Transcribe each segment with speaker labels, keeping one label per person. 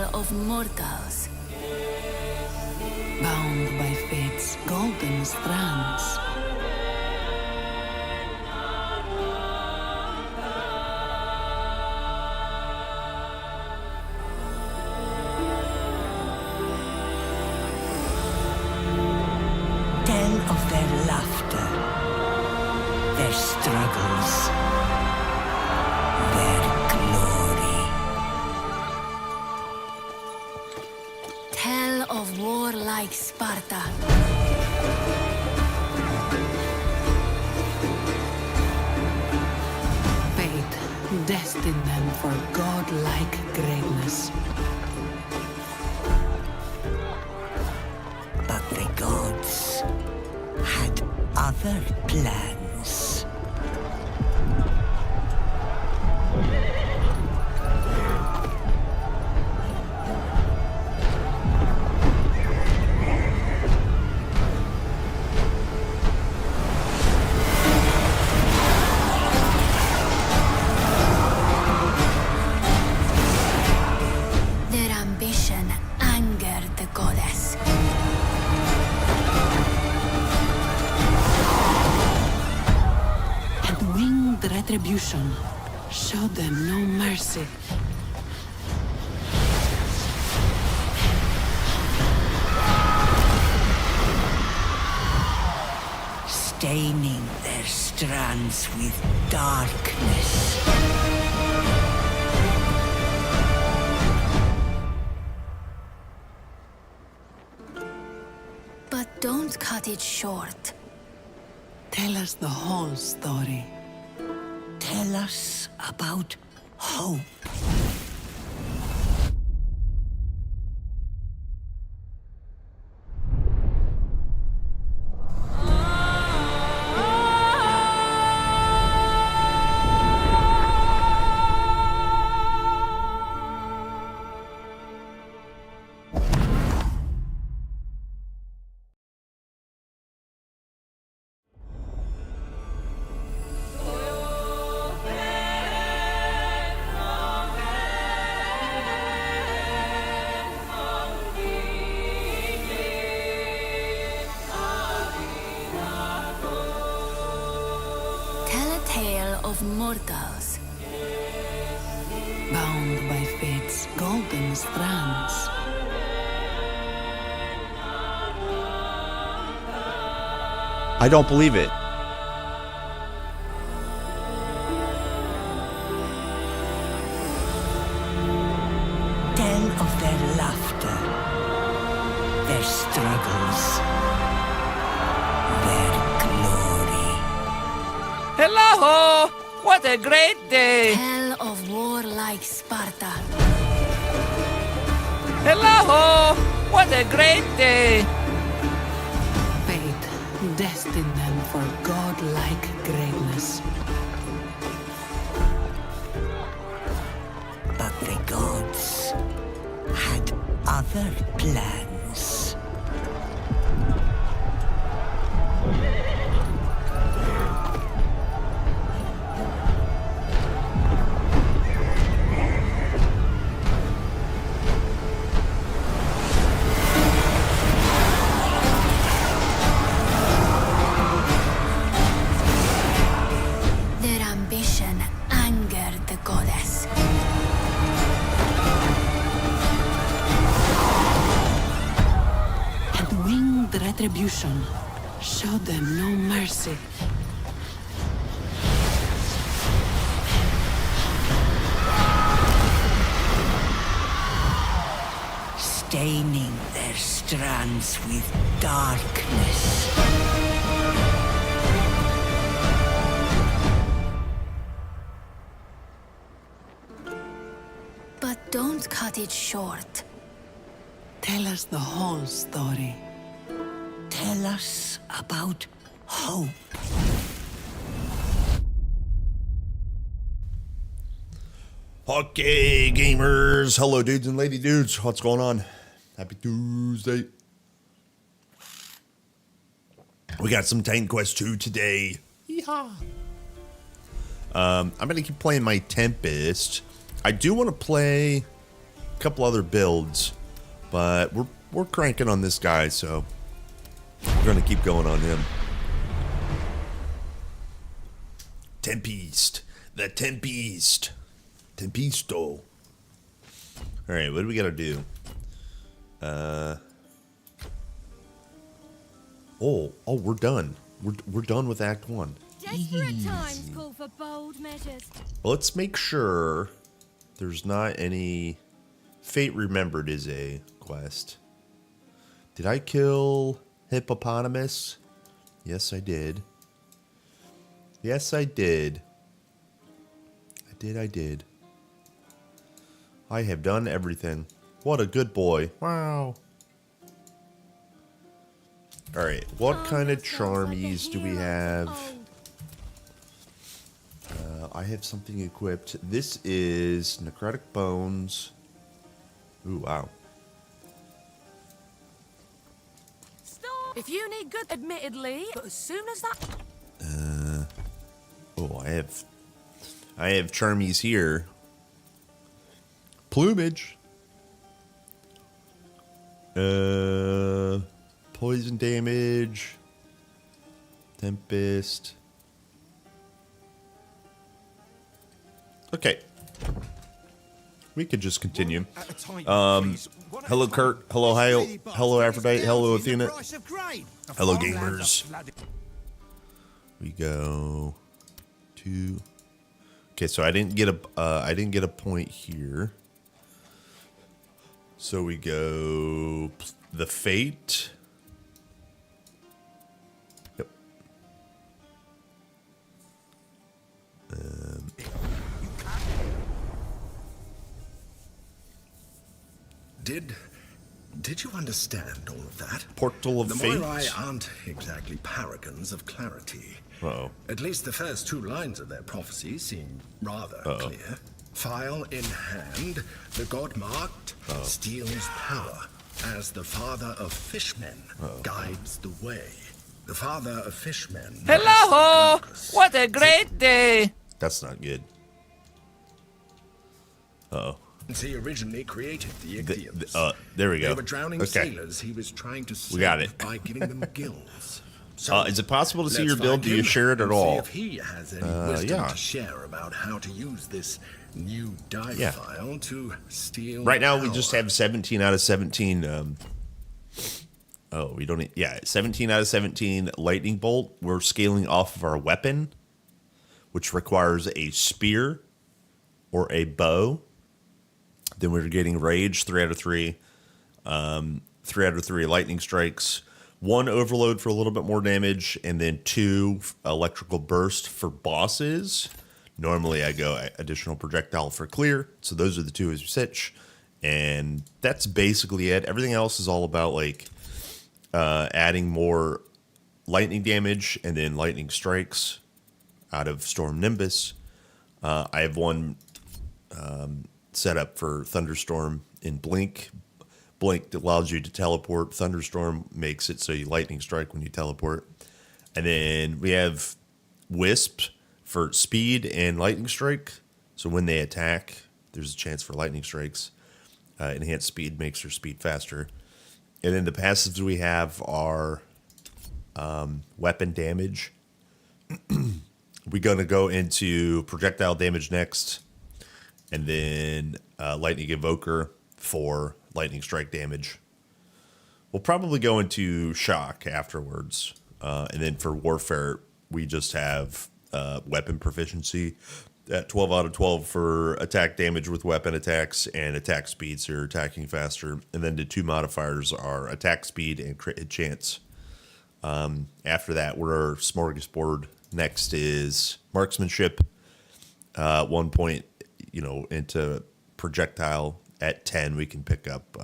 Speaker 1: tale of mortals.
Speaker 2: Bound by fate's golden strands.
Speaker 3: Tell of their laughter, their struggles, their glory.
Speaker 1: Tell of warlike Sparta.
Speaker 2: Fate destined them for godlike greatness.
Speaker 3: But the gods had other plans.
Speaker 1: Their ambition angered the goddess.
Speaker 2: And winged retribution showed them no mercy.
Speaker 3: Staining their strands with darkness.
Speaker 1: But don't cut it short.
Speaker 2: Tell us the whole story.
Speaker 3: Tell us about hope.
Speaker 1: Tell a tale of mortals.
Speaker 2: Bound by fate's golden strands.
Speaker 4: I don't believe it.
Speaker 3: Tell of their laughter, their struggles, their glory.
Speaker 5: Hello! What a great day!
Speaker 1: Tell of warlike Sparta.
Speaker 5: Hello! What a great day!
Speaker 2: Fate destined them for godlike greatness.
Speaker 3: But the gods had other plans.
Speaker 1: Their ambition angered the goddess.
Speaker 2: And winged retribution showed them no mercy.
Speaker 3: Staining their strands with darkness.
Speaker 1: But don't cut it short.
Speaker 2: Tell us the whole story.
Speaker 3: Tell us about hope.
Speaker 4: Okay, gamers. Hello, dudes and lady dudes. What's going on? Happy Tuesday. We got some Titan Quest 2 today. Yeehaw. I'm going to keep playing my Tempest. I do want to play couple other builds, but we're cranking on this guy, so we're gonna keep going on him. Tempest, the Tempest, Tempesto. All right, what do we gotta do? Oh, we're done. We're done with Act 1.
Speaker 6: Desperate times call for bold measures.
Speaker 4: Let's make sure there's not any. Fate Remembered is a quest. Did I kill Hippopotamus? Yes, I did. Yes, I did. I did. I have done everything. What a good boy. Wow. Alright, what kind of charmies do we have? I have something equipped. This is Necrotic Bones. Ooh, wow.
Speaker 6: Stop. If you need good, admittedly, but as soon as that...
Speaker 4: Oh, I have charmies here. Plumage. Poison damage. Tempest. Okay. We could just continue. Hello, Kurt. Hello, Hale. Hello, Aphrodite. Hello, Athena. Hello, gamers. We go to. Okay, so I didn't get a point here. So we go the Fate. Yep.
Speaker 7: Did you understand all of that?
Speaker 4: Portal of
Speaker 7: the
Speaker 4: Fate?
Speaker 7: Moirai aren't exactly paragons of clarity.
Speaker 4: Uh-oh.
Speaker 7: At least the first two lines of their prophecy seem rather clear. File in hand, the god marked steals power as the father of fishmen guides the way. The father of fishmen.
Speaker 5: Hello! What a great day!
Speaker 4: That's not good. Uh-oh.
Speaker 7: He originally created the Ichthyans.
Speaker 4: There we go.
Speaker 7: They were drowning sailors he was trying to save
Speaker 4: got it.
Speaker 7: by giving them gills. So
Speaker 4: is it possible to see your
Speaker 7: let's
Speaker 4: build?
Speaker 7: find
Speaker 4: Do you
Speaker 7: him
Speaker 4: share it at
Speaker 7: and
Speaker 4: all?
Speaker 7: See if he has any wisdom
Speaker 4: yeah.
Speaker 7: to share about how to use this new die file to steal.
Speaker 4: Right now, we
Speaker 7: power.
Speaker 4: just have 17 out of 17. We don't need. Yeah, 17 out of 17 lightning bolt. We're scaling off of our weapon, which requires a spear or a bow. Then we're getting rage, 3 out of 3. 3 out of 3 lightning strikes. 1 overload for a little bit more damage, and then 2 electrical burst for bosses. Normally I go additional projectile for clear. So those are the 2 as such. And that's basically it. Everything else is all about like adding more lightning damage and then lightning strikes out of Storm Nimbus. I have one set up for Thunderstorm in Blink. Blink allows you to teleport. Thunderstorm makes it so you lightning strike when you teleport. And then we have Wisp for speed and lightning strike. So when they attack, there's a chance for lightning strikes. Enhanced speed makes their speed faster. And then the passives we have are weapon damage. We're going to go into projectile damage next. And then lightning evoker for lightning strike damage. We'll probably go into shock afterwards. And then for warfare, we just have weapon proficiency at 12 out of 12 for attack damage with weapon attacks and attack speed, so you're attacking faster. And then the 2 modifiers are attack speed and crit hit chance. After that, we're smorgasbord. Next is marksmanship. 1 point, into projectile. At 10, we can pick up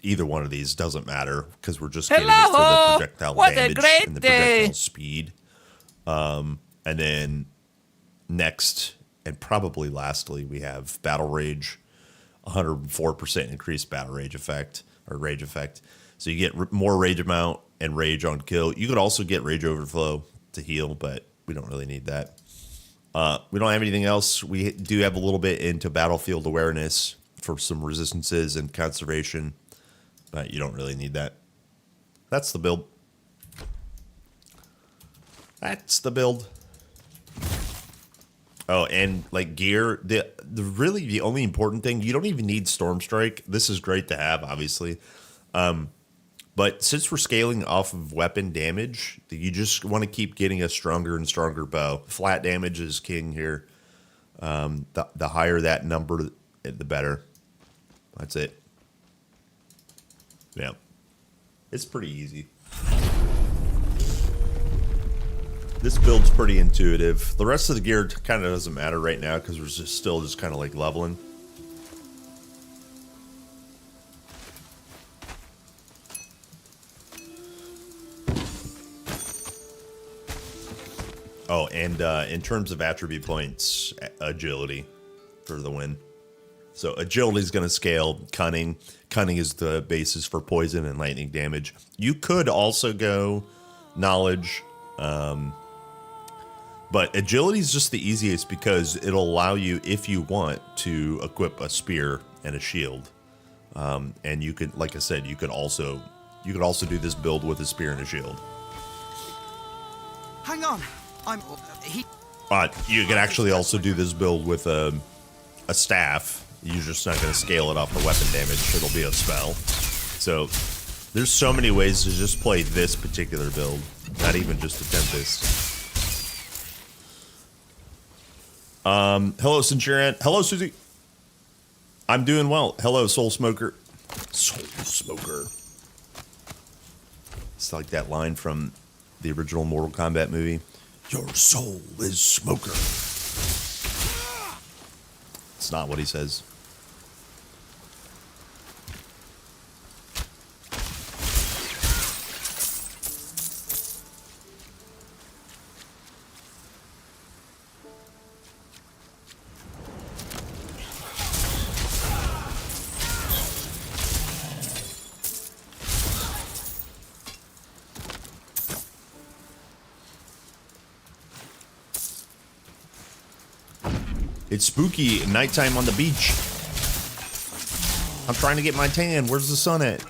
Speaker 4: either one of these. Doesn't matter because we're just getting it for the projectile damage and the projectile speed. And then next, and probably lastly, we have Battle Rage, 104% increased Battle Rage effect or Rage effect. So you get more Rage amount and Rage on kill. You could also get Rage Overflow to heal, but we don't really need that. We don't have anything else. We do have a little bit into battlefield awareness, for some resistances and conservation, but you don't really need that. That's the build. That's the build. Oh, and like gear, the really the only important thing, you don't even need Storm Strike. This is great to have, obviously. But since we're scaling off of weapon damage, you just want to keep getting a stronger and stronger bow. Flat damage is king here. The higher that number, the better. That's it. Yeah. It's pretty easy. This build's pretty intuitive. The rest of the gear kind of doesn't matter right now because we're still just kind of like leveling. Oh, and in terms of attribute points, agility for the win. So agility is going to scale cunning. Cunning is the basis for poison and lightning damage. You could also go knowledge, but agility is just the easiest because it'll allow you, if you want, to equip a spear and a shield. And you could, like I said, you could also do this build with a spear and a shield.
Speaker 8: Hang on.
Speaker 4: You can actually also do this build with a staff. You're just not going to scale it off the weapon damage. It'll be a spell. So there's so many ways to just play this particular build. Not even just the Tempest. Hello, Centurion. Hello, Susie. I'm doing well. Hello, Soul Smoker. Soul Smoker. It's like that line from the original Mortal Kombat movie. Your soul is smoker. It's not what he says. It's spooky nighttime on the beach. I'm trying to get my tan. Where's the sun at?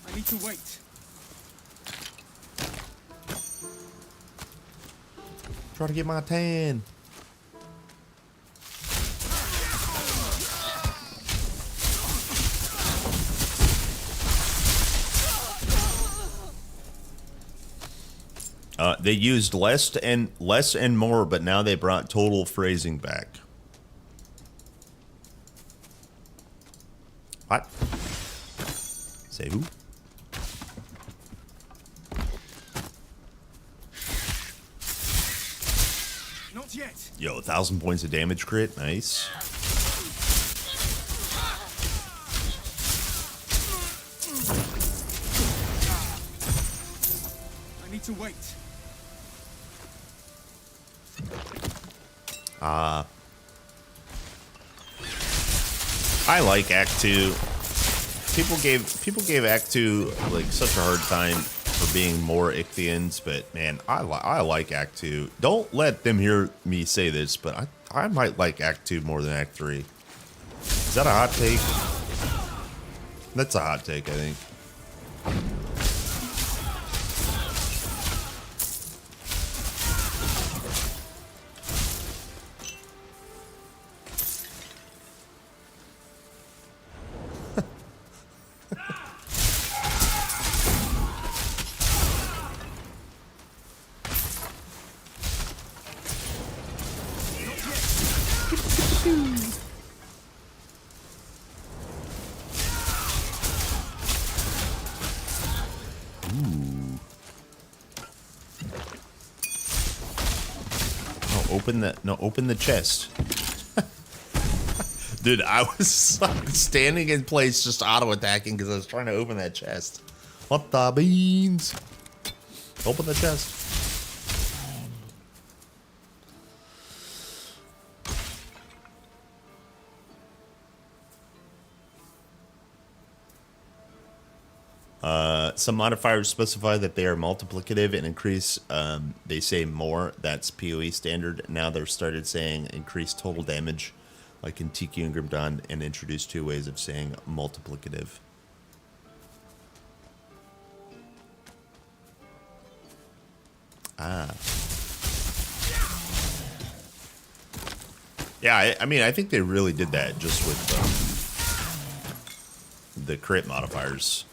Speaker 8: I need to wait.
Speaker 4: Trying to get my tan. They used less and more, but now they brought total phrasing back. What? Say who?
Speaker 8: Not yet.
Speaker 4: Yo, 1,000 points of damage crit. Nice.
Speaker 8: I need to wait.
Speaker 4: I like Act 2. People gave Act 2 like such a hard time for being more Ichthians, but man, I like Act 2. Don't let them hear me say this, but I might like Act 2 more than Act 3. Is that a hot take? That's a hot take, I think. Open the chest. Dude, I was like, standing in place just auto-attacking because I was trying to open that chest. What the beans? Open the chest. Some modifiers specify that they are multiplicative and increase, they say more. That's PoE standard. Now they've started saying increase total damage. like in Tiki and Grim Dawn, and introduce 2 ways of saying multiplicative. Ah. Yeah, I mean, I think they really did that just with the crit modifiers.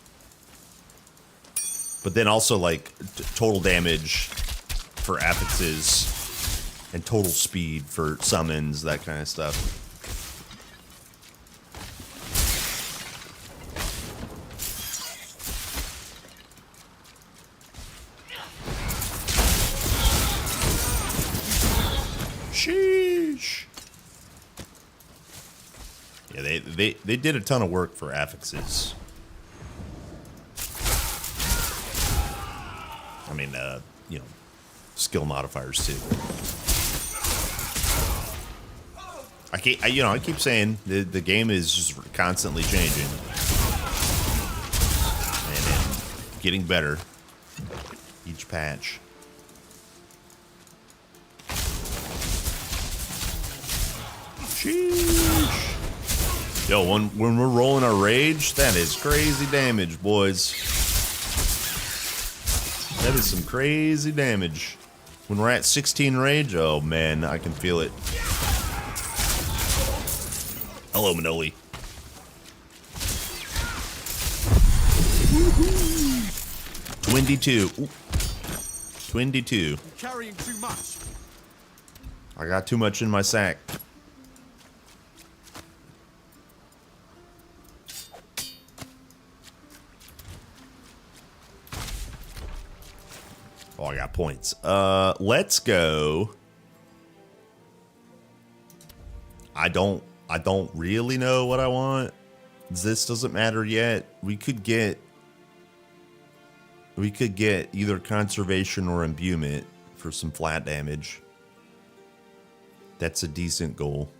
Speaker 4: But then also, like, total damage for affixes and total speed for summons, that kind of stuff. Sheesh. Yeah, they did a ton of work for affixes. I mean, you know, skill modifiers too. I keep saying the game is just constantly changing and getting better each patch. Sheesh. Yo, when we're rolling our rage, that is crazy damage, boys. That is some crazy damage. When we're at 16 rage, oh man, I can feel it. Hello, Manoli. 22. Ooh. 22.
Speaker 8: Carrying too much.
Speaker 4: I got too much in my sack. Oh, I got points. Let's go. I don't really know what I want. This doesn't matter yet. We could get either conservation or imbuement for some flat damage. That's a decent goal.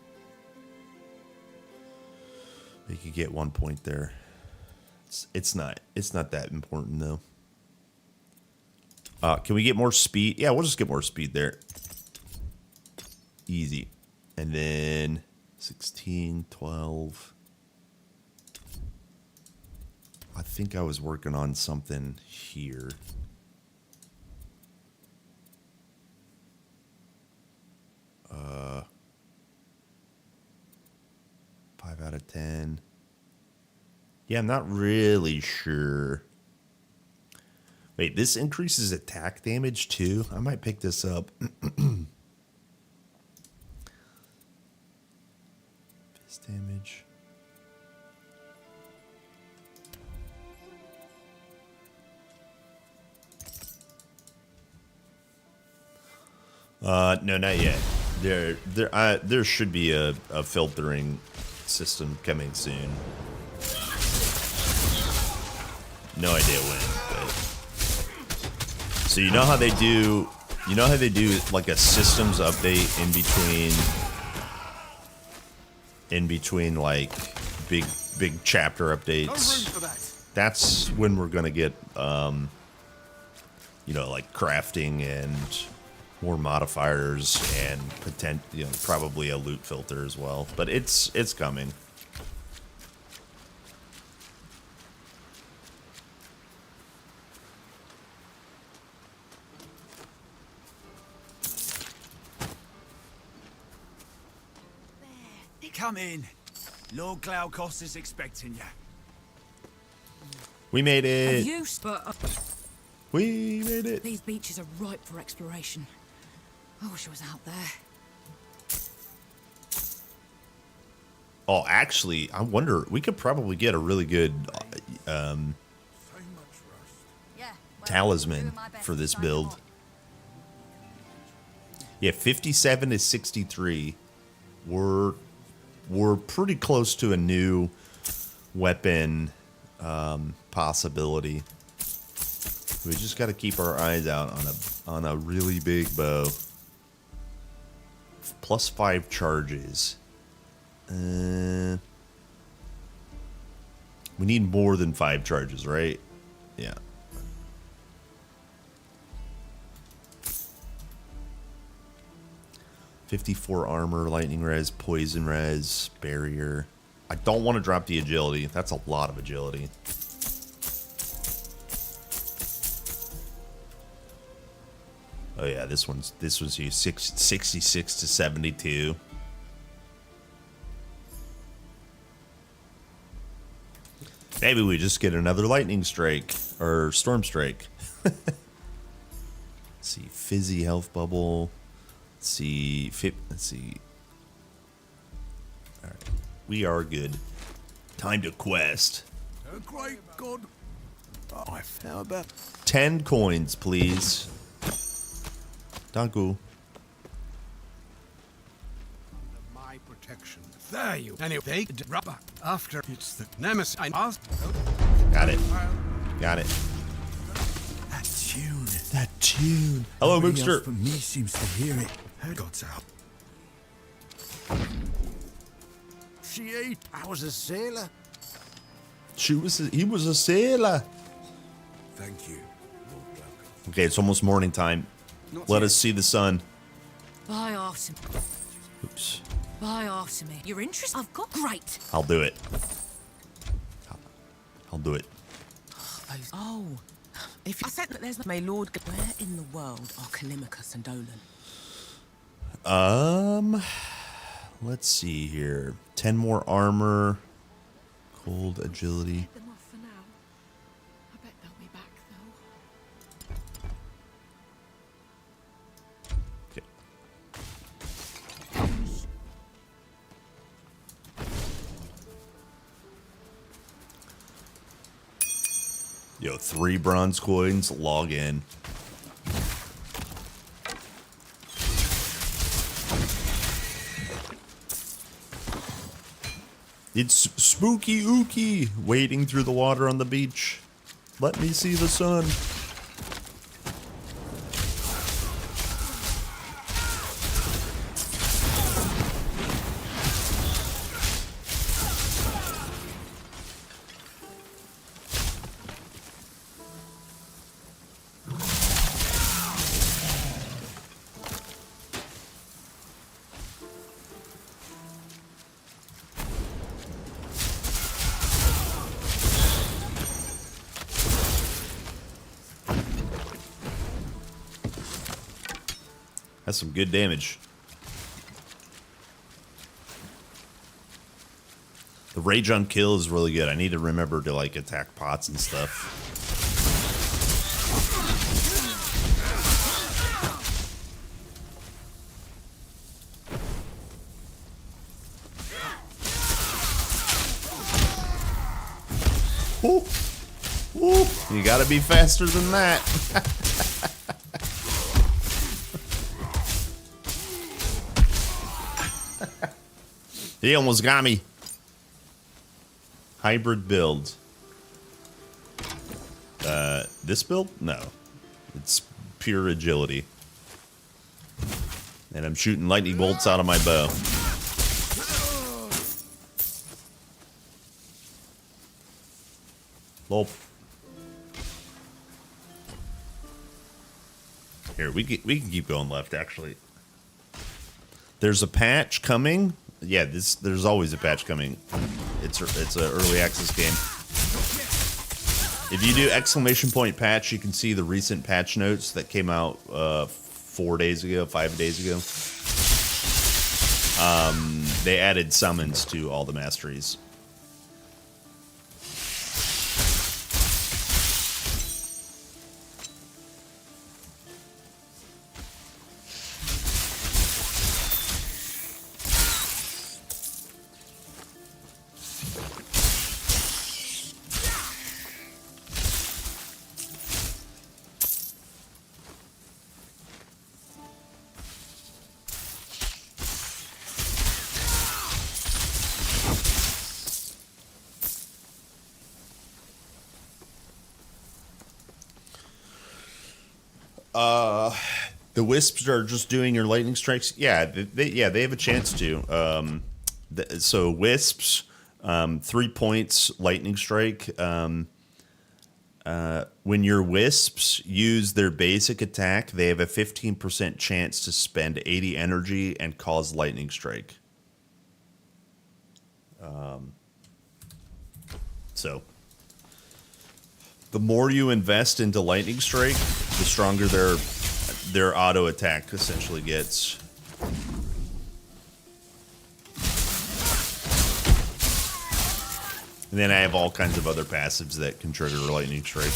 Speaker 4: We could get 1 point there. It's not that important though. Can we get more speed? Yeah, we'll just get more speed there. Easy. And then 16, 12. I think I was working on something here. Uh, 5 out of 10. Yeah, I'm not really sure. Wait, this increases attack damage too? I might pick this up. Fist damage. No, not yet. There should be a filtering system coming soon. No idea when, but so you know how they do like a systems update in between like big chapter updates.
Speaker 8: No room for that.
Speaker 4: That's when we're gonna get you know, like crafting and more modifiers and probably a loot filter as well. But it's coming.
Speaker 8: Come in. Lord Glaukos is expecting you.
Speaker 4: We made it.
Speaker 6: Have you, but
Speaker 4: We made it.
Speaker 6: these beaches are ripe for exploration. I wish I was out there.
Speaker 4: Oh, actually, I wonder, we could probably get a really good talisman for this build. Yeah, 57 is 63. We're pretty close to a new weapon possibility. We just got to keep our eyes out on a really big bow. Plus 5 charges. We need more than 5 charges, right? Yeah. 54 armor, lightning res, poison res, barrier. I don't want to drop the agility. That's a lot of agility. Oh yeah, this was used 66 to 72. Maybe we just get another lightning strike or storm strike. Let's see, fizzy health bubble. Let's see. All right, we are good. Time to quest.
Speaker 8: A great god. I found about
Speaker 4: 10 coins, please. Danku.
Speaker 8: my protection. There you. Anyway, rubber. After it's the nemesis I asked.
Speaker 4: Got it. Got it.
Speaker 8: That tune.
Speaker 4: That tune. Hello,
Speaker 8: Nobody else
Speaker 4: Mookster.
Speaker 8: but me seems to hear it. Her God's out. She ate. I was a sailor.
Speaker 4: He was a sailor.
Speaker 8: Thank you.
Speaker 4: Okay, it's almost morning time. Let us see the sun.
Speaker 6: Buy after me.
Speaker 4: Oops.
Speaker 6: Buy after me. You're interested? I've got great.
Speaker 4: I'll do it. I'll do it.
Speaker 2: Oh, if I said that there's my lord, where in the world are Kalimachus and Dolan?
Speaker 4: Let's see here. 10 more armor. Cold agility.
Speaker 6: Them off for now. I bet they'll be back though.
Speaker 4: Okay. Yo, 3 bronze coins. Log in. It's spooky ooky wading through the water on the beach. Let me see the sun. That's some good damage. The rage on kill is really good. I need to remember to like attack pots and stuff. Ooh. Ooh. You gotta be faster than that. He almost got me. Hybrid build. This build? No. It's pure agility. And I'm shooting lightning bolts out of my bow. Lol. Here, we can keep going left, actually. There's a patch coming. Yeah, there's always a patch coming. It's an early access game. If you do !patch, you can see the recent patch notes that came out 4 days ago, 5 days ago. They added summons to all the masteries. The wisps are just doing your lightning strikes. Yeah, they have a chance to. So wisps, 3 points lightning strike. When your wisps use their basic attack, they have a 15% chance to spend 80 energy and cause lightning strike. So, the more you invest into lightning strike, the stronger their auto attack essentially gets. And then I have all kinds of other passives that can trigger lightning strike.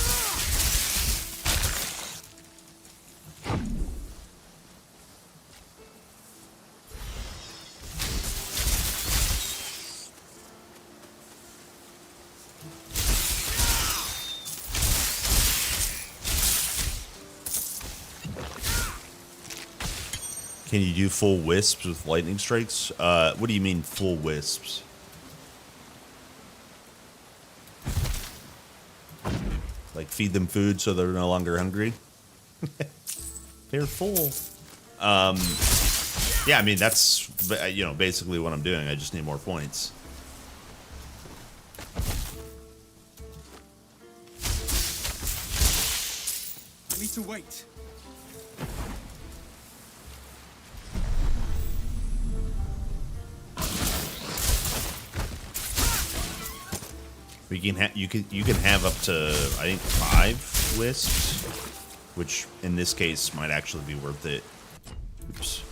Speaker 4: Can you do full wisps with lightning strikes? What do you mean full wisps? Like feed them food so they're no longer hungry? They're full. Yeah, I mean, that's, you know, basically what I'm doing. I just need more points.
Speaker 8: I need to wait.
Speaker 4: You can have up to, I think, 5 wisps, which in this case might actually be worth it. Oops.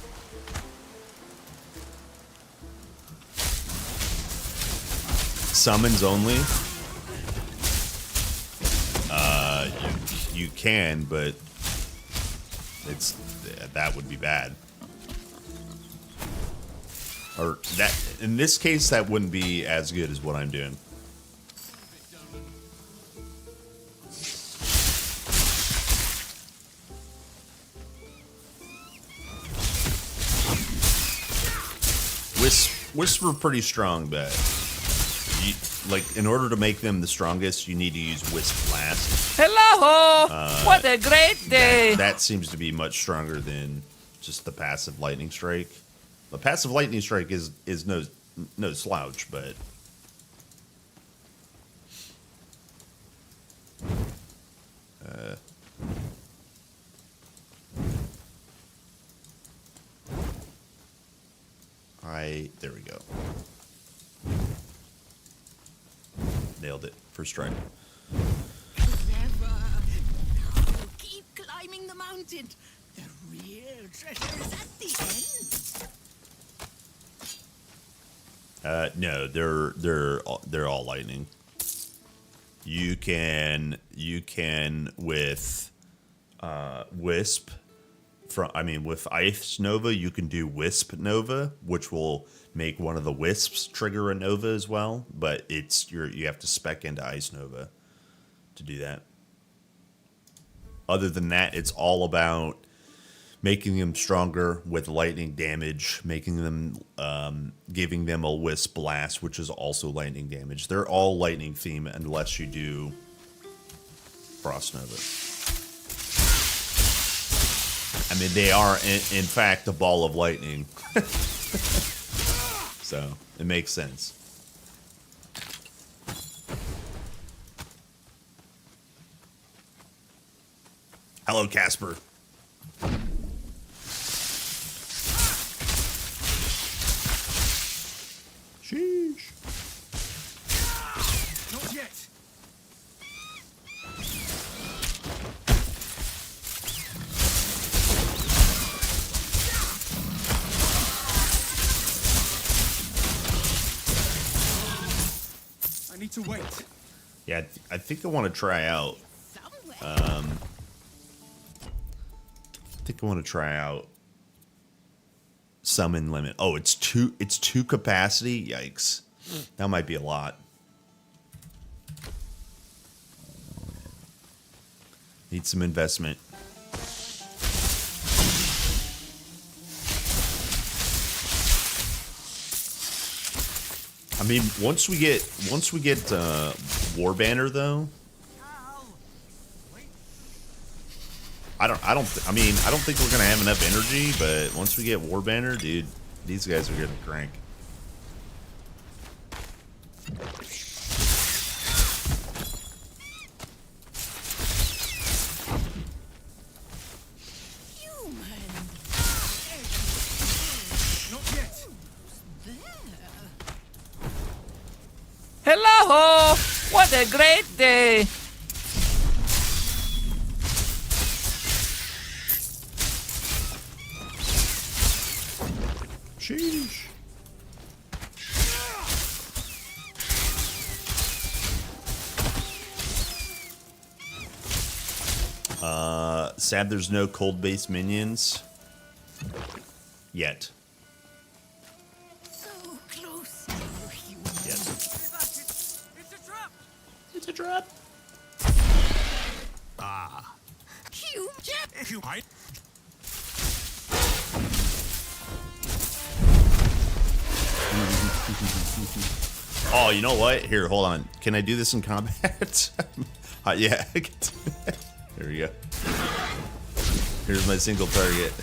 Speaker 4: Summons only. You can, but that would be bad. Or that in this case, that wouldn't be as good as what I'm doing. Wisps are pretty strong, but like in order to make them the strongest, you need to use Wisp last.
Speaker 5: Hello! What a great day!
Speaker 4: That seems to be much stronger than just the passive lightning strike. The passive lightning strike is no slouch, but there we go. Nailed it. First try.
Speaker 3: Clever. Now keep climbing the mountain. The real treasure is at the end.
Speaker 4: No, they're all lightning. You can with Wisp with Ice Nova, you can do Wisp Nova, which will make one of the Wisps trigger a Nova as well, but you have to spec into Ice Nova to do that. Other than that, it's all about making them stronger with lightning damage, making them giving them a Wisp Blast, which is also lightning damage. They're all lightning theme unless you do Frost Nova. I mean, they are, in fact, a ball of lightning. So, it makes sense. Hello, Casper. Sheesh.
Speaker 8: Not yet. I need to wait.
Speaker 4: Yeah, I think I want to try out. Summon limit. Oh, it's two capacity. Yikes, that might be a lot. Need some investment. I mean, once we get War Banner though, I don't think we're gonna have enough energy. But once we get War Banner, dude, these guys are gonna crank.
Speaker 5: Hello! What a great day!
Speaker 4: Sheesh. Sad there's no cold-based minions. Yet.
Speaker 3: So close.
Speaker 4: Yet.
Speaker 8: It's a trap!
Speaker 4: It's a trap.
Speaker 3: You Jeff.
Speaker 8: You might.
Speaker 4: Oh, you know what? Here, hold on. Can I do this in combat? Yeah. There we go. Here's my single target.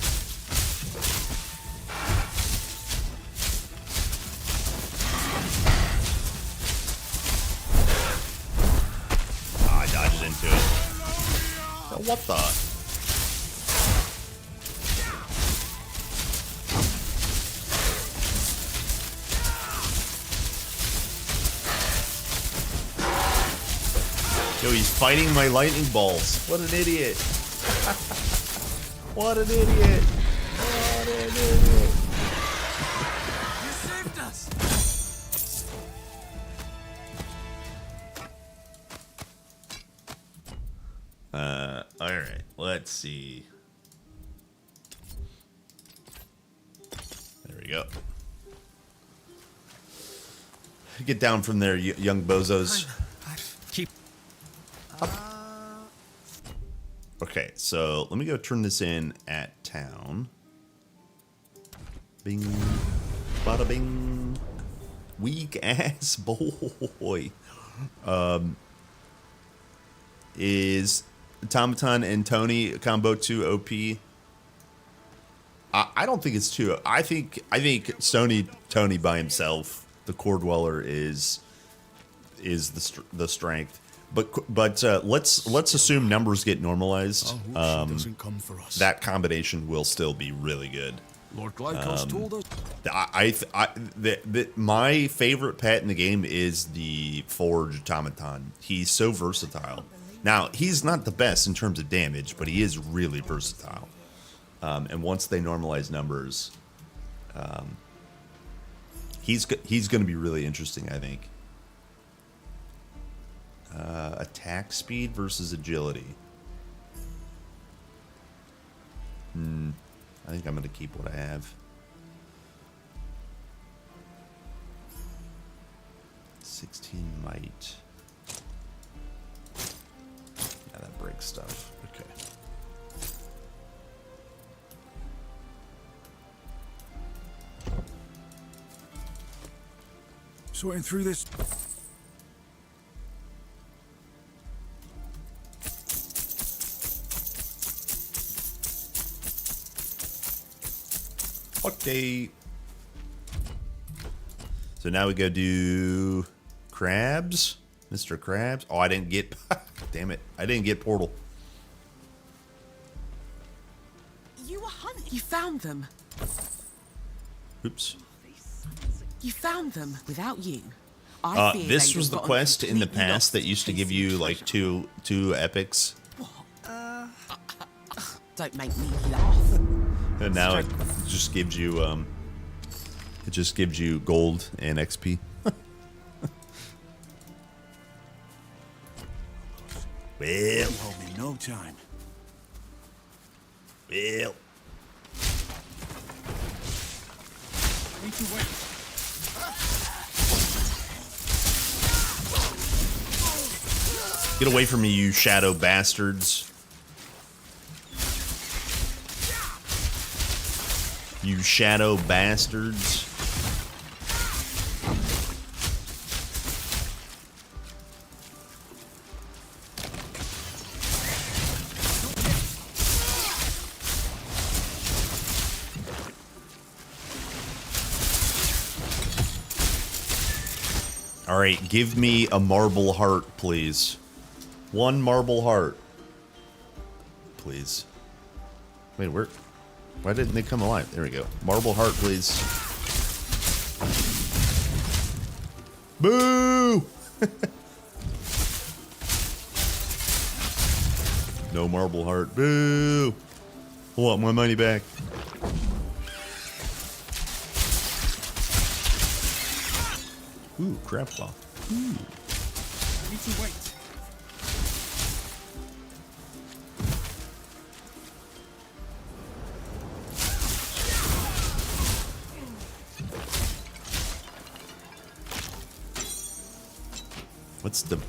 Speaker 4: I dodged into it. Oh, what the? Yo, he's fighting my lightning bolts. What an idiot. What an idiot. What an idiot.
Speaker 8: You saved us!
Speaker 4: Alright, let's see. There we go. Get down from there, young bozos.
Speaker 8: Keep.
Speaker 4: Okay, so let me go turn this in at town. Bing. Bada bing. Weak ass boy. Is Automaton and Tony combo 2 OP? I don't think it's 2. I think Tony by himself, the core dweller, is the strength. But let's assume numbers get normalized.
Speaker 8: doesn't come for us.
Speaker 4: That combination will still be really good.
Speaker 8: Lord Glycos told us.
Speaker 4: My favorite pet in the game is the Forge Automaton. He's so versatile. Now, he's not the best in terms of damage, but he is really versatile. And once they normalize numbers, he's going to be really interesting, I think. Attack speed versus agility. I think I'm going to keep what I have. 16 might. Yeah, that breaks stuff. Okay.
Speaker 8: Sorting through this.
Speaker 4: Okay. So now we go do crabs. Mr. Krabs. Oh, I didn't get... Damn it. I didn't get portal.
Speaker 2: You were hunting. You found them.
Speaker 4: Oops.
Speaker 2: You found them without you. I fear
Speaker 4: This
Speaker 2: they'd
Speaker 4: was
Speaker 2: have
Speaker 4: the
Speaker 2: gotten
Speaker 4: quest in the
Speaker 2: completely
Speaker 4: past
Speaker 2: lost
Speaker 4: that used to give
Speaker 2: chasing
Speaker 4: you like
Speaker 2: treasure.
Speaker 4: two epics.
Speaker 2: Don't make me laugh.
Speaker 4: And now it just gives you gold and XP. Well,
Speaker 8: Hold me no time.
Speaker 4: well.
Speaker 8: Need to wait.
Speaker 4: Get away from me, you shadow bastards. You shadow bastards. All right, give me a marble heart, please. One marble heart. Please. Wait, where? Why didn't they come alive? There we go. Marble heart, please. Boo! No marble heart. Boo! I want my money back. Ooh, crab claw. Ooh.
Speaker 8: Need to wait.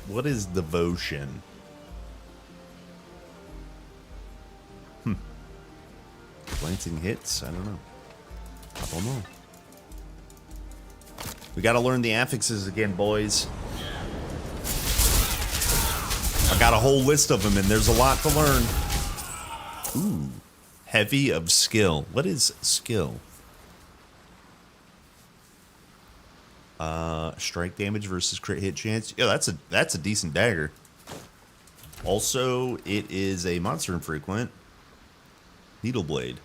Speaker 4: What is devotion? Glancing hits? I don't know. We gotta learn the affixes again, boys. I got a whole list of them, and there's a lot to learn. Ooh. Heavy of skill. What is skill? Strike damage versus crit hit chance. Yeah, that's a decent dagger. Also, it is a monster infrequent. Needle blade.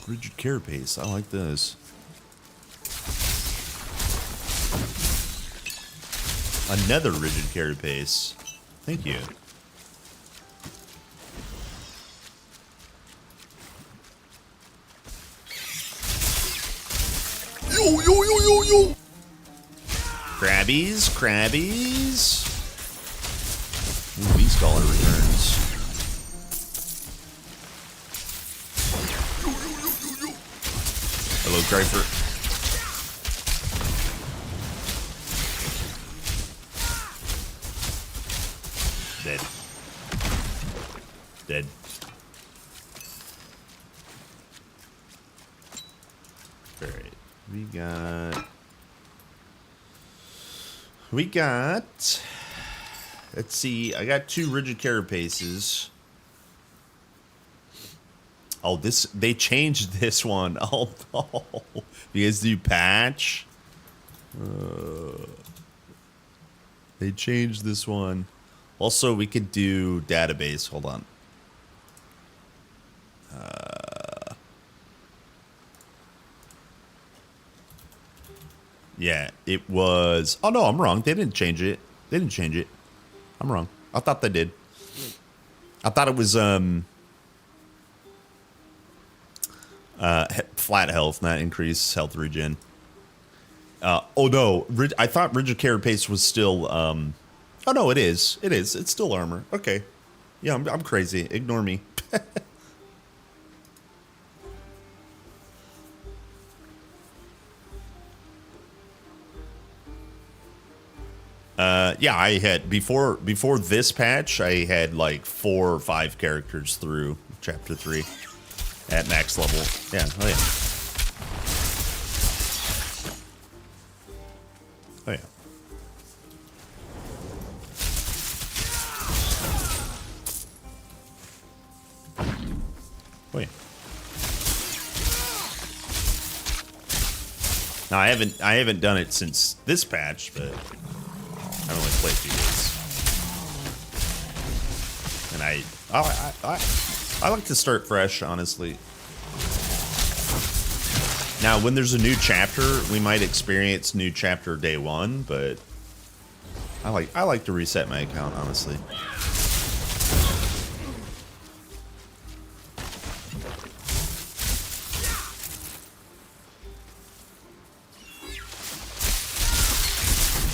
Speaker 4: Rigid carapace. I like this. Another rigid carapace. Thank you. Yo. Crabbies. Ooh, Beast Caller returns. Hello, Griper. Dead. Alright. We got... Let's see. I got 2 rigid carapaces. Oh, they changed this one. Oh, no. Because you patch. They changed this one. Also, we could do database. Hold on. Yeah, it was... Oh, no, I'm wrong. They didn't change it. I'm wrong. I thought they did. I thought it was... flat health, not increase health regen. Oh no, I thought rigid carapace was still. Oh no, it is. It's still armor. Okay, yeah, I'm crazy. Ignore me. Yeah, I had before this patch, I had like 4 or 5 characters through chapter 3. At max level. Yeah, oh yeah. Oh yeah. Oh yeah. Now I haven't done it since this patch, but I've only played 2 days. And I like to start fresh, honestly. Now, when there's a new chapter, we might experience new chapter day 1, but I like to reset my account, honestly.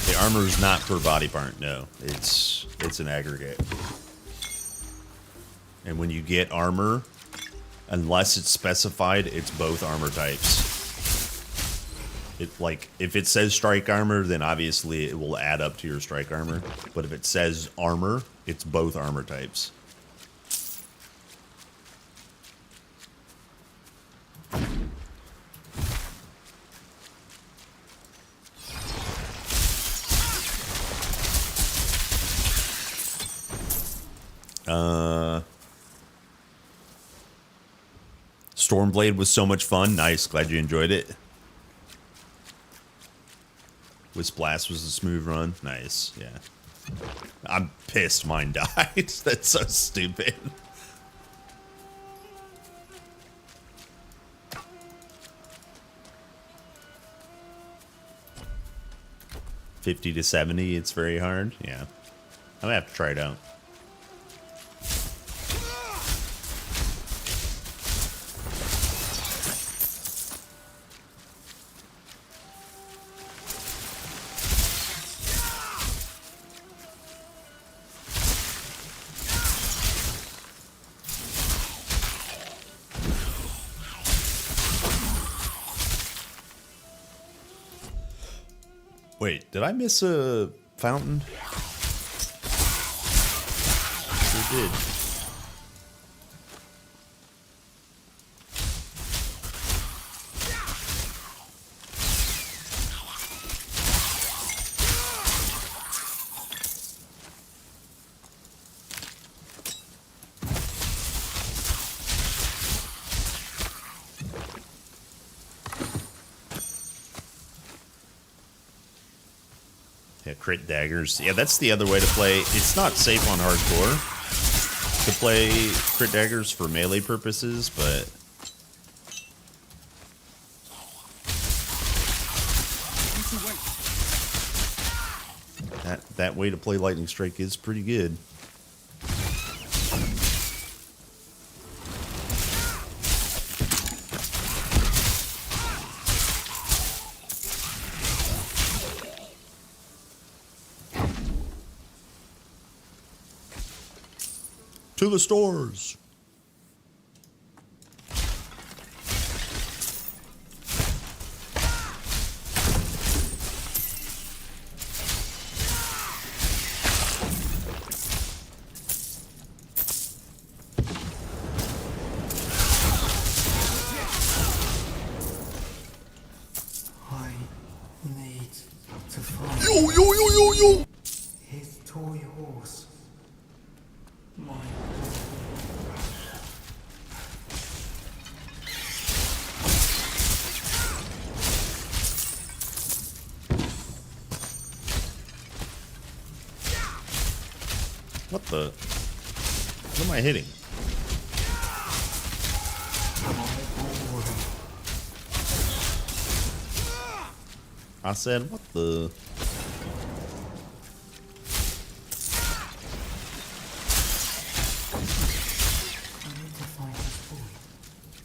Speaker 4: The armor is not per body part, no. It's an aggregate. And when you get armor, unless it's specified, it's both armor types. If it says strike armor, then obviously it will add up to your strike armor. But if it says armor, it's both armor types. Stormblade was so much fun. Nice. Glad you enjoyed it. Wisp Blast was a smooth run. Nice. Yeah. I'm pissed mine died. That's so stupid. $50 to $70, it's very hard. Yeah. I'm gonna have to try it out. Wait, did I miss a fountain? Sure did. Yeah, crit daggers. Yeah, that's the other way to play. It's not safe on hardcore to play crit daggers for melee purposes, but that way to play lightning strike is pretty good. To the stores.
Speaker 9: I need to find
Speaker 4: Yo.
Speaker 9: his toy horse. My
Speaker 4: What the? What am I hitting? I said, what the?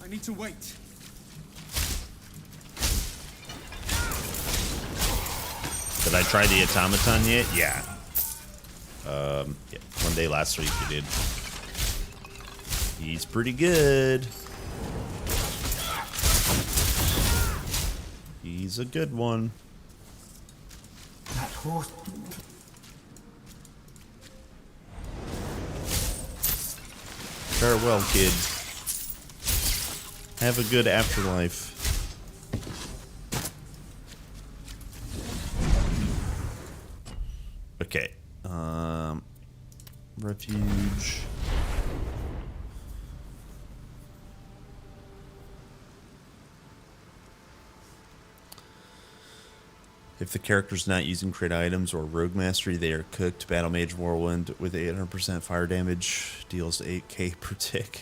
Speaker 8: I need to wait.
Speaker 4: Did I try the automaton yet? Yeah. Yeah, one day last week we did. He's pretty good. He's a good one.
Speaker 9: that horse.
Speaker 4: Farewell, kid. Have a good afterlife. Okay. Refuge. If the character's not using crit items or rogue mastery, they are cooked. Battle Mage Whirlwind with 800% fire damage deals 8k per tick.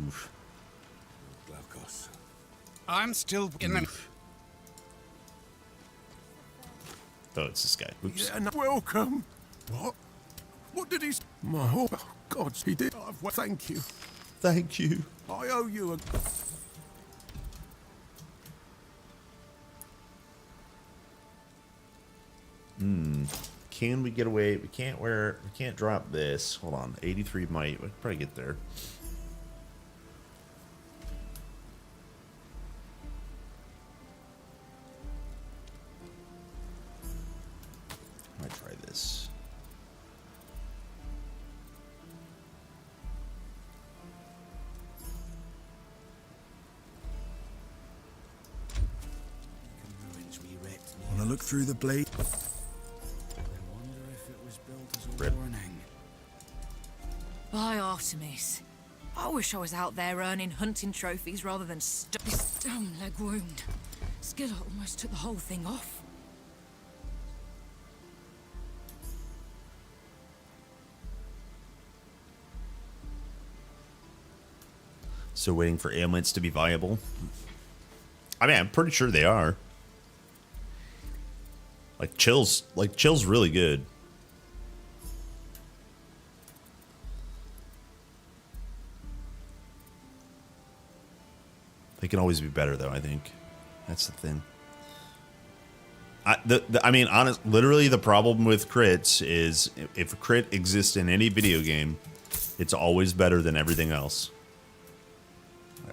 Speaker 4: Oof.
Speaker 8: I'm still in the.
Speaker 4: Oh, it's this guy. Oops.
Speaker 8: Yeah, welcome. What? What did he? My oh, God, he did. Well, thank you.
Speaker 4: Thank you.
Speaker 8: I owe you a.
Speaker 4: Can we get away? We can't wear. We can't drop this. Hold on. 83 might. We could probably get there. Might try this.
Speaker 8: Wanna look through the blade?
Speaker 4: Rip.
Speaker 6: By Artemis. I wish I was out there earning hunting trophies rather than this damn leg wound. Skillet almost took the whole thing off.
Speaker 4: So waiting for ailments to be viable. I mean, I'm pretty sure they are. Chill's really good. They can always be better, though, I think. That's the thing. I mean, literally the problem with crits is if a crit exists in any video game, it's always better than everything else.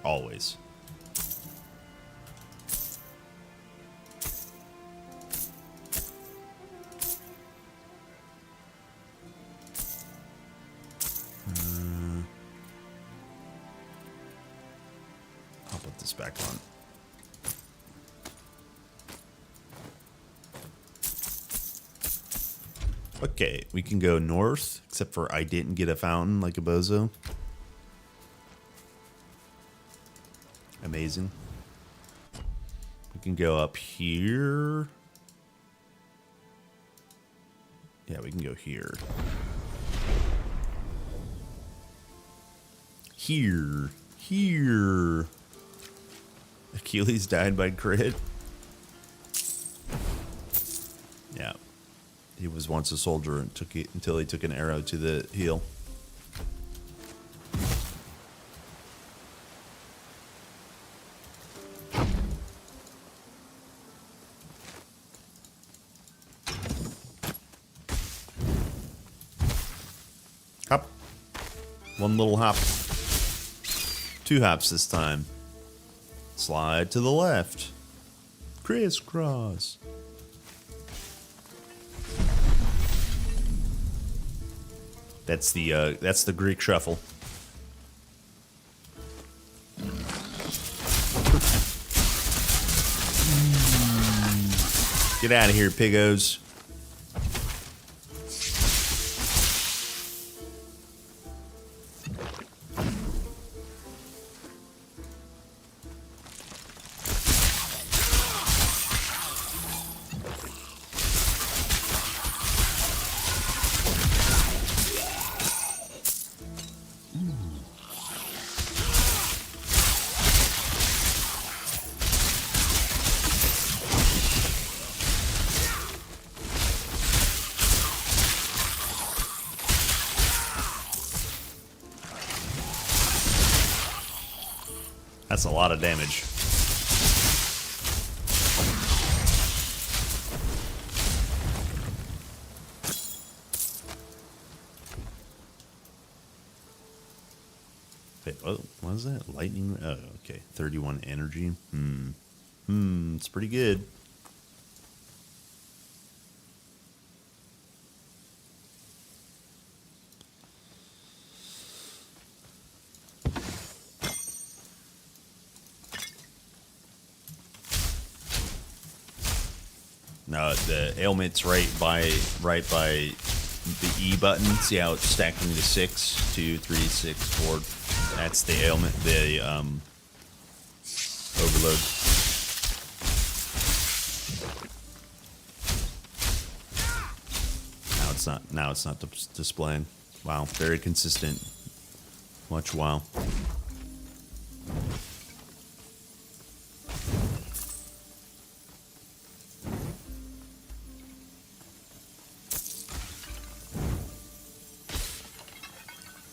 Speaker 4: Always. I'll put this back on. Okay, we can go north, except for I didn't get a fountain like a bozo. Amazing. We can go up here. Yeah, we can go here. Here. Achilles died by crit. Yeah. He was once a soldier and took it until he took an arrow to the heel. Hop. One little hop. 2 hops this time. Slide to the left. Crisscross. That's the Greek shuffle. Get out of here, piggos. That's a lot of damage. Wait, what is that? Lightning? Oh, okay. 31 energy. It's pretty good. No, the ailment's right by the E button. See how it's stacking to 6, 2, 3, 6, 4. That's the ailment, the overload. Now it's not displaying. Wow, very consistent. Much wow.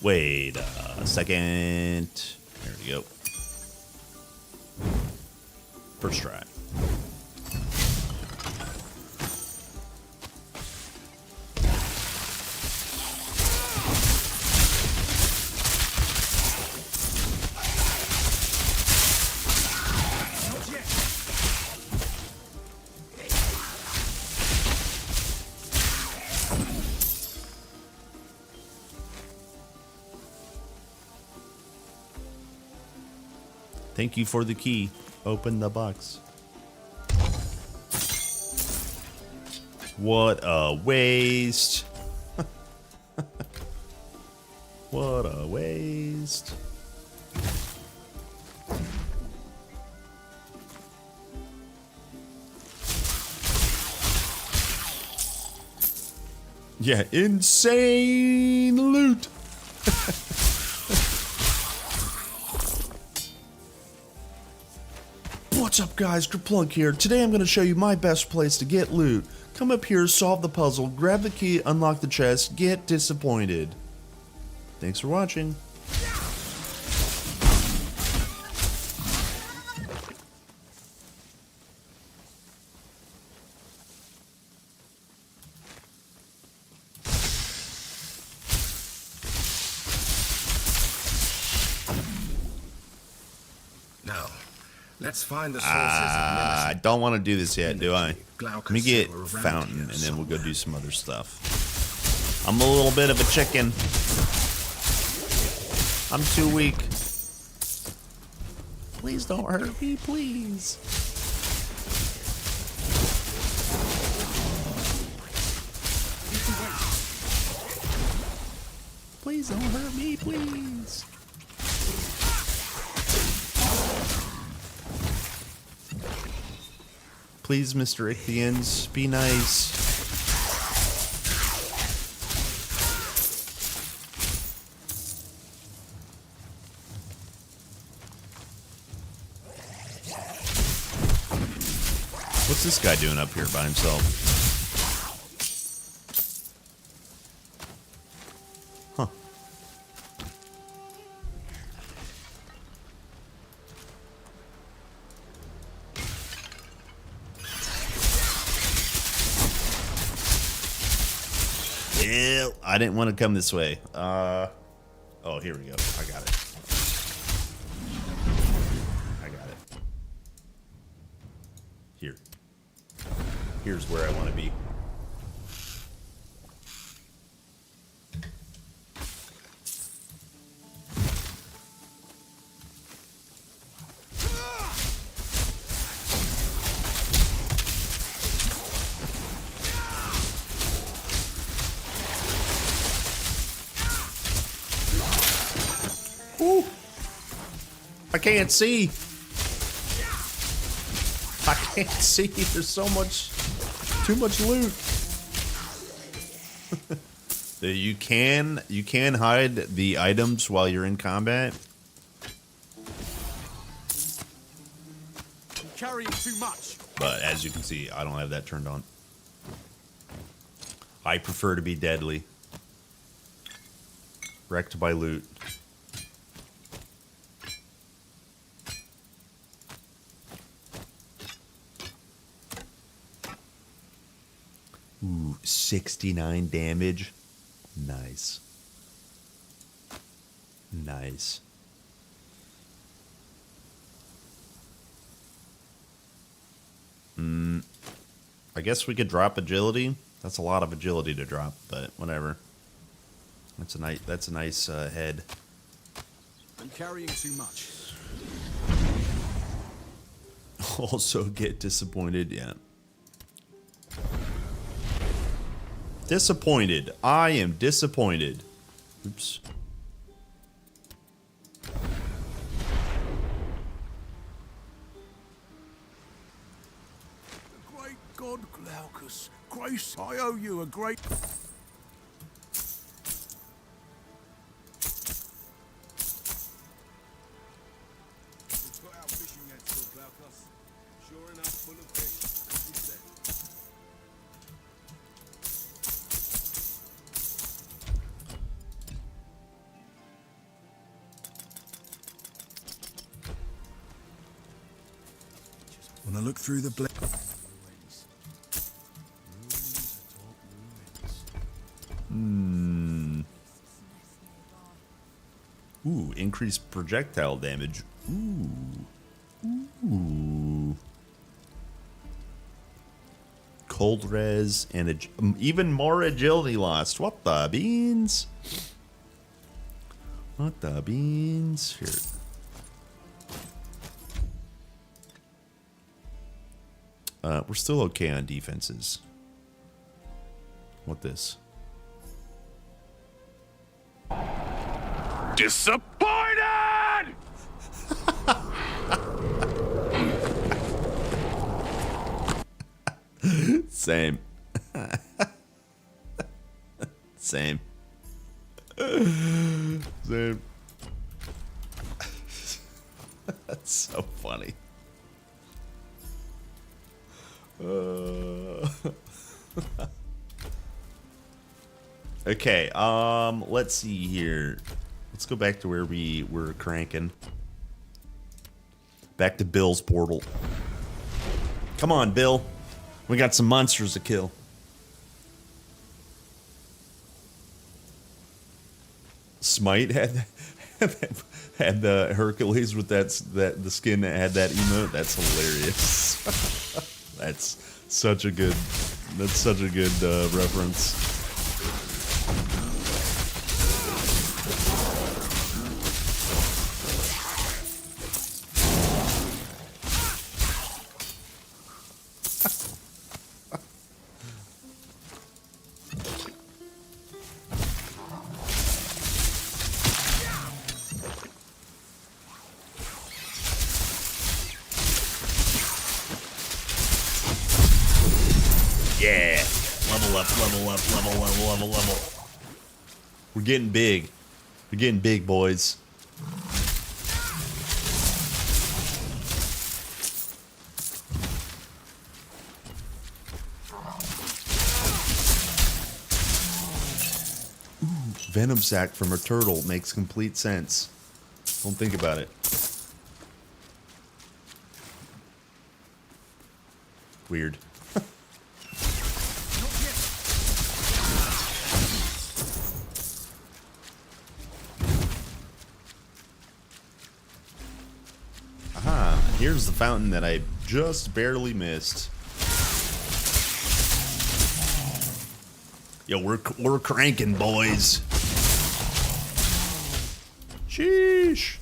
Speaker 4: Wait a second. There we go. First try. Thank you for the key. Open the box. What a waste. What a waste. Yeah, insane loot. What's up guys, Kerplunk here. Today I'm going to show you my best place to get loot. Come up here, solve the puzzle, grab the key, unlock the chest, get disappointed. Thanks for watching.
Speaker 7: Now, let's find the sources of
Speaker 4: I don't want to do this yet, do I? Let me get
Speaker 7: Glaucus
Speaker 4: Fountain, and
Speaker 7: somewhere.
Speaker 4: then we'll go do some other stuff. I'm a little bit of a chicken. I'm too weak. Please don't hurt me, please. Please don't hurt me, please. Please, Mr. Ichthians, be nice. What's this guy doing up here by himself? Huh. Yeah, I didn't want to come this way. Oh, here we go. I got it. I got it. Here. Here's where I want to be. Ooh. I can't see. I can't see. There's so much, too much loot. You can hide the items while you're in combat.
Speaker 8: I'm carrying too much.
Speaker 4: But as you can see, I don't have that turned on. I prefer to be deadly. Wrecked by loot. Ooh, 69 damage. Nice. Nice. I guess we could drop agility. That's a lot of agility to drop, but whatever. That's a nice head.
Speaker 8: I'm carrying too much.
Speaker 4: Also get disappointed, yeah. Disappointed. I am disappointed. Oops.
Speaker 8: The great god Glaucus, grace, I owe you a great... We put our fishing nets for Glaucus. Sure enough, full of fish, as you said. When I look through the
Speaker 4: Ooh, increased projectile damage. Ooh. Ooh. Cold res and even more agility lost. What the beans? What the beans? Here. We're still okay on defenses. What this?
Speaker 8: Disappointed!
Speaker 4: Same. Same. Same. That's so funny. Okay, let's see here. Let's go back to where we were cranking. Back to Bill's portal. Come on, Bill. We got some monsters to kill. Smite had had the Hercules with that the skin that had that emote. That's hilarious. That's such a good reference. Yeah. Level up, level up, level. We're getting big. We're getting big, boys. Ooh, venom sac from a turtle makes complete sense. Don't think about it. Weird. Here's the fountain that I just barely missed. Yo, we're cranking, boys. Sheesh.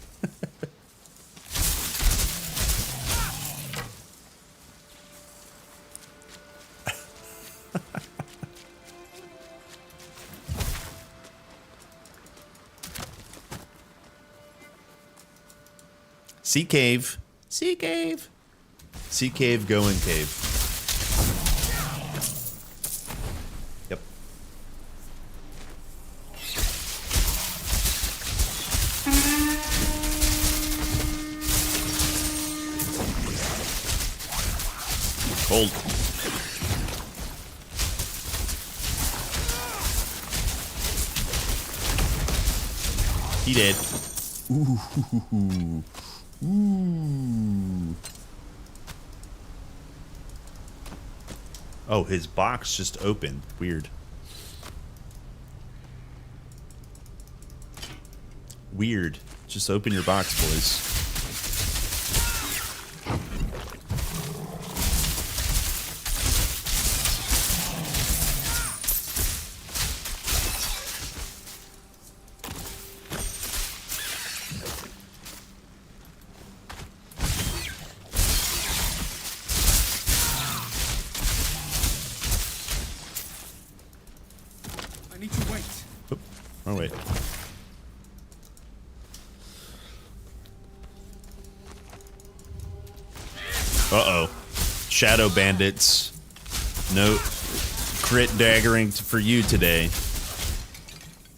Speaker 4: Sea cave. Sea cave. Sea cave, go in cave. Yep. Cold. He did. Ooh. Ooh. Oh, his box just opened. Weird. Weird. Just open your box, boys. Oh, wait. Uh-oh. Shadow bandits. No crit daggering for you today.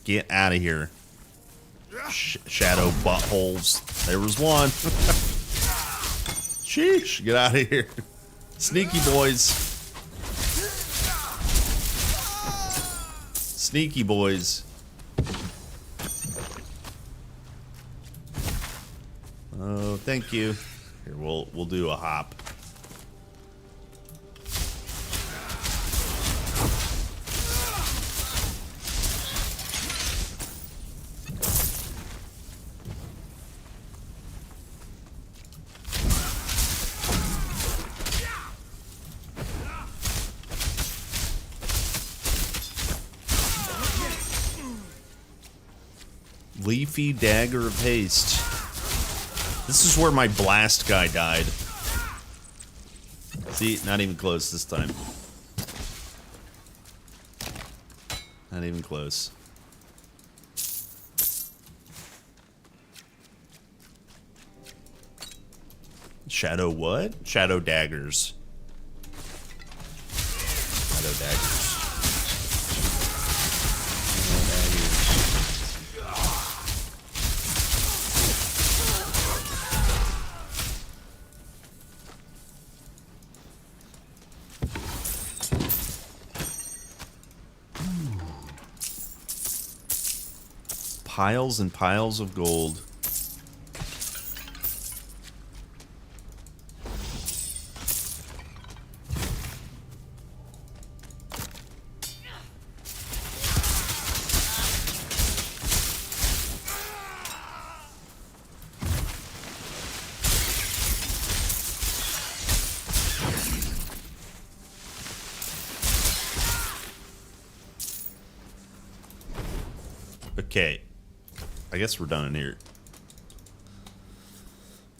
Speaker 4: Get out of here. Shadow buttholes. There was one. Sheesh. Get out of here. Sneaky boys. Sneaky boys. Oh, thank you. Here, we'll do a hop. Leafy Dagger of Haste. This is where my blast guy died. See, not even close this time. Not even close. Shadow what? Shadow daggers. Shadow daggers. piles and piles of gold. Okay. I guess we're done in here.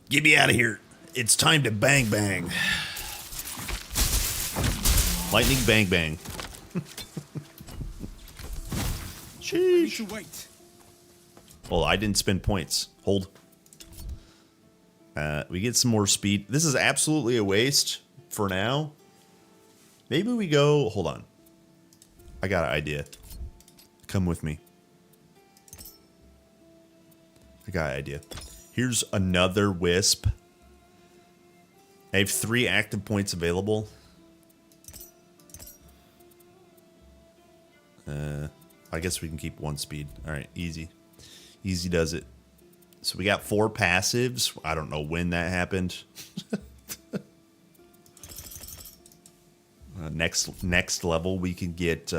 Speaker 4: Get me out of here. It's time to bang bang. Lightning bang bang. Sheesh.
Speaker 8: Wait.
Speaker 4: Well, I didn't spend points. Hold. We get some more speed. This is absolutely a waste for now. Maybe we go... Hold on. I got an idea. Come with me. I got an idea. Here's another wisp. I have 3 active points available. I guess we can keep 1 speed. Alright, easy. Easy does it. So we got 4 passives. I don't know when that happened. Next level, we can get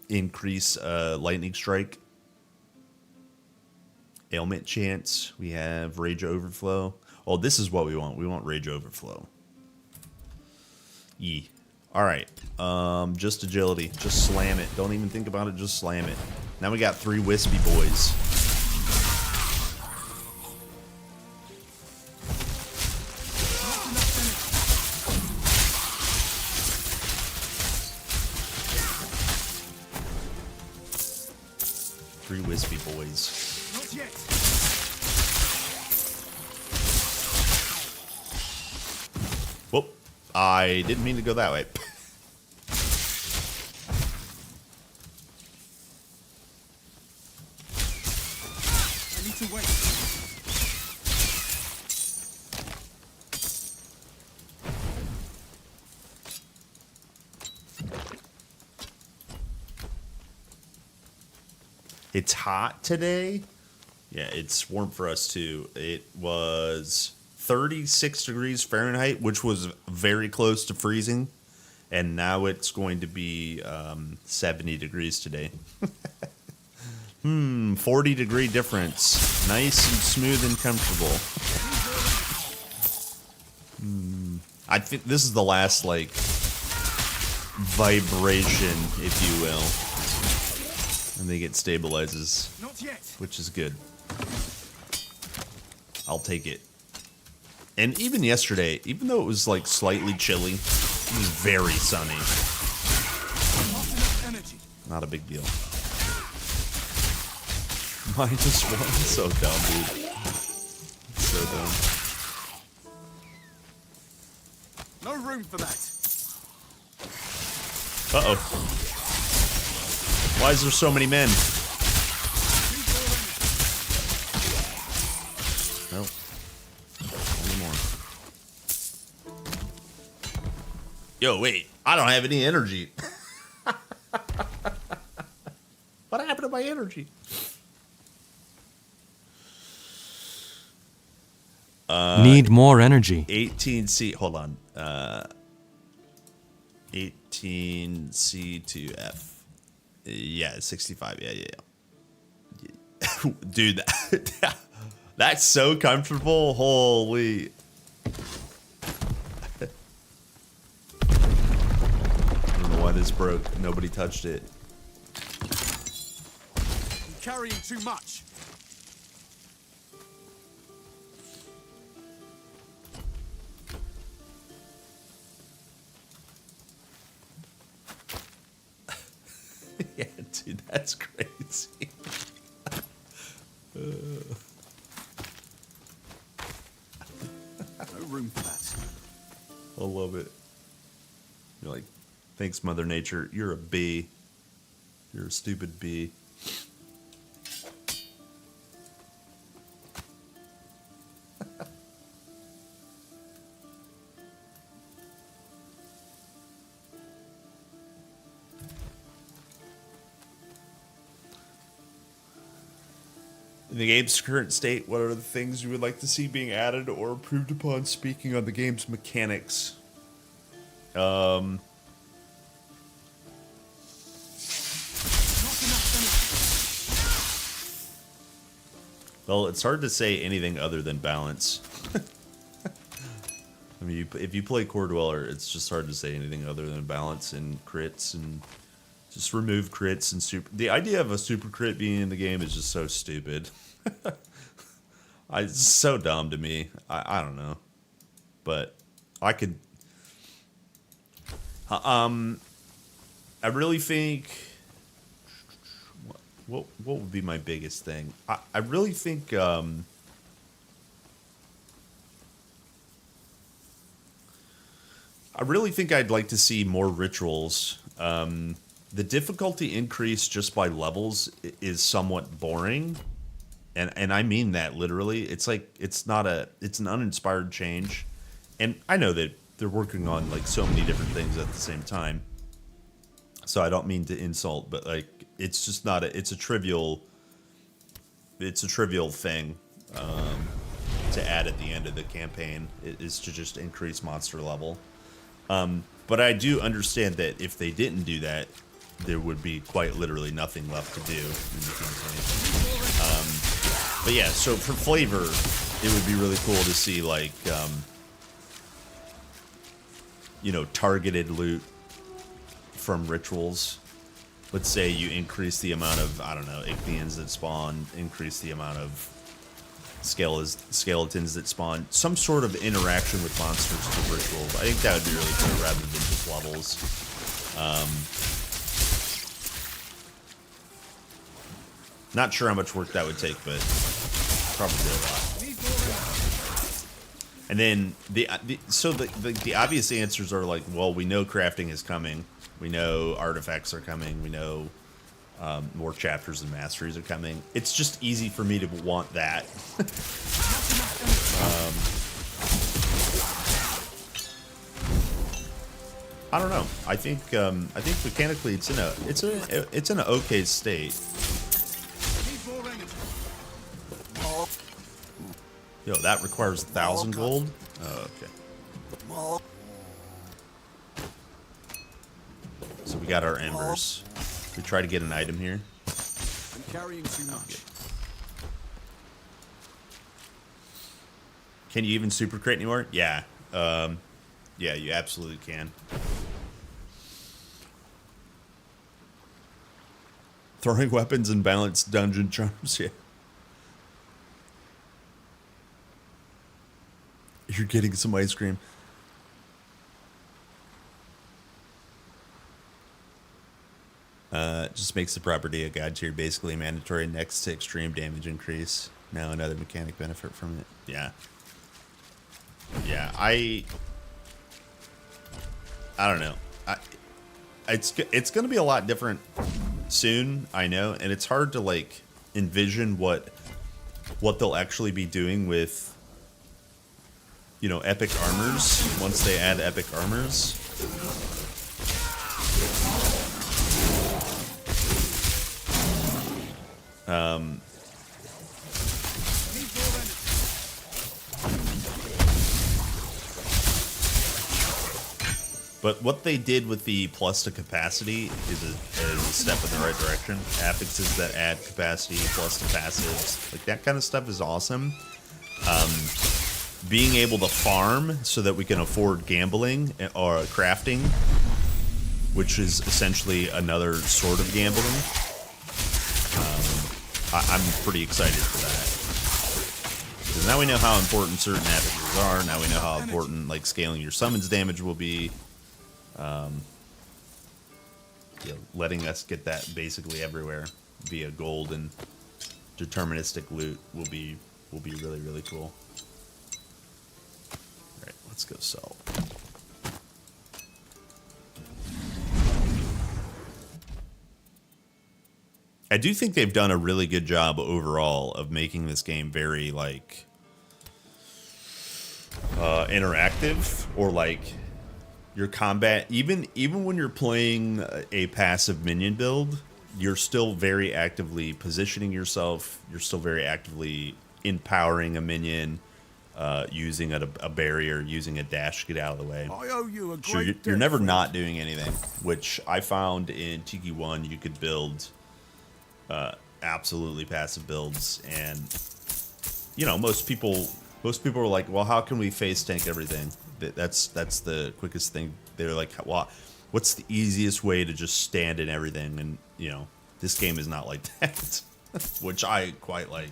Speaker 4: increase lightning strike. Ailment chance. We have rage overflow. Oh, this is what we want. We want rage overflow. Yee. All right. Just agility. Just slam it. Don't even think about it. Just slam it. Now we got 3 wispy boys. Three wispy boys.
Speaker 8: Not yet.
Speaker 4: Whoop. I didn't mean to go that way.
Speaker 8: I need to wait.
Speaker 4: It's hot today. Yeah, it's warm for us too. It was 36 degrees Fahrenheit, which was very close to freezing. And now it's going to be 70 degrees today. 40-degree difference. Nice and smooth and comfortable. I think this is the last, like, vibration, if you will. I think it stabilizes,
Speaker 8: Not yet.
Speaker 4: which is good. I'll take it. And even yesterday, even though it was like slightly chilly, it was very sunny.
Speaker 8: Not enough energy.
Speaker 4: Not a big deal. -1, so dumb, dude. So dumb.
Speaker 8: No room for that.
Speaker 4: Uh-oh. Why is there so many men? Nope. Any more. Yo, wait. I don't have any energy. What happened to my energy?
Speaker 10: Need more energy.
Speaker 4: 18C. Hold on. 18C to F. Yeah, 65. Yeah. Dude, that's so comfortable. Holy. I don't know why this broke. Nobody touched it.
Speaker 8: I'm carrying too much.
Speaker 4: Yeah, dude, that's crazy.
Speaker 8: No room for that.
Speaker 4: I love it. You're like, thanks, Mother Nature. You're a bee. You're a stupid bee. In the game's current state, what are the things you would like to see being added or improved upon? Speaking on the game's mechanics, well, it's hard to say anything other than balance. I mean, if you play Core Dweller, it's just hard to say anything other than balance and crits, and just remove crits and super. The idea of a super crit being in the game is just so stupid. It's so dumb to me. I don't know, but I could. I really think. What would be my biggest thing? I really think. I really think I'd like to see more rituals. The difficulty increase just by levels is somewhat boring. And I mean that literally. It's like, it's an uninspired change. And I know that they're working on like so many different things at the same time. So I don't mean to insult, but like, it's just not it's a trivial thing to add at the end of the campaign, is to just increase monster level. But I do understand that if they didn't do that, there would be quite literally nothing left to do in the campaign. But yeah, so for flavor, it would be really cool to see like, you know, targeted loot from rituals. Let's say you increase the amount of, I don't know, Ichthyans that spawn, increase the amount of skeletons that spawn, some sort of interaction with monsters through rituals. I think that would be really cool rather than just levels. Not sure how much work that would take, but probably a lot. And then the obvious answers are like, well, we know crafting is coming, we know artifacts are coming, we know more chapters and masteries are coming. It's just easy for me to want that. I don't know. I think mechanically it's in an okay state. Yo, that requires 1,000 gold? Oh, okay. So we got our embers. We try to get an item here.
Speaker 8: I'm carrying too much.
Speaker 4: Can you even super crate anymore? Yeah. Yeah, you absolutely can. Throwing weapons and balanced dungeon charms, yeah. You're getting some ice cream. Just makes the property a god tier basically mandatory next to extreme damage increase. Now another mechanic benefit from it. Yeah. Yeah, I don't know. It's going to be a lot different soon, I know, and it's hard to like envision what they'll actually be doing with, you know, epic armors once they add epic armors. But what they did with the plus to capacity is a step in the right direction. Affixes that add capacity plus to passives, like that kind of stuff is awesome. Being able to farm so that we can afford gambling or crafting, which is essentially another sort of gambling. I'm pretty excited for that. Because now we know how important certain affixes are. Now we know how important like scaling your summons damage will be. You know, letting us get that basically everywhere via gold and deterministic loot will be really, really cool. All right, let's go sell. I do think they've done a really good job overall of making this game very like interactive, or like your combat, even when you're playing a passive minion build, you're still very actively positioning yourself. You're still very actively empowering a minion, using a barrier, using a dash to get out of the way.
Speaker 8: I owe you a
Speaker 4: Sure,
Speaker 8: great
Speaker 4: you're
Speaker 8: debt,
Speaker 4: never
Speaker 8: friend.
Speaker 4: not doing anything, which I found in Tiki 1 you could build absolutely passive builds, and you know, most people are like, well, how can we face tank everything? That's the quickest thing. They're like, well, what's the easiest way to just stand in everything? And you know, this game is not like that, which I quite like.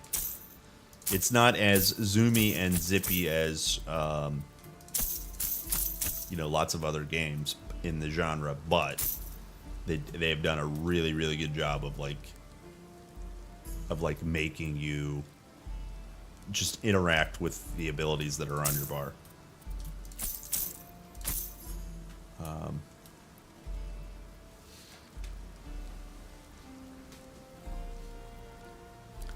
Speaker 4: It's not as zoomy and zippy as you know, lots of other games in the genre, but they've done a really, really good job of making you just interact with the abilities that are on your bar.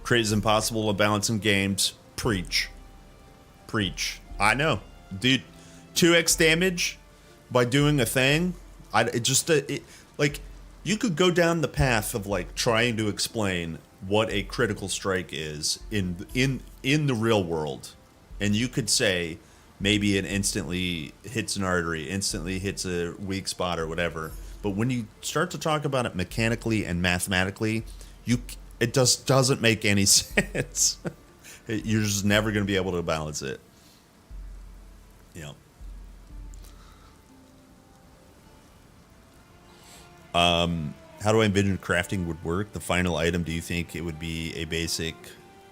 Speaker 4: Crit is impossible to balance in games. Preach. I know, dude. 2x damage by doing a thing. Like, you could go down the path of like trying to explain what a critical strike is in the real world, and you could say maybe it instantly hits an artery, instantly hits a weak spot or whatever. But when you start to talk about it mechanically and mathematically, it just doesn't make any sense. You're just never going to be able to balance it. You know. How do I envision crafting would work? The final item, do you think it would be a basic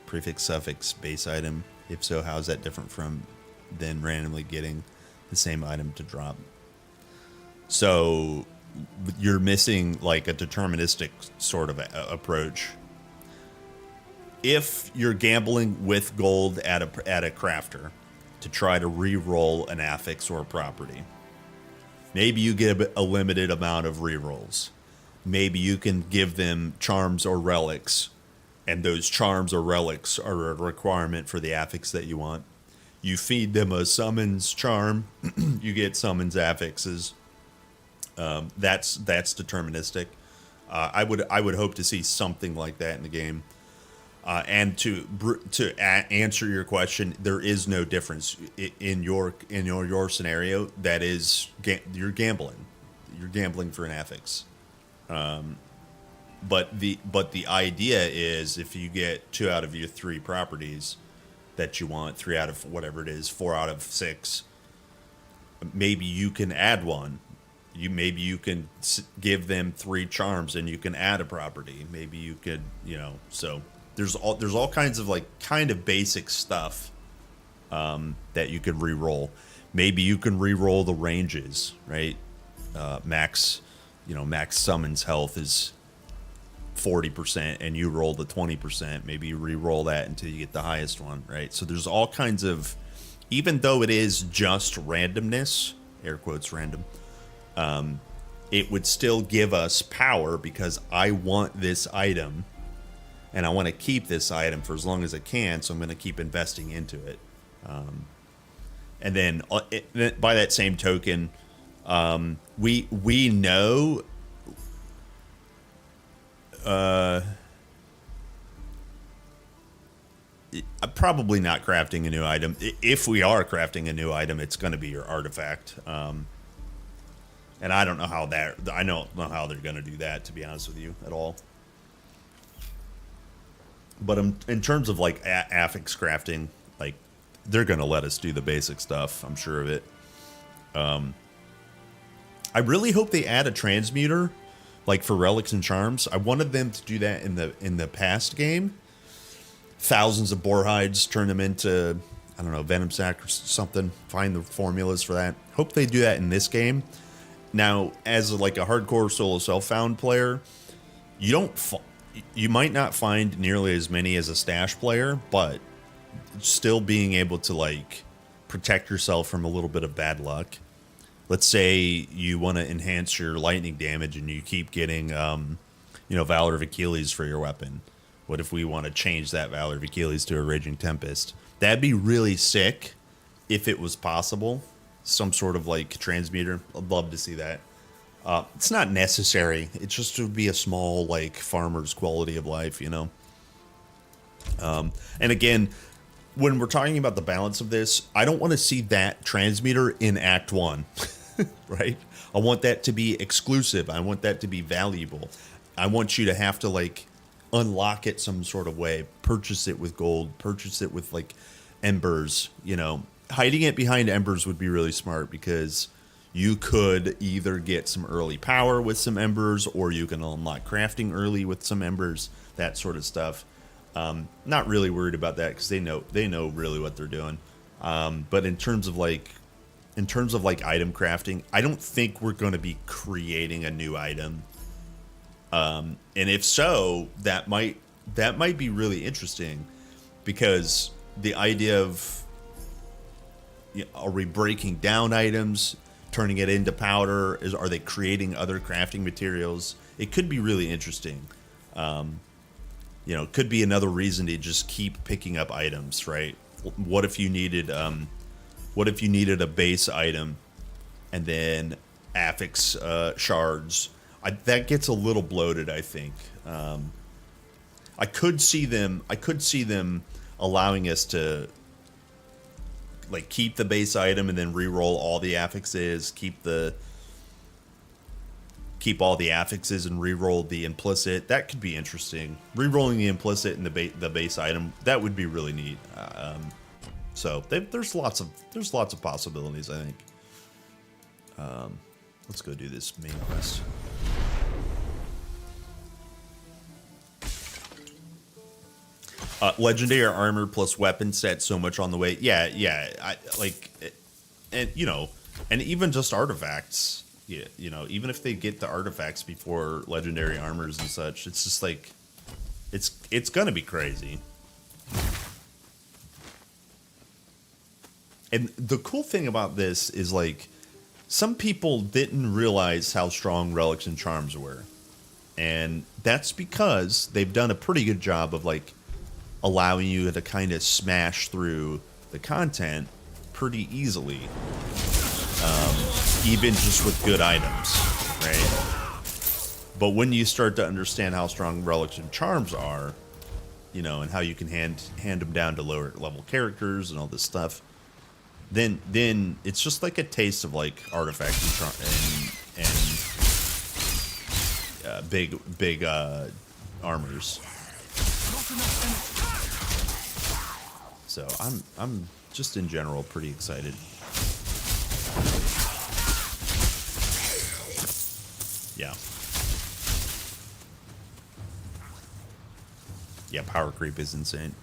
Speaker 4: prefix suffix base item? If so, how is that different from then randomly getting the same item to drop? So you're missing like a deterministic sort of approach. If you're gambling with gold at a crafter to try to re-roll an affix or a property, maybe you get a limited amount of re-rolls. Maybe you can give them charms or relics, and those charms or relics are a requirement for the affix that you want. You feed them a summons charm, you get summons affixes. That's deterministic. I would hope to see something like that in the game. And to answer your question, there is no difference in your scenario. That is, you're gambling. You're gambling for an affix. But the idea is, if you get 2 out of your 3 properties that you want, 3 out of whatever it is, 4 out of 6, maybe you can add one. Maybe you can give them 3 charms and you can add a property. Maybe you could, you know, so there's all kinds of like kind of basic stuff that you could re-roll. Maybe you can re-roll the ranges, right? Max summons health is 40% and you roll the 20%. Maybe you re-roll that until you get the highest one, right? So there's all kinds of, even though it is just randomness, air quotes random, it would still give us power because I want this item and I want to keep this item for as long as I can, so I'm going to keep investing into it. And then by that same token, we know probably not crafting a new item. If we are crafting a new item, it's going to be your artifact. And I don't know how they're going to do that, to be honest with you, at all. But in terms of like affix crafting, like they're going to let us do the basic stuff. I'm sure of it. I really hope they add a transmuter, like for relics and charms. I wanted them to do that in the past game. Thousands of boar hides, turn them into, I don't know, venom sac or something. Find the formulas for that. Hope they do that in this game. Now, as like a hardcore solo self-found player, you might not find nearly as many as a stash player, but still being able to like protect yourself from a little bit of bad luck. Let's say you want to enhance your lightning damage and you keep getting, Valor of Achilles for your weapon. What if we want to change that Valor of Achilles to a Raging Tempest? That'd be really sick if it was possible. Some sort of like transmuter. I'd love to see that. It's not necessary. It's just to be a small, like, farmer's quality of life, you know? And again, when we're talking about the balance of this, I don't want to see that transmitter in Act 1, right? I want that to be exclusive. I want that to be valuable. I want you to have to, like, unlock it some sort of way, purchase it with gold, purchase it with, like, embers, you know. Hiding it behind embers would be really smart because you could either get some early power with some embers, or you can unlock crafting early with some embers, that sort of stuff. Not really worried about that because they know really what they're doing. But in terms of like item crafting, I don't think we're going to be creating a new item. And if so, that might be really interesting, because the idea of, you know, are we breaking down items, turning it into powder? Are they creating other crafting materials? It could be really interesting. You know, it could be another reason to just keep picking up items, right? What if you needed a base item and then affix shards? That gets a little bloated, I think. I could see them allowing us to, like, keep the base item and then re-roll all the affixes, keep all the affixes and re-roll the implicit. That could be interesting. Re-rolling the implicit and the base item, that would be really neat. So there's lots of possibilities, I think. Let's go do this main quest. Legendary armor plus weapon set so much on the way. Yeah. I like, and you know, and even just artifacts. Yeah, you know, even if they get the artifacts before legendary armors and such, it's just like, it's gonna be crazy. And the cool thing about this is, like, some people didn't realize how strong relics and charms were, and that's because they've done a pretty good job of, like, allowing you to kind of smash through the content pretty easily. Even just with good items, right? But when you start to understand how strong relics and charms are, you know, and how you can hand them down to lower level characters and all this stuff, then it's just like a taste of, like, artifacts and big armors. So I'm just in general pretty excited. Yeah. Yeah, power creep is insane.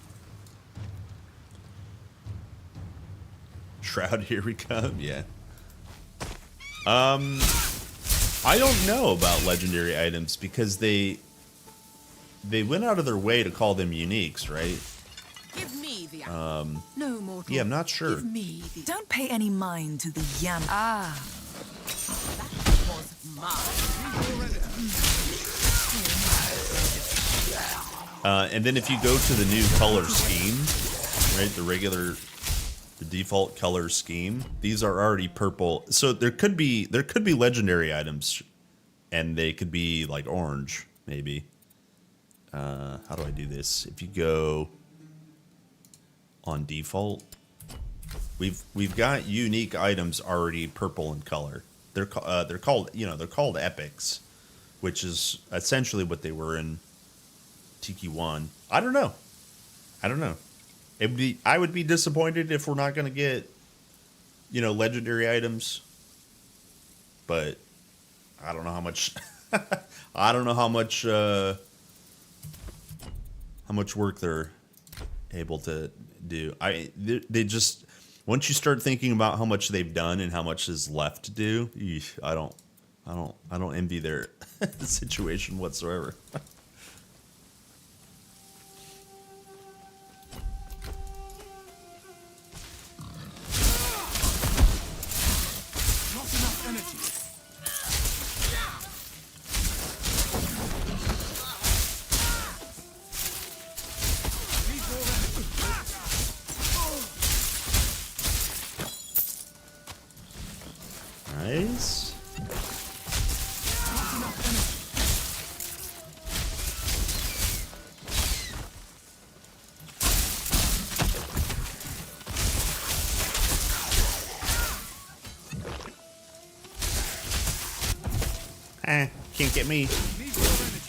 Speaker 4: Shroud, here we come. Yeah. I don't know about legendary items because they went out of their way to call them uniques, right?
Speaker 2: Give me the
Speaker 6: No mortal.
Speaker 4: Yeah, I'm not sure.
Speaker 2: Give me the
Speaker 6: Don't pay any mind to the yam. Ah.
Speaker 2: that was mine.
Speaker 4: And then if you go to the new color scheme, right, the default color scheme, these are already purple. So there could be legendary items, and they could be like orange, maybe. How do I do this? If you go on default, we've got unique items already purple in color. They're called epics, which is essentially what they were in Tiki 1. I don't know. I would be disappointed if we're not going to get, you know, legendary items. But I don't know how much how much work they're able to do. They just, once you start thinking about how much they've done and how much is left to do, I don't envy their situation whatsoever. Nice. Can't get me.
Speaker 8: Need more energy.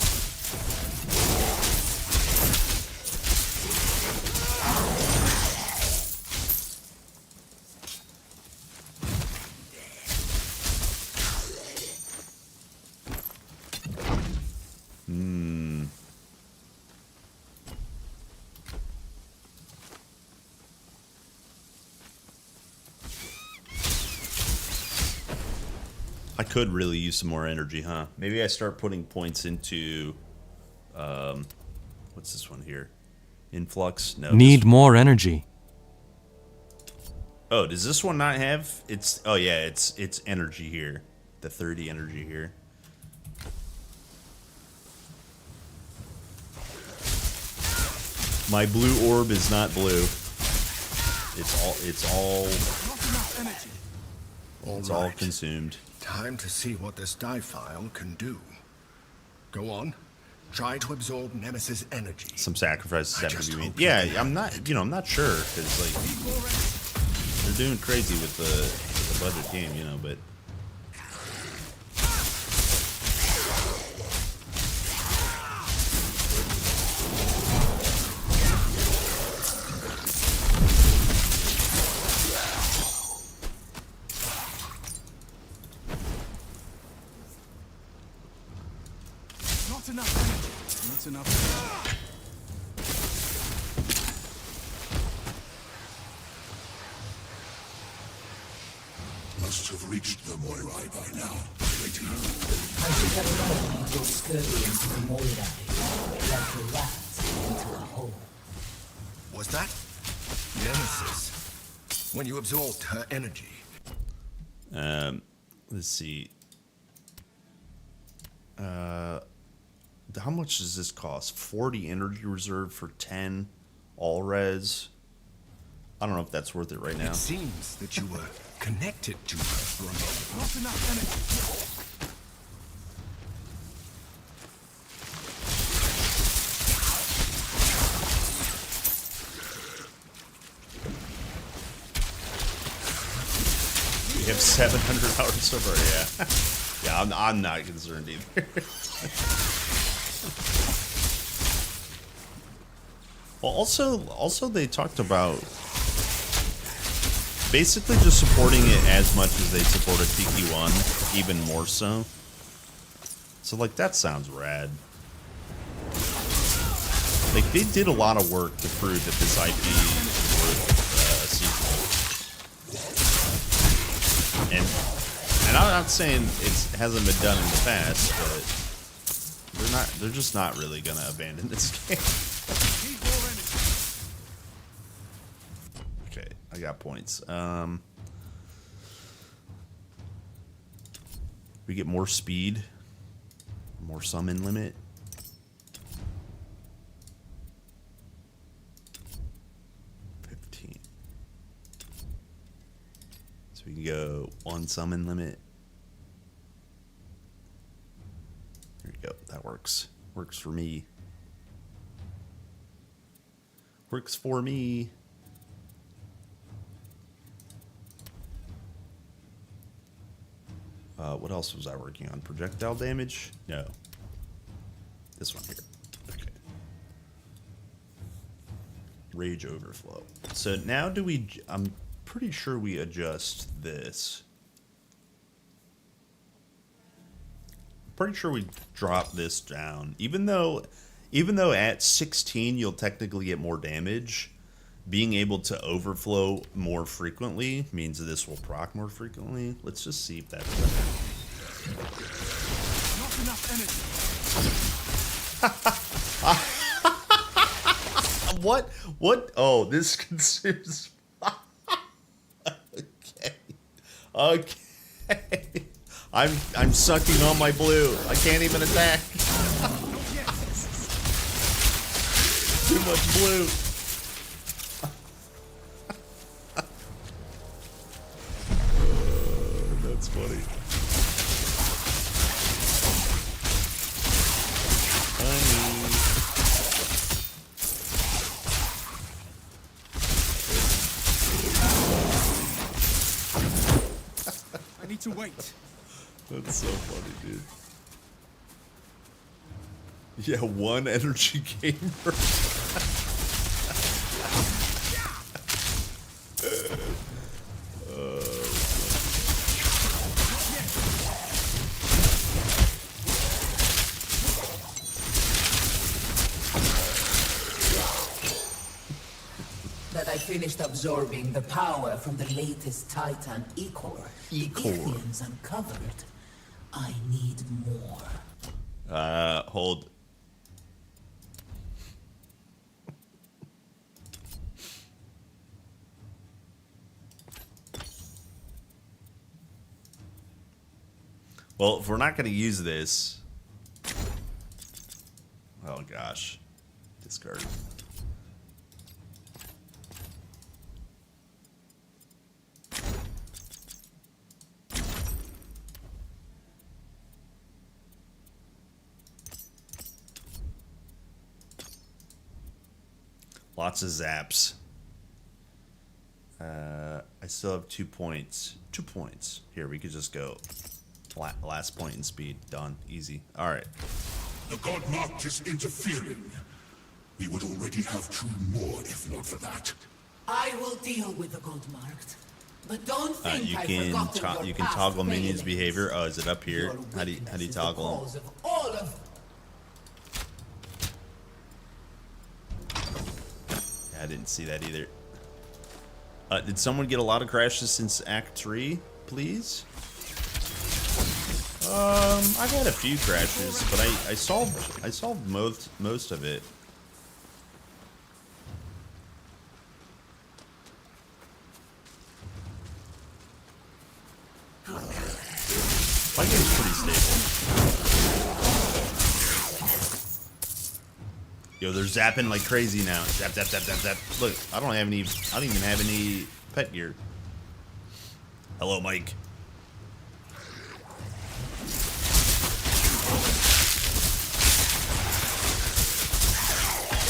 Speaker 4: I could really use some more energy, huh? Maybe I start putting points into, what's this one here? Influx? No.
Speaker 10: Need more energy.
Speaker 4: Oh, does this one not have? It's, oh yeah, it's energy here. The 30 energy here. My blue orb is not blue. It's all
Speaker 8: Not enough energy.
Speaker 4: all consumed.
Speaker 7: Time to see what this die file can do. Go on. Try to absorb Nemesis energy.
Speaker 4: Some sacrifices
Speaker 7: I
Speaker 4: have
Speaker 7: just
Speaker 4: to be made.
Speaker 7: hope
Speaker 4: Yeah,
Speaker 7: you can
Speaker 4: I'm not, I'm not sure because like they're doing crazy with the budget game, but
Speaker 8: Not enough energy. Not enough energy.
Speaker 11: Must have reached the Moirai by now. Waiting.
Speaker 9: I should have known you would scurry into the Moirai like a rat into a hole.
Speaker 7: Was that Nemesis? When you absorbed her energy.
Speaker 4: let's see. How much does this cost? 40 energy reserve for 10 all res. I don't know if that's worth it right now.
Speaker 7: It seems that you were connected to her for a moment.
Speaker 8: Not enough energy.
Speaker 4: We have 700 hours so far, yeah. Yeah, I'm not concerned either. Well, also they talked about basically just supporting it as much as they support a TQ1, even more so. So, like, that sounds rad. Like, they did a lot of work to prove that this IP is worth a sequel. And I'm not saying it hasn't been done in the past, but they're just not really gonna abandon this game. Okay, I got points. We get more speed, more summon limit. We can go 1 summon limit. There you go. That works. Works for me. Works for me. What else was I working on? Projectile damage? No. This one here. Okay. Rage overflow. So now do we... I'm pretty sure we adjust this. Pretty sure we drop this down. Even though at 16 you'll technically get more damage, being able to overflow more frequently means that this will proc more frequently. Let's just see if that's better.
Speaker 8: Not enough energy.
Speaker 4: What? Oh, this consumes... Okay. I'm sucking on my blue. I can't even attack. Too much blue. That's funny.
Speaker 8: I need to wait.
Speaker 4: That's so funny, dude. Yeah, one energy gamer.
Speaker 9: That I finished absorbing the power from the latest Titan E-core. The Ithians uncovered. I need more.
Speaker 4: Hold. Well, if we're not going to use this... Oh, gosh. Discard. Lots of zaps. I still have 2 points. 2 points. Here, we could just go. Last point in speed. Done. Easy. Alright.
Speaker 11: The god marked is interfering. We would already have 2 more if not for that.
Speaker 9: I will deal with the gold marked. But don't think
Speaker 4: you
Speaker 9: I
Speaker 4: can
Speaker 9: forgot your
Speaker 4: you can
Speaker 9: past
Speaker 4: toggle minions'
Speaker 9: failings.
Speaker 4: behavior. Oh, is it up here?
Speaker 9: Your
Speaker 4: How do you
Speaker 9: weakness is the
Speaker 4: toggle
Speaker 9: cause
Speaker 4: them?
Speaker 9: of all of
Speaker 4: Yeah, I didn't see that either. Did someone get a lot of crashes since Act 3, please? I've had a few crashes, but I solved most of it. My game's pretty stable. Yo, they're zapping like crazy now. Zap, zap, zap, zap, zap. Look, I don't even have any pet gear. Hello, Mike.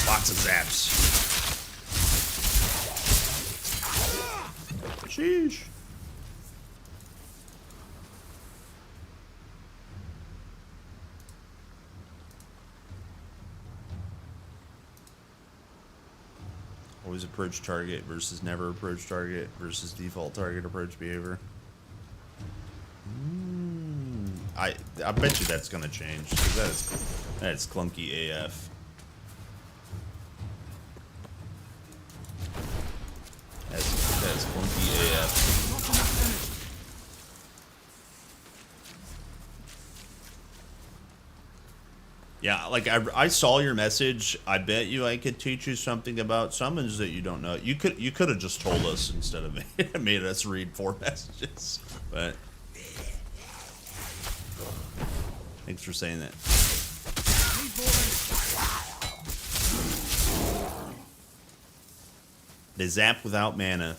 Speaker 4: Lots of zaps. Sheesh. Always approach target versus never approach target versus default target approach behavior. I bet you that's gonna change, 'cause that's clunky AF. That's clunky AF. Yeah, like I saw your message. I bet you I could teach you something about summons that you don't know. You could have just told us instead of made us read 4 messages. But thanks for saying that. They zap without mana.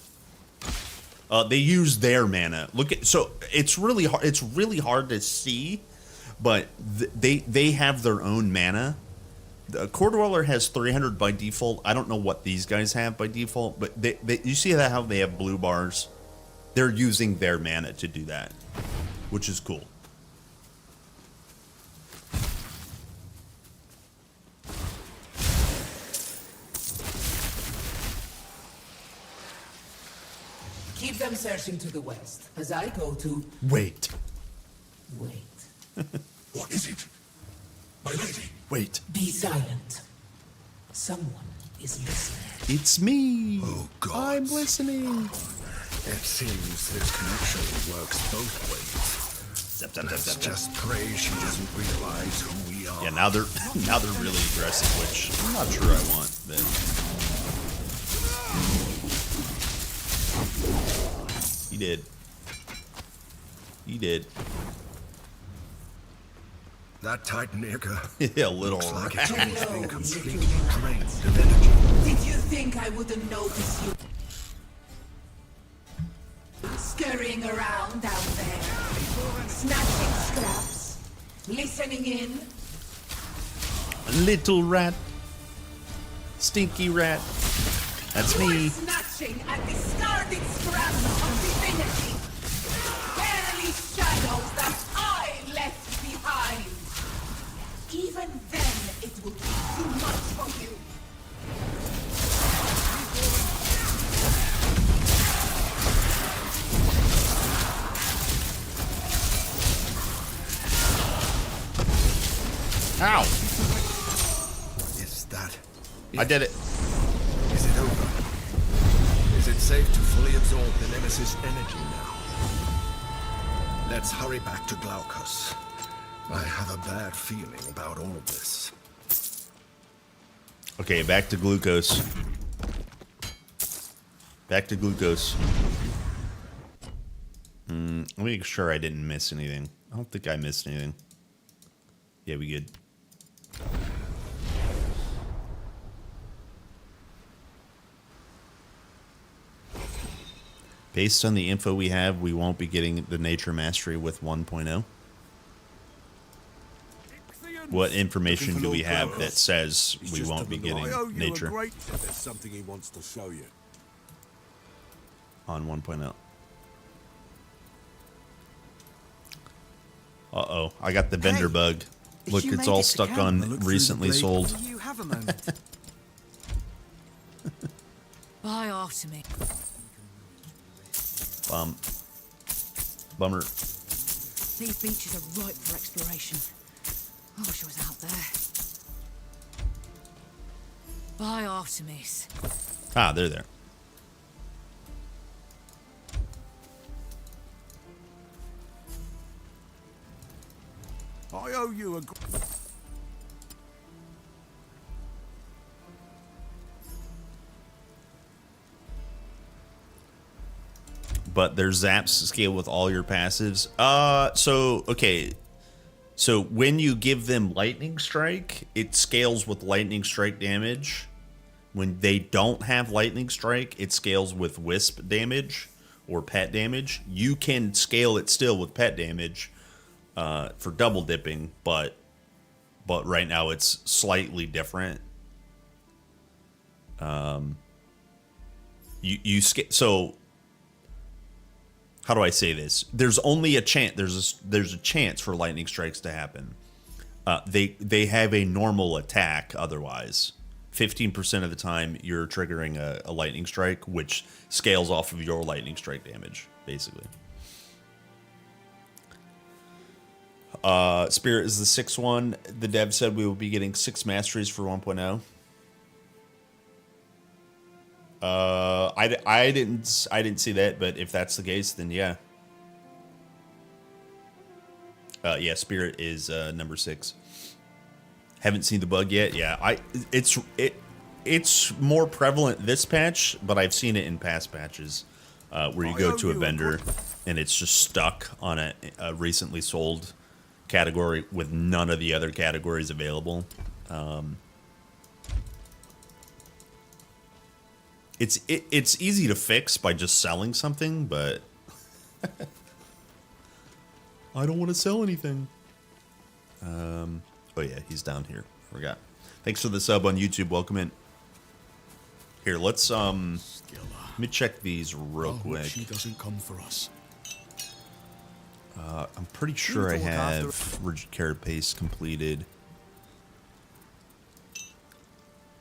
Speaker 4: They use their mana. Look at it's really hard. It's really hard to see. But they have their own mana. The Core Dweller has 300 by default. I don't know what these guys have by default, but you see how they have blue bars? They're using their mana to do that, which is cool.
Speaker 9: Keep them searching to the west as I go to
Speaker 4: Wait.
Speaker 9: wait.
Speaker 11: What is it? My lady.
Speaker 4: Wait.
Speaker 9: Be silent. Someone is listening.
Speaker 4: It's me.
Speaker 7: Oh, God.
Speaker 4: I'm listening.
Speaker 7: It seems this connection works both ways.
Speaker 4: Zap, zap, zap,
Speaker 7: Let's
Speaker 4: zap, zap.
Speaker 7: just pray she doesn't realize who we are.
Speaker 4: Yeah, now they're really aggressive, which I'm not sure I want. But he did. He did.
Speaker 7: That Titan Eager
Speaker 4: Yeah, a little.
Speaker 7: looks like
Speaker 4: rat.
Speaker 7: it's been completely drained of energy.
Speaker 9: Did you think I wouldn't notice you? Scurrying around down there, snatching scraps, listening in.
Speaker 4: Little rat. Stinky rat. That's me.
Speaker 9: Snatching at discarded scraps of divinity. Barely shadows that I left behind. Even then,
Speaker 4: Ow!
Speaker 7: Is that...
Speaker 4: I did it.
Speaker 7: Is it over? Is it safe to fully absorb the Nemesis energy now? Let's hurry back to Glaucus. I have a bad feeling about all this.
Speaker 4: Okay, back to glucose. Back to glucose. Let me make sure I didn't miss anything. I don't think I missed anything. Yeah, we good. Based on the info we have, we won't be getting the nature mastery with 1.0. What information do we have that says we won't be getting nature
Speaker 8: There's something he wants to show you.
Speaker 4: on 1.0? Uh-oh, I got the vendor bug. Look, it's all stuck on recently sold.
Speaker 3: You have a moment.
Speaker 6: By Artemis.
Speaker 4: Bummer.
Speaker 6: These beaches are ripe for exploration. I wish I was out there. By Artemis.
Speaker 4: Ah, they're there.
Speaker 8: I owe you a...
Speaker 4: But their zaps scale with all your passives. Okay. So when you give them lightning strike, it scales with lightning strike damage. When they don't have lightning strike, it scales with wisp damage or pet damage. You can scale it still with pet damage for double dipping, but right now it's slightly different. So how do I say this? There's only a chance. There's a chance for lightning strikes to happen. They have a normal attack. Otherwise, 15% of the time you're triggering a lightning strike, which scales off of your lightning strike damage, basically. Spirit is the 6th one. The dev said we will be getting 6 masteries for 1.0. I didn't see that, but if that's the case, then yeah. Yeah, Spirit is number 6. Haven't seen the bug yet. Yeah, it's more prevalent this patch, but I've seen it in past patches where you go to a vendor and it's just stuck on a recently sold category with none of the other categories available. It's easy to fix by just selling something, but I don't want to sell anything. Oh yeah, he's down here. Forgot. Thanks for the sub on YouTube. Welcome in. Here, let's let me check these real quick.
Speaker 8: She doesn't come for us.
Speaker 4: I'm pretty sure I have rigid carapace completed.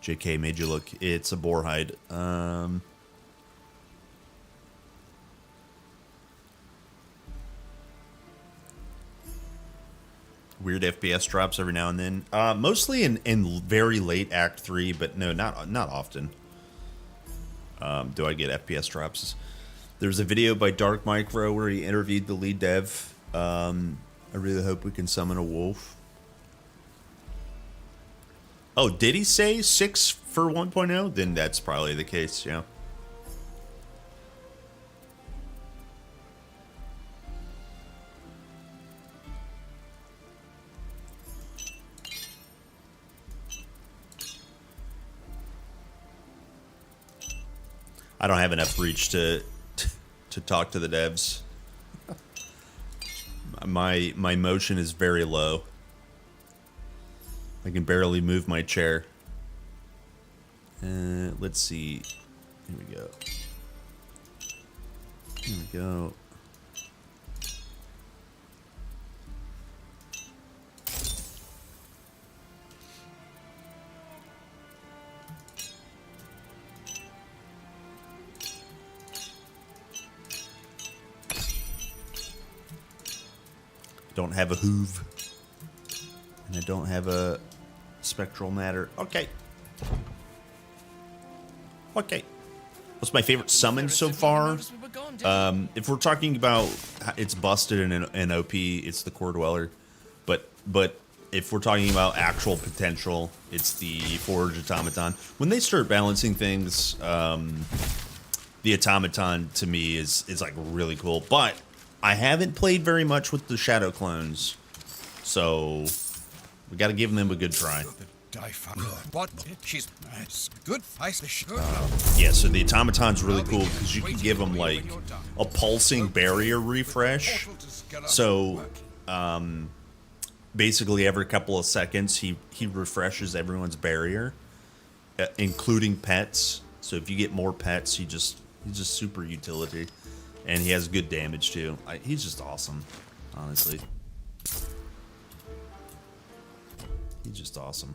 Speaker 4: JK made you look. It's a boar hide. Weird FPS drops every now and then. Mostly in very late Act 3, but no, not often. Do I get FPS drops? There's a video by Dark Micro where he interviewed the lead dev. I really hope we can summon a wolf. Oh, did he say 6 for 1.0? Then that's probably the case, yeah. I don't have enough reach to talk to the devs. My motion is very low. I can barely move my chair. Let's see. Here we go. Here we go. Don't have a hoove. And I don't have a spectral matter. Okay. Okay. What's my favorite summon so far? If we're talking about it's busted in an OP, it's the Core Dweller. But if we're talking about actual potential, it's the Forge Automaton. When they start balancing things, the Automaton to me is like really cool. But I haven't played very much with the Shadow Clones, so we got to give them a good try.
Speaker 12: What? She's good.
Speaker 4: Yeah, so the Automaton's really cool because you can give them like a pulsing barrier refresh. So basically every couple of seconds he refreshes everyone's barrier, including pets. So if you get more pets, he's just super utility, and he has good damage too. He's just awesome, honestly. He's just awesome.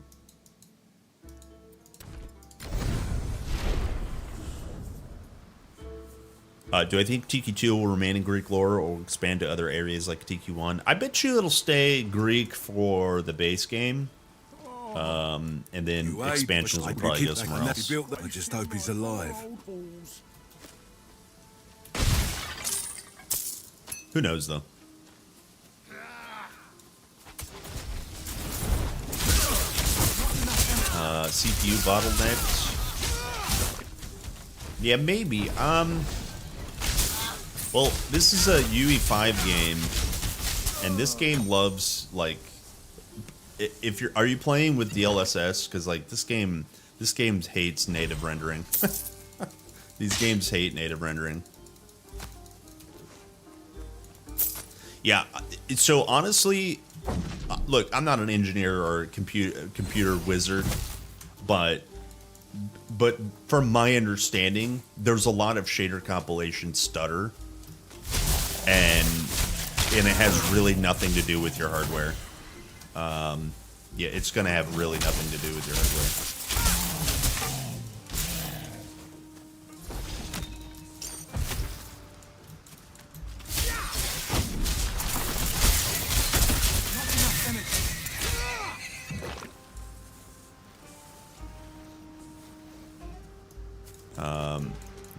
Speaker 4: Do I think Tiki 2 will remain in Greek lore or expand to other areas like Tiki 1? I bet you it'll stay Greek for the base game. And then expansions will probably go somewhere else.
Speaker 8: I just hope he's alive.
Speaker 4: Who knows, though? CPU bottlenecked. Yeah, maybe. Well, this is a UE5 game, and this game loves, like, if you're, are you playing with DLSS? Because like this game hates native rendering. These games hate native rendering. Yeah, so honestly, look, I'm not an engineer or a computer wizard, but from my understanding, there's a lot of shader compilation stutter, and it has really nothing to do with your hardware. Yeah, it's gonna have really nothing to do with your hardware.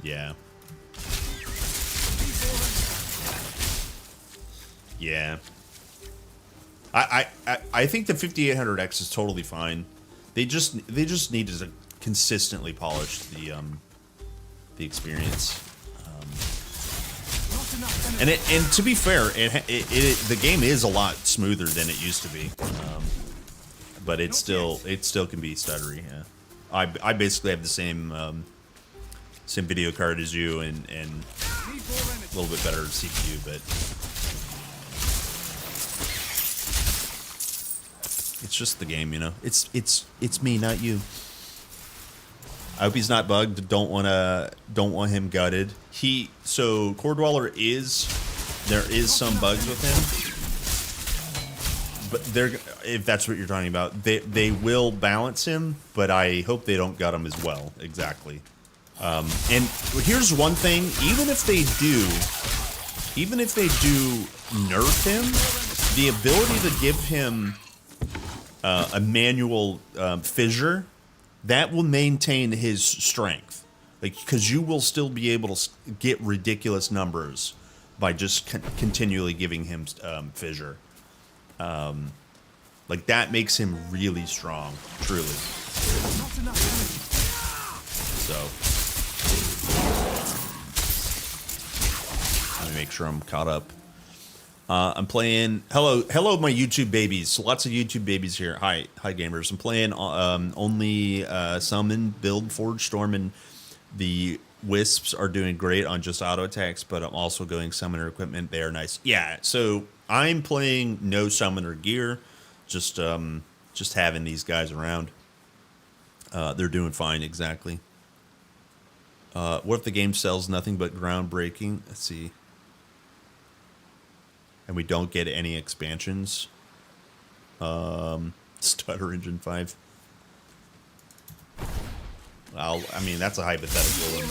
Speaker 4: Yeah. Yeah. I think the 5800X is totally fine. They just need to consistently polish the experience. And to be fair, the game is a lot smoother than it used to be. But it still can be stuttery. Yeah. I basically have the same video card as you and a little bit better CPU, but it's just the game, you know. It's me, not you. I hope he's not bugged. Don't want him gutted. So Core Dweller there is some bugs with him, but if that's what you're talking about, they will balance him, but I hope they don't gut him as well. Exactly. And here's one thing: even if they do nerf him, the ability to give him a manual fissure, that will maintain his strength, like, because you will still be able to get ridiculous numbers by just continually giving him fissure. Like, that makes him really strong, truly. So let me make sure I'm caught up. I'm playing. Hello, my YouTube babies. Lots of YouTube babies here. Hi, gamers. I'm playing only summon, build, Forge Storm, and the Wisps are doing great on just auto attacks. But I'm also going summoner equipment. They are nice. Yeah. So I'm playing no summoner gear. Just having these guys around. They're doing fine. Exactly. What if the game sells nothing but groundbreaking? Let's see. And we don't get any expansions. Stutter Engine 5. Well, I mean, that's a hypothetical.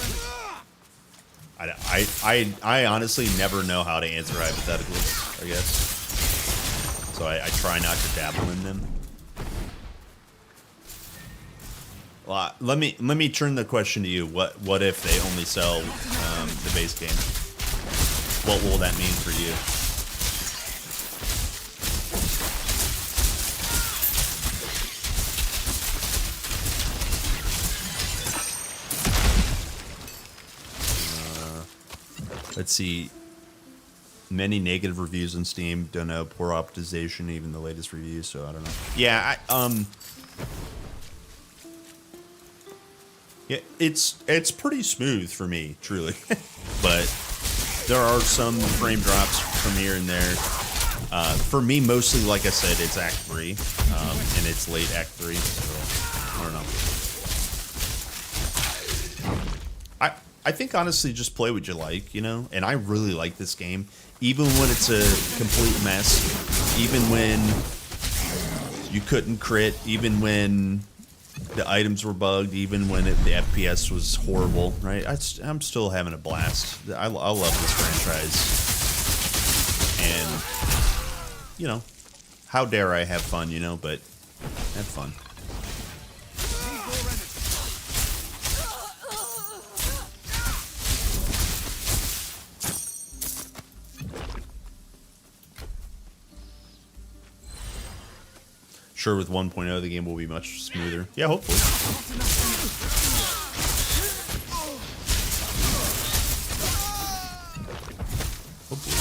Speaker 4: I honestly never know how to answer hypotheticals, I guess. So I try not to dabble in them. Let me turn the question to you. What if they only sell the base game? What will that mean for you? Let's see. Many negative reviews on Steam. Don't know. Poor optimization. Even the latest reviews. So I don't know. Yeah. Yeah. It's pretty smooth for me, truly. But there are some frame drops from here and there. For me, mostly, like I said, it's Act 3, and it's late Act 3. So I don't know. I think honestly, just play what you like, you know. And I really like this game, even when it's a complete mess, even when you couldn't crit, even when the items were bugged, even when the FPS was horrible, right? I'm still having a blast. I love this franchise, and you know, how dare I have fun, you know? But have fun. Sure, with 1.0, the game will be much smoother. Yeah, hopefully. Hopefully.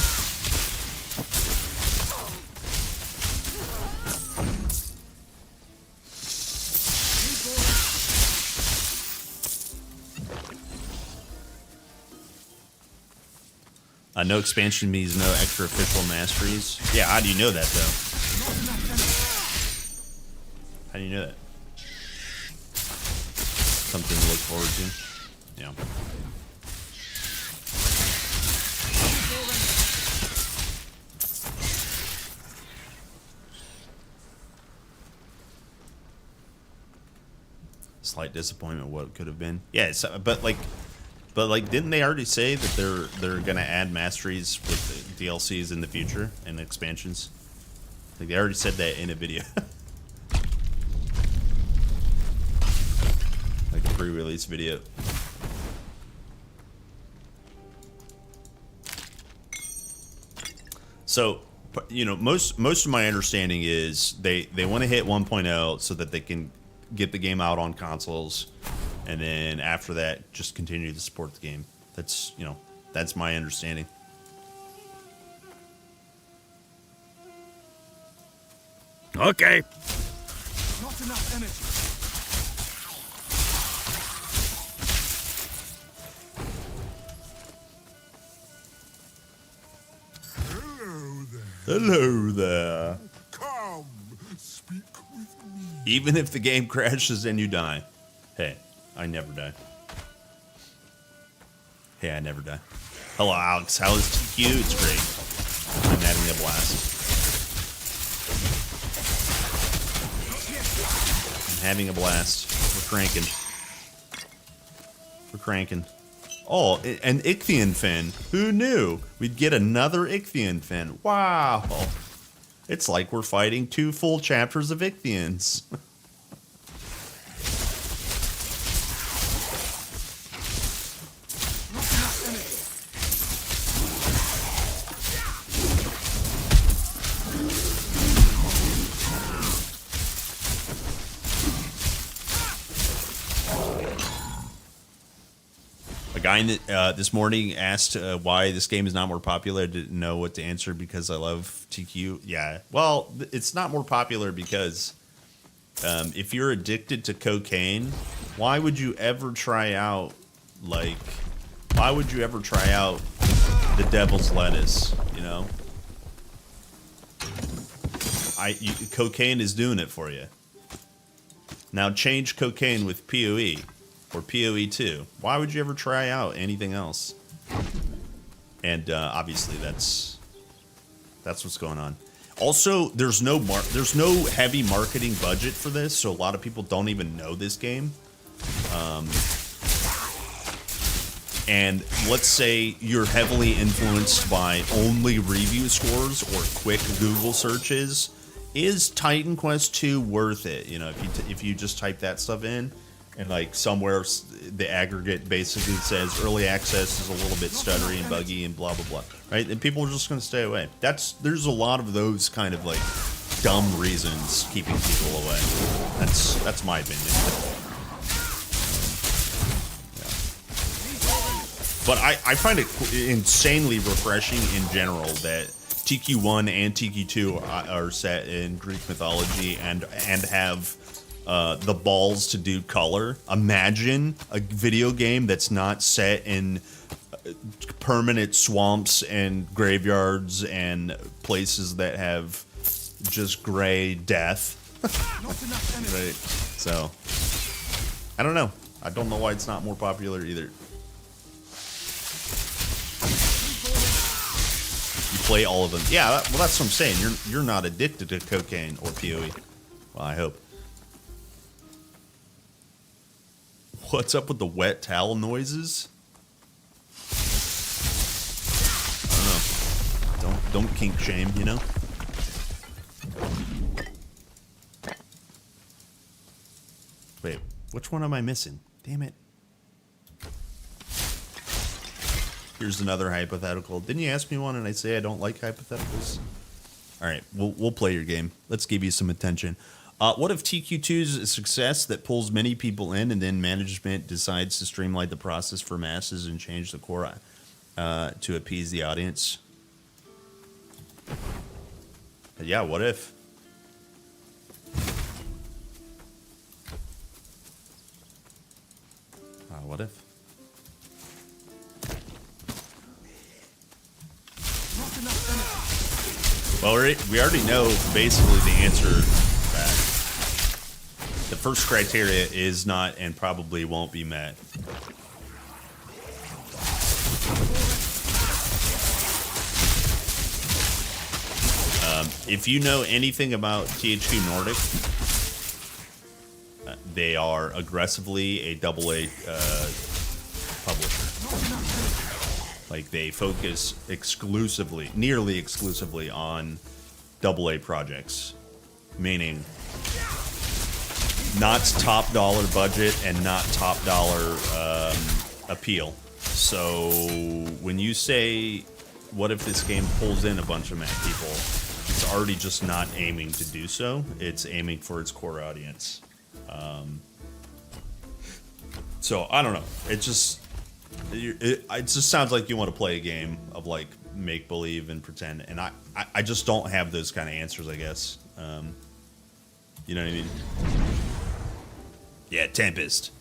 Speaker 4: No expansion means no extra official masteries. Yeah, how do you know that, though? How do you know that? Something to look forward to. Yeah. Slight disappointment what it could have been. Yeah, but like, didn't they already say that they're gonna add masteries with the DLCs in the future and expansions? Like they already said that in a video. Like a pre-release video. So, you know, most of my understanding is they want to hit 1.0 so that they can get the game out on consoles, and then after that, just continue to support the game. That's, you know, that's my understanding.
Speaker 12: Okay.
Speaker 8: Not enough energy.
Speaker 4: Hello there.
Speaker 11: Come, speak with me.
Speaker 4: Even if the game crashes and you die. Hey, I never die. Hey, I never die. Hello, Alex. How is TQ? It's great. I'm having a blast. I'm having a blast. We're cranking. We're cranking. Oh, an Ichthian fin. Who knew? We'd get another Ichthian fin. Wow. It's like we're fighting 2 full chapters of Ichthians. A guy this morning asked why this game is not more popular. I didn't know what to answer because I love TQ. Yeah, well, it's not more popular because if you're addicted to cocaine, why would you ever try out, the devil's lettuce, you know? Cocaine is doing it for you. Now change cocaine with PoE. Or PoE 2. Why would you ever try out anything else? And obviously that's what's going on. Also, there's no heavy marketing budget for this, so a lot of people don't even know this game. And let's say you're heavily influenced by only review scores or quick Google searches. Is Titan Quest 2 worth it? You know, if you just type that stuff in. And like somewhere the aggregate basically says early access is a little bit stuttery and buggy and blah blah blah, right? And people are just going to stay away. There's a lot of those kind of like dumb reasons keeping people away. That's my opinion. But I find it insanely refreshing in general that TQ1 and TQ2 are set in Greek mythology and have the balls to do color. Imagine a video game that's not set in permanent swamps and graveyards and places that have just gray death. Right. So, I don't know. I don't know why it's not more popular either. You play all of them. Yeah, well, that's what I'm saying. You're not addicted to cocaine or PoE. Well, I hope. What's up with the wet towel noises? I don't know. Don't kink shame, you know? Wait, which one am I missing? Damn it. Here's another hypothetical. Didn't you ask me one and I say I don't like hypotheticals? Alright, we'll play your game. Let's give you some attention. What if TQ2 is a success that pulls many people in and then management decides to streamline the process for masses and change the core to appease the audience? Yeah, what if? What if? Well, we already know basically the answer to that. The first criteria is not and probably won't be met. If you know anything about THQ Nordic, they are aggressively a AA publisher. Like, they focus exclusively, nearly exclusively on AA projects. Meaning, not top dollar budget and not top dollar appeal. So, when you say, what if this game pulls in a bunch of mad people, it's already just not aiming to do so. It's aiming for its core audience. So, I don't know. It just sounds like you want to play a game of like make believe and pretend, and I just don't have those kind of answers, I guess. You know what I mean? Yeah, Tempest.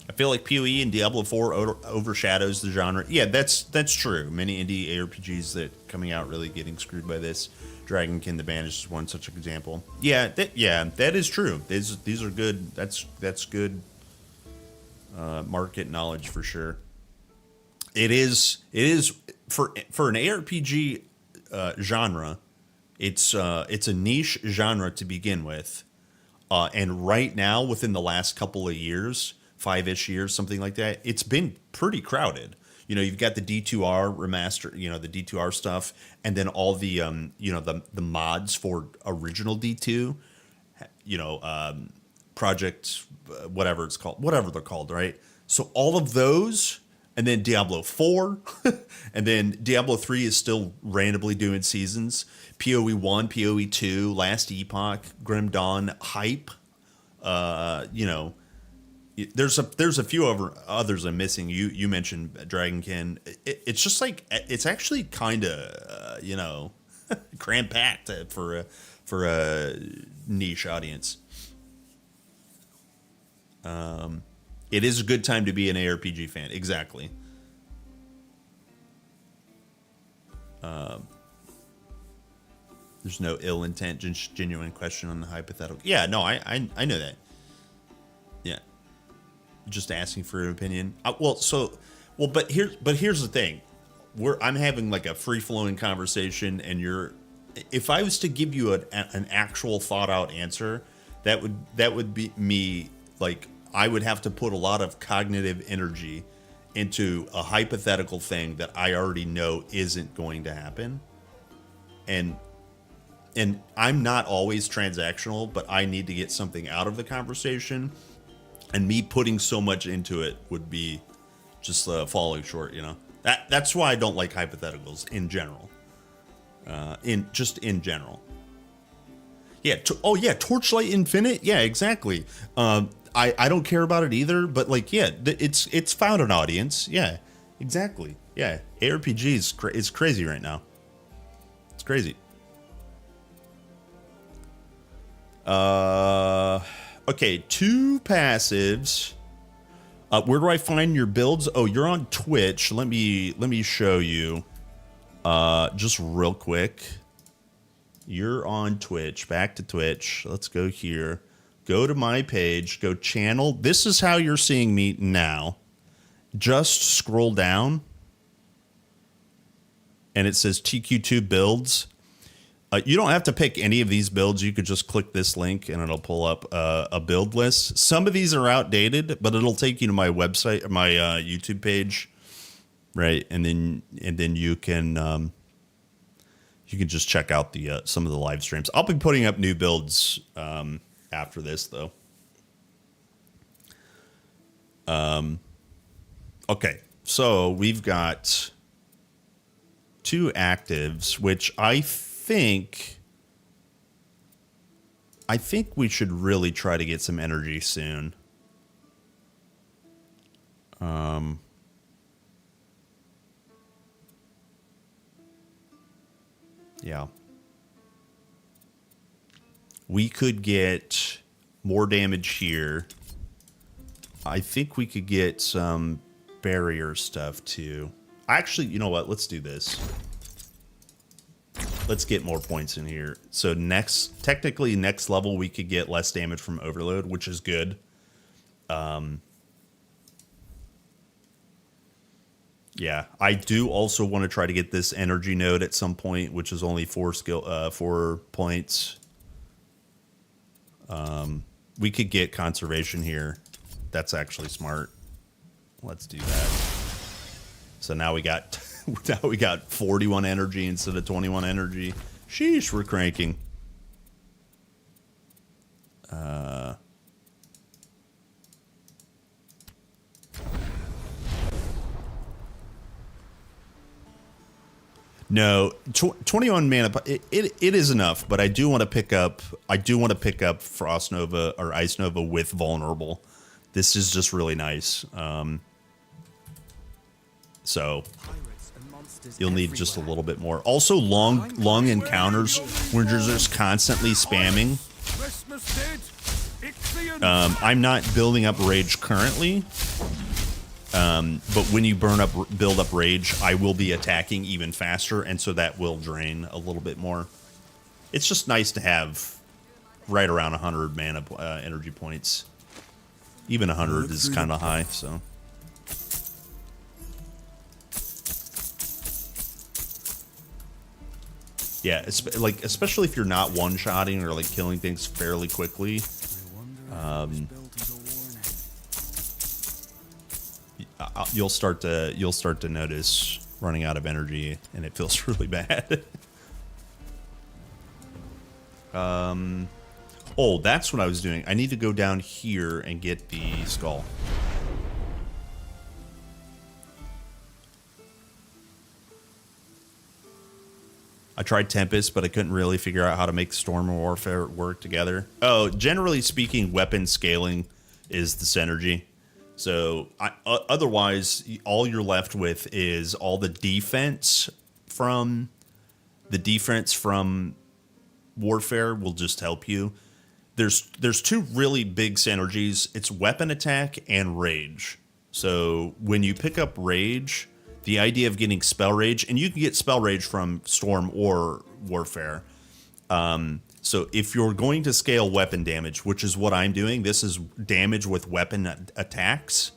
Speaker 4: I feel like PoE and Diablo 4 overshadows the genre. Yeah, that's true. Many indie ARPGs that coming out really getting screwed by this. Dragonkin the Banished is one such example. Yeah, that is true. These are good. That's good market knowledge for sure. It is for an ARPG genre. It's a niche genre to begin with, and right now within the last couple of years, 5-ish years, something like that, it's been pretty crowded. You know, you've got the D2R remaster, you know, the D2R stuff, and then all the you know, the mods for original D2, you know, project whatever it's called, whatever they're called, right? So all of those. And then Diablo 4, and then Diablo 3 is still randomly doing seasons. PoE 1, PoE 2, Last Epoch, Grim Dawn, Hype. You know, there's a few others I'm missing. You mentioned Dragonkin. It's just like, it's actually kind of you know, cram-packed for a niche audience. It is a good time to be an ARPG fan. Exactly. There's no ill intent, just genuine question on the hypothetical. Yeah, no, I know that. Yeah. Just asking for an opinion. But here's the thing. I'm having like a free-flowing conversation, and if I was to give you an actual thought-out answer, that would be me, like, I would have to put a lot of cognitive energy into a hypothetical thing that I already know isn't going to happen. And I'm not always transactional, but I need to get something out of the conversation. And me putting so much into it would be just falling short, you know. That's why I don't like hypotheticals in general. In general. Yeah. Torchlight Infinite. Yeah, exactly. I don't care about it either. But like, yeah, it's found an audience. Yeah, exactly. Yeah, ARPG is crazy right now. It's crazy. Okay, 2 passives. Where do I find your builds? Oh, you're on Twitch. Let me show you. Just real quick. You're on Twitch. Back to Twitch. Let's go here. Go to my page. Go channel. This is how you're seeing me now. Just scroll down. And it says TQ2 builds. You don't have to pick any of these builds. You could just click this link and it'll pull up a build list. Some of these are outdated, but it'll take you to my website, my YouTube page, right? And then you can just check out the some of the live streams. I'll be putting up new builds after this, though. Okay, so we've got 2 actives, which I think we should really try to get some energy soon. Yeah. We could get more damage here. I think we could get some barrier stuff too. Actually, you know what? Let's do this. Let's get more points in here. So technically next level, we could get less damage from overload, which is good. Yeah, I do also want to try to get this energy node at some point, which is only 4 points. We could get conservation here. That's actually smart. Let's do that. So now we got 41 energy instead of 21 energy. Sheesh, we're cranking. No, 21 mana. It is enough, but I do want to pick up. Frost Nova or Ice Nova with Vulnerable. This is just really nice. So you'll need just a little bit more. Also, long encounters where you're just constantly spamming. I'm not building up rage currently. But when you build up rage, I will be attacking even faster, and so that will drain a little bit more. It's just nice to have right around 100 mana energy points. Even 100 is kind of high, so. Yeah, especially if you're not one-shotting or like killing things fairly quickly. You'll start to notice running out of energy, and it feels really bad. Oh, that's what I was doing. I need to go down here and get the skull. I tried Tempest, but I couldn't really figure out how to make Storm and Warfare work together. Oh, generally speaking, weapon scaling is the synergy. So otherwise, all you're left with is all the defense from Warfare will just help you. There's 2 really big synergies. It's weapon attack and rage. So when you pick up rage, the idea of getting spell rage, and you can get spell rage from Storm or Warfare. So if you're going to scale weapon damage, which is what I'm doing, this is damage with weapon attacks.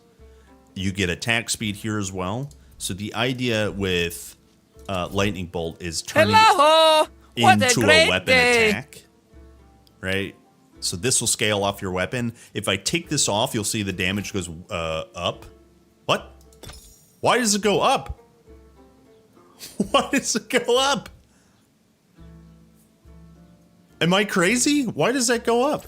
Speaker 4: You get attack speed here as well. So the idea with Lightning Bolt is turning it into a weapon attack, right? So this will scale off your weapon. If I take this off, you'll see the damage goes up. What? Why does it go up? Why does it go up? Am I crazy? Why does that go up?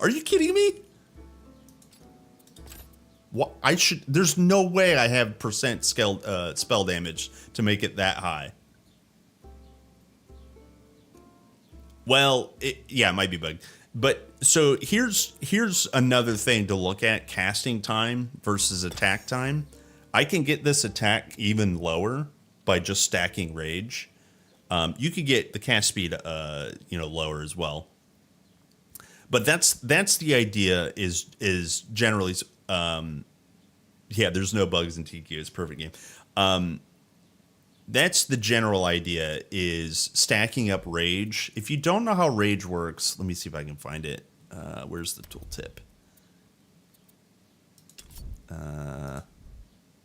Speaker 4: Are you kidding me? What there's no way I have percent spell damage to make it that high. Well, yeah, it might be bugged. But so here's another thing to look at: casting time versus attack time. I can get this attack even lower by just stacking rage. You could get the cast speed, lower as well. But that's the idea. Is generally, there's no bugs in TQ. It's a perfect game. That's the general idea, is stacking up rage. If you don't know how rage works, let me see if I can find it. Where's the tooltip?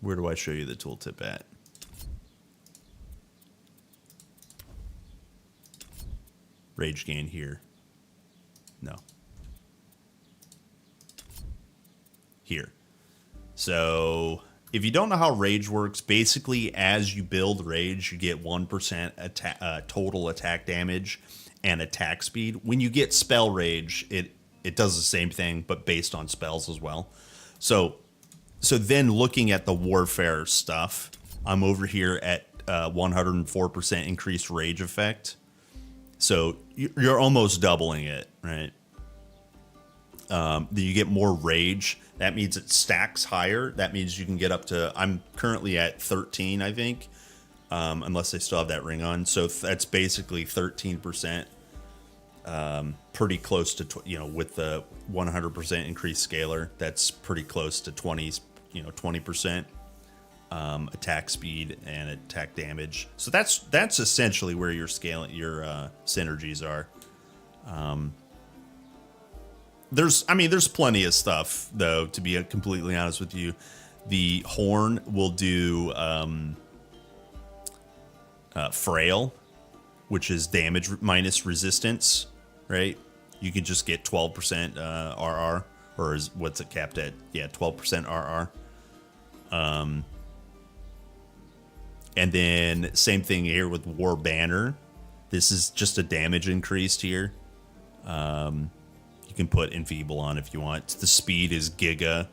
Speaker 4: Where do I show you the tooltip at? Rage gain here. No. Here. So if you don't know how rage works, basically as you build rage, you get 1% total attack damage and attack speed. When you get spell rage, it does the same thing, but based on spells as well. So then looking at the warfare stuff, I'm over here at 104% increased rage effect. So you're almost doubling it, right? You get more rage. That means it stacks higher. That means you can get up to, I'm currently at 13, I think, unless they still have that ring on. So that's basically 13%, pretty close to, with the 100% increased scalar, that's pretty close to 20% attack speed and attack damage. So that's essentially where your synergies are. There's plenty of stuff, though, to be completely honest with you. The horn will do frail, which is damage minus resistance, right? You could just get 12% RR, or what's it capped at? Yeah, 12% RR. And then same thing here with War Banner. This is just a damage increased here. You can put Enfeeble on if you want. The speed is giga.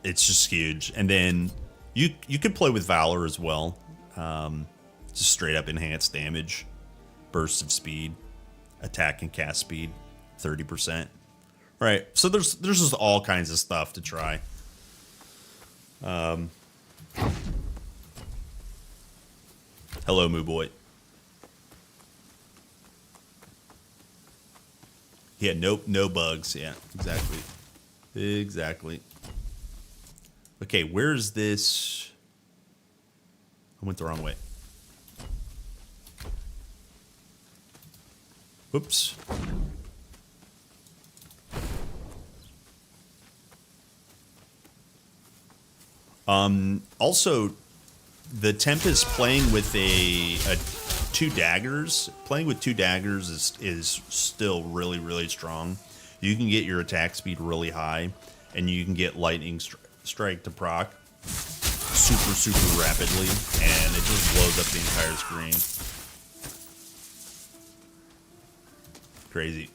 Speaker 4: It's just huge. And then you could play with Valor as well. Just straight up enhanced damage, burst of speed, attack and cast speed, 30%. Right. So there's just all kinds of stuff to try. Hello, Moo Boy. Yeah, nope, no bugs. Yeah, exactly. Okay, where's this? I went the wrong way. Whoops. Also, the Tempest playing with two daggers. Playing with two daggers is still really, really strong. You can get your attack speed really high, and you can get lightning strike to proc super, super rapidly, and it just blows up the entire screen. Crazy.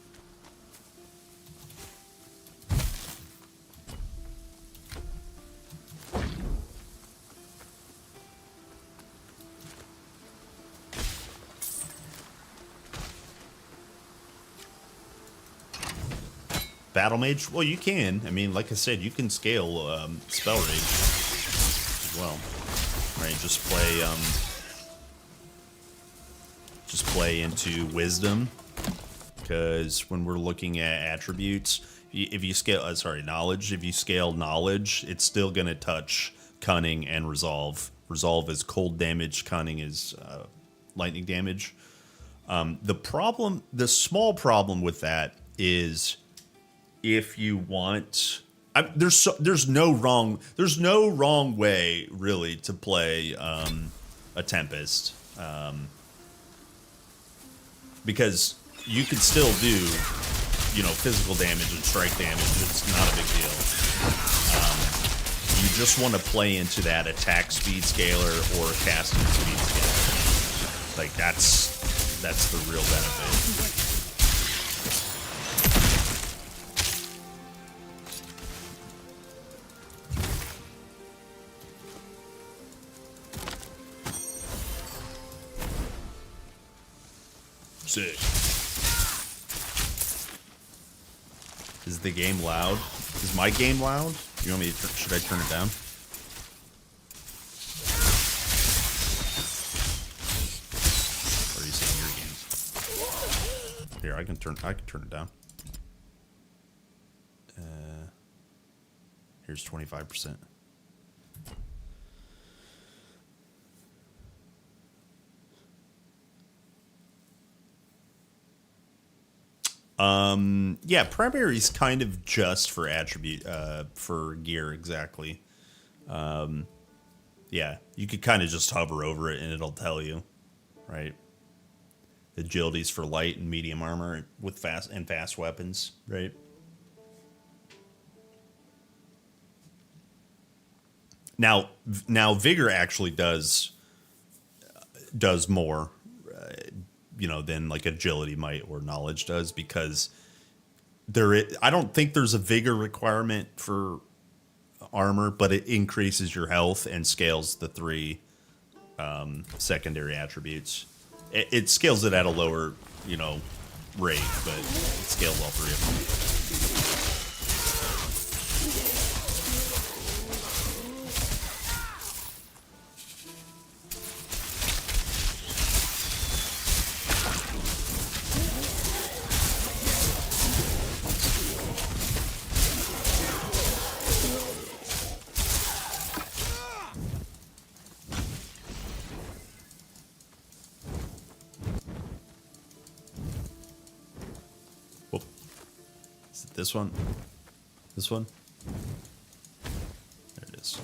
Speaker 4: Battle Mage? Well, you can. I mean, like I said, you can scale Spell Rage as well. Right, just play into Wisdom, because when we're looking at attributes, if you scale, Knowledge. If you scale Knowledge, it's still going to touch Cunning and Resolve. Resolve is cold damage. Cunning is lightning damage. The small problem with that is, if you want, there's no wrong way really to play a Tempest, because you can still do physical damage and strike damage. It's not a big deal. You just want to play into that attack speed scalar or casting speed scalar. Like that's the real benefit. Sick. Is the game loud? Is my game loud? You want me to should I turn it down? Or are you saying your games? Here, I can turn it down. Here's 25%. Yeah, primary is kind of just for attribute, for gear, exactly. Yeah, you could kind of just hover over it and it'll tell you, right? Agility's for light and medium armor with fast weapons, right? Now vigor actually does more, than like agility might or knowledge does, because I don't think there's a vigor requirement for armor, but it increases your health and scales the 3 secondary attributes. It scales it at a lower, rate, but it scales all 3 of them. This one? This one? There it is.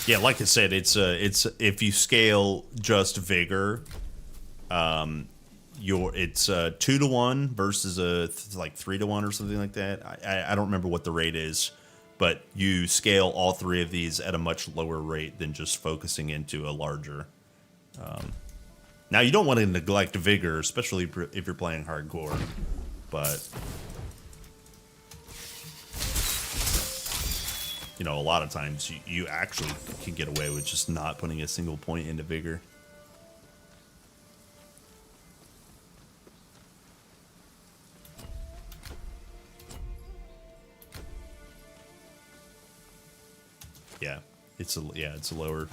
Speaker 4: Yeah, like I said, it's if you scale just vigor, it's 2-to-1 versus like 3-to-1 or something like that. I don't remember what the rate is. But you scale all 3 of these at a much lower rate than just focusing into a larger. Now, you don't want to neglect vigor, especially if you're playing hardcore. But, a lot of times you actually can get away with just not putting a single point into vigor. Yeah, it's a lower.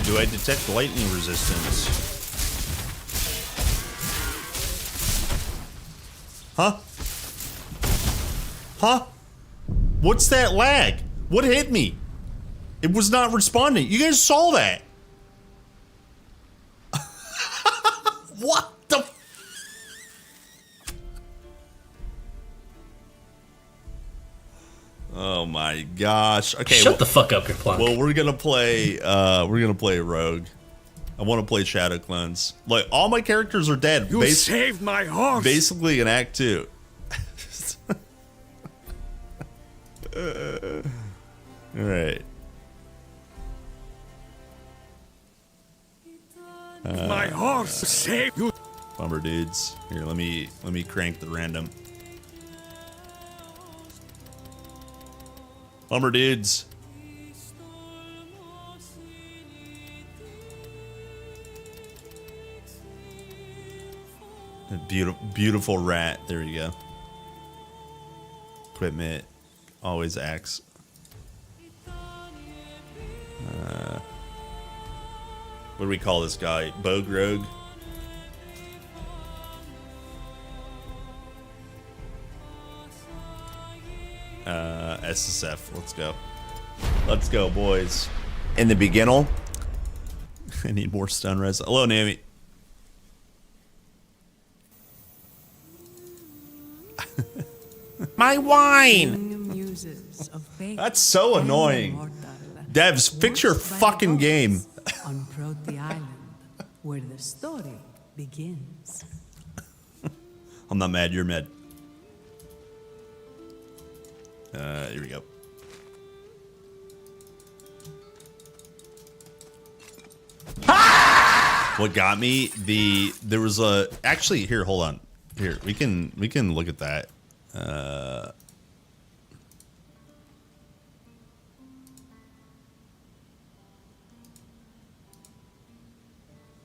Speaker 4: Do I detect lightning resistance? Huh? Huh? What's that lag? What hit me? It was not responding. You guys saw that. What the? Oh my gosh. Okay.
Speaker 13: Shut the fuck up, Plunk.
Speaker 4: Well, we're gonna play Rogue. I want to play Shadow Cleanse. Like, all my characters are dead.
Speaker 12: You saved my horse.
Speaker 4: Basically in Act 2. Alright.
Speaker 12: My horse saved you.
Speaker 4: Bummer dudes. Here, let me crank the random. Bummer dudes. Beautiful rat. There you go. Equipment. Always axe. What do we call this guy? Bogue Rogue? SSF. Let's go. Let's go, boys. In the beginning. I need more stun res. Hello, Nami. My wine! That's so annoying. Devs, fix your fucking game.
Speaker 13: On Proti Island, where the story begins.
Speaker 4: I'm not mad, you're mad. Here we go. What got me, there was a, actually, here, hold on. Here, we can look at that.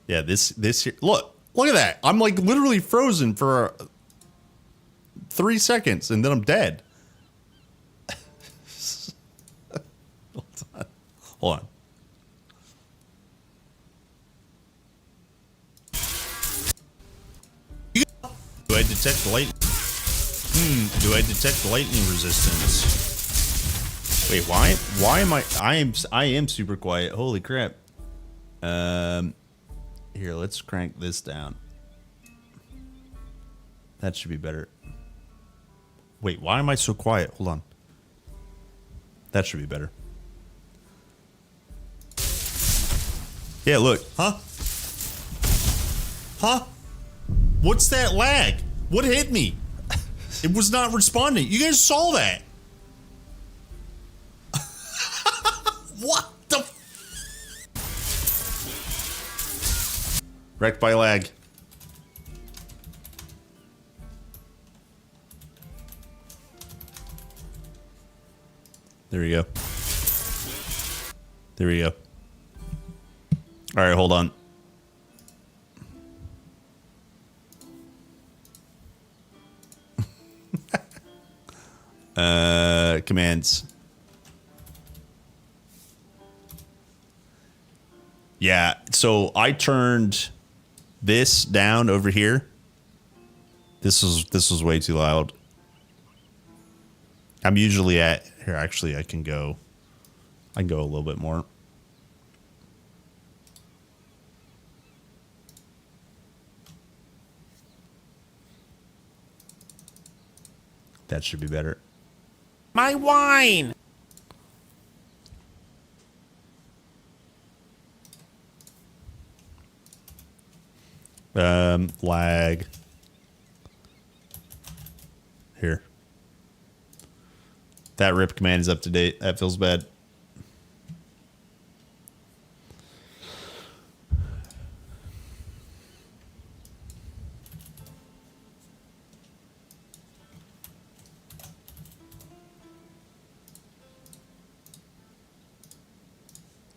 Speaker 4: Yeah, this here, look at that. I'm like literally frozen for 3 seconds and then I'm dead. Hold on. Do I detect lightning? Do I detect lightning resistance? Wait, why am I am super quiet. Holy crap. Here, let's crank this down. That should be better. Wait, why am I so quiet? Hold on. That should be better. Yeah, look. Huh? Huh? What's that lag? What hit me? It was not responding. You guys saw that. What the? Wrecked by lag. There we go. There we go. All right, hold on. Commands. Yeah, so I turned this down over here. This was way too loud. I'm usually at here. Actually, I can go a little bit more. That should be better.
Speaker 5: My wine!
Speaker 4: Lag. Here. That rip command is up to date. That feels bad.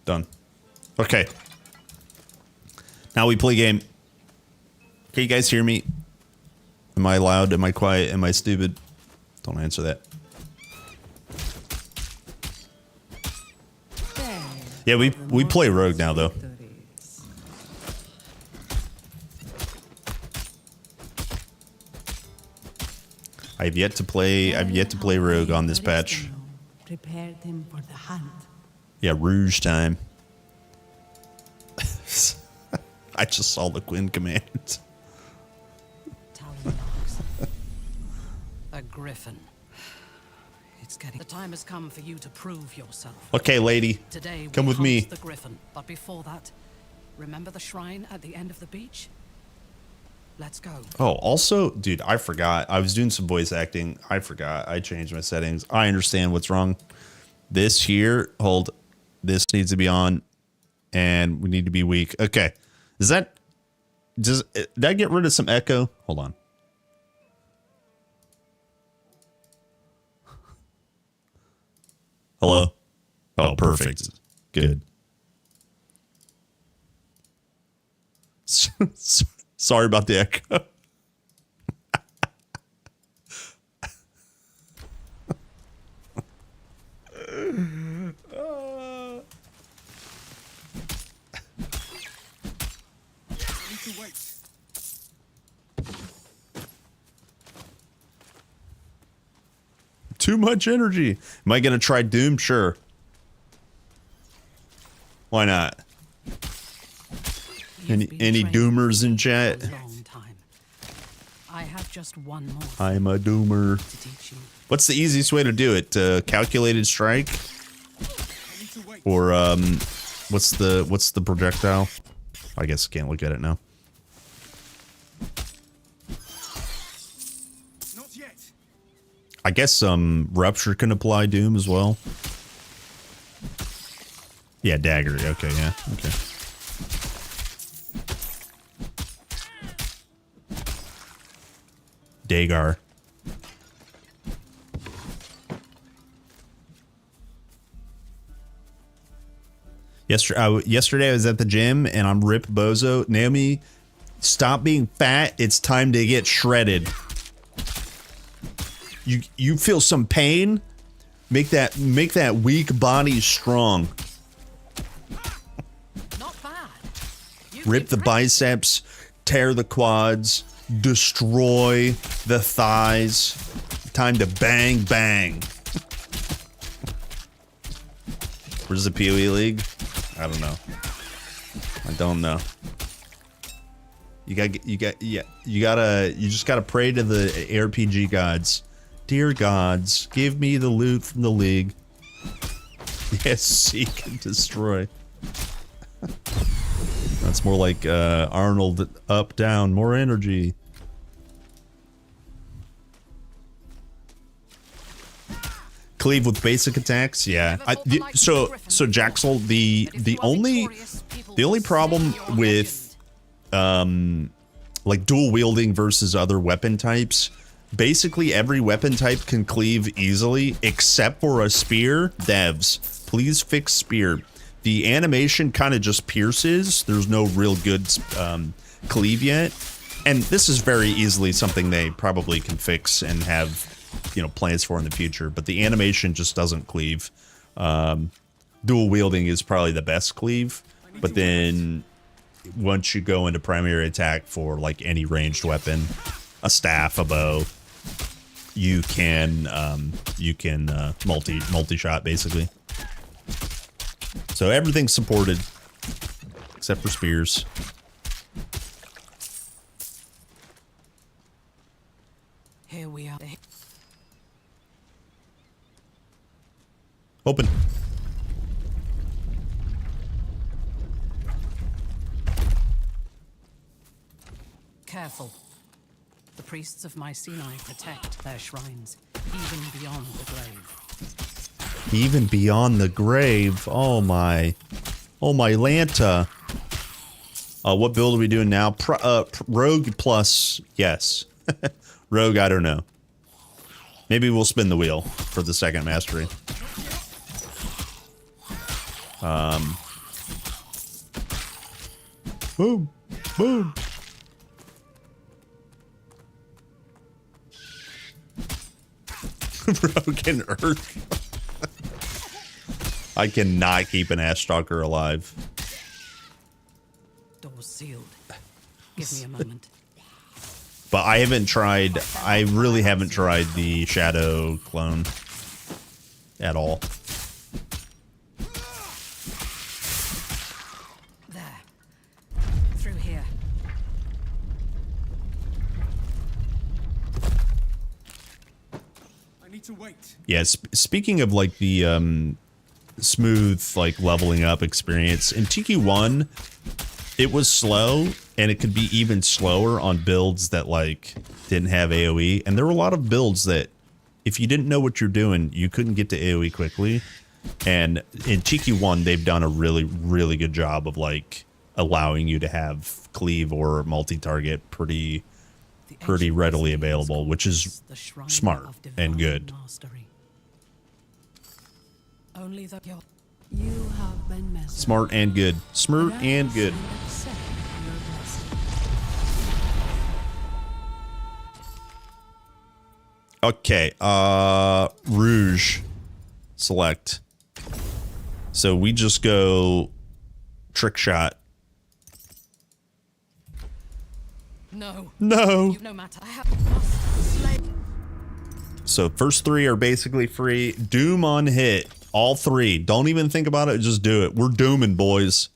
Speaker 4: Done. Okay. Now we play game. Can you guys hear me? Am I loud? Am I quiet? Am I stupid? Don't answer that. Yeah, we play Rogue now though. I've yet to play Rogue on this patch.
Speaker 13: Prepared him for the hunt.
Speaker 4: Yeah, Rouge time. I just saw the Quinn command.
Speaker 14: A griffin. It's getting. The time has come for you to prove yourself.
Speaker 4: Okay, lady.
Speaker 14: Today
Speaker 4: come with me.
Speaker 14: The griffin, but before that, remember the shrine at the end of the beach? Let's go.
Speaker 4: Oh, also, dude, I forgot. I was doing some voice acting. I forgot. I changed my settings. I understand what's wrong. This here, hold. This needs to be on, and we need to be weak. Okay. Did that get rid of some echo? Hold on. Hello? Oh, perfect. Good. Sorry about the echo. Too much energy. Am I gonna try Doom? Sure. Why not? Any Doomers in chat?
Speaker 14: I have just one more.
Speaker 4: I'm a Doomer.
Speaker 14: To teach you.
Speaker 4: What's the easiest way to do it? Calculated strike? Or what's the projectile? I guess I can't look at it now.
Speaker 8: Not yet.
Speaker 4: I guess rupture can apply doom as well. Yeah, dagger. Okay, yeah. Okay. Dagar. Yesterday I was at the gym and I'm Rip Bozo. Naomi, stop being fat. It's time to get shredded. You feel some pain? Make that weak body strong.
Speaker 6: Not bad.
Speaker 4: Rip the biceps, tear the quads, destroy the thighs. Time to bang bang. Where's the PoE League? I don't know. I don't know. You just gotta pray to the RPG gods. Dear gods, give me the loot from the league. Yes, seek and destroy. That's more like Arnold, up, down, more energy. Cleave with basic attacks, yeah. So Jaxel, the only problem with like dual wielding versus other weapon types, basically every weapon type can cleave easily except for a spear. Devs, please fix spear. The animation kind of just pierces. There's no real good cleave yet, and this is very easily something they probably can fix and have, you know, plans for in the future, but the animation just doesn't cleave. Dual wielding is probably the best cleave, but then once you go into primary attack for like any ranged weapon, a staff, a bow, you can multi-shot basically. So everything's supported except for spears.
Speaker 14: Here we are.
Speaker 4: Open.
Speaker 14: Careful. The priests of Mycenae protect their shrines, even beyond the grave.
Speaker 4: Even beyond the grave. Oh my Lanta. What build are we doing now? Rogue plus, yes. Rogue, I don't know. Maybe we'll spin the wheel for the second mastery. Boom. Boom. Broken Earth. I cannot keep an Ash Stalker alive.
Speaker 14: Doors sealed. Give me a moment.
Speaker 4: But I really haven't tried the Shadow clone at all.
Speaker 14: There. Through here.
Speaker 8: I need to wait.
Speaker 4: Yeah, speaking of like the smooth like leveling up experience, in TQ1 it was slow, and it could be even slower on builds that like didn't have AoE, and there were a lot of builds that if you didn't know what you're doing, you couldn't get to AoE quickly. And in TQ1 they've done a really good job of like allowing you to have cleave or multi-target pretty readily available, which is smart and good.
Speaker 14: Only the
Speaker 13: You have been mesmerized.
Speaker 4: Smart and good. Smart and good. Okay, Rouge. Select. So we just go trick shot.
Speaker 14: No.
Speaker 4: No.
Speaker 14: No matter. I have
Speaker 4: So first three are basically free. Doom on hit. All three. Don't even think about it. Just do it. We're dooming, boys.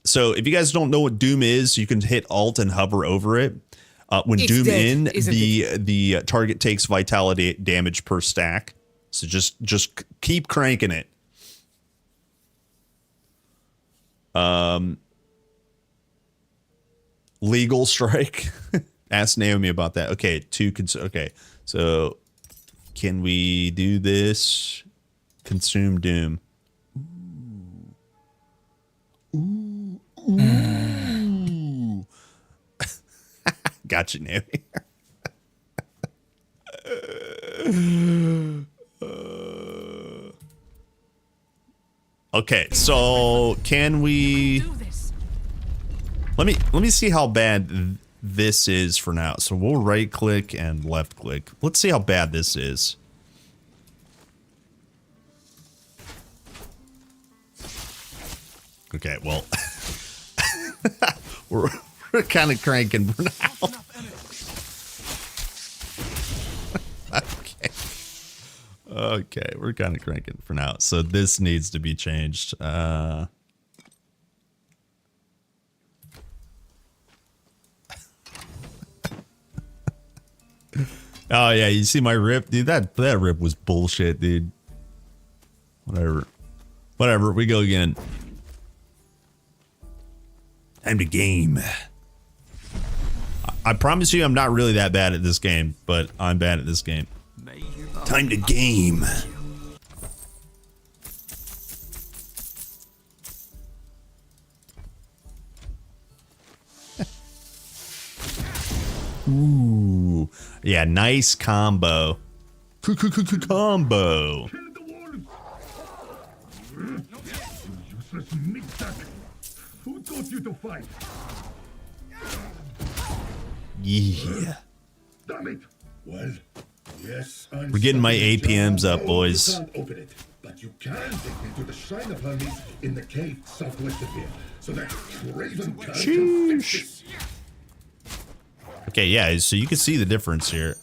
Speaker 4: So if you guys don't know what Doom is, you can hit Alt and hover over it. When
Speaker 2: It's
Speaker 4: Doom
Speaker 2: dead,
Speaker 4: in,
Speaker 2: isn't
Speaker 4: the target takes vitality damage per stack. So just keep cranking it. Legal strike. Ask Naomi about that. Okay, okay. So can we do this? Consume Doom. Ooh. Gotcha, Naomi. Okay, so can we? Let me see how bad this is for now. So we'll right click and left click. Let's see how bad this is. Okay, well, we're kind of cranking for now. Okay, we're kind of cranking for now. So this needs to be changed. Oh yeah, you see my rip, dude. That rip was bullshit, dude. Whatever. We go again. Time to game. I promise you, I'm not really that bad at this game, but I'm bad at this game. Time to game. Ooh, yeah, nice combo. Combo.
Speaker 11: Useless meat sack. Who taught you to fight?
Speaker 4: Yeah.
Speaker 11: Damn it. Well, yes, I'm
Speaker 4: We're getting my
Speaker 11: sorry,
Speaker 4: APMs
Speaker 11: General.
Speaker 4: up, boys.
Speaker 11: You can't open it, but you can take me to the Shrine of Hermes in the cave southwest of here, so that Craven can fix this.
Speaker 4: Okay, yeah, so you can see the difference here.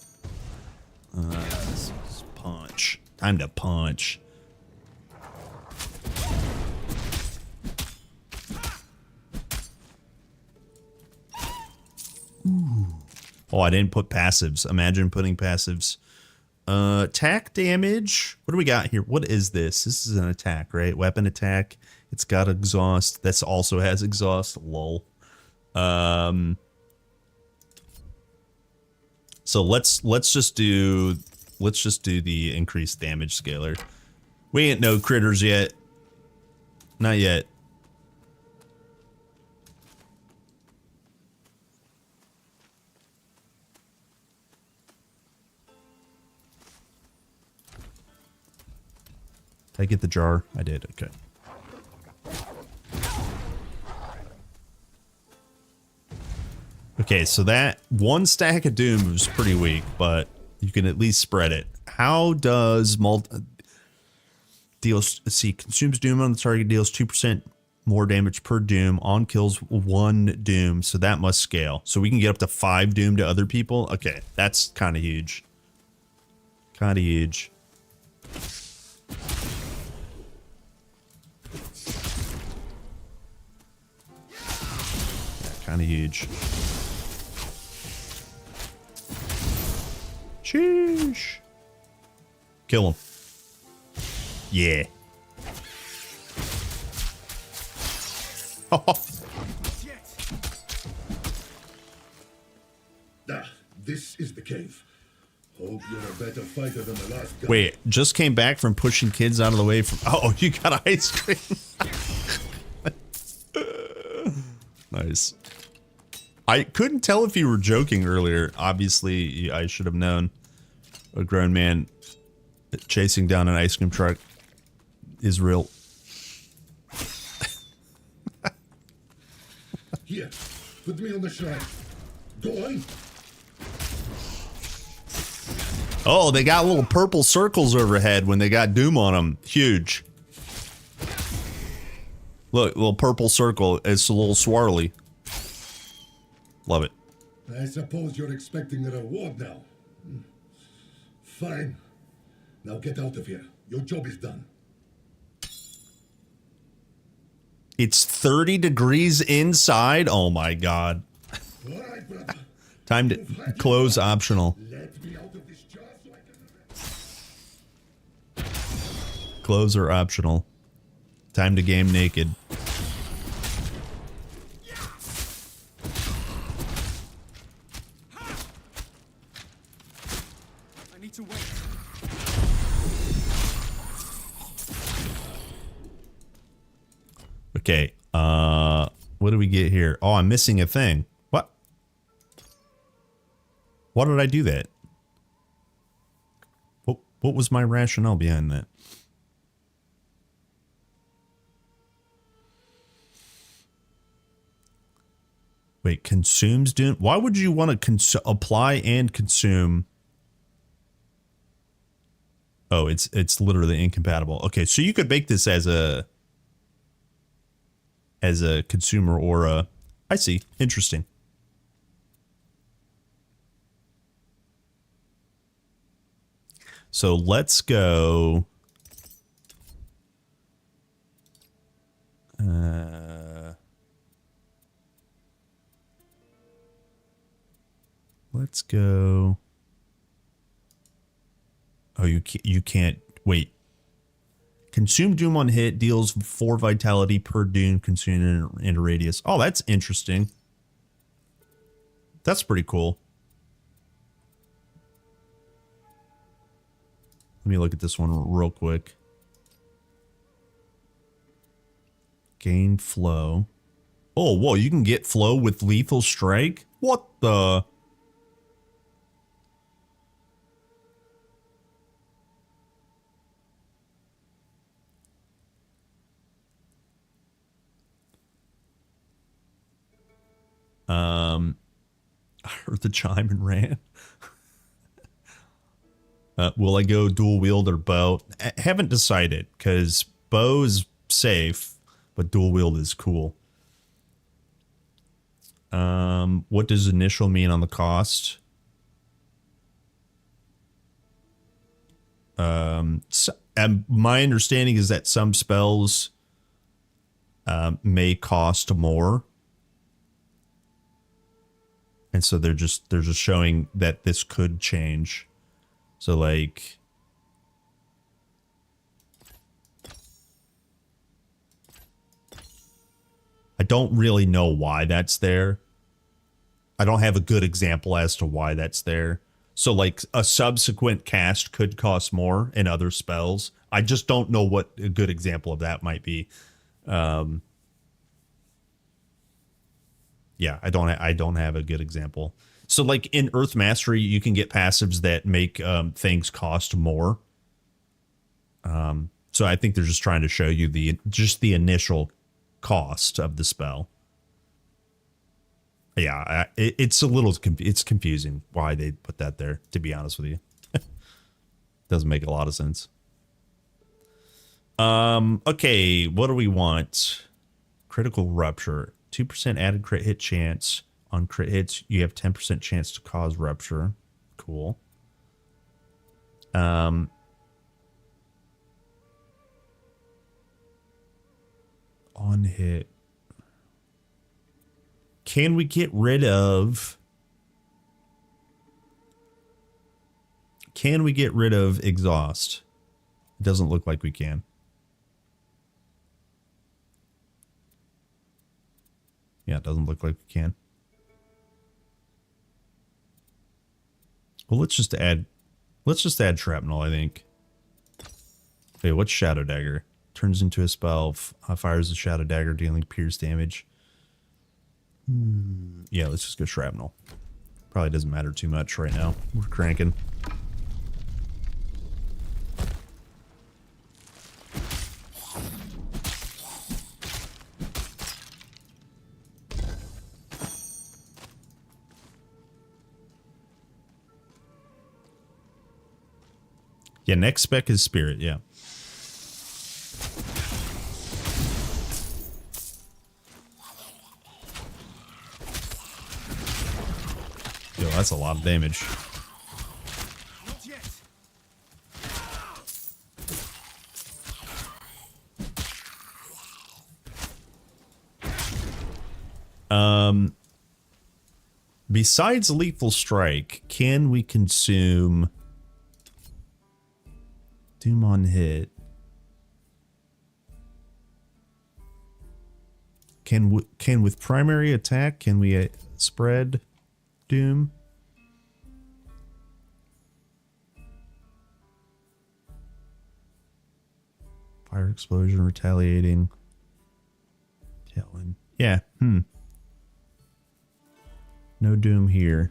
Speaker 4: Let's punch. Time to punch. Ooh. Oh, I didn't put passives. Imagine putting passives. Attack damage. What do we got here? What is this? This is an attack, right? Weapon attack. It's got exhaust. This also has exhaust. Lol. So let's just do the increased damage scaler. We ain't no critters yet. Not yet. Did I get the jar? I did. Okay. Okay, so that one stack of Doom was pretty weak, but you can at least spread it. How does deals? Let's see, consumes Doom on the target, deals 2% more damage per Doom on kills 1 Doom, so that must scale. So we can get up to 5 Doom to other people. Okay, that's kind of huge. Kind of huge. Yeah, kind of huge. Sheesh. Kill him. Yeah.
Speaker 11: This is the cave. Hope you're a better fighter than the last guy.
Speaker 4: Wait, just came back from pushing kids out of the way from... Oh, you got ice cream. Nice. I couldn't tell if you were joking earlier. Obviously, I should have known. A grown man chasing down an ice cream truck is real.
Speaker 11: Here, put me on the shrine. Go on.
Speaker 4: Oh, they got little purple circles overhead when they got Doom on them. Huge. Look, little purple circle. It's a little swirly. Love it.
Speaker 11: I suppose you're expecting a reward now. Fine. Now get out of here. Your job is done.
Speaker 4: It's 30 degrees inside. Oh my god.
Speaker 11: All right, brother.
Speaker 15: Time to close optional. Clothes are optional. Time to game naked.
Speaker 12: I need to wait.
Speaker 15: Okay, what do we get here? Oh, I'm missing a thing. What? Why did I do that? What was my rationale behind that? Wait, consumes doom? Why would you want to apply and consume? Oh, it's literally incompatible. Okay, so you could make this as a consumer or a... I see. Interesting. So let's go... let's go... Oh, you can't... Wait. Consume Doom on hit deals 4 vitality per Doom consumed in a radius. Oh, that's interesting. That's pretty cool. Let me look at this one real quick. Gain flow. Oh, whoa, you can get flow with lethal strike? What the... I heard the chime and ran. Will I go dual wield or bow? I haven't decided, because bow is safe, but dual wield is cool. What does initial mean on the cost? And my understanding is that some spells may cost more. And so they're just showing that this could change. So like I don't really know why that's there. I don't have a good example as to why that's there. So like a subsequent cast could cost more in other spells. I just don't know what a good example of that might be. Yeah, I don't have a good example. So like in Earth Mastery, you can get passives that make things cost more. So I think they're just trying to show you the initial cost of the spell. Yeah, it's a little it's confusing why they put that there, to be honest with you. Doesn't make a lot of sense. Okay, what do we want? Critical rupture. 2% added crit hit chance. On crit hits, you have 10% chance to cause rupture. Cool. On hit. Can we get rid of... Can we get rid of exhaust? It doesn't look like we can. Yeah, it doesn't look like we can. Well, let's just add shrapnel, I think. Wait, what's Shadow Dagger? Turns into a spell, fires a Shadow Dagger, dealing pierce damage. Yeah, let's just go shrapnel. Probably doesn't matter too much right now. We're cranking. Yeah, next spec is Spirit, yeah. Yo, that's a lot of damage. besides lethal strike, can we consume doom on hit? Can with primary attack, can we spread doom? Fire explosion, retaliating. Tailwind. Yeah, no doom here.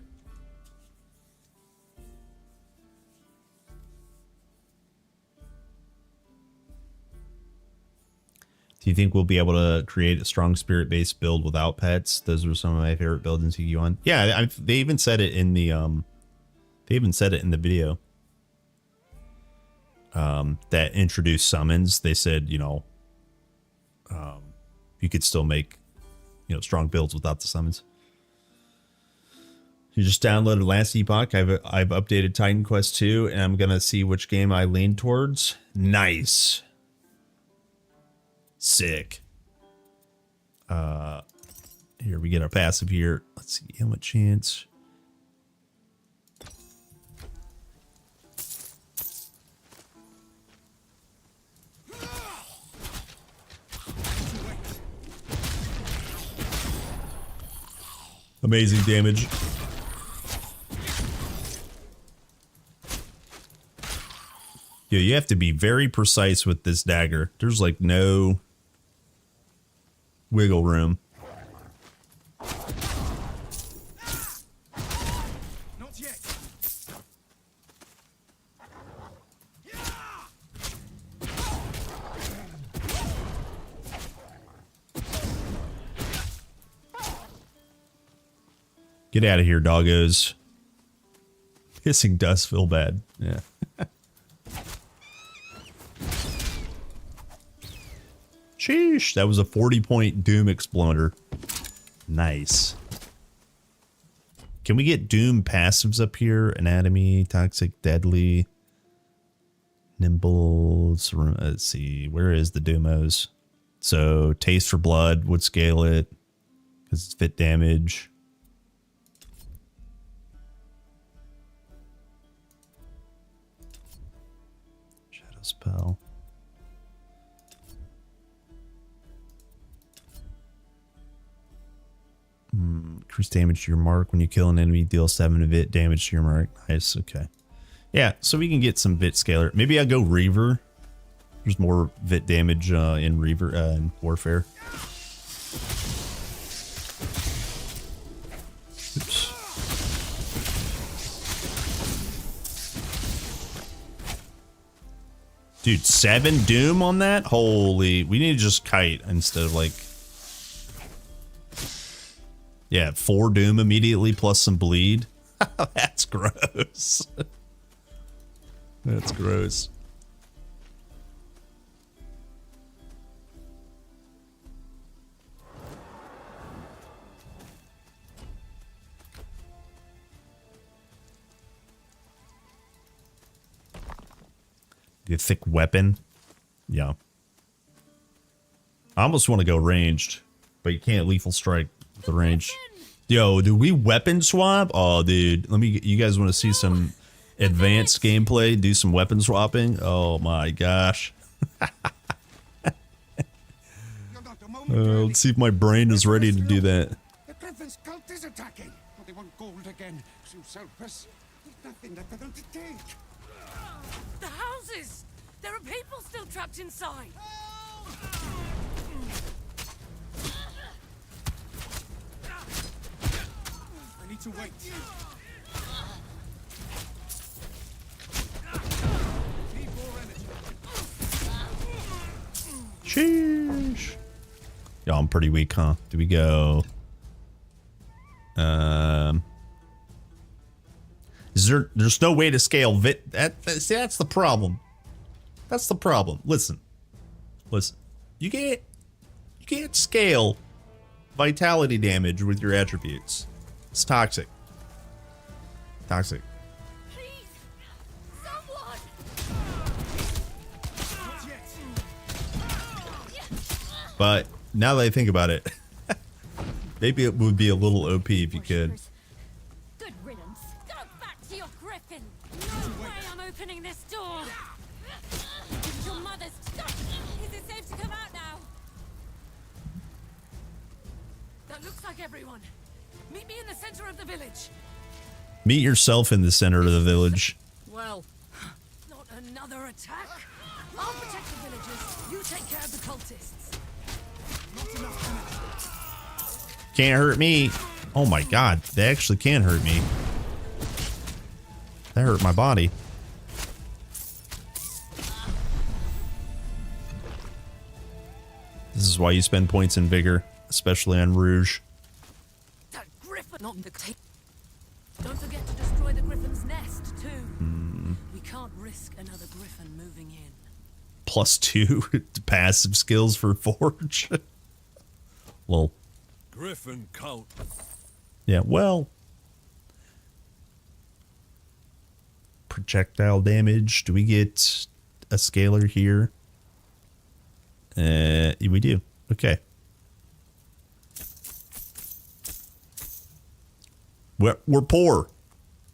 Speaker 15: Do you think we'll be able to create a strong spirit-based build without pets? Those were some of my favorite builds in CQ1. Yeah, they even said it in the video. That introduced summons. They said, you know, you could still make, you know, strong builds without the summons. You just downloaded Last Epoch. I've updated Titan Quest 2, and I'm gonna see which game I lean towards. Nice. Sick. Here we get our passive here. Let's see, how much chance. Amazing damage. Yeah, you have to be very precise with this dagger. There's like no wiggle room.
Speaker 8: Not yet.
Speaker 15: Get out of here, doggos. Hissing does feel bad. Yeah. Sheesh, that was a 40-point Doom Exploder. Nice. Can we get Doom passives up here? Anatomy, Toxic, Deadly, Nimbles. Let's see, where is the Doomos? So, Taste for Blood would scale it because it's fit damage. Shadow Spell. Increase damage to your mark. When you kill an enemy, deal 7 of it damage to your mark. Nice, okay. Yeah, so we can get some Vit Scaler. Maybe I'll go Reaver. There's more Vit damage in Reaver in Warfare. Oops. Dude, 7 Doom on that? Holy, we need to just kite instead of like... Yeah, 4 Doom immediately plus some bleed. That's gross. That's gross. The thick weapon. Yeah. I almost want to go ranged, but you can't lethal strike with the range. Yo, do we weapon swap? Oh, dude. You guys want to see some advanced gameplay? Do some weapon swapping? Oh my gosh. Let's see if my brain is ready to do that.
Speaker 8: The Griffin's cult is attacking. But they want gold again. So selfless. There's nothing left for them to take.
Speaker 6: The houses! There are people still trapped inside!
Speaker 8: I need to wait. Need more energy.
Speaker 15: Sheesh. Yo, I'm pretty weak, huh? Do we go? There's no way to scale Vit. See, that's the problem. That's the problem. Listen. You can't scale vitality damage with your attributes. It's toxic. Toxic.
Speaker 6: Please! Someone!
Speaker 15: But now that I think about it, maybe it would be a little OP if you could.
Speaker 6: everyone. Meet me in the center of the village.
Speaker 15: Meet yourself in the center of the village.
Speaker 6: Well, not another attack. I'll protect the villagers. You take care of the cultists. Not enough damage.
Speaker 15: Can't hurt me. Oh my god, they actually can hurt me. That hurt my body. This is why you spend points in vigor, especially on Rouge.
Speaker 6: That griffin on the tape. Don't forget to destroy the griffin's nest too. We can't risk another griffin moving in.
Speaker 15: +2 passive skills for Forge. Well.
Speaker 8: Griffin count.
Speaker 15: Yeah, well. Projectile damage. Do we get a scalar here? We do. Okay. We're poor.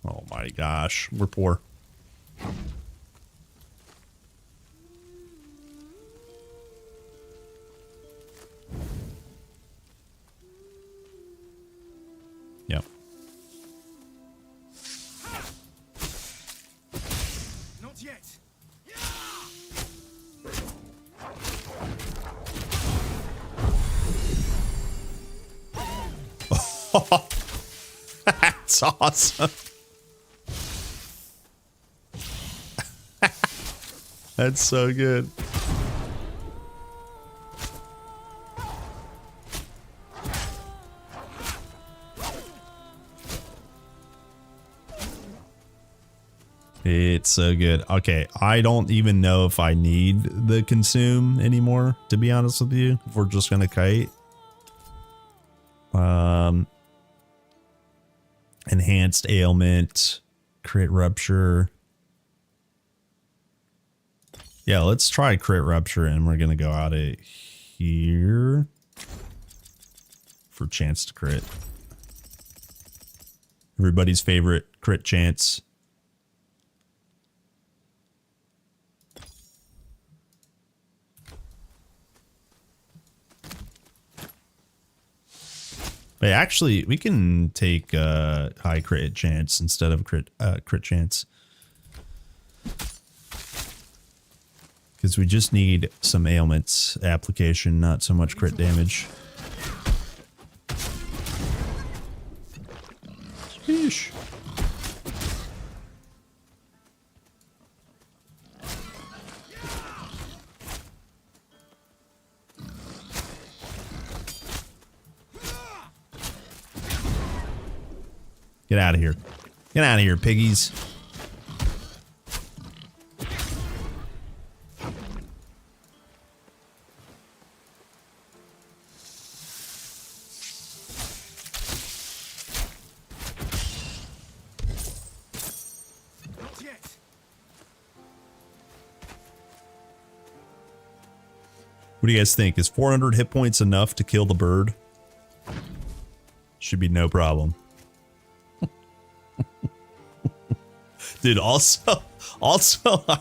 Speaker 15: Oh my gosh, we're poor. Yep.
Speaker 8: Not yet.
Speaker 15: That's awesome. That's so good. It's so good. Okay, I don't even know if I need the consume anymore, to be honest with you. If we're just gonna kite. Enhanced ailment, crit rupture. Yeah, let's try crit rupture, and we're gonna go out of here for chance to crit. Everybody's favorite crit chance. But actually, we can take high crit chance instead of crit chance. Because we just need some ailments application, not so much crit damage. Sheesh. Get out of here. Get out of here, piggies.
Speaker 8: Not yet.
Speaker 15: What do you guys think? Is 400 hit points enough to kill the bird? Should be no problem. Dude, also I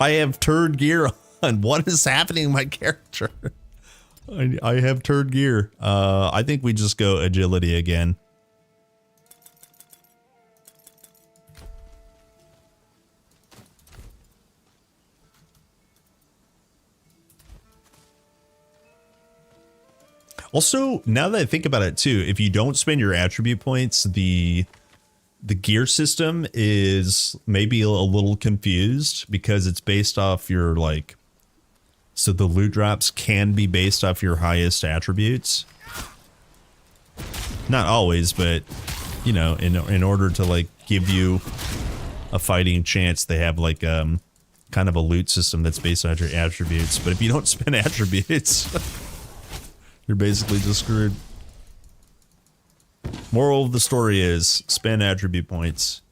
Speaker 15: have turd gear on. What is happening to my character? I have turd gear. I think we just go agility again. Also, now that I think about it too, if you don't spend your attribute points, the gear system is maybe a little confused because it's based off your, like, so the loot drops can be based off your highest attributes. Not always, but, you know, in order to, like, give you a fighting chance, they have, like, kind of a loot system that's based on your attributes. But if you don't spend attributes, you're basically just screwed. Moral of the story is spend attribute points.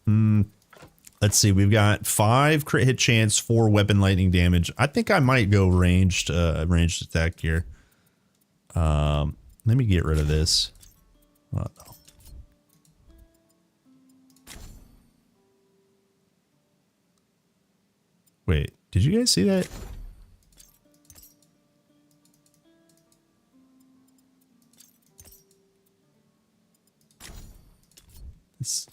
Speaker 15: Let's see. We've got 5 crit hit chance, 4 weapon lightning damage. I think I might go ranged attack here. Let me get rid of this. Oh, no. Wait, did you guys see that? Nice.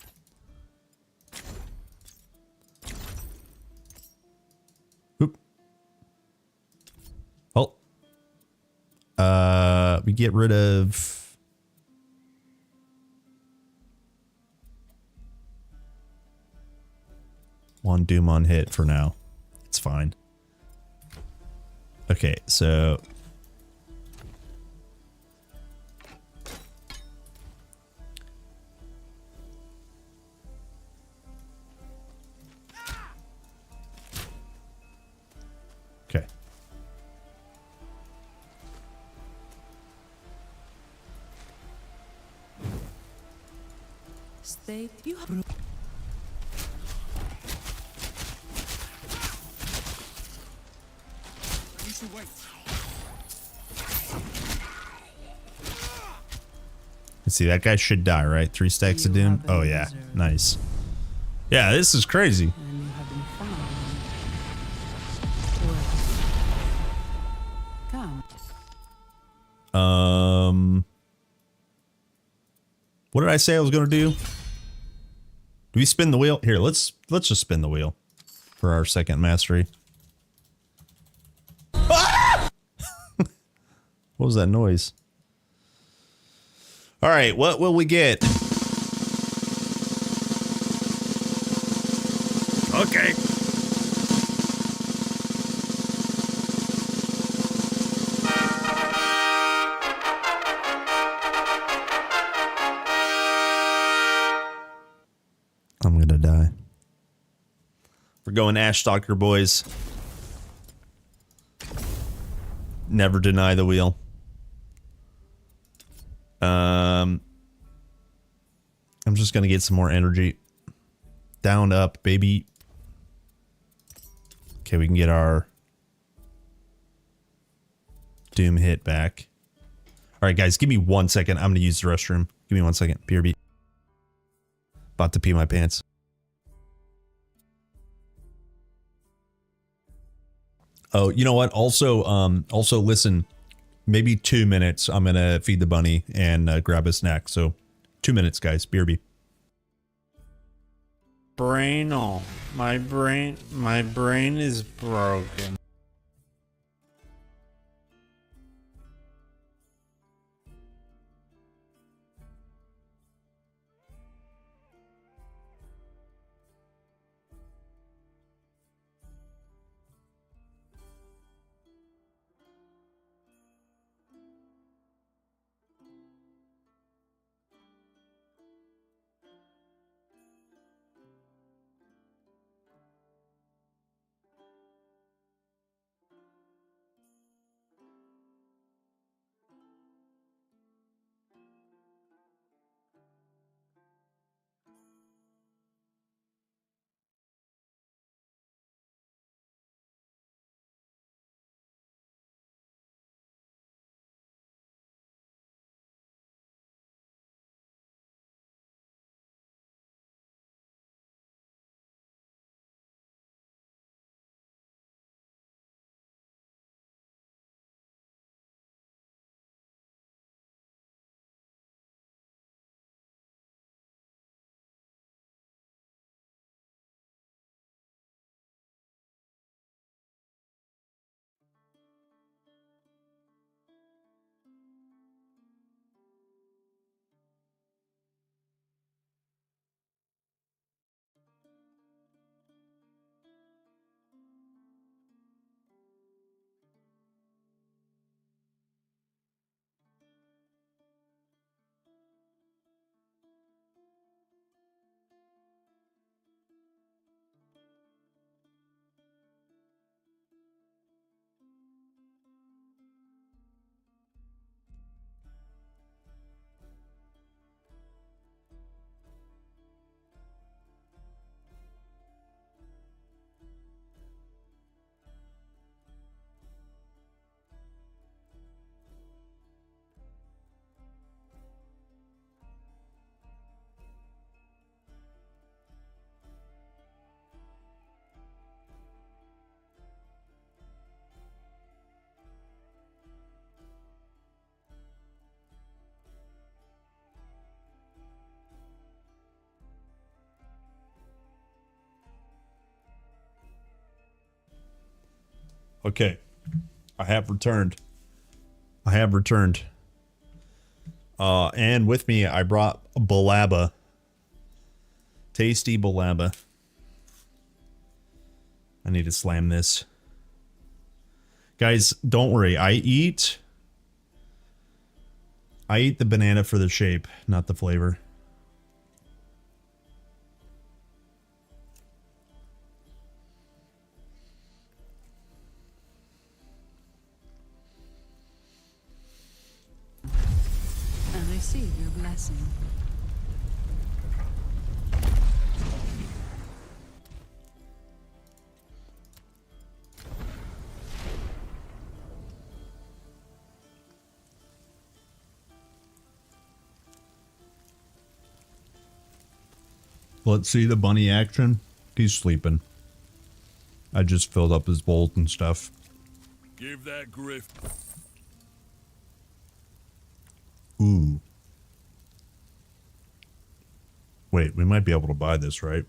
Speaker 15: Oop. Oh. We get rid of one doom on hit for now. It's fine. Okay, so okay.
Speaker 13: State you have.
Speaker 8: You should wait.
Speaker 15: Let's see, that guy should die, right? 3 stacks of doom. Oh yeah, nice. Yeah, this is crazy.
Speaker 13: And you have been found. Well, come.
Speaker 15: What did I say I was gonna do? Do we spin the wheel? Here, let's just spin the wheel for our second mastery. Ah! What was that noise? All right, what will we get?
Speaker 12: Okay.
Speaker 15: I'm gonna die. We're going Ash Stalker, boys. Never deny the wheel. I'm just gonna get some more energy. Down, up, baby. Okay, we can get our doom hit back. All right, guys, give me 1 second. I'm gonna use the restroom. Give me 1 second. BRB. About to pee my pants. Oh, you know what? Also listen, maybe 2 minutes. I'm gonna feed the bunny and grab a snack. So 2 minutes, guys. BRB.
Speaker 5: Brain on. My brain is broken.
Speaker 15: Okay. I have returned. I have returned. And with me, I brought balaba. Tasty balaba. I need to slam this. Guys, don't worry. I eat the banana for the shape, not the flavor.
Speaker 13: And receive your blessing.
Speaker 15: Let's see the bunny action. He's sleeping. I just filled up his bolt and stuff.
Speaker 8: Give that griff.
Speaker 15: Ooh. Wait, we might be able to buy this, right?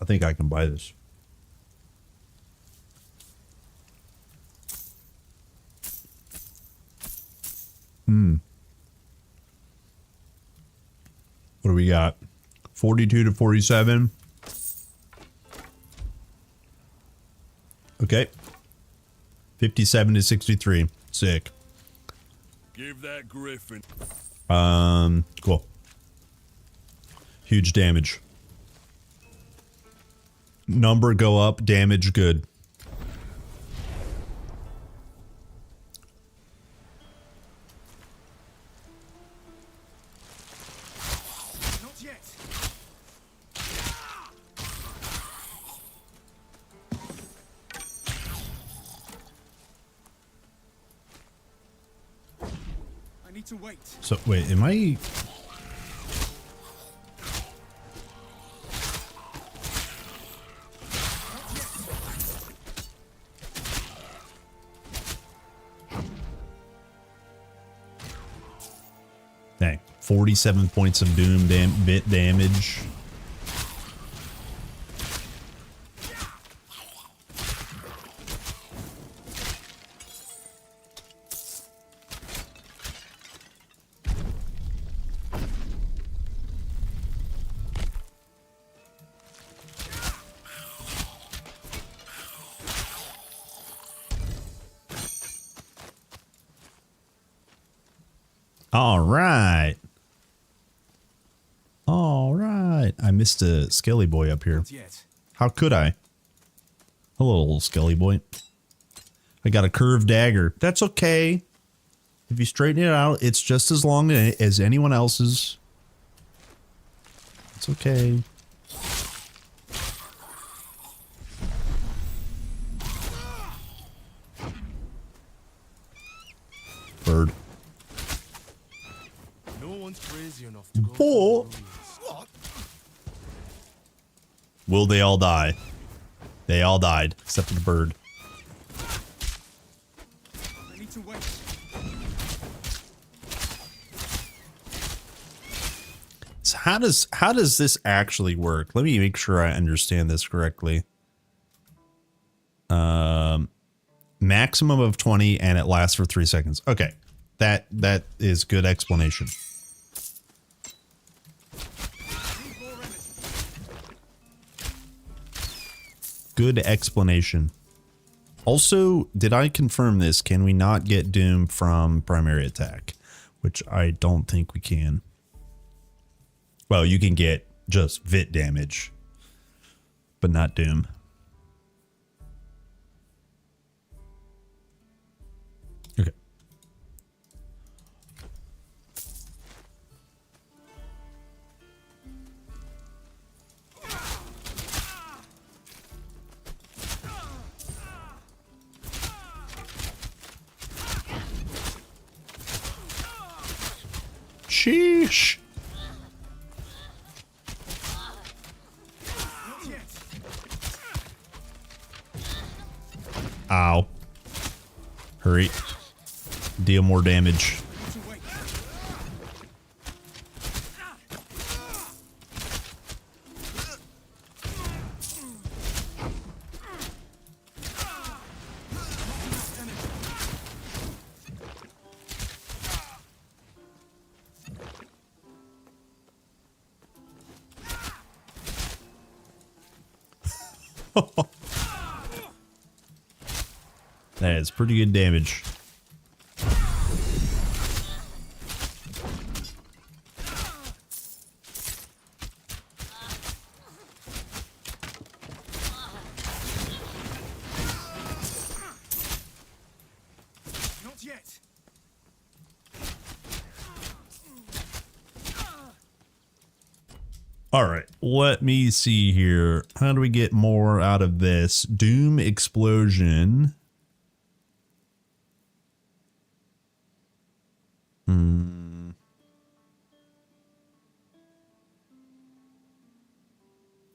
Speaker 15: I think I can buy this. What do we got? 42 to 47. Okay. 57 to 63. Sick.
Speaker 8: Give that griffin.
Speaker 15: Cool. Huge damage. Number go up, damage good.
Speaker 8: Not yet. I need to wait.
Speaker 15: So wait, am I? Dang, 47 points of doom bit damage. All right. All right. I missed a Skelly boy up here.
Speaker 8: Not yet.
Speaker 15: How could I? Hello, little Skelly boy. I got a curved dagger. That's okay. If you straighten it out, it's just as long as anyone else's. It's okay. Bird.
Speaker 8: No one's crazy enough to go.
Speaker 15: Four.
Speaker 8: What?
Speaker 15: Will they all die? They all died, except for the bird.
Speaker 8: I need to wait.
Speaker 15: So how does this actually work? Let me make sure I understand this correctly. Maximum of 20 and it lasts for 3 seconds. Okay. That is good explanation. Good explanation. Also, did I confirm this? Can we not get Doom from primary attack? Which I don't think we can. Well, you can get just Vit damage, but not Doom. Okay. Sheesh. Ow. Hurry. Deal more damage. That is pretty good damage.
Speaker 8: Not yet.
Speaker 15: All right, let me see here. How do we get more out of this? Doom explosion.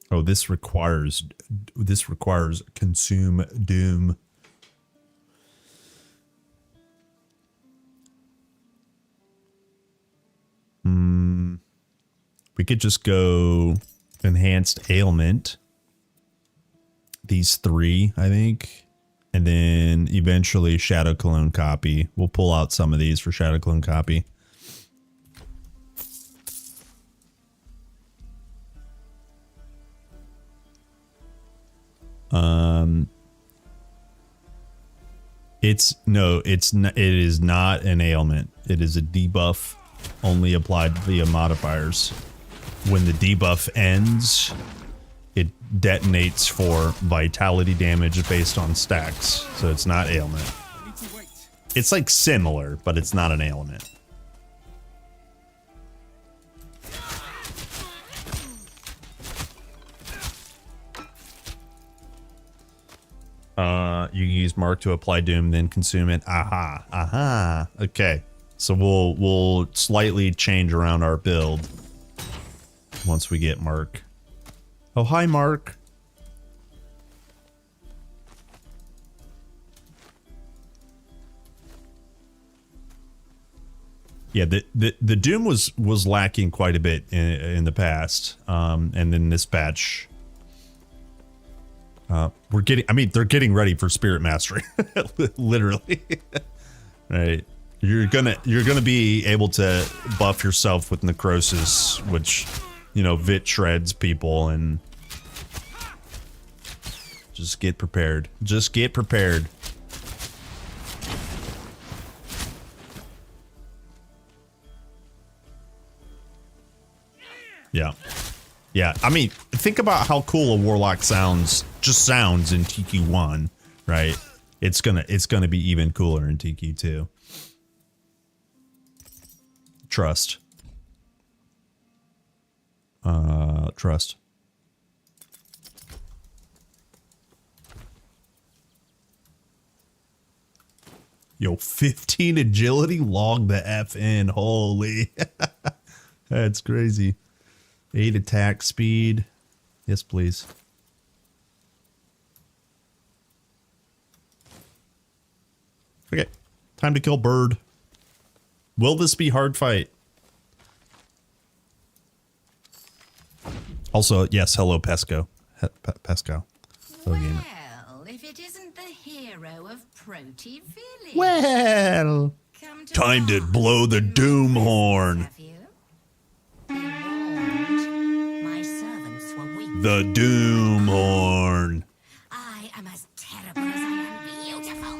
Speaker 15: Oh, this requires consume doom. We could just go enhanced ailment. These 3, I think. And then eventually Shadow Clone copy. We'll pull out some of these for Shadow Clone copy. It is not an ailment. It is a debuff only applied via modifiers. When the debuff ends, it detonates for vitality damage based on stacks. So it's not ailment. It's like similar, but it's not an ailment. You can use Mark to apply Doom, then consume it. Aha. Aha. Okay. So we'll slightly change around our build once we get Mark. Oh, hi, Mark. Yeah, the Doom was lacking quite a bit in the past, and then this patch. They're getting ready for Spirit Mastery, literally. Right, you're gonna be able to buff yourself with Necrosis, which, you know, Vit shreds people, and just get prepared. Just get prepared. Yeah. Yeah, I mean, think about how cool a Warlock sounds in TQ1, right? It's gonna be even cooler in TQ2. Trust. Trust. Yo, 15 agility? Log the F in. Holy. That's crazy. 8 attack speed. Yes, please. Okay. Time to kill Bird. Will this be hard fight? Also, yes, hello, Pesco. Pesco.
Speaker 3: Well, if it isn't the hero of Proti Village.
Speaker 15: Well, time to blow the doom horn. The doom horn.
Speaker 3: I am as terrible as I am beautiful.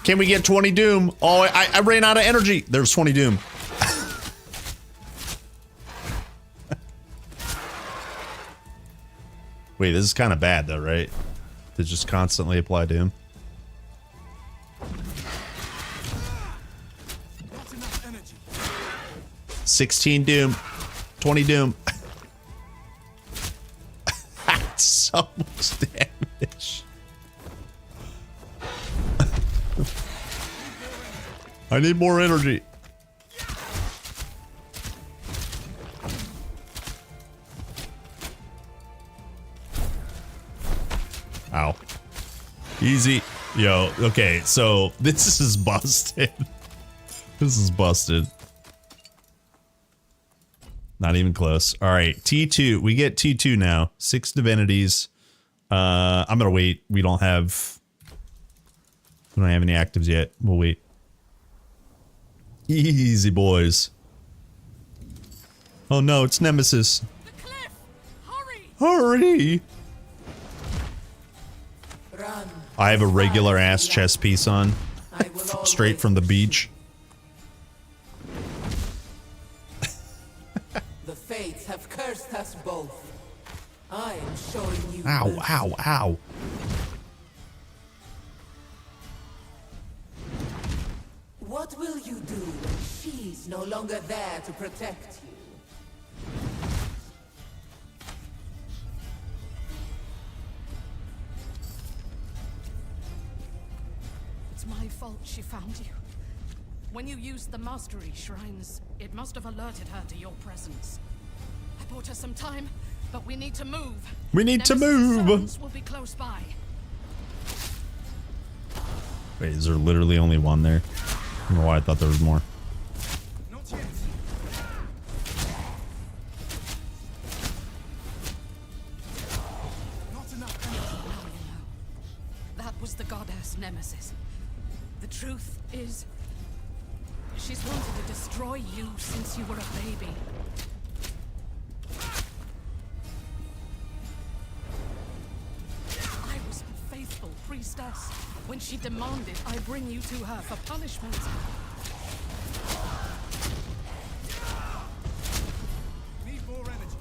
Speaker 15: Can we get 20 doom? Oh, I ran out of energy. There's 20 doom. Wait, this is kind of bad though, right? To just constantly apply doom.
Speaker 8: Not enough energy.
Speaker 15: 16 doom. 20 doom. That's so much damage. I need more energy. Ow. Easy. Yo, okay, so this is busted. This is busted. Not even close. All right, T2. We get T2 now. 6 divinities. I'm gonna wait. We don't have any actives yet. We'll wait. Easy, boys. Oh no, it's Nemesis. Hurry! I have a regular ass chest piece on. Straight from the beach.
Speaker 9: The fates have cursed us both. I am showing you.
Speaker 15: Ow,
Speaker 9: mercy.
Speaker 15: ow, ow.
Speaker 9: What will you do when she's no longer there to protect you?
Speaker 14: It's my fault she found you. When you used the mastery shrines, it must have alerted her to your presence. I bought her some time, but we need to move.
Speaker 15: We need to
Speaker 14: Nemesis'
Speaker 15: move.
Speaker 14: sons will be close by.
Speaker 15: Wait, is there literally only one there? I don't know why I thought there was more.
Speaker 8: Not yet. Not enough energy.
Speaker 14: Now you know. That was the goddess Nemesis. The truth is, she's wanted to destroy you since you were a baby. I was a faithful priestess when she demanded I bring you to her for punishment.
Speaker 8: Need more energy.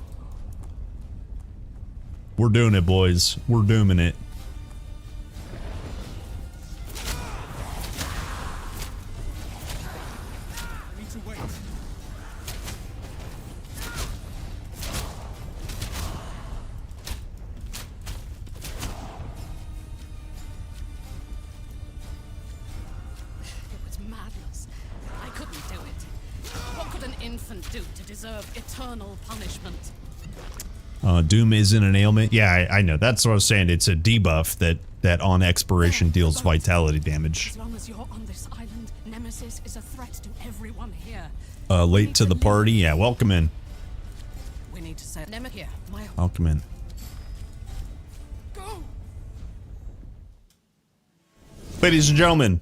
Speaker 15: We're doing it, boys. We're dooming it.
Speaker 8: I need to wait.
Speaker 14: It was madness. I couldn't do it. What could an infant do to deserve eternal punishment?
Speaker 15: Doom isn't an ailment. Yeah, I know. That's what I was saying. It's a debuff that on expiration deals vitality damage.
Speaker 14: As long as you're on this island, Nemesis is a threat to everyone here.
Speaker 15: Late to the party. Yeah, welcome in.
Speaker 14: We need to say Nemesis here. My
Speaker 15: Welcome in.
Speaker 14: go.
Speaker 15: Ladies and gentlemen.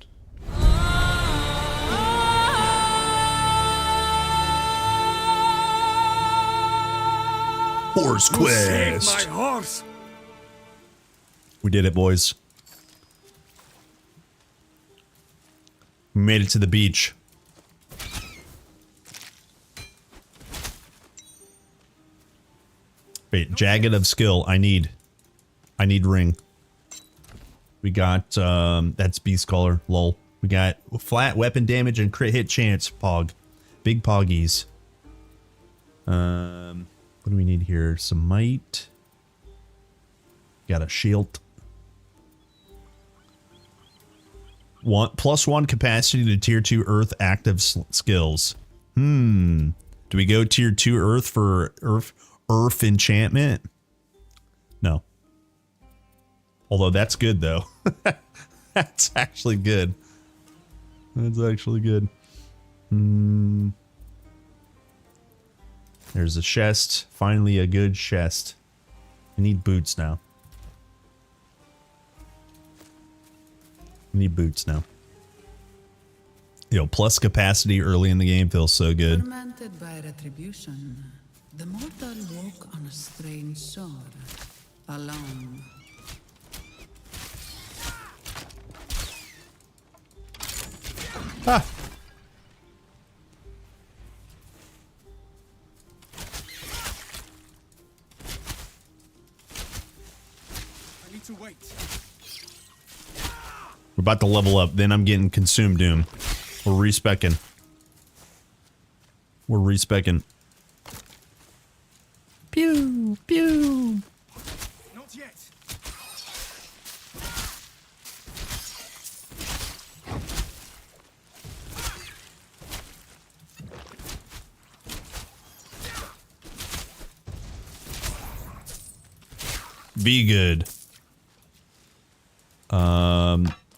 Speaker 15: Horse
Speaker 12: You saved
Speaker 15: Quest.
Speaker 12: my horse.
Speaker 15: We did it, boys. We made it to the beach. Wait, Jagged of Skill. I need ring. We got, that's Beast Caller. Lol. We got flat weapon damage and crit hit chance. Pog. Big poggies. What do we need here? Some might. Got a shield. +1 capacity to tier 2 earth active skills. Do we go tier 2 earth for earth enchantment? No. Although that's good though. That's actually good. That's actually good. There's a chest. Finally a good chest. I need boots now. I need boots now. Yo, plus capacity early in the game feels so good.
Speaker 13: Tormented by retribution, the mortal walk on a strange shore, alone.
Speaker 15: Ah!
Speaker 8: I need to wait.
Speaker 15: We're about to level up, then I'm getting consumed doom. We're respecking. We're respecking. Pew, pew.
Speaker 8: Not yet.
Speaker 15: Be good.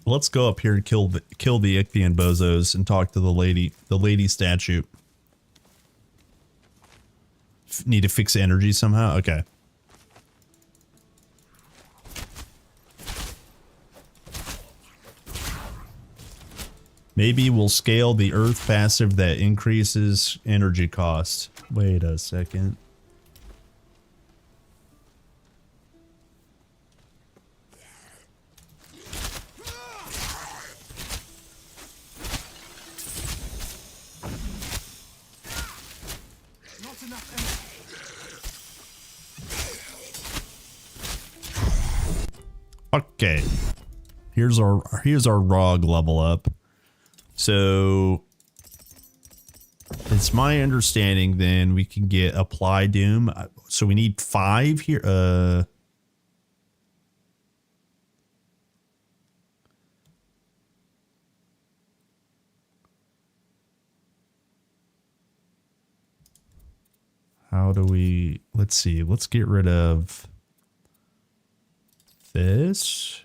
Speaker 15: Let's go up here and kill the Ichthian bozos and talk to the lady statue. Need to fix energy somehow? Okay. Maybe we'll scale the earth passive that increases energy cost. Wait a second. Okay. Here's our ROG level up. So it's my understanding then we can get apply doom. So we need 5 here. How do we, let's see, let's get rid of this.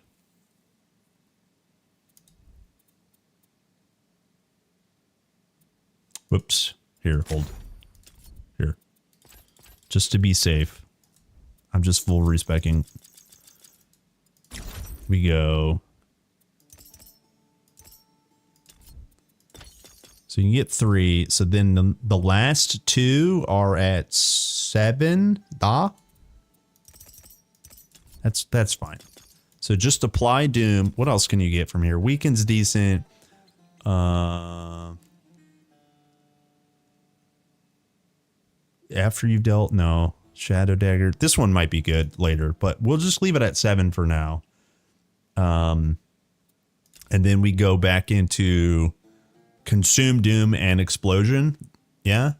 Speaker 15: Whoops. Here, hold. Here. Just to be safe. I'm just full respecking. We go. So you can get 3. So then the last 2 are at 7. That's fine. So just apply doom. What else can you get from here? Weaken's decent. After you've dealt, no. Shadow dagger. This one might be good later, but we'll just leave it at 7 for now. And then we go back into consume doom and explosion. Yeah.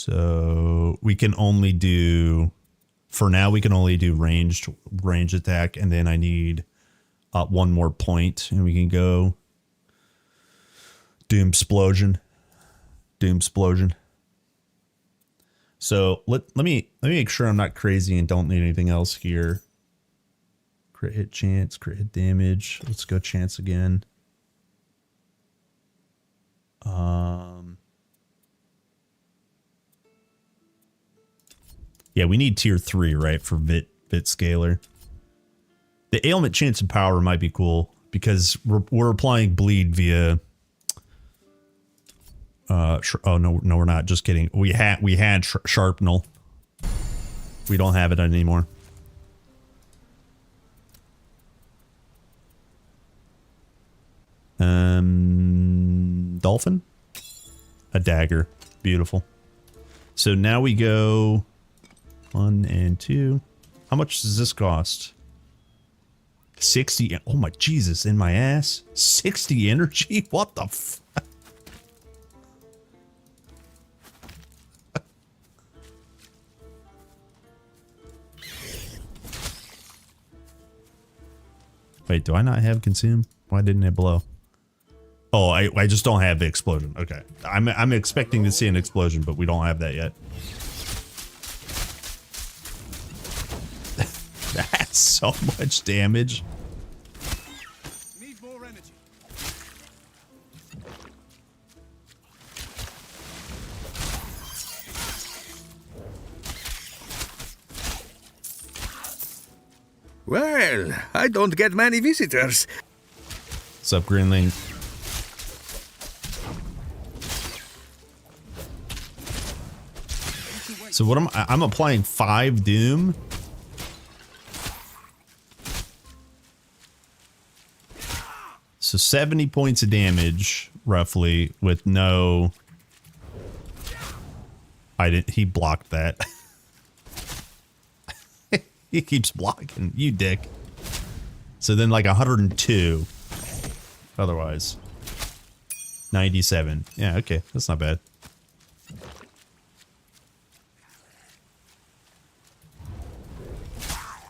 Speaker 15: So we can only do, for now we can only do range attack, and then I need 1 more point, and we can go doom explosion. So let me make sure I'm not crazy and don't need anything else here. Crit hit chance, crit hit damage. Let's go chance again. Yeah, we need tier 3, right, for Vit scaler. The ailment chance and power might be cool because we're applying bleed via. Oh no, we're not. Just kidding. We had sharpnel. We don't have it anymore. Dolphin, a dagger, beautiful. So now we go 1 and 2. How much does this cost? 60. Oh my Jesus, in my ass. 60 energy. What the f? Wait, do I not have consume? Why didn't it blow? Oh, I just don't have the explosion. Okay. I'm expecting to see an explosion, but we don't have that yet. That's so much damage.
Speaker 8: Need more energy.
Speaker 12: Well, I don't get many visitors.
Speaker 15: What's up, Greenling? So what I'm applying 5 doom. So 70 points of damage, roughly, with no... he blocked that. He keeps blocking, you dick. So then like 102. Otherwise. 97. Yeah, okay, that's not bad.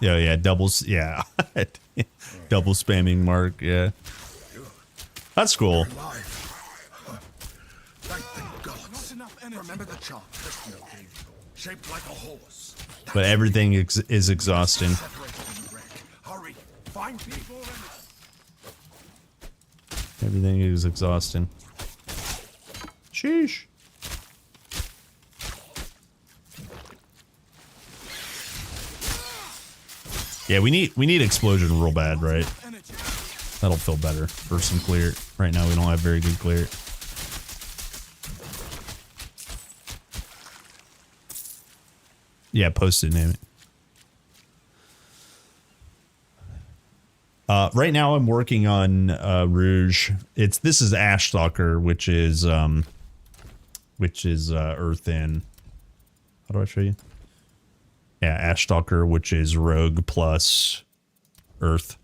Speaker 15: Yeah, doubles, yeah. Double spamming mark, yeah. That's cool.
Speaker 7: Remember the chart Cristiano gave you, shaped like a horse.
Speaker 15: But everything is exhausting.
Speaker 7: Hurry, find people.
Speaker 15: Everything is exhausting. Sheesh. Yeah, we need explosion real bad, right? That'll feel better for some clear. Right now we don't have very good clear. Yeah, post it, name it. Right now I'm working on Rouge. This is Ashstalker, which is Earthen. How do I show you? Yeah, Ashstalker, which is Rogue plus Earth.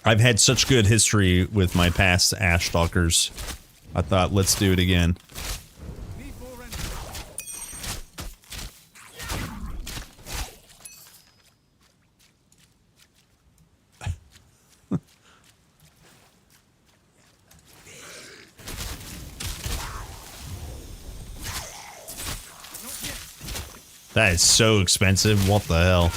Speaker 15: I've had such good history with my past Ashstalkers. I thought, let's do it again. That is so expensive. What the hell?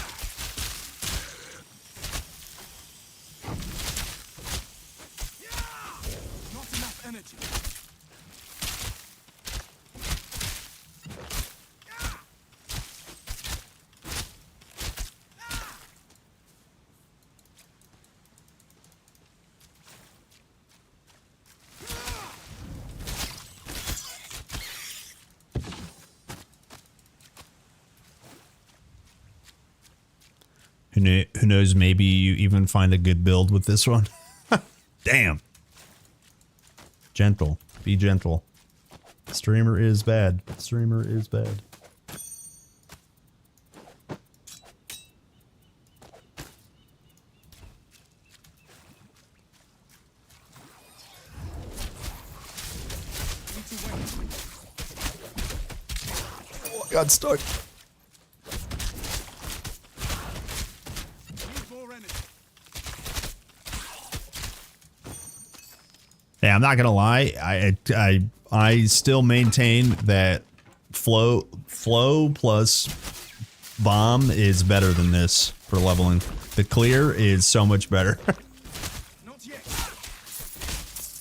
Speaker 15: Who knows, maybe you even find a good build with this one. Damn. Gentle. Be gentle. Streamer is bad. Streamer is bad. Oh, I got stuck. Yeah, I'm not gonna lie. I still maintain that flow plus bomb is better than this for leveling. The clear is so much better.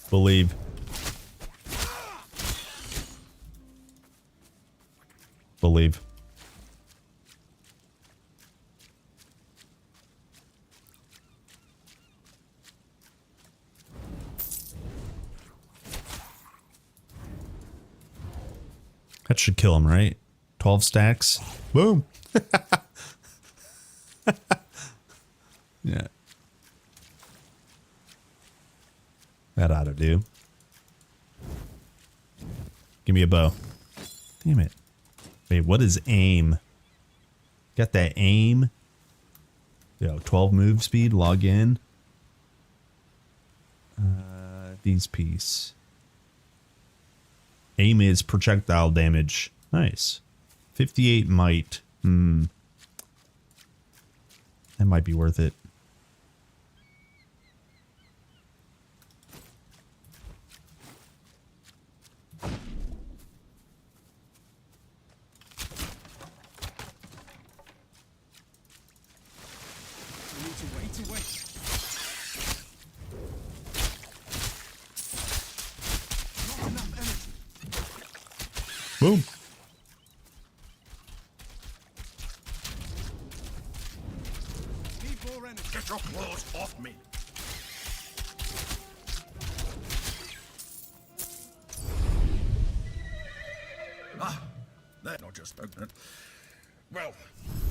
Speaker 15: Believe. Believe. That should kill him, right? 12 stacks. Boom. Yeah. That ought to do. Give me a bow. Damn it. Wait, what is aim? Got that aim. Yo, 12 move speed, log in. These piece. Aim is projectile damage. Nice. 58 might. That might be worth it. Boom.
Speaker 7: Get your claws off me. Ah, that's not just spoken. Well,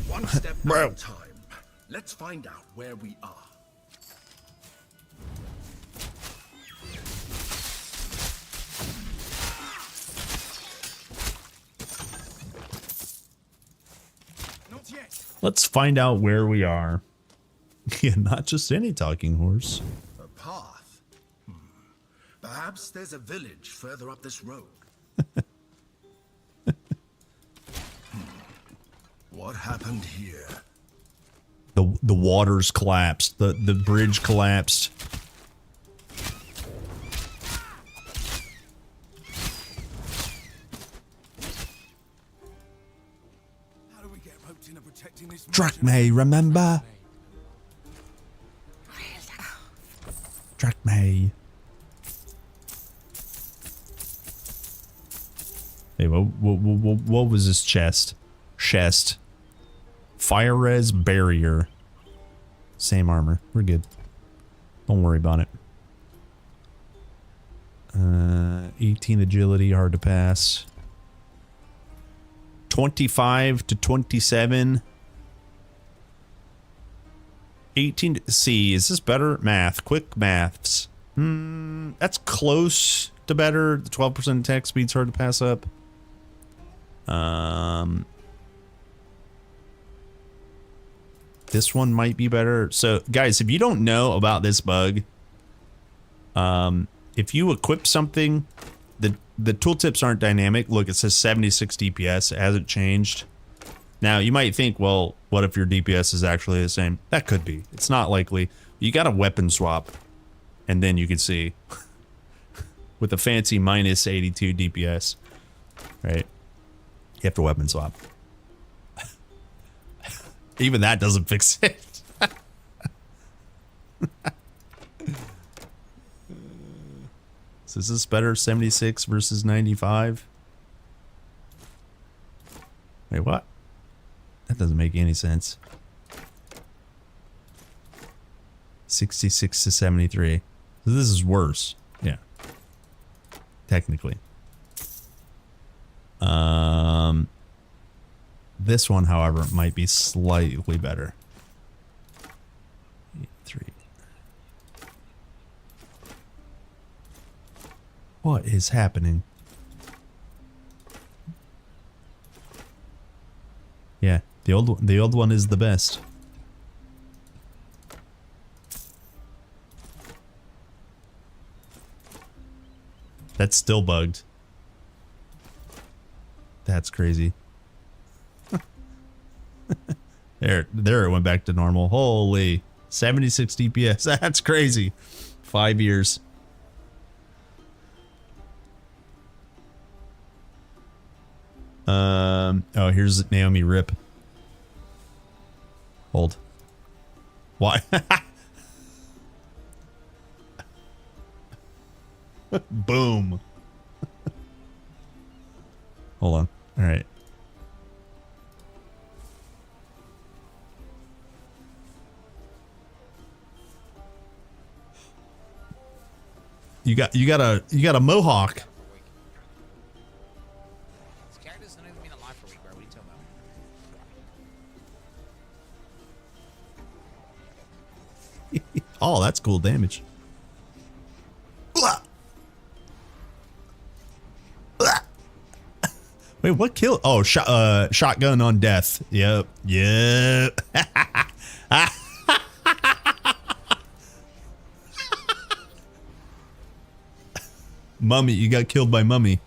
Speaker 7: one step at a time. Let's find out where we are.
Speaker 15: Let's find out where we are. Yeah, not just any talking horse.
Speaker 7: A path. Perhaps there's a village further up this road. What happened here?
Speaker 15: The waters collapsed. The bridge collapsed. struck me, remember? Struck me. Hey, what was this chest? Chest. Fire res barrier. Same armor. We're good. Don't worry about it. 18 agility, hard to pass. 25 to 27. 18 to C. Is this better? Math. Quick maths. That's close to better. The 12% attack speed's hard to pass up. This one might be better. So, guys, if you don't know about this bug, if you equip something, the tooltips aren't dynamic. Look, it says 76 DPS. It hasn't changed. Now, you might think, well, what if your DPS is actually the same? That could be. It's not likely. You got a weapon swap, and then you can see with a fancy minus 82 DPS, right? You have to weapon swap. Even that doesn't fix it. So is this better? 76 versus 95? Wait, what? That doesn't make any sense. 66 to 73. So this is worse. Yeah. Technically. This one, however, might be slightly better. 3. What is happening? Yeah, the old one is the best. That's still bugged. That's crazy. There it went back to normal. Holy, 76 DPS. That's crazy. 5 years. Oh, here's Naomi Rip. Hold. Why? Boom. Hold on. All right. You got a mohawk. Oh, that's cool damage. Wait, what killed? Oh, shotgun on death. Yep. Yep. Mummy, you got killed by Mummy.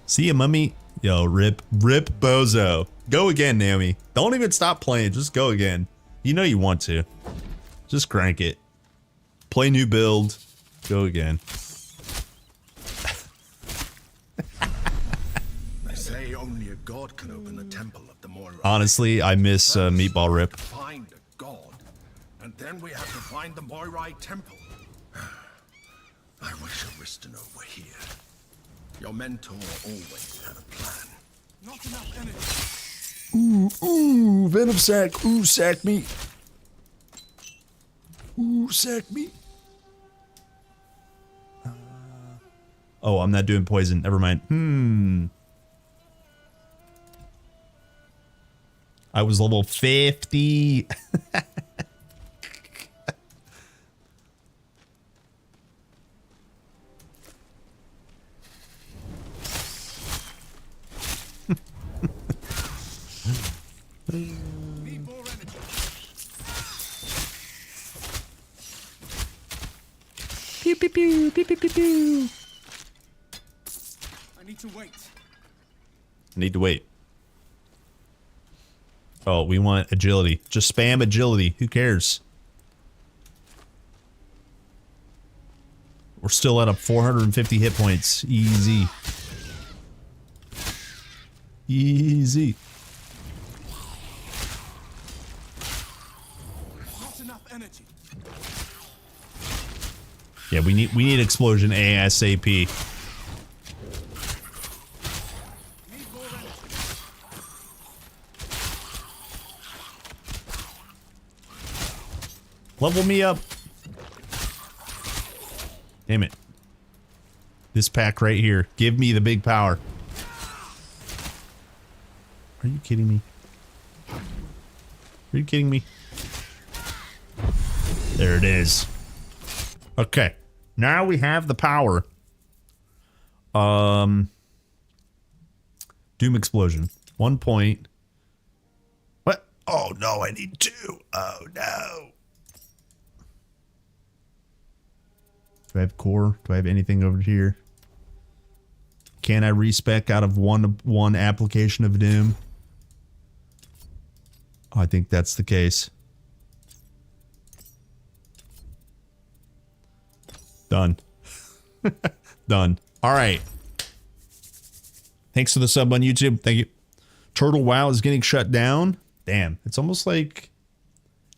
Speaker 15: See ya, Mummy. Yo, rip bozo. Go again, Naomi. Don't even stop playing. Just go again. You know you want to. Just crank it. Play new build. Go again.
Speaker 7: They say only a god can open the temple of the Moira.
Speaker 15: Honestly, I miss Meatball Rip.
Speaker 7: Find a god, and then we have to find the Moirai temple. I wish Aristano were here. Your mentor always had a plan.
Speaker 8: Not enough energy.
Speaker 15: Ooh, venom sack. Ooh, sack me. Ooh, sack me. Oh, I'm not doing poison. Never mind. I was level 50.
Speaker 8: Need more energy.
Speaker 15: Pew pew pew pew pew pew pew.
Speaker 8: I need to wait.
Speaker 15: Need to wait. Oh, we want agility. Just spam agility. Who cares? We're still at a 450 hit points. Easy.
Speaker 8: Not enough energy.
Speaker 15: Yeah, we need explosion ASAP.
Speaker 8: Need more energy.
Speaker 15: Level me up. Damn it. This pack right here. Give me the big power. Are you kidding me? Are you kidding me? There it is. Okay. Now we have the power. Doom explosion. 1 point. What? Oh no, I need 2. Oh no. Do I have core? Do I have anything over here? Can I respec out of one application of Doom? I think that's the case. Done. Done. All right. Thanks for the sub on YouTube. Thank you. Turtle WoW is getting shut down. Damn. It's almost like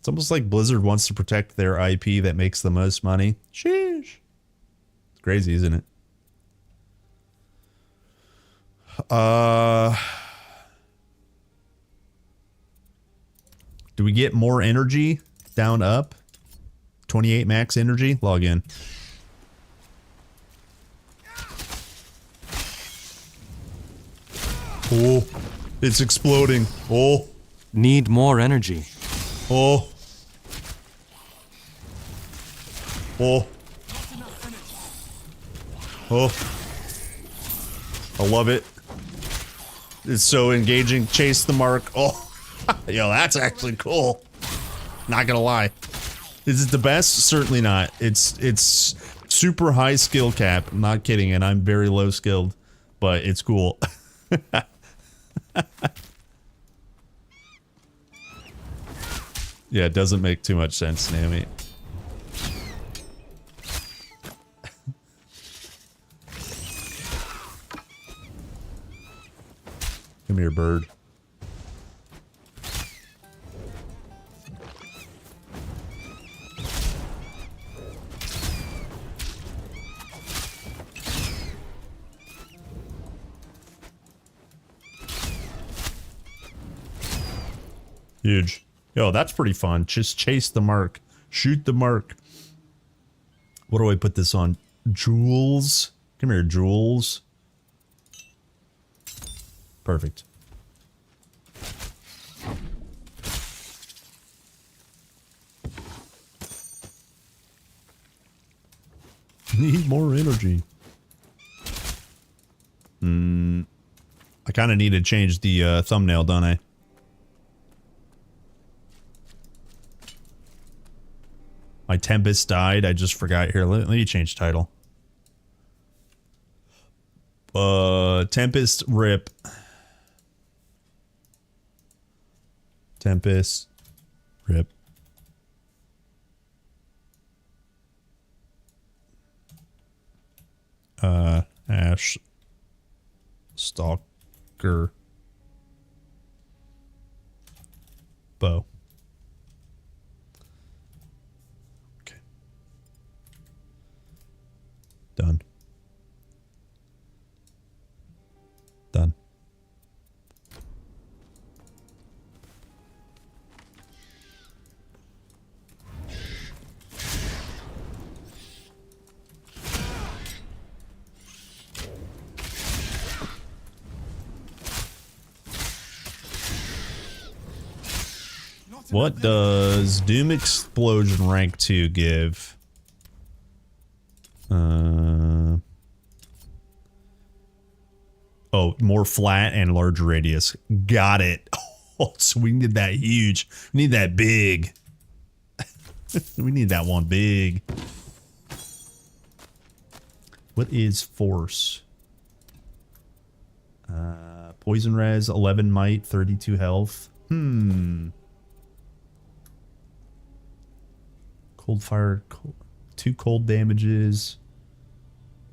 Speaker 15: Blizzard wants to protect their IP that makes the most money. Sheesh. It's crazy, isn't it? Do we get more energy down up? 28 max energy? Log in. Oh, it's exploding. Oh.
Speaker 10: Need more energy.
Speaker 15: Oh. Oh. Oh. I love it. It's so engaging. Chase the mark. Oh. Yo, that's actually cool. Not gonna lie. Is it the best? Certainly not. It's super high skill cap. I'm not kidding, and I'm very low skilled, but it's cool. Yeah, it doesn't make too much sense, Nami. Come here, bird. Huge. Yo, that's pretty fun. Just chase the mark. Shoot the mark. What do I put this on? Jewels? Come here, Jewels. Perfect. Need more energy. I kind of need to change the thumbnail, don't I? My Tempest died. I just forgot. Here, let me change title. Tempest rip. Tempest rip. Ash Stalker bow. Okay. Done. Done. What does Doom Explosion rank 2 give? Oh, more flat and larger radius. Got it. Oh, so we need that huge. We need that big. We need that one big. What is force? Poison res, 11 might, 32 health. Cold fire, 2 cold damages.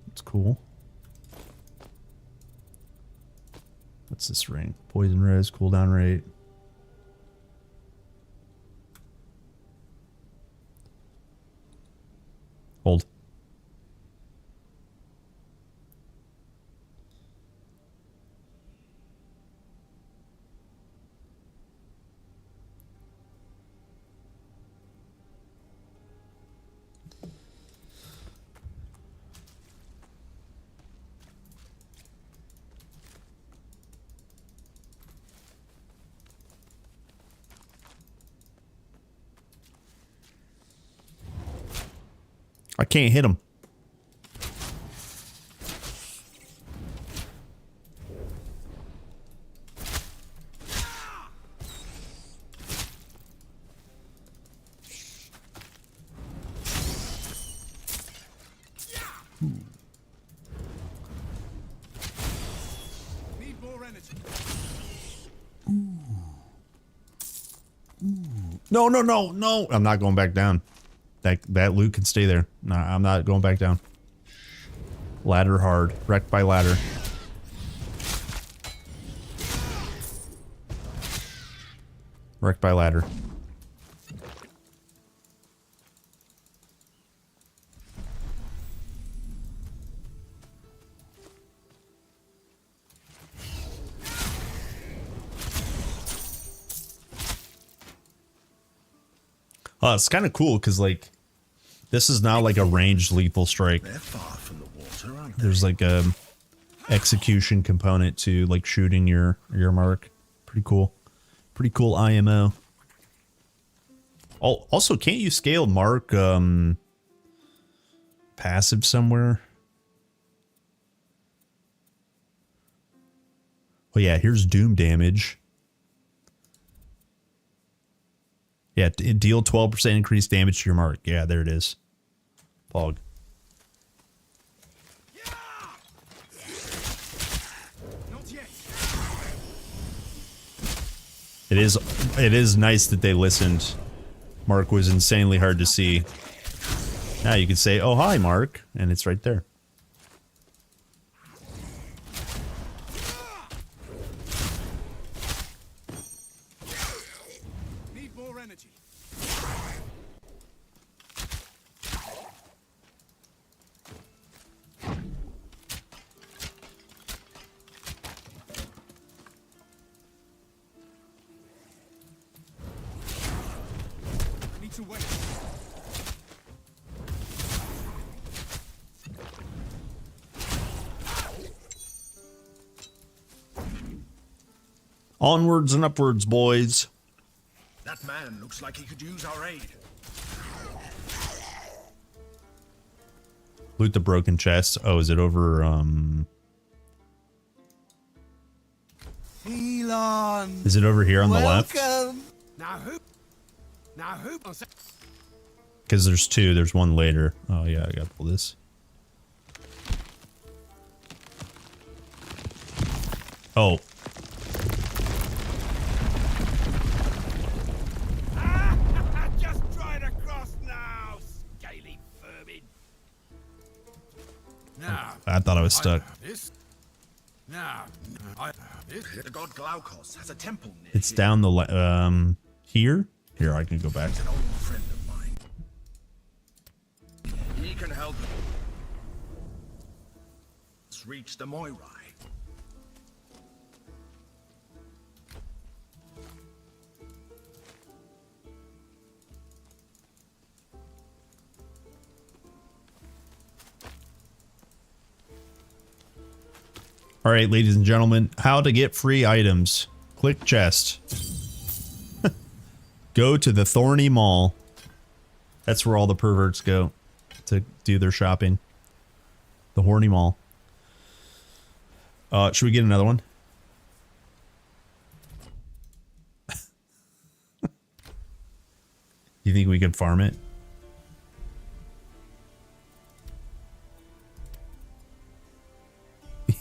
Speaker 15: That's cool. What's this ring? Poison res, cooldown rate. Hold. I can't hit him.
Speaker 8: Need more energy.
Speaker 15: No, no, no, no. I'm not going back down. That loot can stay there. No, I'm not going back down. Ladder hard. Wrecked by ladder. Wrecked by ladder. It's kind of cool because, like, this is now like a ranged lethal strike.
Speaker 7: They're far from the water, aren't they?
Speaker 15: There's like a execution component to like shooting your mark. Pretty cool. Pretty cool IMO. Oh, also, can't you scale mark passive somewhere? Oh yeah, here's doom damage. Yeah, deal 12% increased damage to your mark. Yeah, there it is. Pog. It is nice that they listened. Mark was insanely hard to see. Now you can say, "Oh, hi, Mark," and it's right there.
Speaker 8: Need more energy. Need to wait.
Speaker 15: Onwards and upwards, boys.
Speaker 7: That man looks like he could use our aid.
Speaker 15: Loot the broken chest. Oh, is it over,
Speaker 8: Elon.
Speaker 15: is it over here on the left?
Speaker 8: Now who?
Speaker 15: Because there's two. There's one later. Oh, yeah, I gotta pull this. Oh.
Speaker 8: Just right across now, scaly vermin. Now,
Speaker 15: I thought I was stuck.
Speaker 8: This. Now, the god Glaukos has a temple near
Speaker 15: It's
Speaker 8: here.
Speaker 15: down the here. Here, I can go back.
Speaker 7: He's an old friend of mine. He can help. Let's reach the Moirai.
Speaker 15: All right, ladies and gentlemen, how to get free items. Click chest. Go to the Thorny Mall. That's where all the perverts go to do their shopping. The Horny Mall. Should we get another one? You think we can farm it?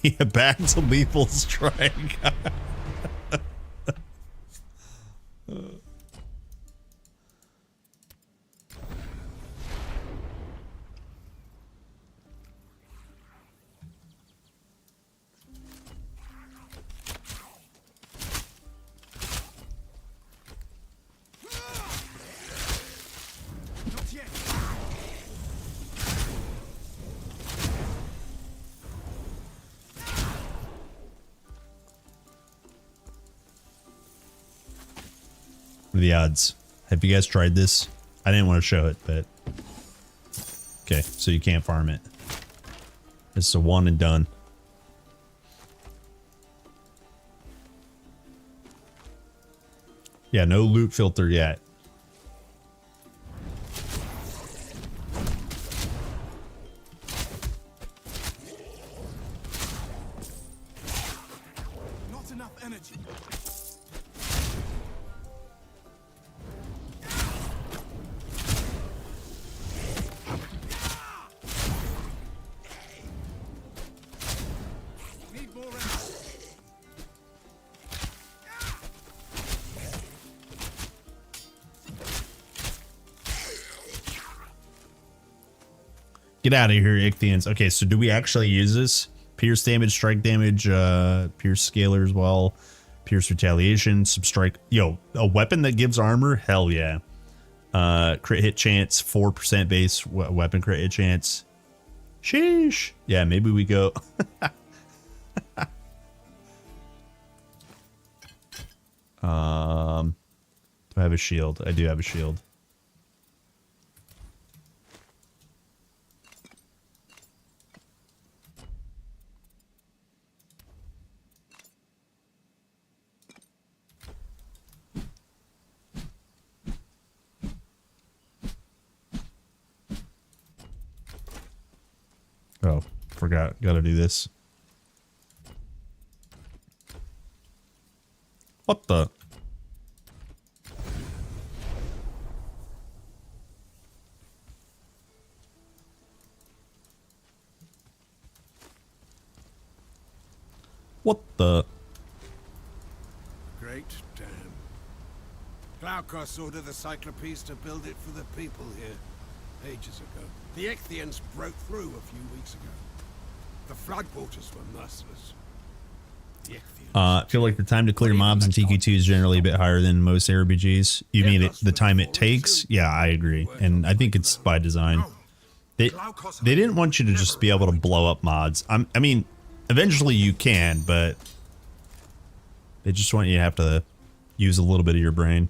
Speaker 15: Yeah, back to lethal strike. What are the odds? Have you guys tried this? I didn't want to show it, but... Okay, so you can't farm it. It's a one and done. Yeah, no loot filter yet.
Speaker 8: Not enough energy. Need more energy.
Speaker 15: Get out of here, Ichthians. Okay, so do we actually use this? Pierce damage, strike damage, pierce scalar as well, pierce retaliation, substrike. Yo, a weapon that gives armor? Hell yeah. Crit hit chance, 4% base weapon crit hit chance. Sheesh. Yeah, maybe we go. Do I have a shield? I do have a shield. Oh, forgot. Gotta do this. What the? What the?
Speaker 8: Great damn. Glaukos ordered the Cyclopes to build it for the people here ages ago. The Ichthians broke through a few weeks ago. The floodwaters were merciless. The Ichthians...
Speaker 15: I feel like the time to clear mobs in TQ2 is generally a bit higher than most RPGs. You mean the time it takes? Yeah, I agree. And I think it's by design. They didn't want you to just be able to blow up mods. I mean, eventually you can, but they just want you to have to use a little bit of your brain.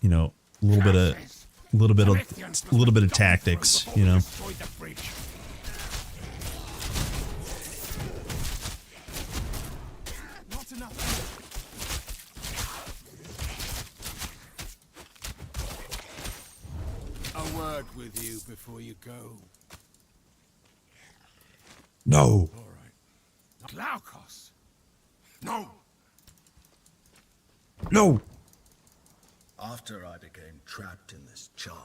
Speaker 15: You know, a little bit of tactics, you know.
Speaker 8: Not enough. A word with you before you go.
Speaker 15: No.
Speaker 8: All right. Glaukos. No.
Speaker 15: No.
Speaker 7: After I became trapped in this charm,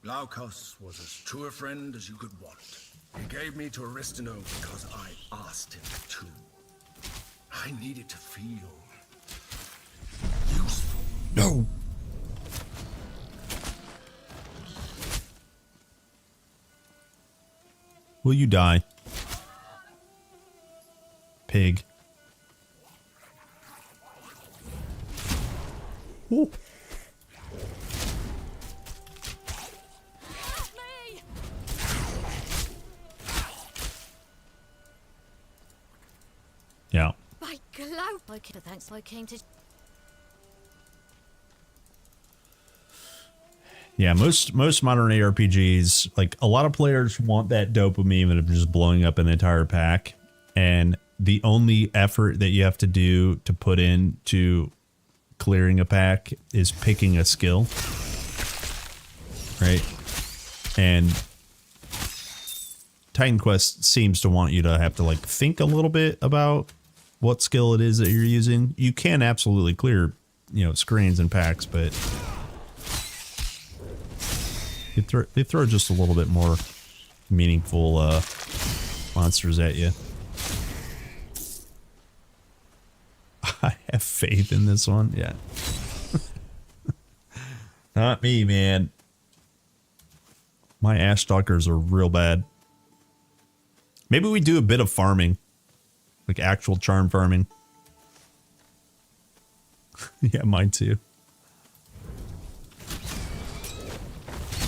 Speaker 7: Glaukos was as true a friend as you could want. He gave me to Aristino because I asked him to. I needed to feel useful.
Speaker 15: No. Will you die? Pig. Ooh. Yeah.
Speaker 16: By Glow. Okay, thanks. I came to.
Speaker 15: Yeah, most modern ARPGs, like a lot of players want that dopamine of just blowing up an entire pack, and the only effort that you have to do to put into clearing a pack is picking a skill, right? And Titan Quest seems to want you to have to like think a little bit about what skill it is that you're using. You can absolutely clear, you know, screens and packs, but they throw just a little bit more meaningful monsters at you. I have faith in this one. Yeah. Not me, man. My ash stalkers are real bad. Maybe we do a bit of farming. Like actual charm farming. Yeah, mine too.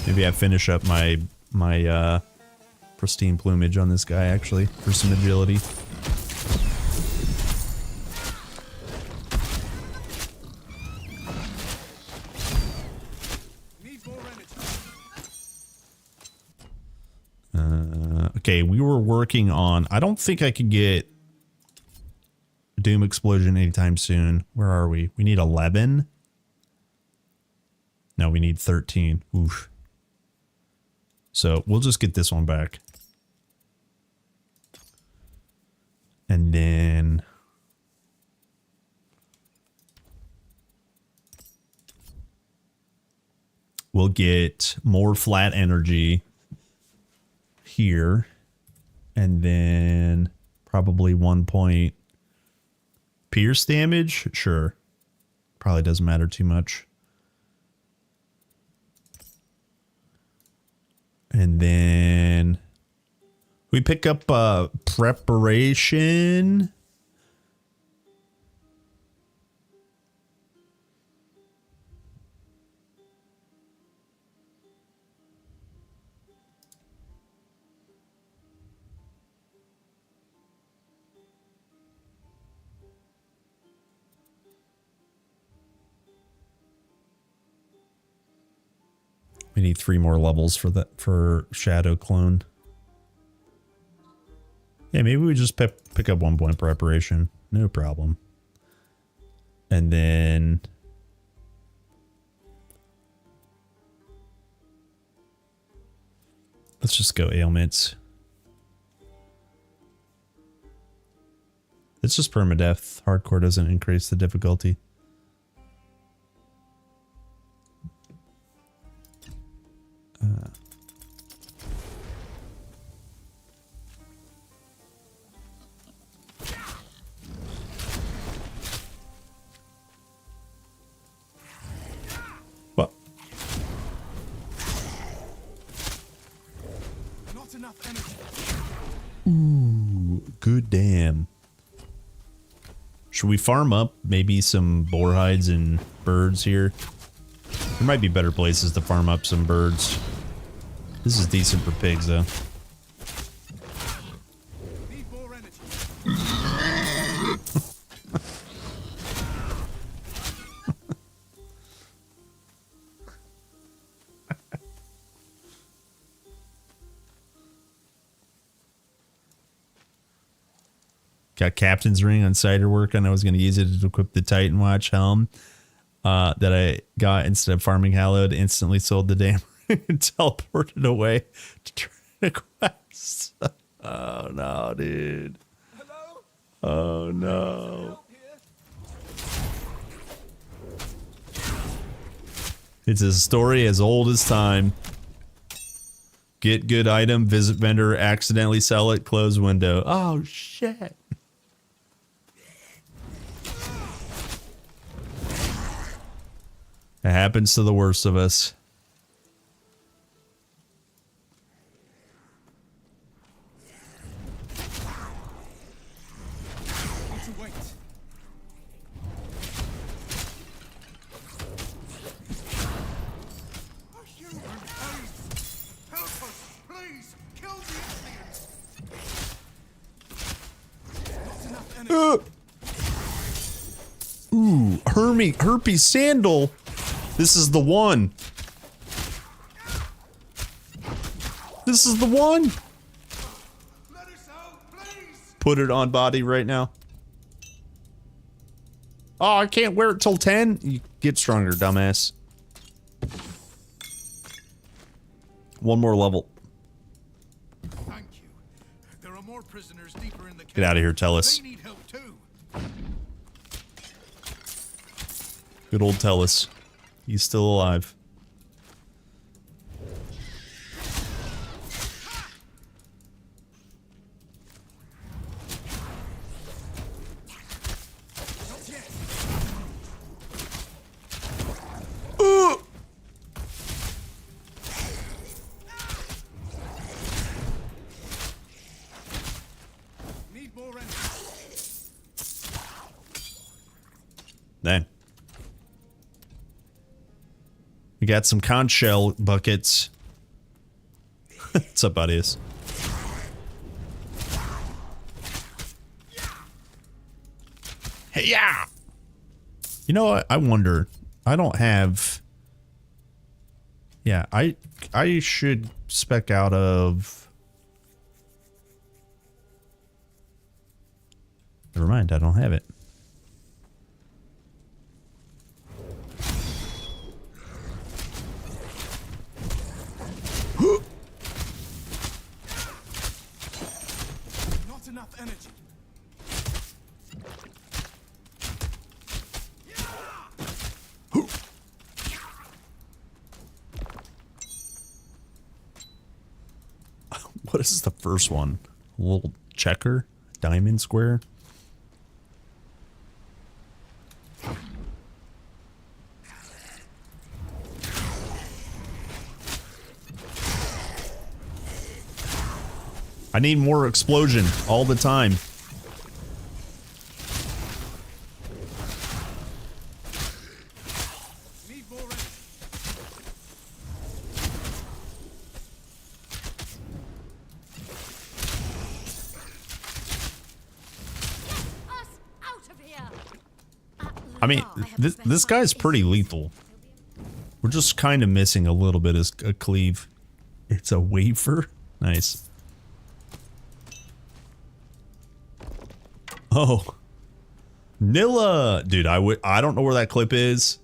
Speaker 15: Maybe I finish up my pristine plumage on this guy actually for some agility. Okay, we were working on... I don't think I could get Doom Explosion anytime soon. Where are we? We need 11? No, we need 13. Oof. So we'll just get this one back. And then... we'll get more flat energy here. And then probably 1 point pierce damage. Sure. Probably doesn't matter too much. And then we pick up preparation. We need 3 more levels for Shadow Clone. Yeah, maybe we just pick up 1 point preparation. No problem. And then... let's just go ailments. It's just permadeath. Hardcore doesn't increase the difficulty. What?
Speaker 8: Not enough energy.
Speaker 15: Ooh, good damn. Should we farm up maybe some boar hides and birds here? There might be better places to farm up some birds. This is decent for pigs, though.
Speaker 8: Need more energy.
Speaker 15: Got Captain's Ring on Cider Work, and I was going to use it to equip the Titan Watch helm that I got instead of farming Hallowed. Instantly sold the damn ring and teleported away to try a quest. Oh no, dude. Oh no. It's a story as old as time. Get good item, visit vendor, accidentally sell it, close window. Oh shit. It happens to the worst of us. Ooh, Herpes Sandal. This is the one. This is the one. Put it on body right now. Oh, I can't wear it till 10? You get stronger, dumbass. 1 more level.
Speaker 8: Thank you. There are more prisoners deeper in the cave.
Speaker 15: Get out of here, Tellus.
Speaker 8: They need help too.
Speaker 15: Good old Tellus. He's still alive.
Speaker 8: Need more energy.
Speaker 15: Dang. We got some conch shell buckets. What's up, buddies? Hey, yeah. You know what? I wonder. I don't have. Yeah, I should spec out of Never mind, I don't have it.
Speaker 8: Not enough energy.
Speaker 15: What is the first one? A little checker? Diamond square? I need more explosion all the time. I mean, this guy's pretty lethal. We're just kind of missing a little bit of a cleave. It's a wafer? Nice. Oh. Nilla! Dude, I don't know where that clip is.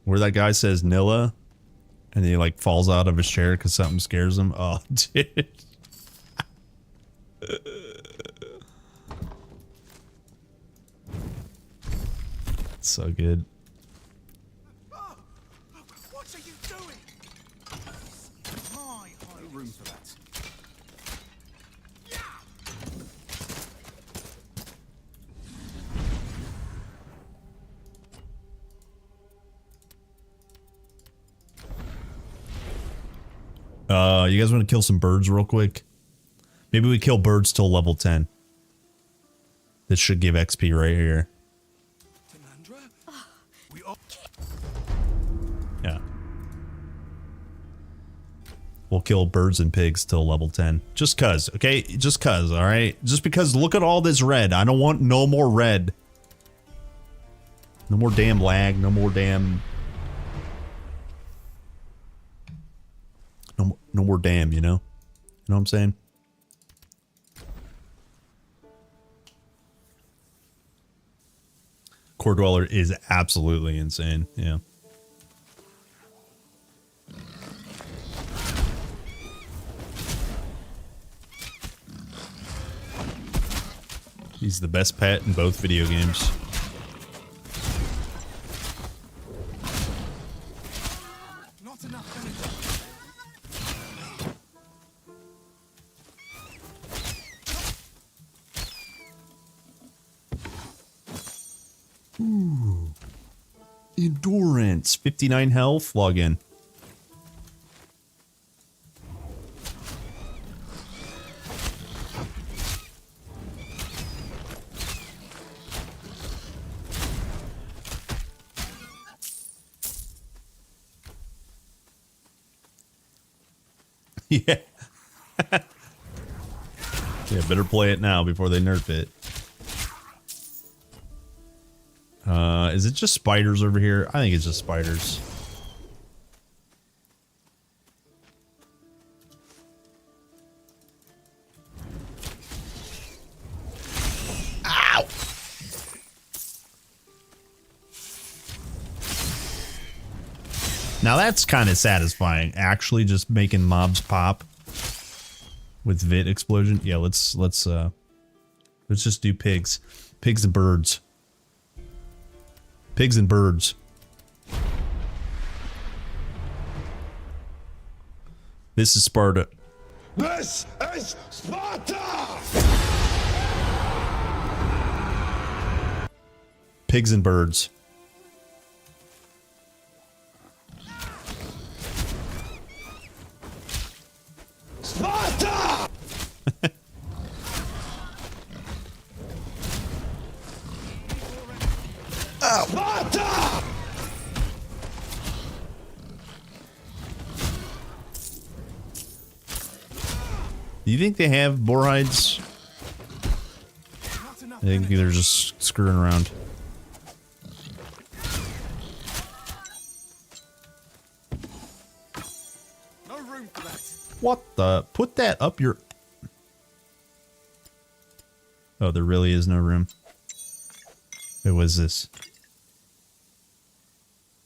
Speaker 15: Where that guy says Nilla. And he like falls out of his chair because something scares him. Oh, dude. So good.
Speaker 8: What are you doing? No room for that.
Speaker 15: You guys want to kill some birds real quick? Maybe we kill birds till level 10. This should give XP right here. Yeah. We'll kill birds and pigs till level 10. Just cuz, okay? Just cuz, alright? Just because look at all this red. I don't want no more red. No more damn lag. No more damn... No more damn, you know? You know what I'm saying? Core Dweller is absolutely insane, yeah. He's the best pet in both video games.
Speaker 8: Not enough energy.
Speaker 15: Ooh. Endurance. 59 health. Log in. Yeah. Yeah, better play it now before they nerf it. Is it just spiders over here? I think it's just spiders. Ow! Now that's kind of satisfying. Actually just making mobs pop with Vit explosion. Yeah, let's just do pigs. Pigs and birds. Pigs and birds. This is Sparta.
Speaker 11: This is Sparta!
Speaker 15: Pigs and birds.
Speaker 11: Sparta! Sparta!
Speaker 15: Do you think they have boar hides? I think they're just screwing around.
Speaker 8: No room for that.
Speaker 15: What the? Put that up your... Oh, there really is no room. It was this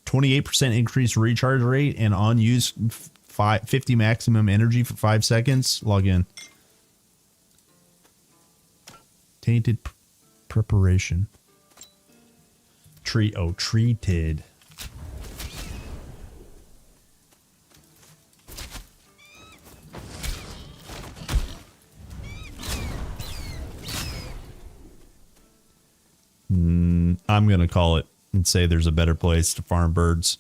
Speaker 15: 28% increased recharge rate and on use 50 maximum energy for 5 seconds. Log in. Tainted preparation. Treated. I'm going to call it and say there's a better place to farm birds.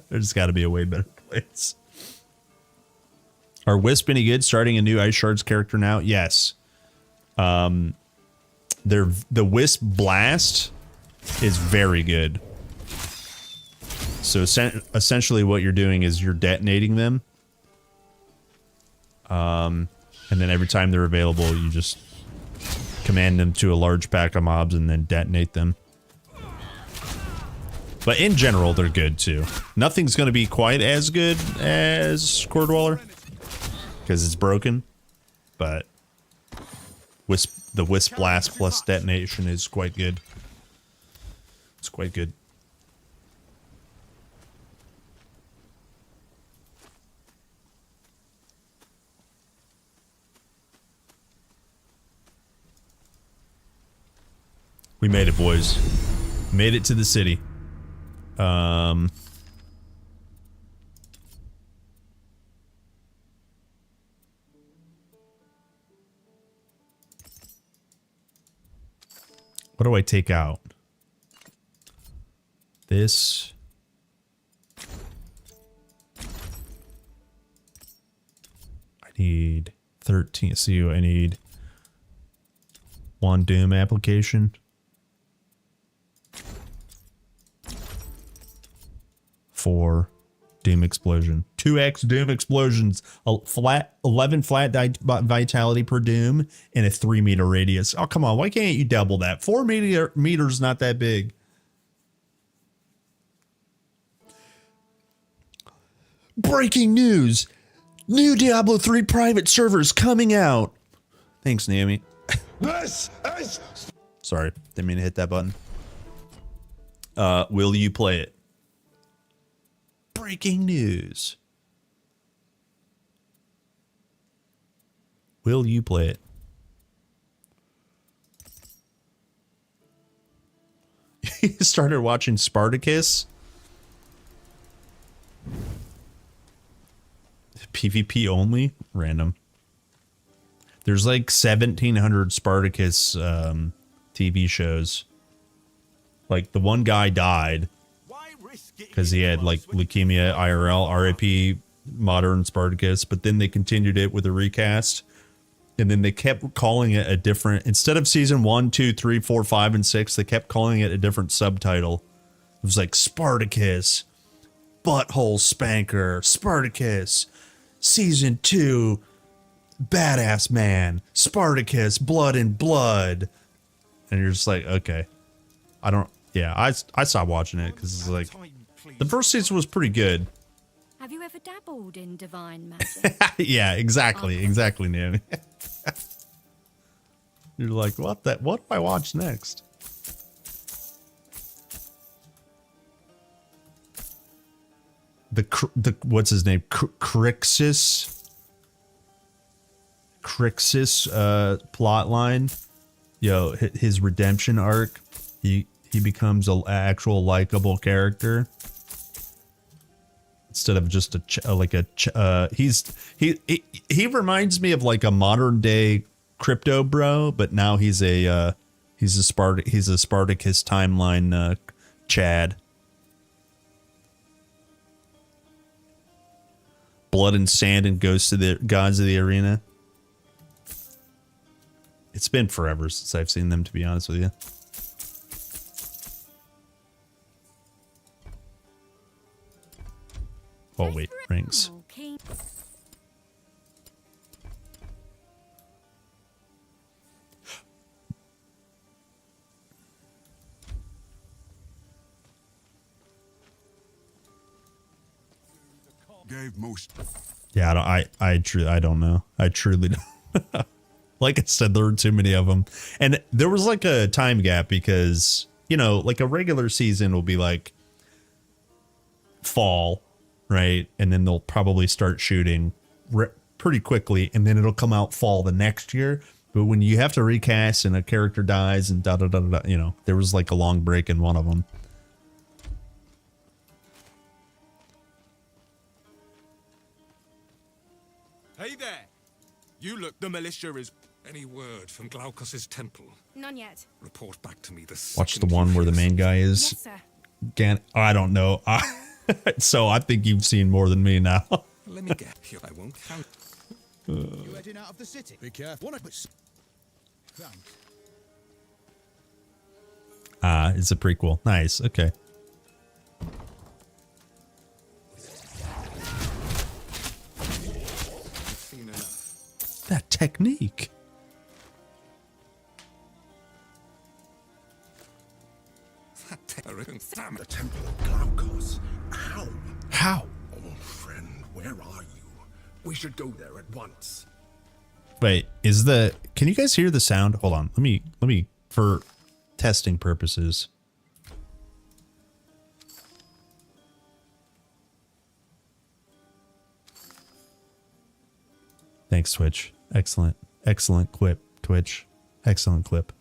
Speaker 15: There's got to be a way better place. Are Wisp any good? Starting a new Ice Shards character now? Yes. The Wisp Blast is very good. So essentially what you're doing is you're detonating them. And then every time they're available, you just command them to a large pack of mobs and then detonate them. But in general, they're good too. Nothing's going to be quite as good as Core Dweller because it's broken. But the Wisp Blast plus detonation is quite good. It's quite good. We made it, boys. Made it to the city. What do I take out? This. I need 13. See, I need one Doom application. 4 Doom Explosion. 2x Doom Explosions. 11 flat vitality per Doom and a 3-meter radius. Oh, come on. Why can't you double that? 4 meters not that big. Breaking news. New Diablo 3 private servers coming out. Thanks, Naomi. Sorry. Didn't mean to hit that button. Will you play it? Breaking news. Will you play it? He started watching Spartacus. PvP only? Random. There's like 1,700 Spartacus TV shows. Like the one guy died because he had like leukemia IRL, RIP modern Spartacus, but then they continued it with a recast. And then they kept calling it a different, instead of season 1, 2, 3, 4, 5, and 6, they kept calling it a different subtitle. It was like Spartacus, Butthole Spanker, Spartacus, season 2, Badass Man, Spartacus, Blood and Blood. And you're just like, okay. I stopped watching it because it's like, the first season was pretty good.
Speaker 16: Have you ever dabbled in divine magic?
Speaker 15: Yeah, exactly, Naomi. You're like, what do I watch next? The what's his name? Crixus plot line. Yo, his redemption arc. He becomes an actual likable character instead of just he reminds me of like a modern day crypto bro, but now he's a Spartacus timeline Chad. Blood and Sand and Gods of the Arena. It's been forever since I've seen them, to be honest with you. Oh wait, rings.
Speaker 17: Gave most.
Speaker 15: Yeah, I don't know. I truly don't. Like I said, there were too many of them. And there was like a time gap because, you know, like a regular season will be like fall, right? And then they'll probably start shooting pretty quickly, and then it'll come out fall the next year. But when you have to recast and a character dies and da da da da, you know, there was like a long break in one of them.
Speaker 17: Hey there! You look the militia is... Any word from Glaukos's temple?
Speaker 16: None yet.
Speaker 17: Report back to me the
Speaker 15: Watch the one where the main guy is.
Speaker 16: Yes, sir.
Speaker 15: I don't know. So I think you've seen more than me now.
Speaker 17: Let me get here. I won't count.
Speaker 18: You heading out of the city? Be careful. Thanks.
Speaker 15: It's a prequel. Nice. Okay. That technique.
Speaker 7: The Temple of Glaukos. How?
Speaker 15: How?
Speaker 7: Oh, friend, where are you? We should go there at once.
Speaker 15: Wait, can you guys hear the sound? Hold on. Let me for testing purposes. Thanks, Twitch. Excellent. Excellent clip, Twitch. Excellent clip.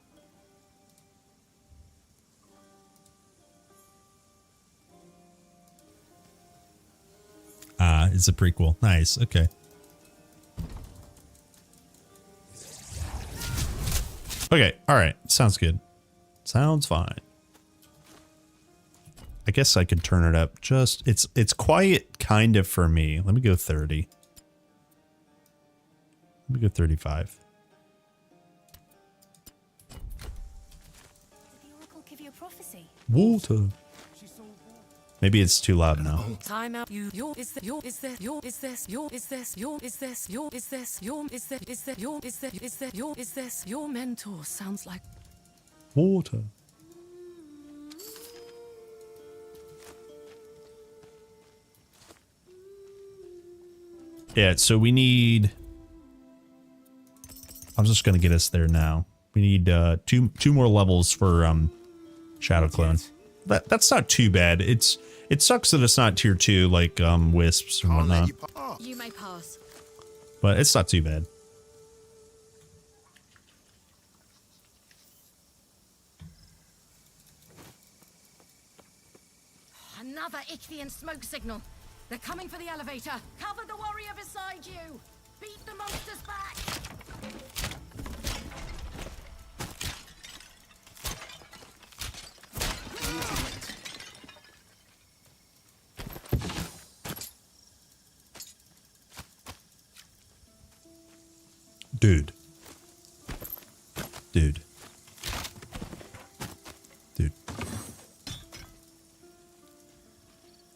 Speaker 15: It's a prequel. Nice. Okay. Okay. All right. Sounds good. Sounds fine. I guess I could turn it up. Just it's quiet kind of for me. Let me go 30. Let me go 35.
Speaker 16: Did the oracle give you a prophecy?
Speaker 15: Water. Maybe it's too loud now.
Speaker 14: Time out. Your is this your is this your is this your is this your is this your is this your is this is that your is that is that your is this your mentor sounds like
Speaker 15: Water. Yeah, so we need... I'm just gonna get us there now. We need two more levels for Shadow Clone. That's not too bad. It sucks that it's not tier 2 like Wisps and whatnot.
Speaker 16: You may pass.
Speaker 15: But it's not too bad.
Speaker 14: another Ichthian smoke signal. They're coming for the elevator. Cover the warrior beside you. Beat the monsters back.
Speaker 15: Dude.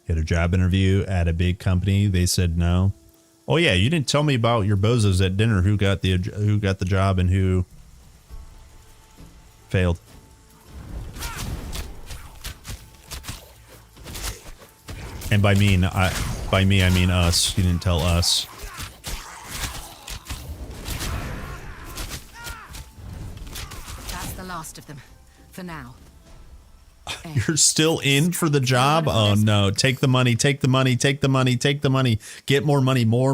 Speaker 15: Get a job interview at a big company. They said no. Oh yeah, you didn't tell me about your bozos at dinner. Who got the job and who failed? And by me I mean us. You didn't tell us.
Speaker 14: That's the last of them. For now.
Speaker 15: You're still in for the job? Oh no. Take the money, take the money, take the money, take the money. Get more money, more.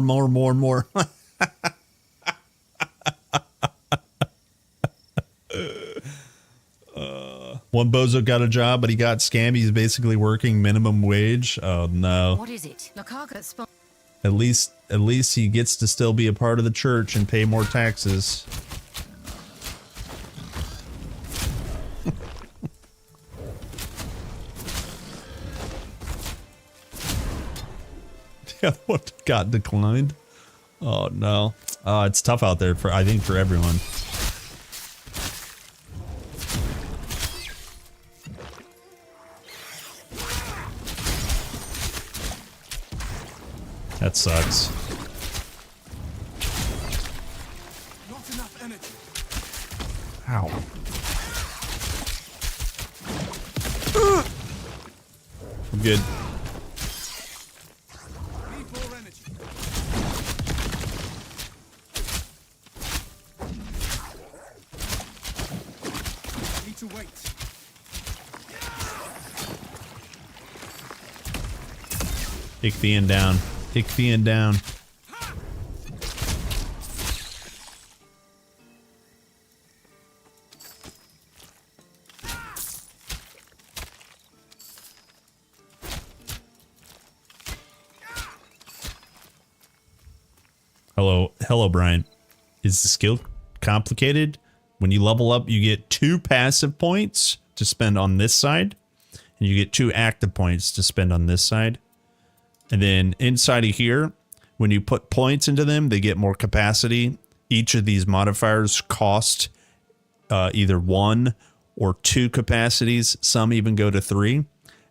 Speaker 15: One bozo got a job, but he got scammed. He's basically working minimum wage. Oh no.
Speaker 14: What is it?
Speaker 15: At least he gets to still be a part of the church and pay more taxes. The other one got declined. Oh no. It's tough out there I think for everyone. That sucks.
Speaker 8: Not enough energy.
Speaker 15: Ow. I'm good. Ichthian down. Ichthian down. Hello, Brian. Is the skill complicated? When you level up, you get 2 passive points to spend on this side, and you get 2 active points to spend on this side. And then inside of here, when you put points into them, they get more capacity. Each of these modifiers cost either 1 or 2 capacities. Some even go to 3,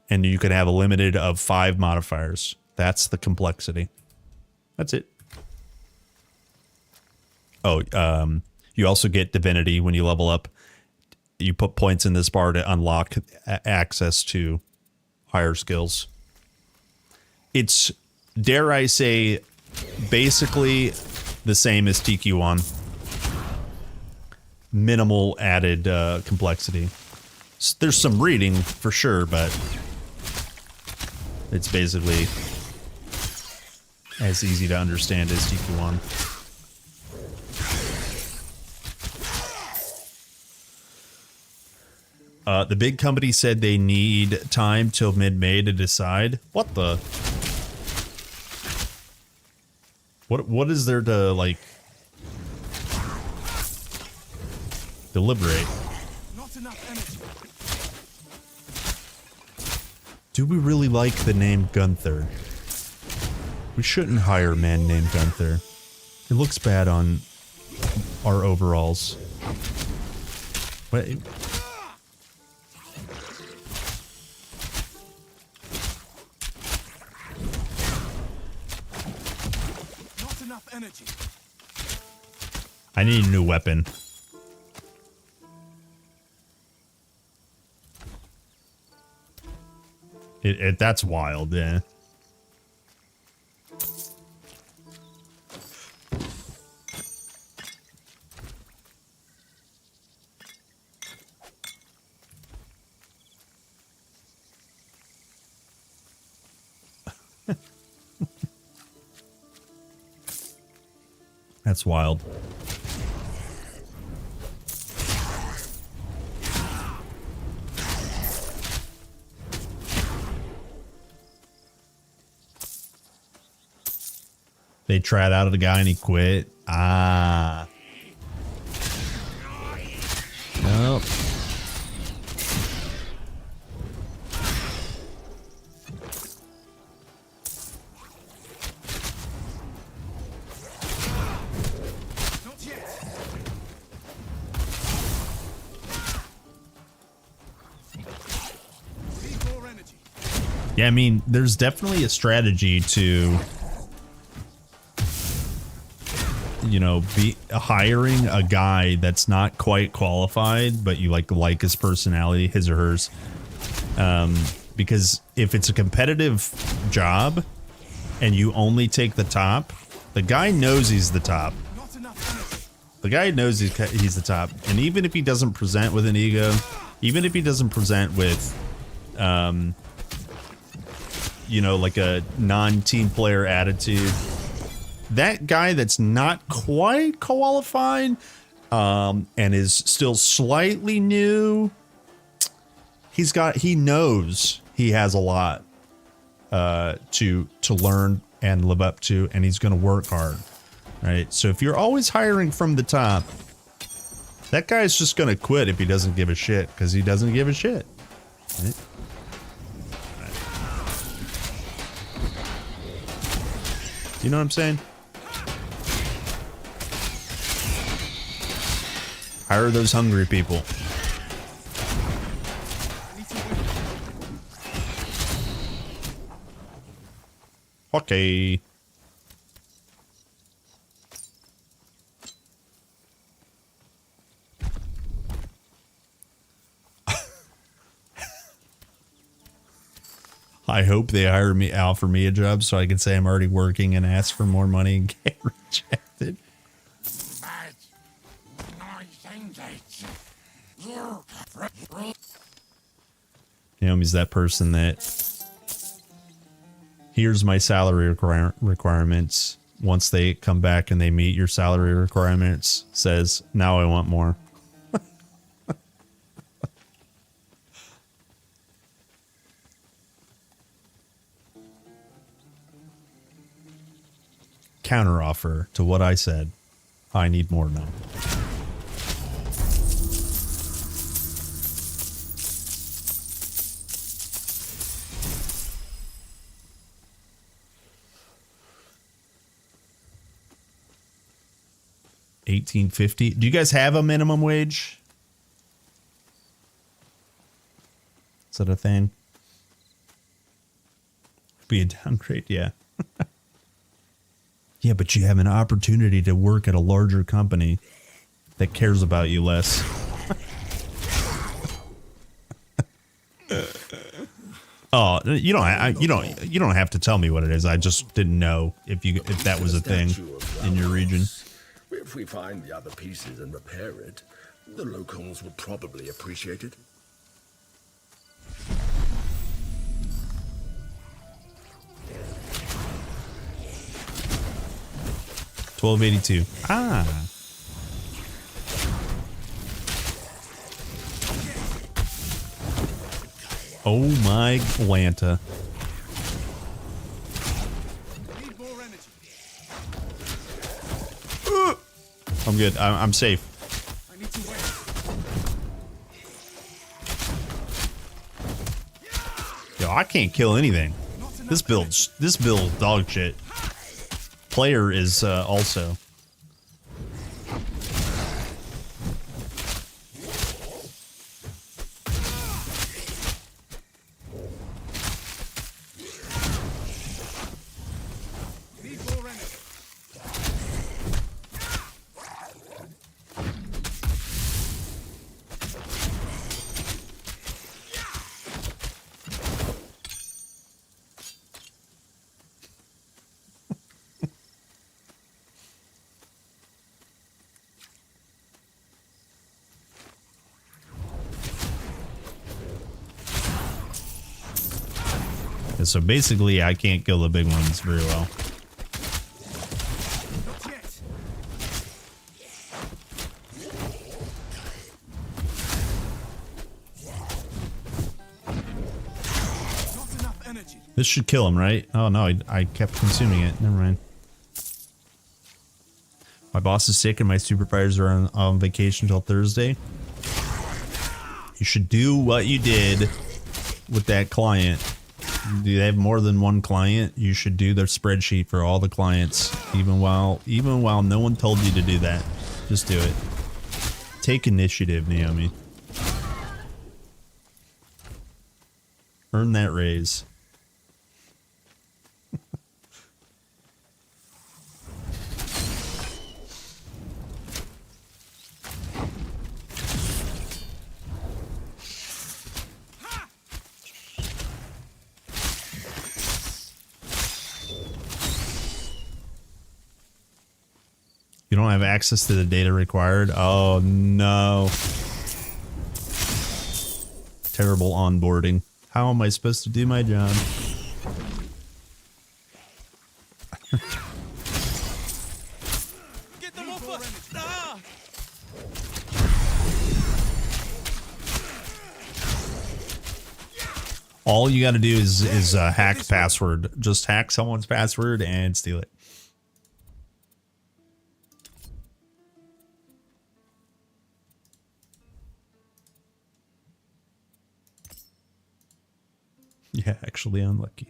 Speaker 15: and you can have a limited of 5 modifiers. That's the complexity. That's it. Oh, you also get divinity when you level up. You put points in this bar to unlock access to higher skills. It's, dare I say, basically the same as TQ1. Minimal added complexity. There's some reading for sure, but it's basically as easy to understand as TQ1. The big company said they need time till mid-May to decide. What the? What is there to, like, deliberate?
Speaker 8: Not enough energy.
Speaker 15: Do we really like the name Gunther? We shouldn't hire a man named Gunther. It looks bad on our overalls. Wait.
Speaker 8: Energy.
Speaker 15: I need a new weapon. That's wild, yeah. That's wild. They tried out a guy and he quit. Ah. Nope. Yeah, I mean, there's definitely a strategy to, you know, be hiring a guy that's not quite qualified, but you like his personality, his or hers. Because if it's a competitive job and you only take the top, the guy knows he's the top. The guy knows he's the top. And even if he doesn't present with an ego, even if he doesn't present with, you know, like a non-team player attitude, that guy that's not quite qualified and is still slightly new, he knows he has a lot to learn and live up to, and he's going to work hard, right? So if you're always hiring from the top, that guy's just going to quit if he doesn't give a shit, because he doesn't give a shit, right? You know what I'm saying? Hire those hungry people. Okay. I hope they offer me a job so I can say I'm already working and ask for more money and get rejected. Naomi's that person that here's my salary requirements. Once they come back and they meet your salary requirements, says, now I want more. Counteroffer to what I said. I need more now. $18.50. Do you guys have a minimum wage? Is that a thing? Be a downgrade, yeah. Yeah, but you have an opportunity to work at a larger company that cares about you less. Oh, you don't have to tell me what it is. I just didn't know if that was a thing in your region.
Speaker 7: If we find the other pieces and repair it, the locals will probably appreciate it.
Speaker 15: $12.82. Ah. Oh my Lanta. I'm good. I'm safe. Yo, I can't kill anything. This build dog shit. Player is also. So basically, I can't kill the big ones very well. This should kill him, right? Oh no, I kept consuming it. Never mind. My boss is sick and my supervisors are on vacation until Thursday. You should do what you did with that client. Do they have more than one client? You should do their spreadsheet for all the clients, even while no one told you to do that. Just do it. Take initiative, Naomi. Earn that raise. You don't have access to the data required? Oh no. Terrible onboarding. How am I supposed to do my job? All you got to do is hack password. Just hack someone's password and steal it. Yeah, actually unlucky.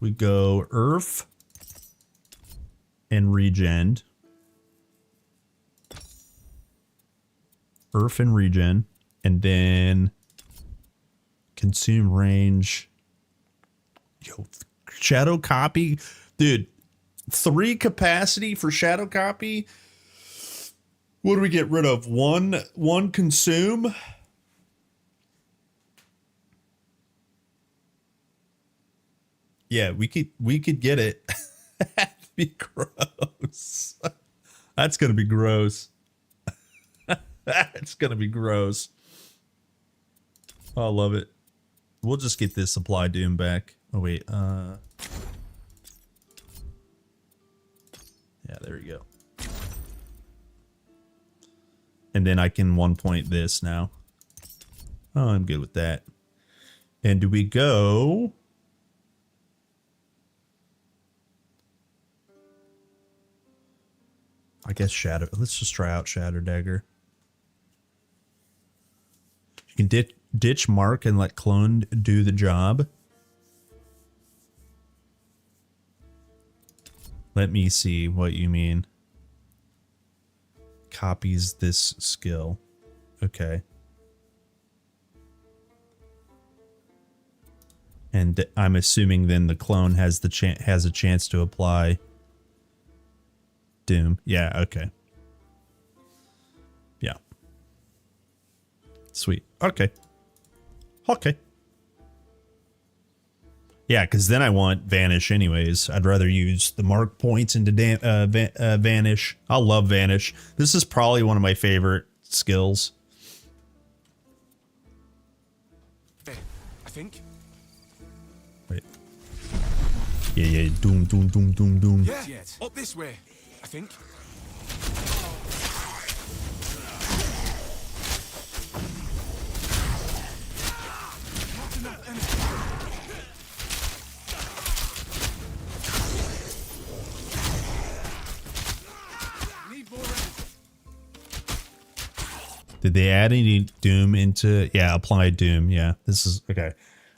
Speaker 15: We go Earth and regen. Earth and regen, and then consume range. Yo, shadow copy, dude. 3 capacity for shadow copy. What do we get rid of? One consume. Yeah, we could get it. That'd be gross. That's gonna be gross. That's gonna be gross. I love it. We'll just get this supply doom back. Oh wait, yeah, there we go. And then I can 1 point this now. Oh, I'm good with that. And do we go? I guess Shadow. Let's just try out Shadow Dagger. You can ditch Mark and let Clone do the job. Let me see what you mean. Copies this skill. Okay. And I'm assuming then the clone has the has a chance to apply Doom. Yeah, okay. Yeah. Sweet. Okay. Okay. Yeah, because then I want Vanish anyways. I'd rather use the mark points into Vanish. I love Vanish. This is probably one of my favorite skills.
Speaker 17: I think.
Speaker 15: Wait. Yeah. Doom.
Speaker 17: Yeah, up this way, I think. Not enough energy.
Speaker 15: Did they add any Doom into... Yeah, apply Doom. Yeah, this is... Okay.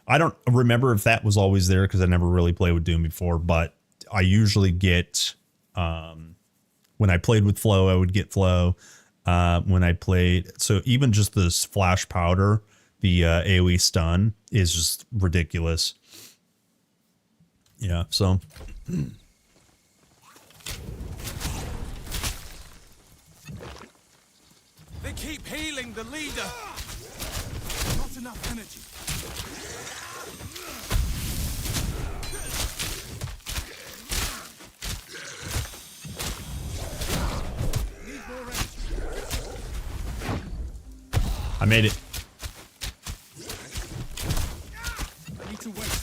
Speaker 15: I don't remember if that was always there because I never really played with Doom before, but I usually get... when I played with Flow, I would get Flow. When I played... So even just this Flash Powder, the AoE stun, is just ridiculous. Yeah, so...
Speaker 17: They keep healing the leader. Not enough energy. Need more energy.
Speaker 15: I made it.
Speaker 17: I need to wait.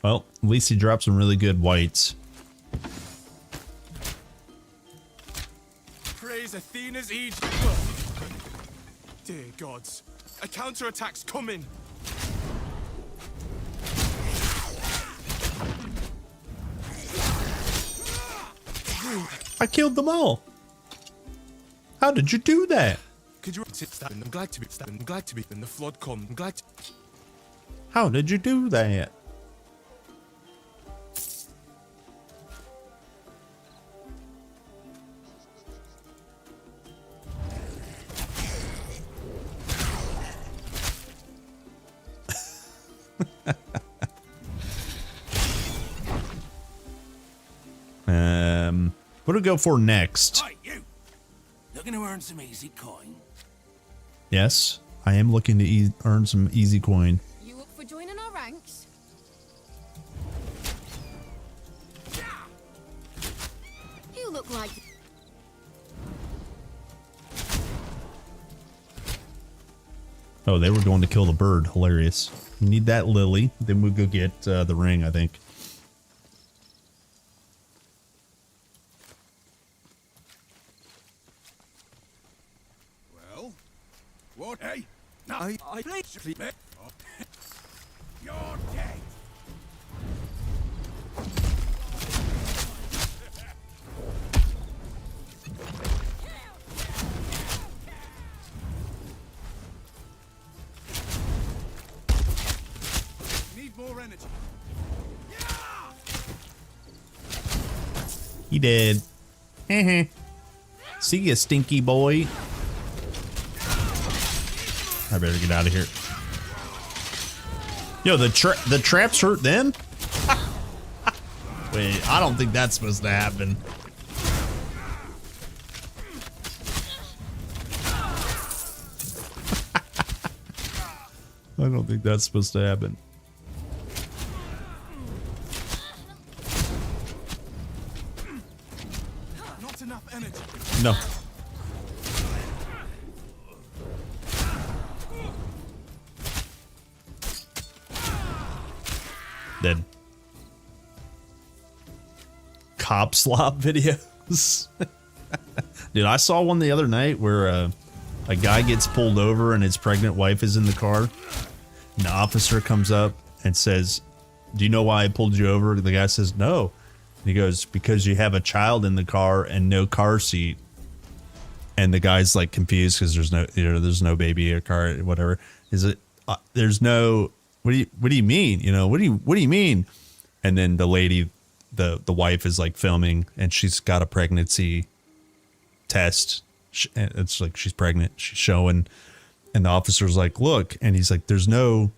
Speaker 15: Well, at least he dropped some really good whites.
Speaker 17: Praise Athena's Egypt. Dear gods, a counterattack's coming.
Speaker 15: I killed them all. How did you do that?
Speaker 17: Could you sit standing? I'm glad to be standing. I'm glad to be in the flood come. I'm glad to...
Speaker 15: How did you do that? What do we go for next?
Speaker 19: Right, you. Looking to earn some easy coin?
Speaker 15: Yes, I am looking to earn some easy coin.
Speaker 16: You up for joining our ranks? You look like...
Speaker 15: Oh, they were going to kill the bird. Hilarious. We need that lily. Then we'll go get the ring, I think.
Speaker 19: What? Hey? No, I basically met. You're dead.
Speaker 17: Need more energy.
Speaker 15: He did. See ya, stinky boy. I better get out of here. Yo, the traps hurt them? Wait, I don't think that's supposed to happen. I don't think that's supposed to happen.
Speaker 19: Not enough energy.
Speaker 15: No. Dead. Cop slop videos. Dude, I saw one the other night where a guy gets pulled over and his pregnant wife is in the car. And the officer comes up and says, "Do you know why I pulled you over?" The guy says, "No." And he goes, "Because you have a child in the car and no car seat." And the guy's like confused because there's no baby or car, whatever. Is it? There's no. What do you mean? What do you mean? And then the lady, the wife is like filming and she's got a pregnancy test. It's like she's pregnant. She's showing, and the officer's like, "Look," and he's like, "There's no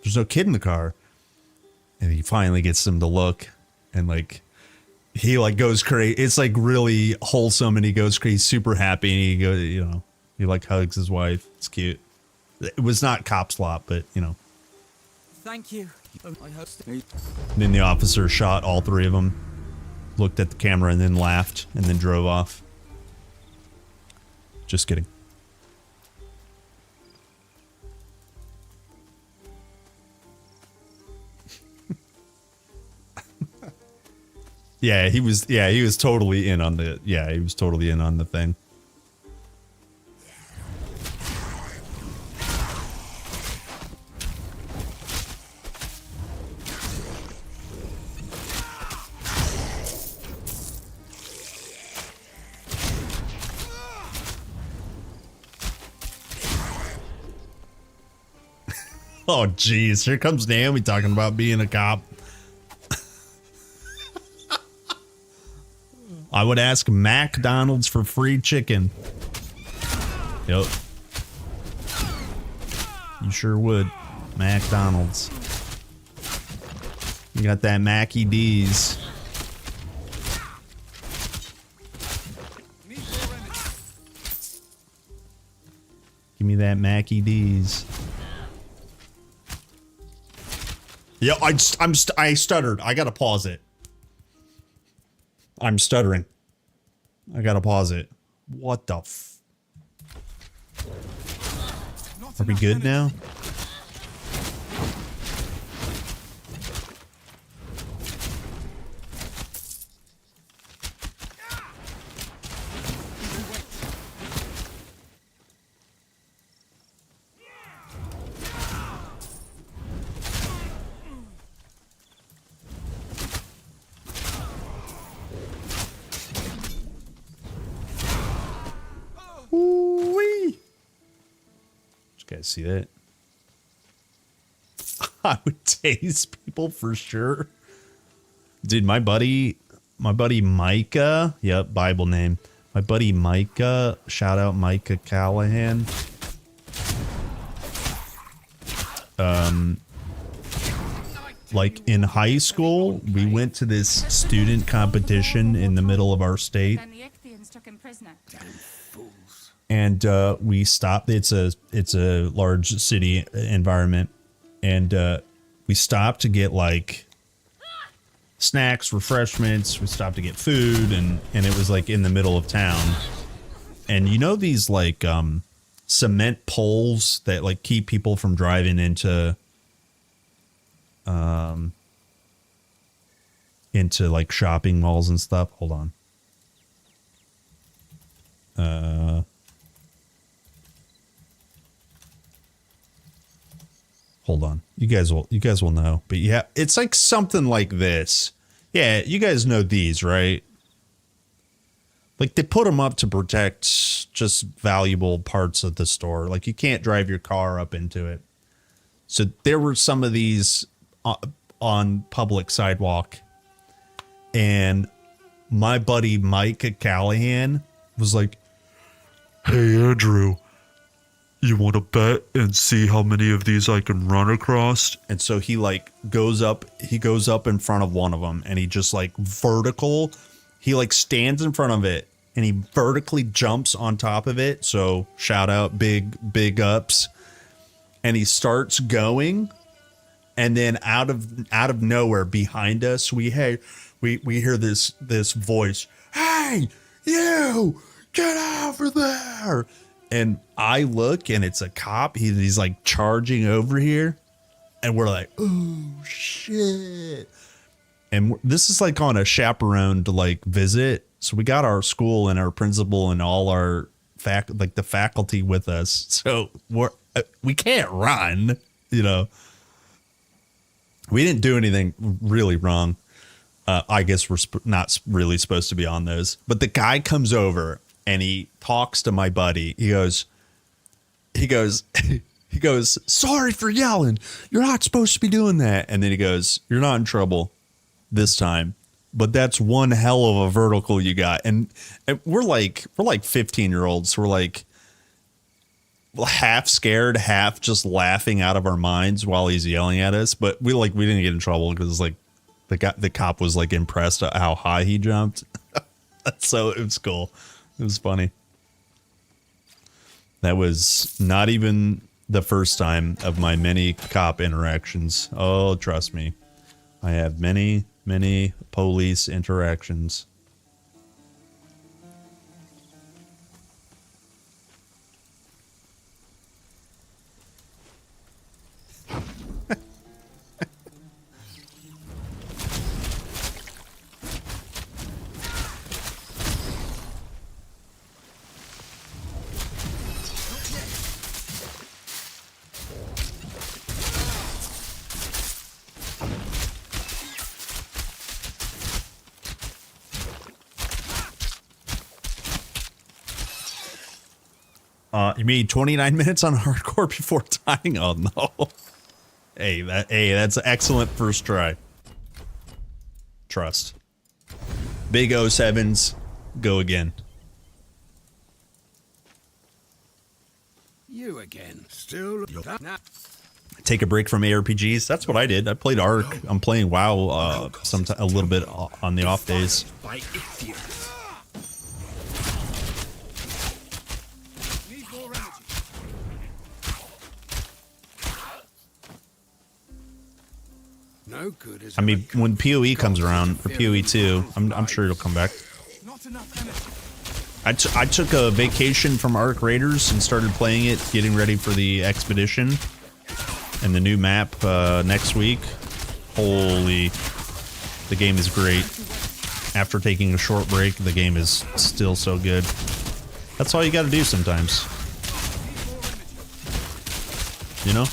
Speaker 15: kid in the car." And he finally gets him to look, and like he like goes crazy. It's like really wholesome, and he goes crazy, super happy, and he goes, he like hugs his wife. It's cute. It was not cop slop, but
Speaker 20: Thank you. I hope.
Speaker 15: And then the officer shot all three of them, looked at the camera, and then laughed, and then drove off. Just kidding. He was totally in on the thing. Oh, geez. Here comes Naomi talking about being a cop. I would ask McDonald's for free chicken. Yep. You sure would. McDonald's. You got that Mackie D's. Give me that Mackie D's. Yeah, I stuttered. I gotta pause it. I'm stuttering. I gotta pause it. What the f... Are we good now? Guys see that? I would tase people for sure. Dude, my buddy Micah, yep, Bible name. My buddy Micah, shout out Micah Callahan. Like in high school, we went to this student competition in the middle of our state.
Speaker 21: Then the Ichthians took him prisoner.
Speaker 15: And we stopped. It's a large city environment, and we stopped to get like snacks, refreshments. We stopped to get food, and it was like in the middle of town. And these like cement poles that like keep people from driving into like shopping malls and stuff. Hold on. Hold on. You guys will know. But yeah, it's like something like this. Yeah, you guys know these, right? Like they put them up to protect just valuable parts of the store. Like you can't drive your car up into it. So there were some of these on public sidewalk. And my buddy Mike Callahan was like, "Hey, Andrew, you want to bet and see how many of these I can run across?" And so he like goes up in front of one of them, and he just like he like stands in front of it and he vertically jumps on top of it. So shout out big ups. and he starts going, and then out of nowhere behind us, we hear this voice, "Hey, you, get over there!" And I look, and it's a cop. He's like charging over here, and we're like, "Oh shit!" And this is like on a chaperoned like visit, so we got our school and our principal and all our the faculty with us, so we can't run, you know. We didn't do anything really wrong. I guess we're not really supposed to be on those. But the guy comes over and he talks to my buddy. He goes, "Sorry for yelling. You're not supposed to be doing that." And then he goes, "You're not in trouble this time, but that's one hell of a vertical you got." And we're like 15-year-olds. So we're like half scared, half just laughing out of our minds while he's yelling at us. But we didn't get in trouble because like the cop was like impressed at how high he jumped. So it was cool. It was funny. That was not even the first time of my many cop interactions. Oh, trust me. I have many police interactions. You mean 29 minutes on hardcore before dying? Oh no. Hey, that's an excellent first try. Trust. Big 07s, go again.
Speaker 8: You again. Still
Speaker 15: Take a break from ARPGs. That's what I did. I played Ark. I'm playing WoW a little bit on the off days.
Speaker 7: By Ichthyans.
Speaker 8: No good is
Speaker 15: I mean, when PoE comes around, or PoE 2, I'm sure it'll come back. I took a vacation from Ark Raiders and started playing it, getting ready for the expedition and the new map next week. Holy, the game is great. After taking a short break, the game is still so good. That's all you got to do sometimes. You know?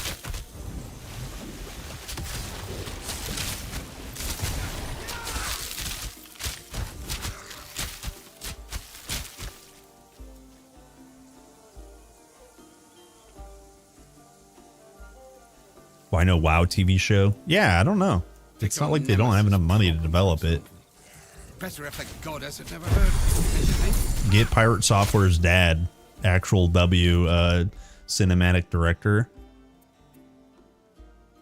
Speaker 15: Why no WoW TV show? Yeah, I don't know. It's not like they don't have enough money to develop it.
Speaker 8: Better if the goddess had never heard.
Speaker 15: Get Pirate Software's dad, actual W cinematic director.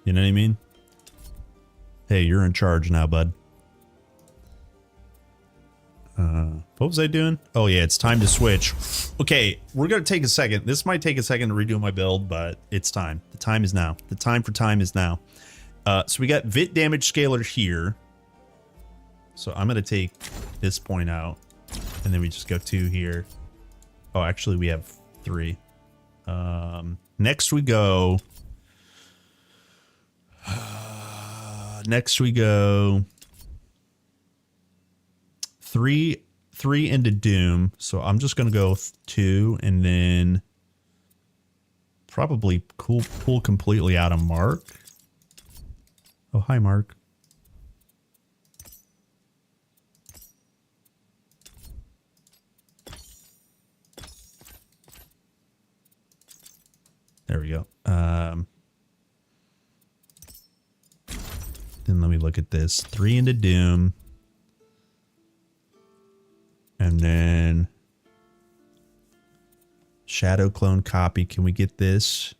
Speaker 15: You know what I mean? Hey, you're in charge now, bud. What was I doing? Oh yeah, it's time to switch. Okay, we're gonna take a second. This might take a second to redo my build, but it's time. The time is now. The time for time is now. So we got Vit damage scaler here. So I'm gonna take this point out, and then we just go 2 here. Oh, actually we have 3. Next we go. Next we go 3 into Doom. So I'm just gonna go 2 and then probably pull completely out of Mark. Oh, hi Mark. There we go. Then let me look at this. 3 into Doom. And then Shadow Clone Copy. Can we get this?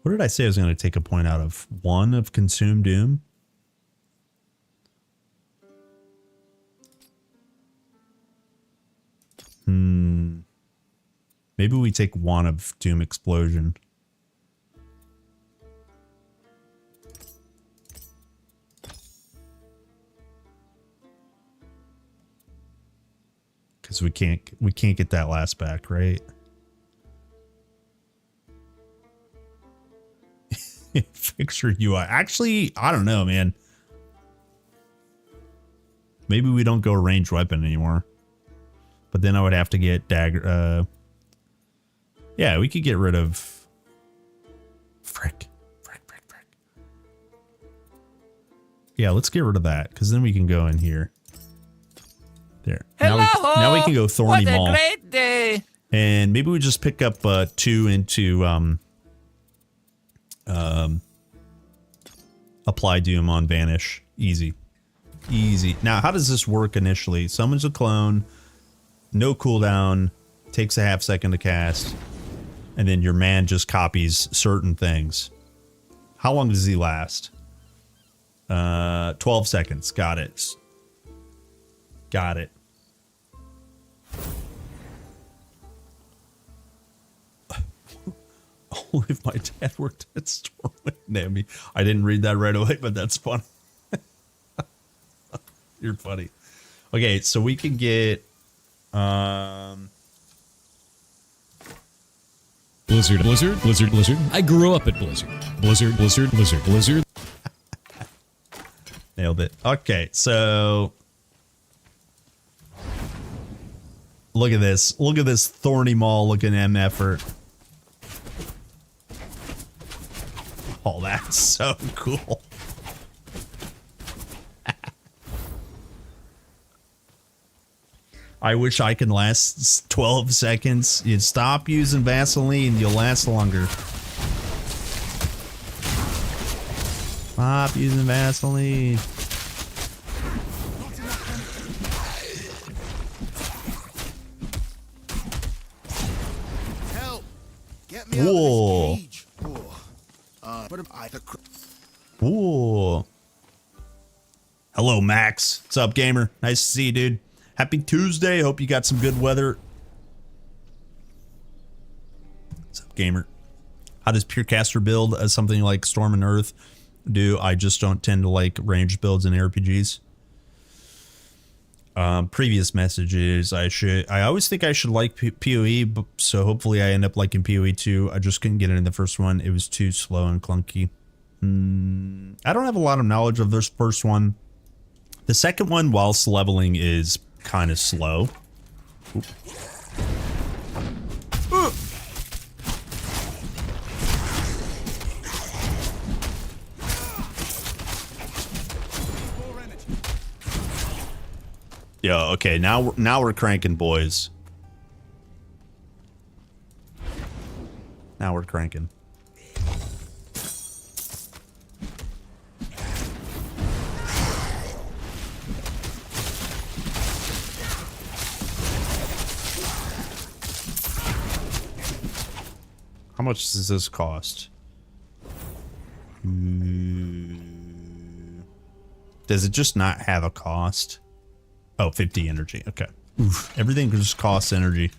Speaker 15: What did I say I was going to take a point out of? 1 of Consume Doom. Maybe we take one of Doom Explosion. Because we can't get that last back, right? Fixture UI. Actually, I don't know, man. Maybe we don't go ranged weapon anymore. But then I would have to get dagger. Yeah, we could get rid of. Frick. Yeah, let's get rid of that because then we can go in here. There. Now we can go Thorny Maul.
Speaker 20: What a great day!
Speaker 15: And maybe we just pick up 2 into apply Doom on Vanish. Easy. Now, how does this work initially? Summons a clone, no cooldown, takes a half second to cast, and then your man just copies certain things. How long does he last? 12 seconds. Got it. Oh, if my dad worked at Stormwind Navy. I didn't read that right away, but that's funny. You're funny. Okay, so we can get
Speaker 10: Blizzard. I grew up at Blizzard. Blizzard.
Speaker 15: Nailed it. Okay, so look at this. Look at this Thorny Maul looking M effort. Oh, that's so cool. I wish I could last 12 seconds. You'd stop using Vaseline, you'll last longer. Stop using Vaseline.
Speaker 18: Help! Get me out
Speaker 15: Whoa.
Speaker 18: of this cage.
Speaker 15: Ooh. Hello, Max. What's up, gamer? Nice to see you, dude. Happy Tuesday. Hope you got some good weather. What's up, gamer? How does Pure Caster build as something like Storm and Earth do? I just don't tend to like ranged builds in RPGs. Previous messages. I always think I should like PoE, so hopefully I end up liking PoE too. I just couldn't get it in the first one. It was too slow and clunky. I don't have a lot of knowledge of this first one. The second one, whilst leveling, is kind of slow. Yeah, okay, now we're cranking, boys. Now we're cranking. How much does this cost? Does it just not have a cost? Oh, 50 energy. Okay. Oof. Everything just costs energy.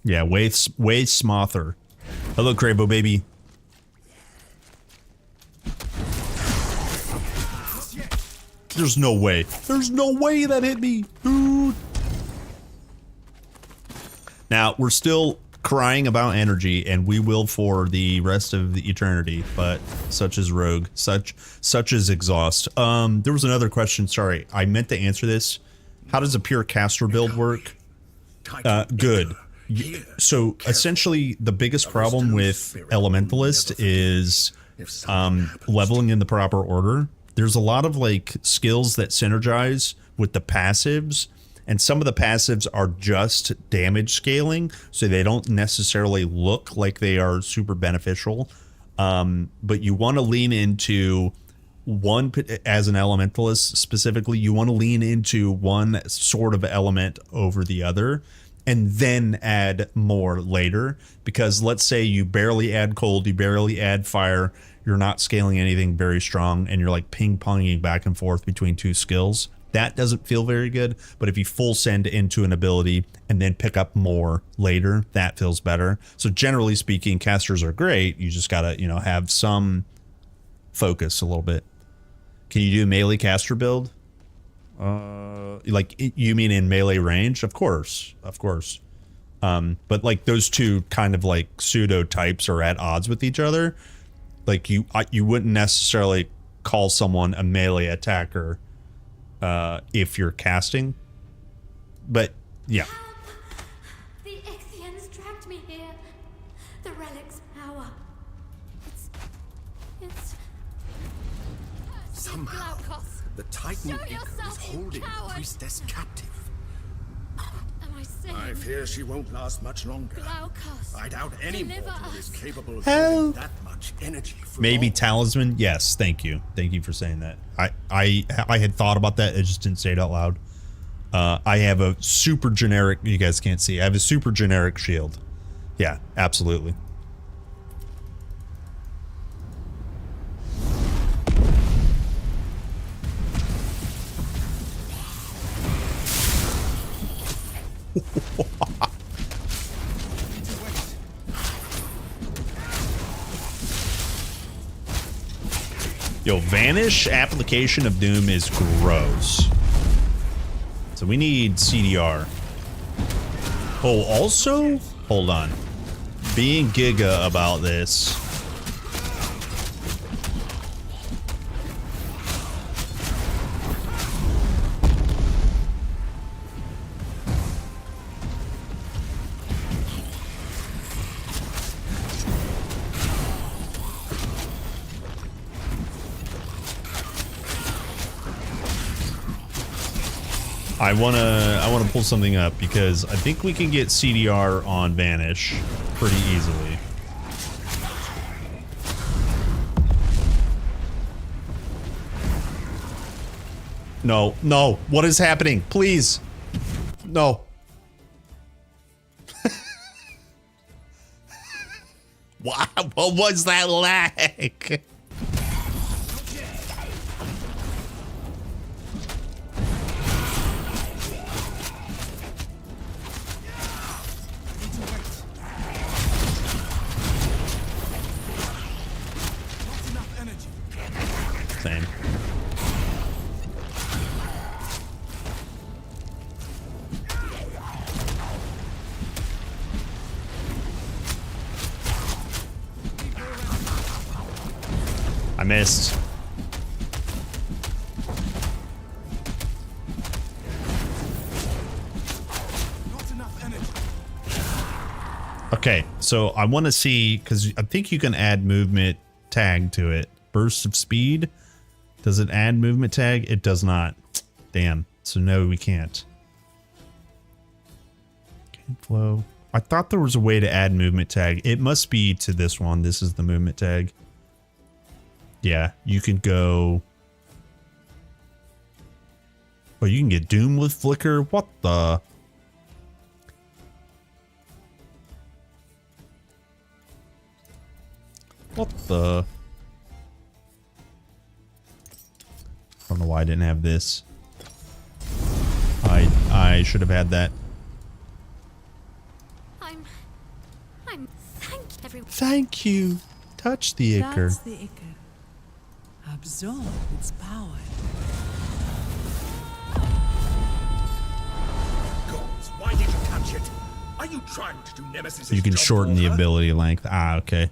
Speaker 15: Yeah, way smother. Hello, Crabo baby. There's no way. There's no way that hit me, dude. Now, we're still crying about energy, and we will for the rest of the eternity, but such is rogue, such is exhaust. There was another question, sorry, I meant to answer this. How does a pure caster build work? Good. So essentially the biggest problem with Elementalist is leveling in the proper order. There's a lot of like skills that synergize with the passives, and some of the passives are just damage scaling, so they don't necessarily look like they are super beneficial. But you want to lean into one, as an elementalist specifically, you want to lean into one sort of element over the other, and then add more later. Because let's say you barely add cold, you barely add fire, you're not scaling anything very strong, and you're like ping-ponging back and forth between two skills. that doesn't feel very good. But if you full send into an ability and then pick up more later, that feels better. So generally speaking, casters are great. You just gotta, you know, have some focus a little bit. Can you do a melee caster build? Like, you mean in melee range? Of course, of course. But like those two kind of like pseudo types are at odds with each other. Like you wouldn't necessarily call someone a melee attacker if you're casting. But yeah.
Speaker 21: The Ichthyans dragged me here. The relic's power. It's
Speaker 7: Somehow, the Titan Ichor is holding the priestess captive.
Speaker 21: Am I saying?
Speaker 7: I fear she won't last much longer.
Speaker 21: Glaucus,
Speaker 7: I doubt any
Speaker 21: deliver
Speaker 7: mortal is
Speaker 21: us.
Speaker 7: capable of
Speaker 15: Help.
Speaker 7: holding that much energy. For
Speaker 15: Maybe
Speaker 7: long.
Speaker 15: talisman. Yes, thank you for saying that. I had thought about that. I just didn't say it out loud. I have a super generic, you guys can't see, I have a super generic shield. Yeah, absolutely. Yo, Vanish application of Doom is gross. So we need CDR. Oh, also, hold on. Being Giga about this. I wanna pull something up because I think we can get CDR on Vanish pretty easily. No, no, what is happening? Please. No. Wow, what was that lag? Same. I missed. Okay, so I want to see, because I think you can add movement tag to it. Burst of speed. Does it add movement tag? It does not. Damn. So no, we can't. Game flow. I thought there was a way to add movement tag. It must be to this one. This is the movement tag. Yeah, you can go. Oh, you can get Doom with Flicker? What the? What the? I don't know why I didn't have this. I should have had that.
Speaker 21: I'm thank everyone.
Speaker 15: Thank you. Touch the Ichor.
Speaker 13: That's the Ichor. Absorb its power.
Speaker 7: Gods, why did you touch it? Are you trying to do Nemesis?
Speaker 15: You can shorten the ability length. Ah, okay.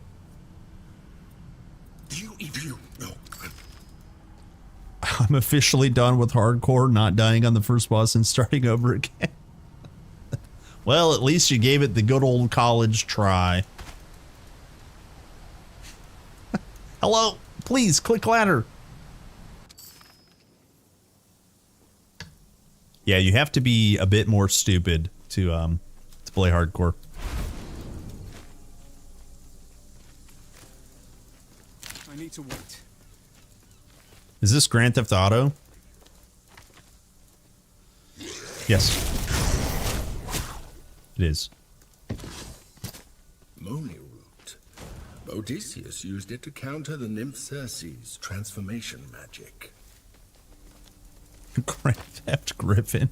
Speaker 15: I'm officially done with hardcore, not dying on the first boss and starting over again. Well, at least you gave it the good old college try. Hello, please click ladder. Yeah, you have to be a bit more stupid to play hardcore.
Speaker 18: I need to wait.
Speaker 15: Is this Grand Theft Auto? Yes. It is.
Speaker 7: Moni root. Odysseus used it to counter the nymph Circe's transformation magic.
Speaker 15: Grand Theft Griffin.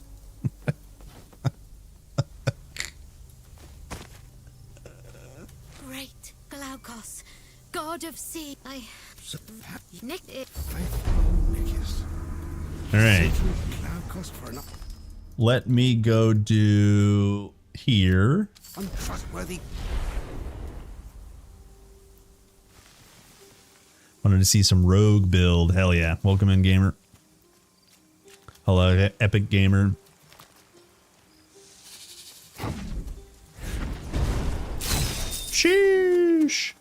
Speaker 16: Great Glaukos, god of sea. I nicked it.
Speaker 15: All right. Let me go do here.
Speaker 8: Untrustworthy.
Speaker 15: Wanted to see some rogue build. Hell yeah. Welcome in, gamer. Hello, Epic Gamer. Sheesh.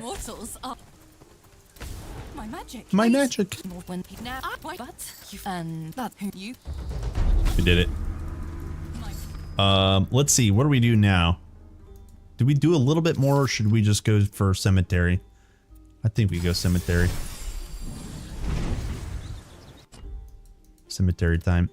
Speaker 6: Mortals are my magic.
Speaker 15: My magic.
Speaker 6: When now, but you and that who you.
Speaker 15: We did it. Let's see. What do we do now? Do we do a little bit more, or should we just go for cemetery? I think we go cemetery. Cemetery time.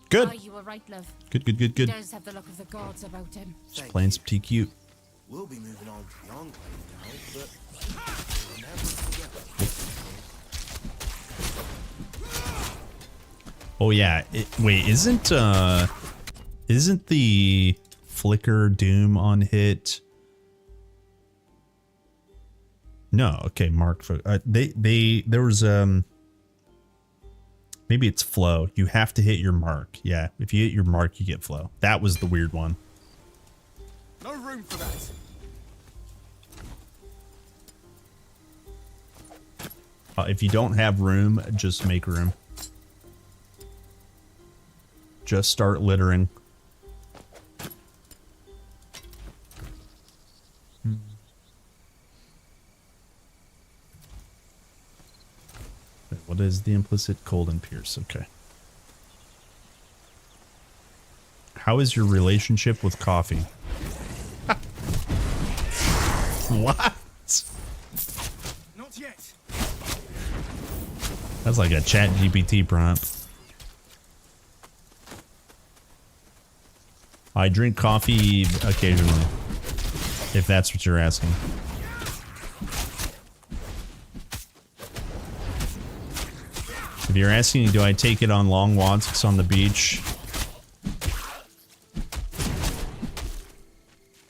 Speaker 15: Good.
Speaker 16: Oh, you were right, love.
Speaker 15: Good, good, good, good.
Speaker 16: He does have the look of the gods about him.
Speaker 15: Just playing some TQ.
Speaker 1: We'll be moving on to the enclave now, but we'll never forget.
Speaker 15: Oh yeah. Wait, isn't the Flicker Doom on hit? No. Okay, Mark. There was maybe it's flow. You have to hit your mark. Yeah, if you hit your mark, you get flow. That was the weird one.
Speaker 17: No room for that.
Speaker 15: If you don't have room, just make room. Just start littering. What is the implicit? Cold and pierce. Okay. How is your relationship with coffee? What?
Speaker 17: Not yet.
Speaker 15: That's like a chat GPT prompt. I drink coffee occasionally, if that's what you're asking. If you're asking, do I take it on long walks on the beach?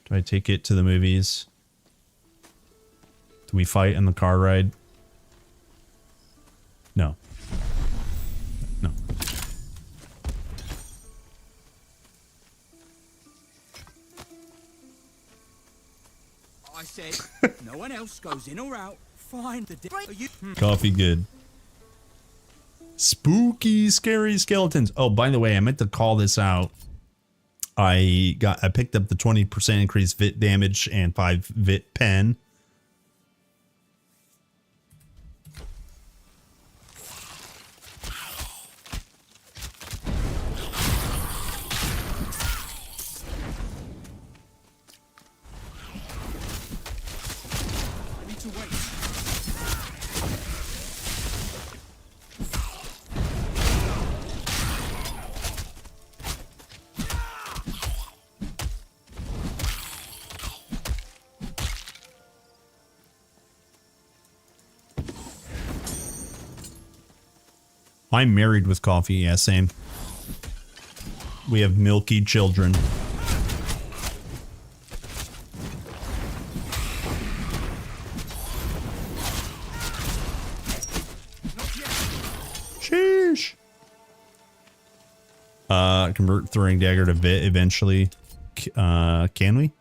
Speaker 15: Do I take it to the movies? Do we fight in the car ride? No. No.
Speaker 20: I said, no one else goes in or out. Find the
Speaker 15: Coffee good. Spooky, scary skeletons. Oh, by the way, I meant to call this out. I picked up the 20% increased vit damage and 5 vit pen. I'm married with coffee. Yeah, same. We have milky children. Sheesh. Convert throwing dagger to vit eventually. Can we?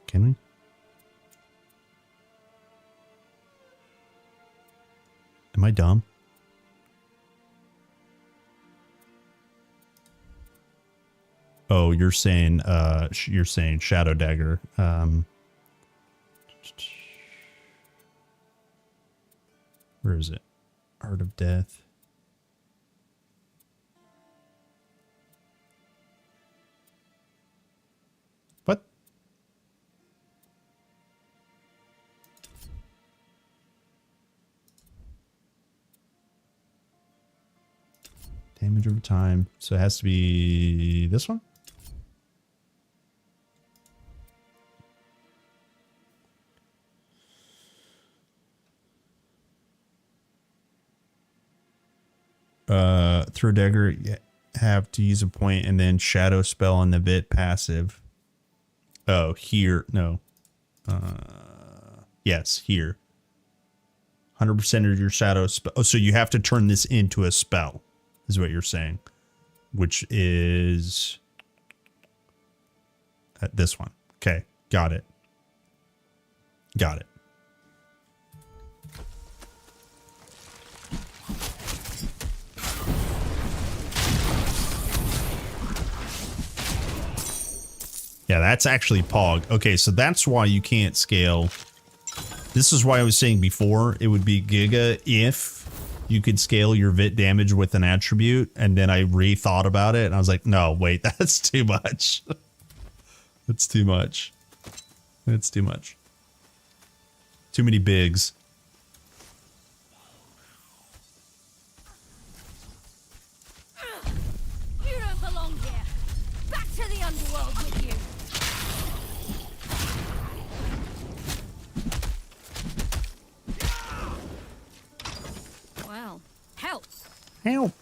Speaker 15: Can we? Am I dumb? Oh, you're saying Shadow Dagger. Where is it? Art of Death. What? Damage over time. So it has to be this one? Through a dagger, you have to use a point and then shadow spell on the Vit passive. Oh, here. No. Yes, here. 100% of your shadow spell. Oh, so you have to turn this into a spell, is what you're saying. Which is this one. Okay, got it. Got it. Yeah, that's actually Pog. Okay, so that's why you can't scale. This is why I was saying before it would be Giga if you could scale your Vit damage with an attribute, and then I rethought about it and I was like, no, wait, that's too much. That's too much. That's too much. Too many bigs.
Speaker 6: You don't belong here. Back to the underworld with you. Well, help.
Speaker 15: Help.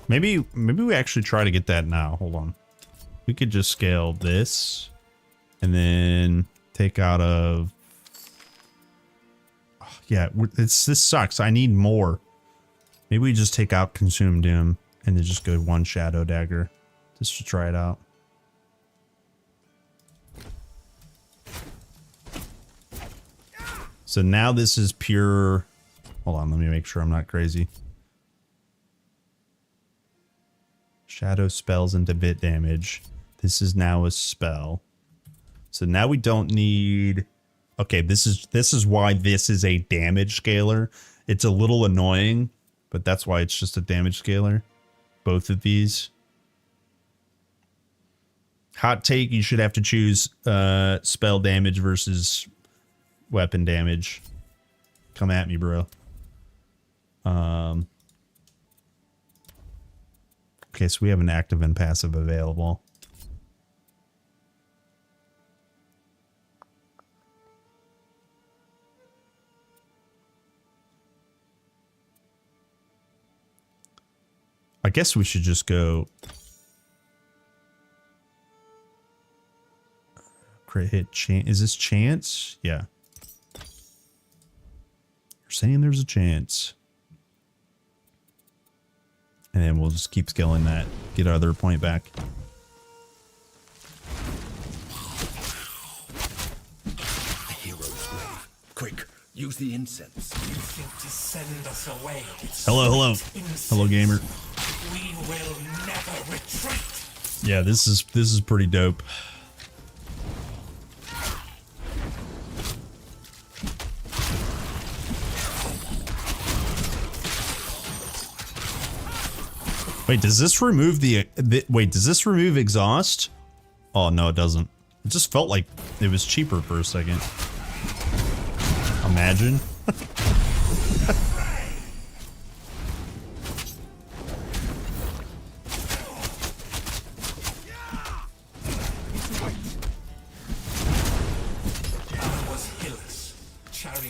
Speaker 15: Maybe we actually try to get that now. Hold on. We could just scale this and then take out of... Oh, yeah, this sucks. I need more. Maybe we just take out Consume Doom and then just go one Shadow Dagger just to try it out. So now this is pure... Hold on, let me make sure I'm not crazy. Shadow spells into Vit damage. This is now a spell. So now we don't need... Okay, this is why this is a damage scaler. It's a little annoying, but that's why it's just a damage scaler. Both of these. Hot take, you should have to choose spell damage versus weapon damage. Come at me, bro. Okay, so we have an active and passive available. I guess we should just go crit hit chance. Is this chance? Yeah. You're saying there's a chance. And then we'll just keep scaling that. Get our other point back.
Speaker 7: A hero's grave. Quick, use the incense.
Speaker 2: You think to send us away?
Speaker 15: Hello, hello. Hello, gamer.
Speaker 2: We will never retreat.
Speaker 15: Yeah, this is pretty dope. Wait, does this remove wait, does this remove exhaust? Oh, no, it doesn't. It just felt like it was cheaper for a second. Imagine.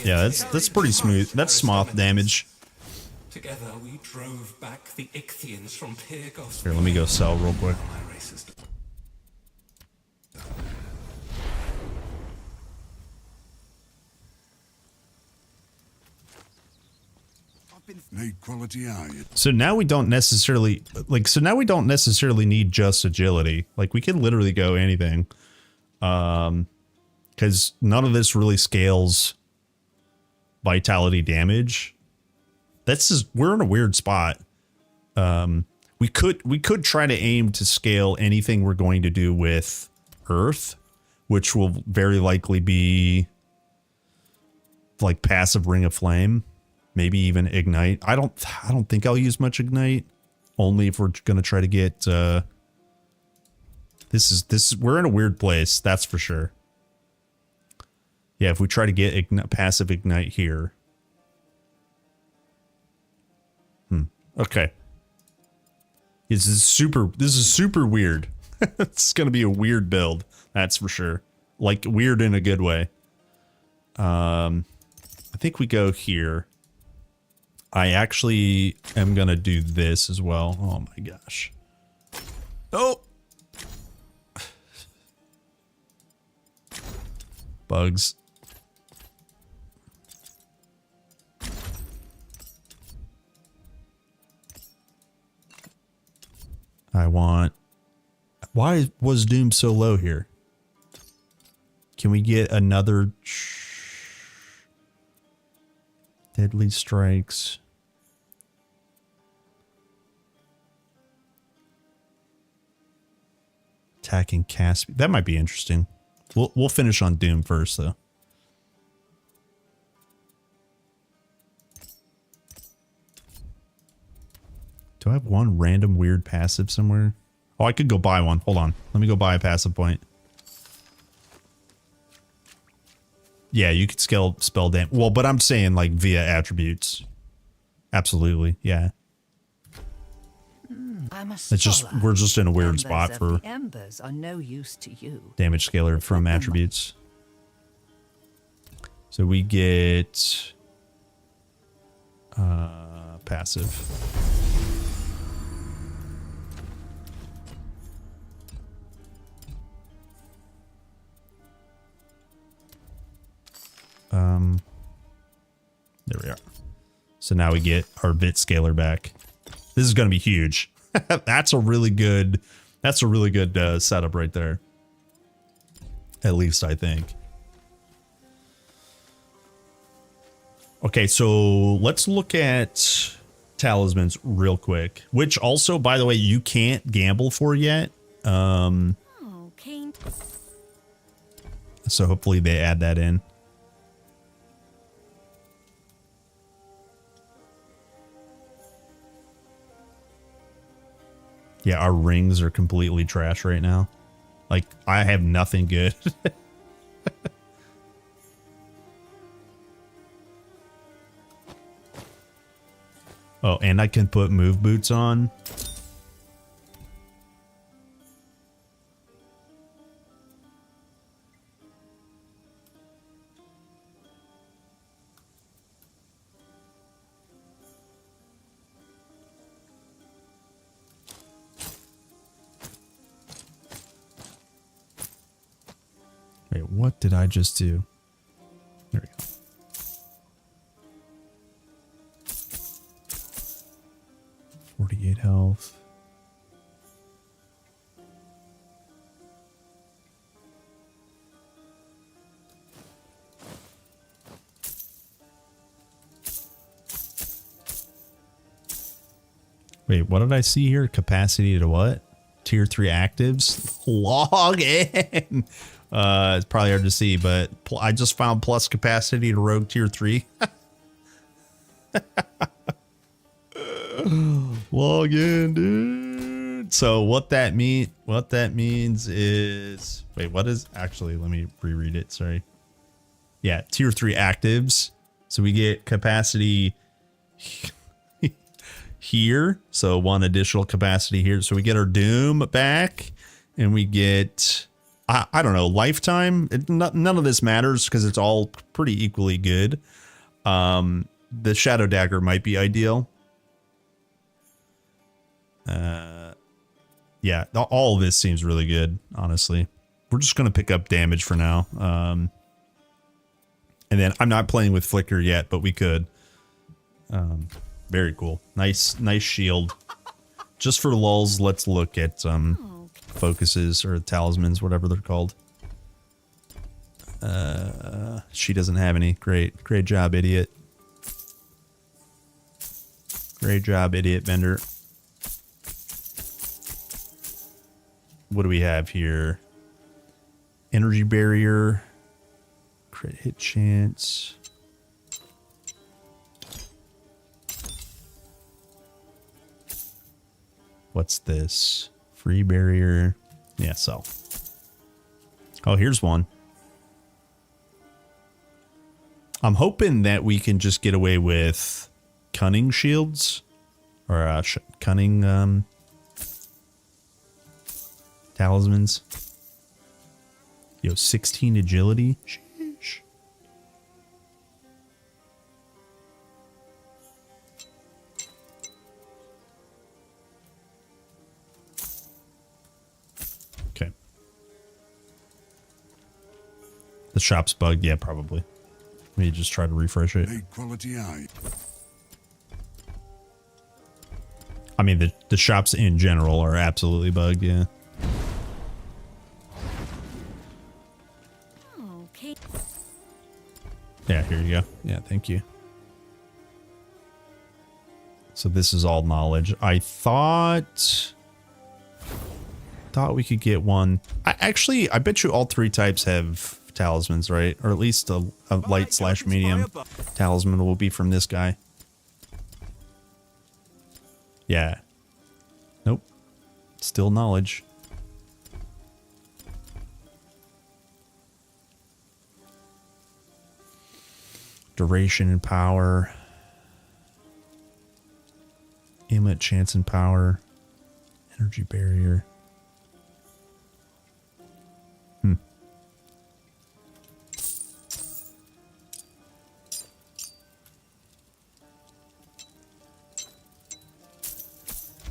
Speaker 15: Yeah, that's pretty smooth. That's smooth damage.
Speaker 2: Together we drove back the Ichthians from Pyrgos.
Speaker 15: Here, let me go sell real quick.
Speaker 18: I've been
Speaker 4: Need quality iron.
Speaker 15: So now we don't necessarily need just agility. Like we can literally go anything. Because none of this really scales vitality damage. That's just, we're in a weird spot. We could try to aim to scale anything we're going to do with Earth, which will very likely be like passive Ring of Flame, maybe even Ignite. I don't think I'll use much Ignite, only if we're going to try to get we're in a weird place, that's for sure. Yeah, if we try to get passive Ignite here. Okay. This is super weird. It's going to be a weird build, that's for sure. Like weird in a good way. I think we go here. I actually am going to do this as well. Oh my gosh. Oh! Bugs. Why was Doom so low here? Can we get another deadly strikes? Attacking cast. That might be interesting. We'll finish on Doom first though. Do I have one random weird passive somewhere? Oh, I could go buy one. Hold on. Let me go buy a passive point. Yeah, you could scale spell damage. Well, but I'm saying like via attributes. Absolutely. Yeah. It's just, we're just in a weird spot for
Speaker 22: embers are no use to you.
Speaker 15: Damage scaler from attributes. So we get passive. There we are. So now we get our bit scaler back. This is going to be huge. That's a really good setup right there. At least I think. Okay, so let's look at talismans real quick, which also, by the way, you can't gamble for yet. So hopefully they add that in. Yeah, our rings are completely trash right now. Like, I have nothing good. Oh, and I can put move boots on. Wait, what did I just do? There we go. $48 health. Wait, what did I see here? Capacity to what? Tier 3 actives? Log in! It's probably hard to see, but I just found plus capacity to rogue tier 3. Log in, dude. So what that means is, wait, what is, actually, let me reread it. Sorry. Yeah. Tier 3 actives. So we get capacity here. So one additional capacity here. So we get our Doom back and we get, I don't know, lifetime. None of this matters because it's all pretty equally good. The Shadow Dagger might be ideal. Yeah, all of this seems really good, honestly. We're just going to pick up damage for now. And then I'm not playing with Flicker yet, but we could. Very cool. Nice shield. Just for lulz, let's look at focuses or talismans, whatever they're called. She doesn't have any. Great job, idiot. Great job, idiot vendor. What do we have here? Energy barrier, crit hit chance. What's this? Free barrier. Yeah, so. Oh, here's one. I'm hoping that we can just get away with cunning shields or cunning talismans. Yo, 16 agility. Sheesh. Okay. The shop's bugged. Yeah, probably. Maybe just try to refresh it.
Speaker 11: Quality eye.
Speaker 15: I mean, the shops in general are absolutely bugged, yeah.
Speaker 16: Okay.
Speaker 15: Yeah, here you go. Yeah, thank you. So this is all knowledge. I thought we could get one. I bet you all three types have talismans, right? Or at least a light/medium talisman will be from this guy. Yeah. Nope. Still knowledge. Duration and power. Amulet chance and power. Energy barrier.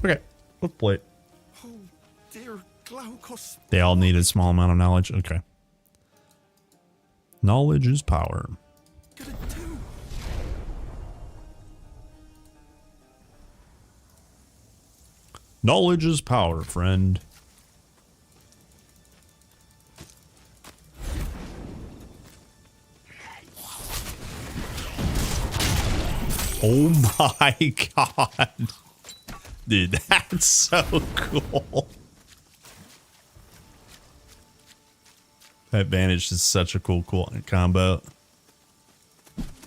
Speaker 15: Okay, let's play it.
Speaker 17: Oh, dear Glaucus.
Speaker 15: They all need a small amount of knowledge. Okay. Knowledge is power. Knowledge is power, friend. Oh my god. Dude, that's so cool. That bandage is such a cool combo.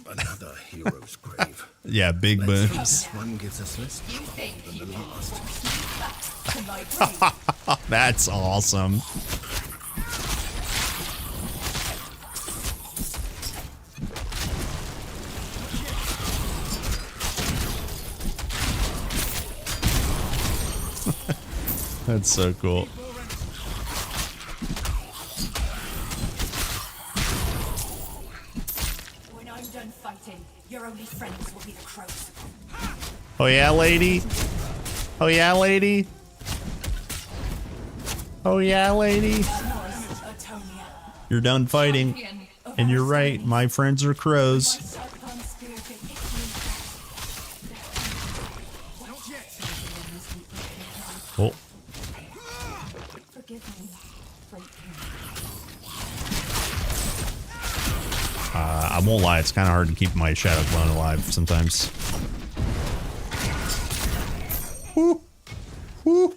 Speaker 7: Another hero's grave.
Speaker 15: Yeah, big booms.
Speaker 7: This one gives us less trouble than the last.
Speaker 15: That's awesome. That's so cool.
Speaker 6: When I'm done fighting, your only friends will be the crows.
Speaker 15: Oh yeah, lady. Oh yeah, lady. Oh yeah, lady. You're done fighting. And you're right, my friends are crows. Oh. I won't lie, it's kind of hard to keep my shadow clone alive sometimes. Woo. Woo.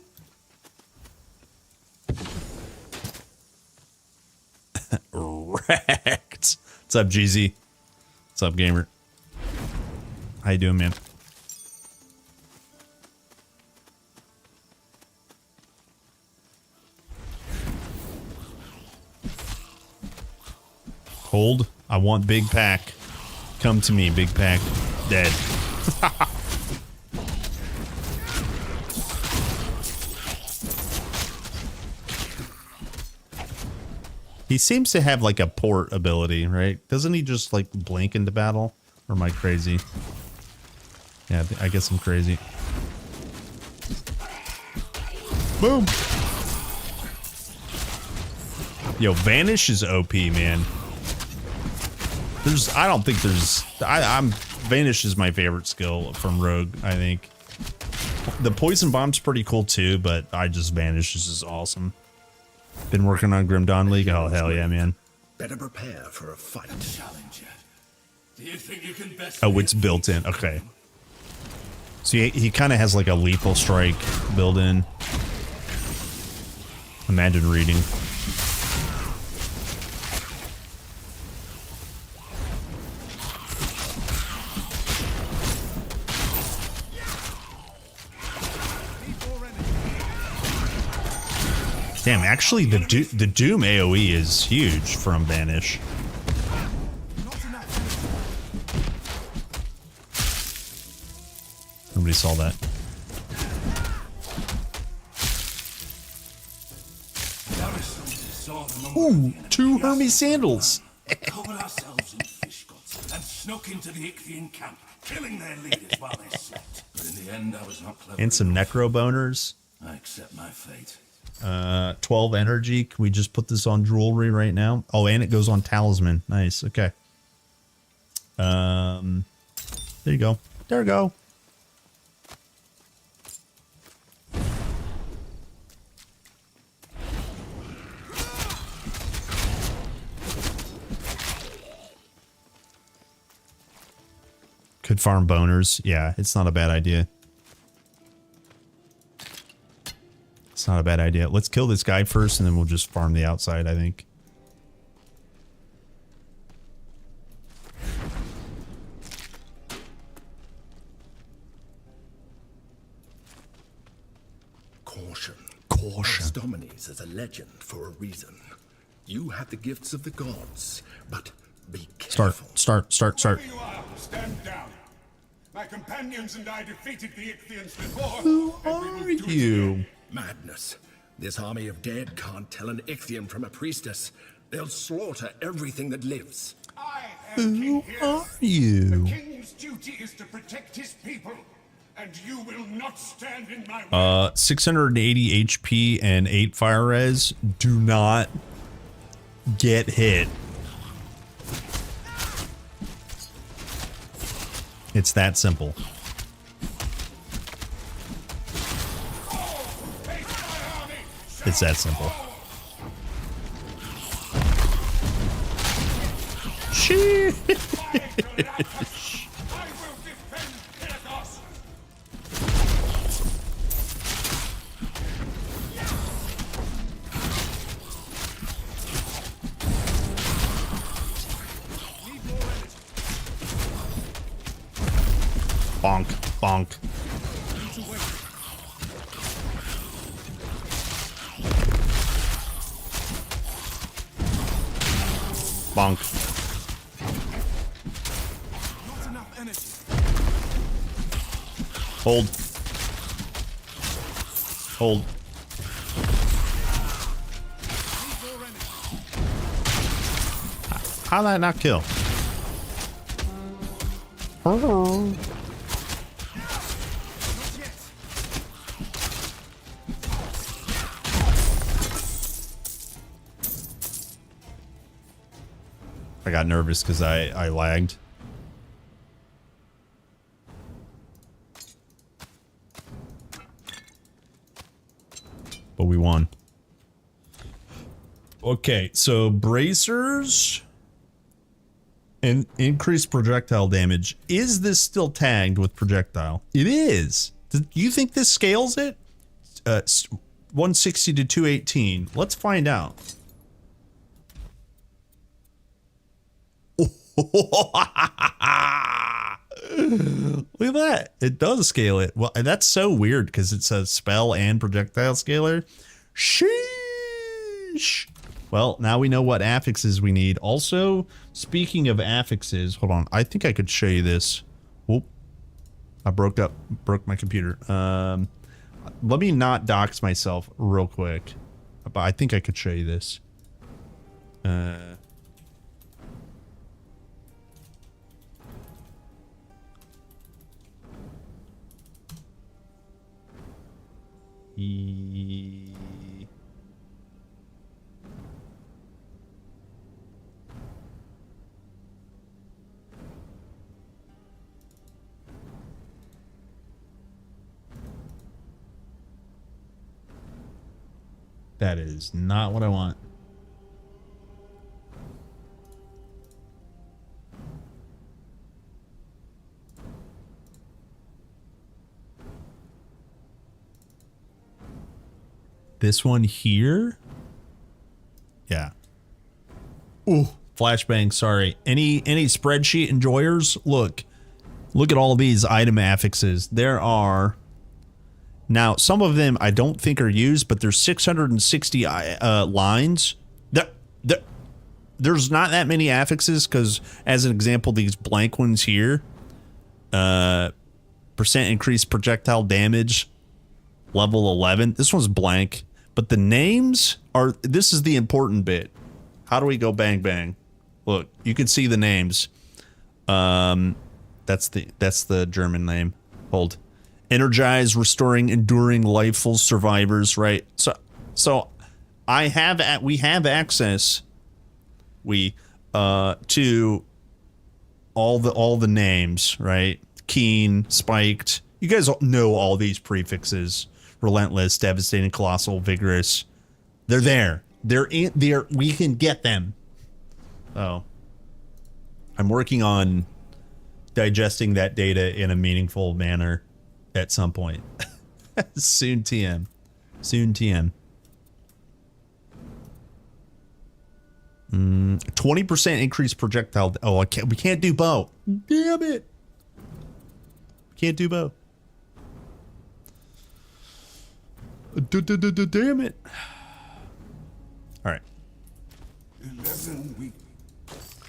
Speaker 15: Wrecked. What's up, GZ? What's up, gamer? How you doing, man? Hold. I want big pack. Come to me, big pack. Dead. He seems to have like a port ability, right? Doesn't he just like blink into battle? Or am I crazy? Yeah, I guess I'm crazy. Boom! Yo, Vanish is OP, man. I don't think there's... I'm Vanish is my favorite skill from Rogue, I think. The Poison Bomb's pretty cool too, but I just Vanish is just awesome. Been working on Grim Dawn League? Oh, hell yeah, man.
Speaker 7: Better prepare for a fight.
Speaker 2: Do you think you can best
Speaker 15: Oh, it's built in. Okay. So he kind of has like a lethal strike built in. Imagine reading. Damn, actually the Doom AoE is huge from Vanish. Nobody saw that. Ooh, 2 Hermes sandals.
Speaker 2: Covered ourselves in fish guts and snuck into the Ichthian camp, killing their leaders while they slept. But in the end, I was not clever.
Speaker 15: And some necro boners.
Speaker 2: I accept my fate.
Speaker 15: 12 energy. Can we just put this on jewelry right now? Oh, and it goes on talisman. Nice. Okay. There you go. There you go. Could farm boners. Yeah, it's not a bad idea. It's not a bad idea. Let's kill this guy first, and then we'll just farm the outside, I think.
Speaker 7: Caution.
Speaker 15: Caution.
Speaker 7: Ex Dominis is a legend for a reason. You have the gifts of the gods, but be careful.
Speaker 15: Start.
Speaker 11: Whoever you are, stand down. My companions and I defeated the Ichthians before.
Speaker 15: Who are you?
Speaker 7: Madness. This army of dead can't tell an Ichthian from a priestess. They'll slaughter everything that lives.
Speaker 15: Who are you?
Speaker 11: The king's duty is to protect his people, and you will not stand in my way.
Speaker 15: 680 HP and 8 fire res. Do not get hit. It's that simple. It's that simple. Sheesh. Bonk, bonk. Bonk.
Speaker 19: Not enough energy.
Speaker 15: Hold. Hold. How'd that not kill? Oh. I got nervous because I lagged. But we won. Okay, so bracers and increased projectile damage. Is this still tagged with projectile? It is. Do you think this scales it? 160 to 218. Let's find out. Look at that. It does scale it. Well, and that's so weird because it's a spell and projectile scaler. Sheesh. Well, now we know what affixes we need. Also, speaking of affixes, hold on. I think I could show you this. Whoop. I broke my computer. Let me not dox myself real quick. But I think I could show you this. That is not what I want. This one here? Yeah. Ooh, flashbang, sorry. Any spreadsheet enjoyers? Look at all these item affixes. There are... Now, some of them I don't think are used, but there's 660 lines. There's not that many affixes, because, as an example, these blank ones here, percent increased projectile damage, level 11. This one's blank, but the names are... This is the important bit. How do we go bang bang? Look, you can see the names. That's the German name. Hold. Energize, restoring, enduring, lifeful survivors, right? So we have access to all the names, right? Keen, spiked. You guys know all these prefixes. Relentless, devastating, colossal, vigorous. They're there. We can get them. Oh. I'm working on digesting that data in a meaningful manner at some point. Soon TM. Soon TM. 20% increased projectile. Oh, we can't do bow. Damn it. Can't do bow. Damn it. All right.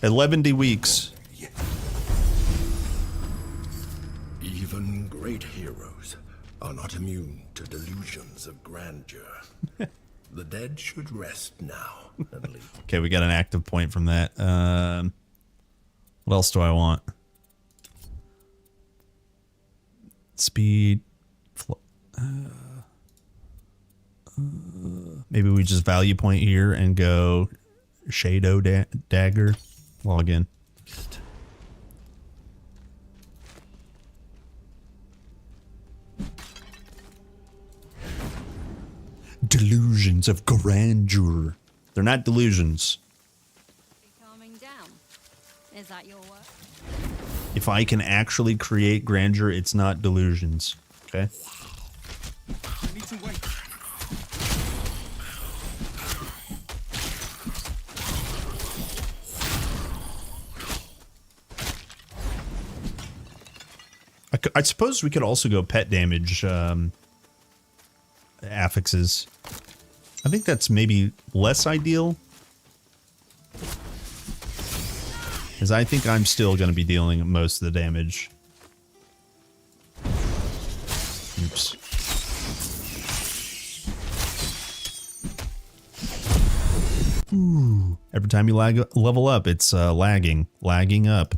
Speaker 15: 11 weeks.
Speaker 7: Even great heroes are not immune to delusions of grandeur. The dead should rest now and leave.
Speaker 15: Okay, we got an active point from that. What else do I want? Speed. Maybe we just value point here and go Shadow Dagger. Log in. Delusions of grandeur. They're not delusions.
Speaker 16: Calming down. Is that your work?
Speaker 15: If I can actually create grandeur, it's not delusions. Okay?
Speaker 17: I need to wait.
Speaker 15: I suppose we could also go pet damage affixes. I think that's maybe less ideal, as I think I'm still going to be dealing most of the damage. Oops. Ooh. Every time you level up, it's lagging up.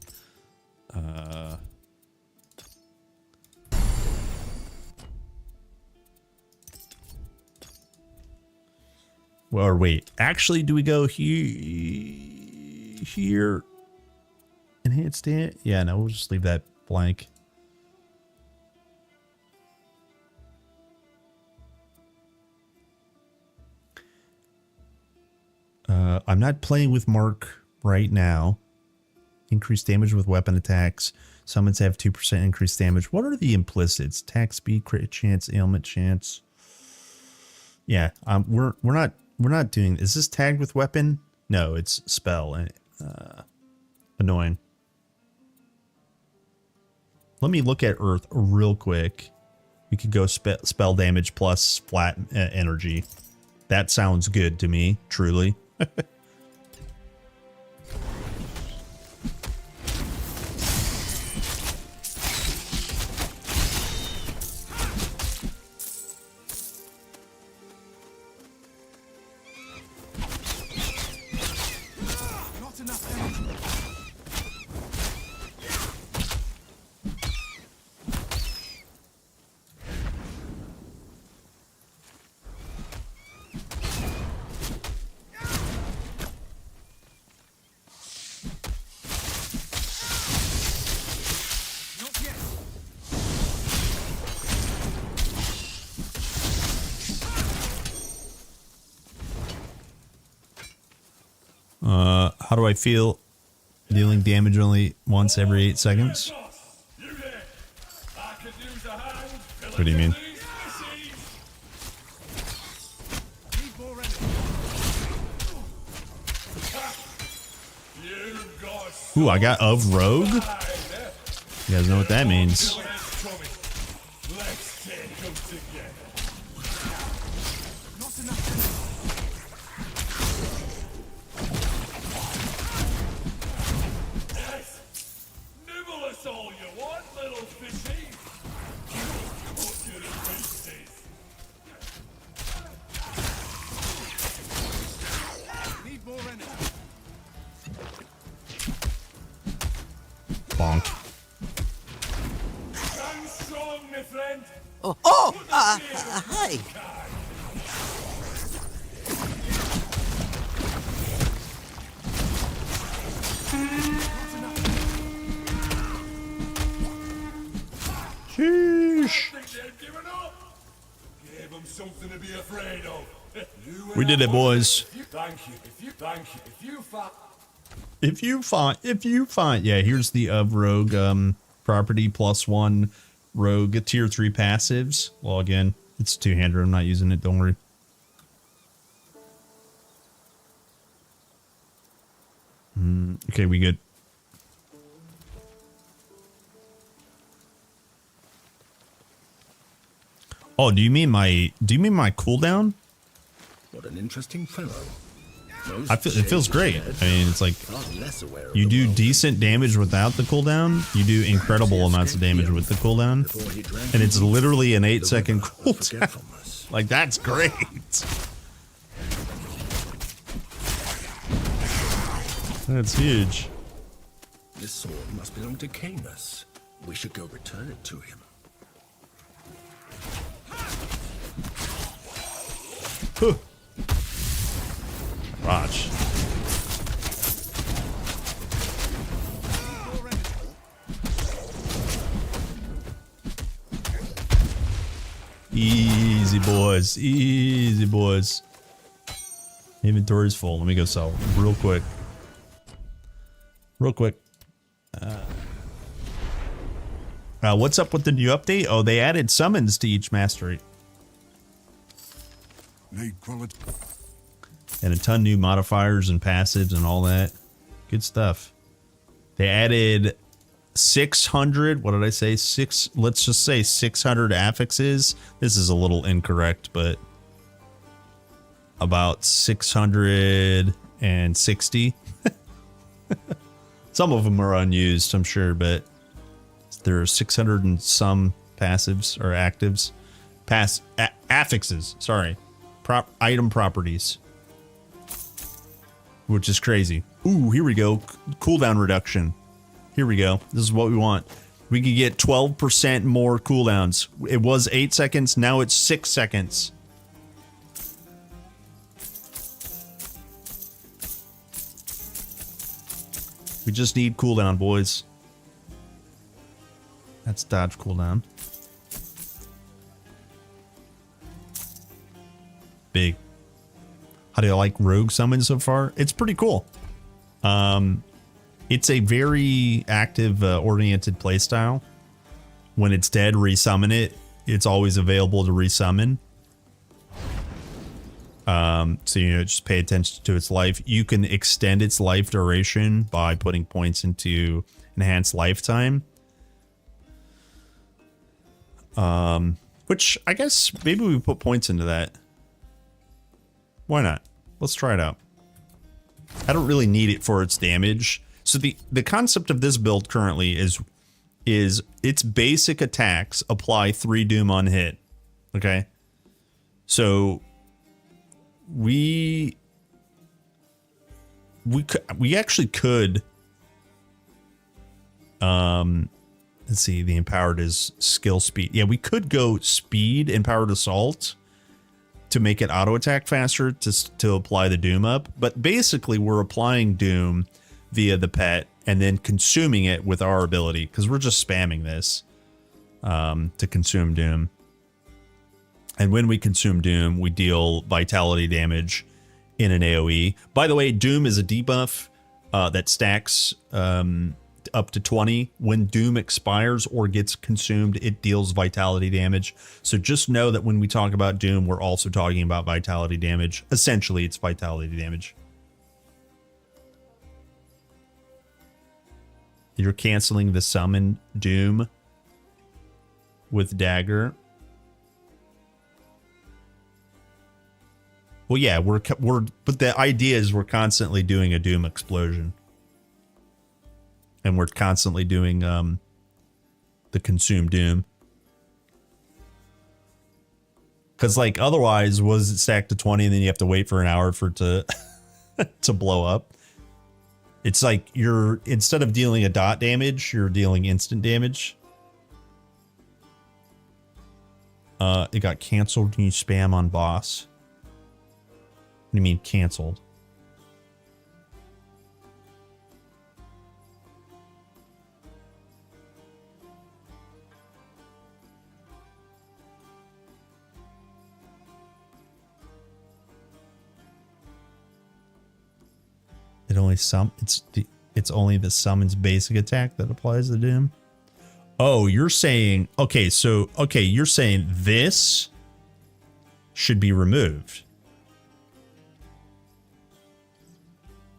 Speaker 15: Or wait, actually, do we go here? Enhanced it? Yeah, no, we'll just leave that blank. I'm not playing with Mark right now. Increased damage with weapon attacks. Summons have 2% increased damage. What are the implicits? Attack speed, crit chance, ailment chance. Yeah, we're not doing. Is this tagged with weapon? No, it's spell. Annoying. Let me look at Earth real quick. We could go spell damage plus flat energy. That sounds good to me, truly. How do I feel dealing damage only once every 8 seconds? What do you mean? Ooh, I got of rogue? You guys know what that means. Bonk.
Speaker 4: Hi.
Speaker 15: Sheesh.
Speaker 2: Give them something to be afraid of.
Speaker 15: We did it, boys.
Speaker 2: Thank you.
Speaker 15: If you find, yeah, here's the of rogue property +1 rogue tier 3 passives. Log in. It's a two-hander. I'm not using it. Don't worry. Okay, we good. Oh, do you mean my cooldown?
Speaker 7: What an interesting fellow.
Speaker 15: It feels great. I mean, it's like you do decent damage without the cooldown. You do incredible amounts of damage with the cooldown, and it's literally an 8-second cooldown. Like, that's great. That's huge.
Speaker 7: This sword must belong to Camus. We should go return it to him.
Speaker 15: Huh. Watch. Easy, boys. Easy, boys. Inventory's full. Let me go sell real quick. What's up with the new update? Oh, they added summons to each mastery. And a ton new modifiers and passives and all that. Good stuff. They added 600, what did I say? Let's just say 600 affixes. This is a little incorrect, but about 660. Some of them are unused, I'm sure, but there are 600 and some passives or actives. Affixes, sorry. Item properties. Which is crazy. Ooh, here we go. Cooldown reduction. Here we go. This is what we want. We could get 12% more cooldowns. It was 8 seconds. Now it's 6 seconds. We just need cooldown, boys. That's dodge cooldown. Big. How do you like rogue summon so far? It's pretty cool. It's a very active oriented playstyle. When it's dead, resummon it. It's always available to resummon. So, you know, just pay attention to its life. You can extend its life duration by putting points into enhanced lifetime. Which I guess maybe we put points into that. Why not? Let's try it out. I don't really need it for its damage. So the concept of this build currently is its basic attacks apply 3 doom on hit. Okay? So we actually could let's see, the empowered is skill speed. Yeah, we could go speed empowered assault to make it auto attack faster to apply the doom up, but basically we're applying doom via the pet and then consuming it with our ability, because we're just spamming this to consume doom. And when we consume doom, we deal vitality damage in an AoE. By the way, Doom is a debuff that stacks up to 20. When Doom expires or gets consumed, it deals vitality damage. So just know that when we talk about Doom, we're also talking about vitality damage. Essentially, it's vitality damage. You're canceling the summon Doom with Dagger. Well, yeah, but the idea is we're constantly doing a Doom explosion. And we're constantly doing the consume Doom. Because, like, otherwise, was it stacked to 20 and then you have to wait for an hour for it to, to blow up? It's like you're, instead of dealing a dot damage, you're dealing instant damage. It got canceled when you spam on boss. What do you mean canceled? It only it's only the summons basic attack that applies the Doom. Oh, you're saying, okay, so, okay, you're saying this should be removed.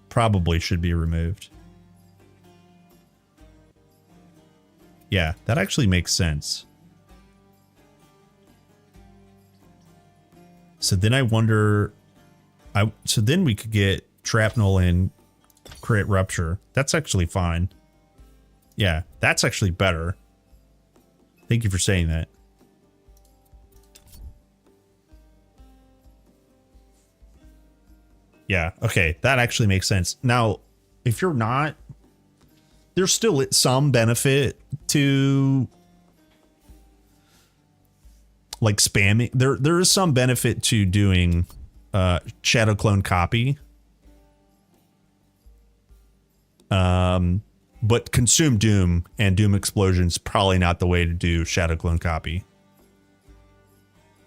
Speaker 15: Probably should be removed. Yeah, that actually makes sense. So then I wonder, so then we could get Shrapnel and Crit Rupture. That's actually fine. Yeah, that's actually better. Thank you for saying that. Yeah, okay, that actually makes sense. Now, if you're not, there's still some benefit to like spamming. There is some benefit to doing Shadow Clone Copy. But Consume Doom and Doom Explosion's probably not the way to do Shadow Clone Copy.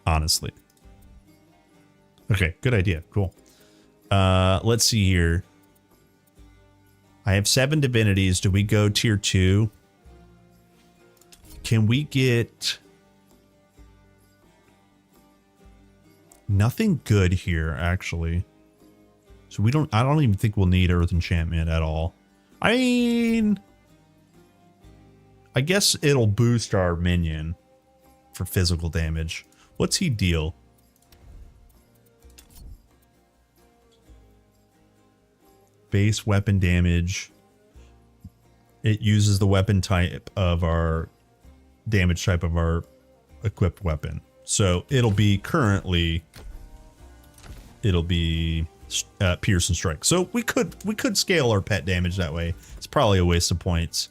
Speaker 15: Honestly. Okay, good idea. Cool. Let's see here. I have 7 divinities. Do we go tier 2? Can we get nothing good here, actually? So I don't even think we'll need Earth Enchantment at all. I mean, I guess it'll boost our minion for physical damage. What's he deal? Base weapon damage. It uses the weapon type of our damage type of our equipped weapon. So it'll be currently, it'll be Pierce and Strike. So we could scale our pet damage that way. It's probably a waste of points.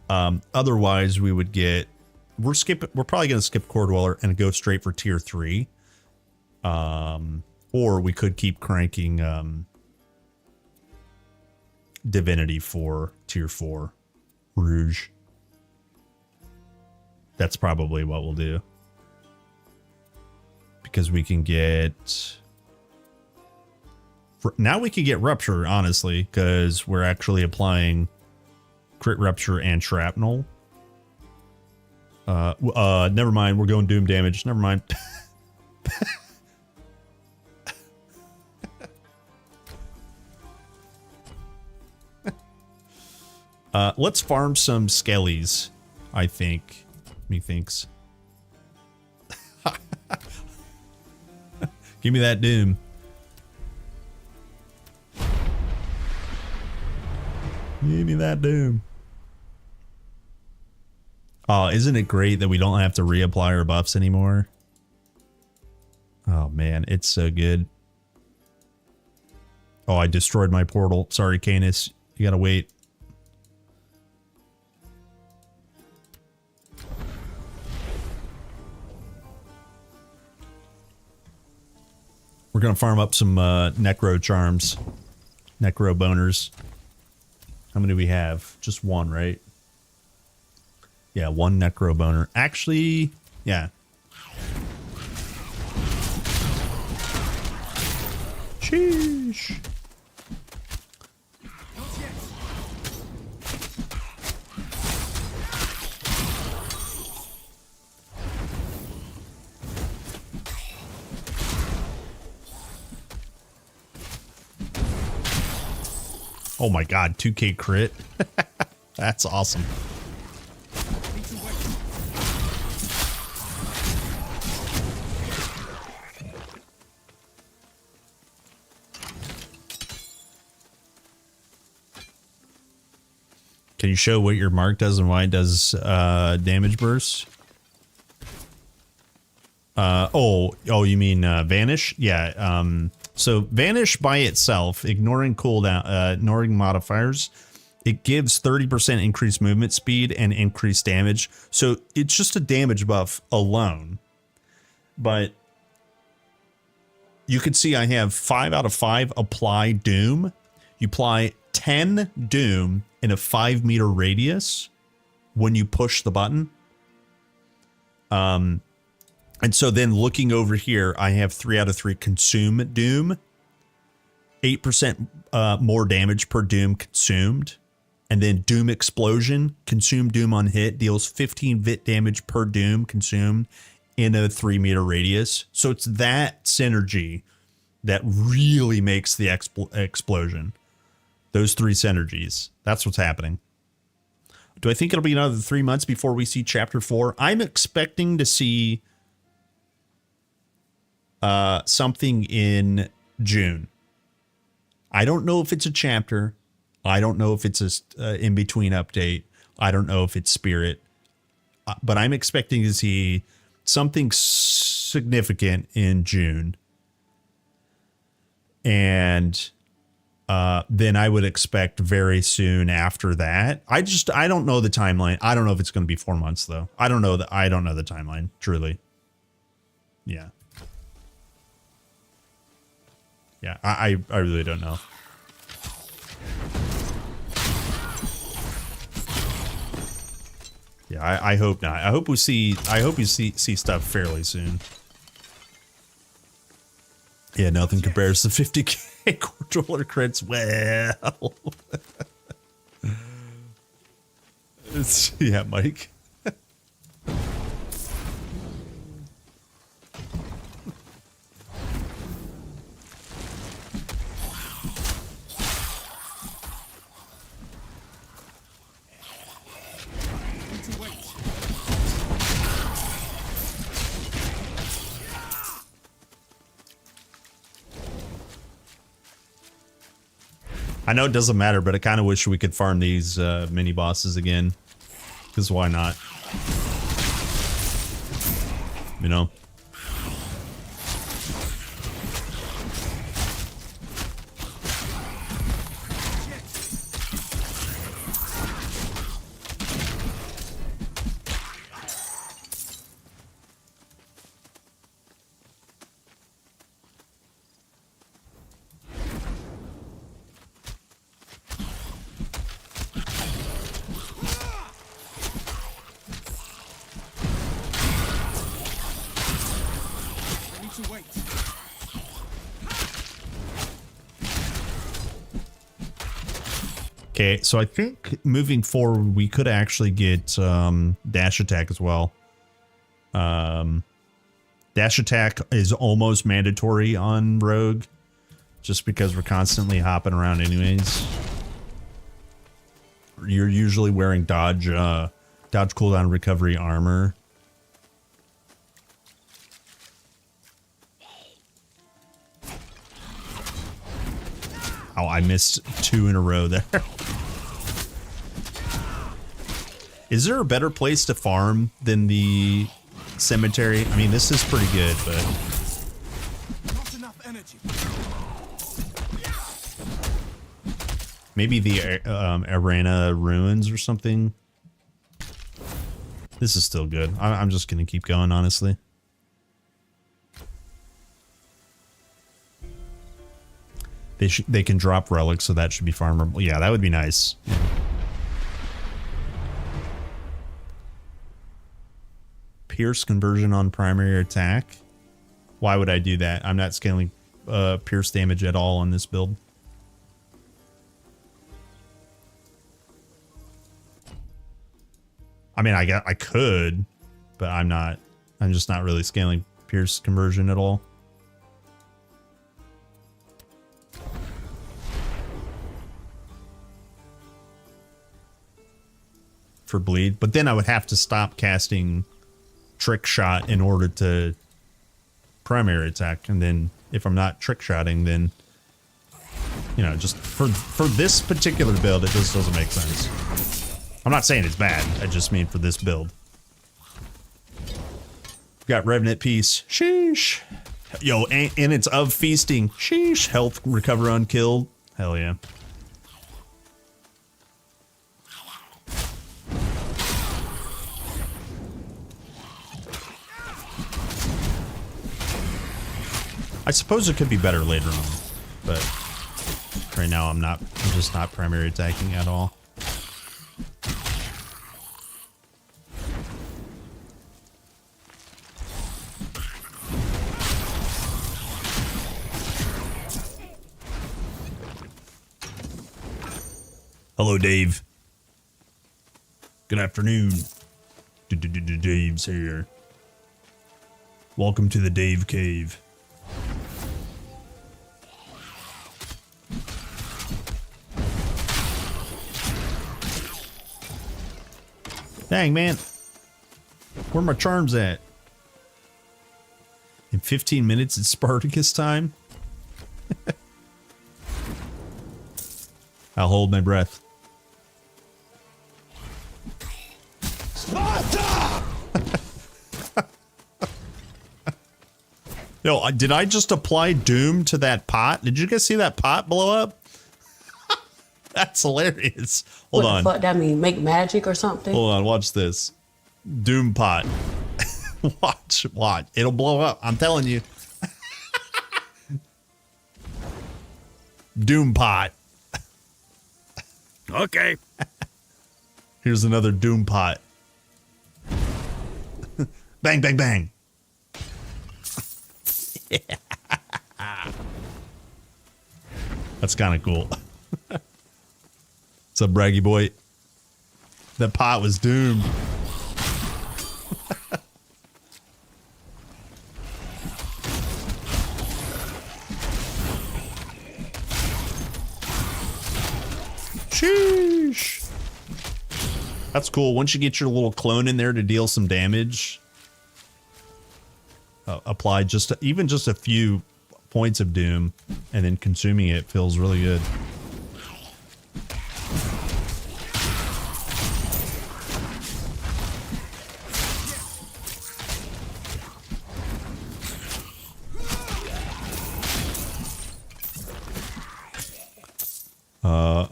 Speaker 15: Otherwise we would get, we're probably going to skip Core Dweller and go straight for tier 3. Or we could keep cranking Divinity for tier 4. Rouge. That's probably what we'll do. Because we can get, now we can get Rupture, honestly, because we're actually applying Crit Rupture and Shrapnel. Never mind, we're going Doom damage. Never mind. Let's farm some skellies, I think. Methinks. Give me that Doom. Give me that Doom. Oh, isn't it great that we don't have to reapply our buffs anymore? Oh man, it's so good. Oh, I destroyed my portal. Sorry, Canis. You gotta wait. We're gonna farm up some Necro Charms. Necro Boners. How many do we have? Just one, right? Yeah, one Necro Boner. Actually, yeah. Sheesh. Oh my god, 2K crit. That's awesome. Can you show what your mark does and why it does damage bursts? You mean vanish? Yeah. So vanish by itself, ignoring cooldown, ignoring modifiers, it gives 30% increased movement speed and increased damage. So it's just a damage buff alone. But you can see I have 5 out of 5 apply Doom. You apply 10 Doom in a 5-meter radius when you push the button. And so then looking over here, I have 3 out of 3 consume Doom. 8% more damage per Doom consumed. And then Doom Explosion, consume Doom on hit, deals 15 vit damage per Doom consumed in a 3-meter radius. So it's that synergy that really makes the explosion. Those 3 synergies. That's what's happening. Do I think it'll be another 3 months before we see Chapter 4? I'm expecting to see something in June. I don't know if it's a chapter. I don't know if it's a in-between update. I don't know if it's Spirit. But I'm expecting to see something significant in June. And then I would expect very soon after that. I don't know the timeline. I don't know if it's going to be 4 months though. I don't know the timeline, truly. Yeah. Yeah, I really don't know. Yeah, I hope not. I hope we see see stuff fairly soon. Yeah, nothing compares to 50k controller crits. Well, yeah, Mike. I know it doesn't matter, but I kind of wish we could farm these mini bosses again. Because why not? You know? Okay, so I think moving forward, we could actually get dash attack as well. Dash attack is almost mandatory on Rogue, just because we're constantly hopping around anyways. You're usually wearing dodge cooldown recovery armor. Oh, I missed 2 in a row there. Is there a better place to farm than the cemetery? I mean, this is pretty good, but...
Speaker 19: Not enough energy.
Speaker 15: Maybe the Arena Ruins or something. This is still good. I'm just going to keep going, honestly. They can drop relics, so that should be farmable. Yeah, that would be nice. Pierce conversion on primary attack. Why would I do that? I'm not scaling pierce damage at all on this build. I mean, I could, but I'm not. I'm just not really scaling pierce conversion at all. For bleed, but then I would have to stop casting trick shot in order to primary attack, and then if I'm not trick shotting, then you know, just for this particular build, it just doesn't make sense. I'm not saying it's bad, I just mean for this build. Got Revenant Piece, sheesh. Yo, and it's of feasting, sheesh. Health recover unkilled, hell yeah. I suppose it could be better later on, but right now I'm just not primary attacking at all. Hello, Dave. Good afternoon. Dave's here. Welcome to the Dave Cave. Dang, man. Where are my charms at? In 15 minutes, it's Spartacus time. I'll hold my breath. Yo, did I just apply doom to that pot? Did you guys see that pot blow up? That's hilarious. Hold on.
Speaker 3: What the fuck that mean? Make magic or something?
Speaker 15: Hold on, watch this. Doom pot. Watch. It'll blow up. I'm telling you. Doom pot.
Speaker 12: Okay.
Speaker 15: Here's another doom pot. Bang, bang, bang. Yeah. That's kind of cool. What's up, braggy boy? That pot was doomed. Sheesh. That's cool. Once you get your little clone in there to deal some damage, apply even just a few points of doom, and then consuming it feels really good.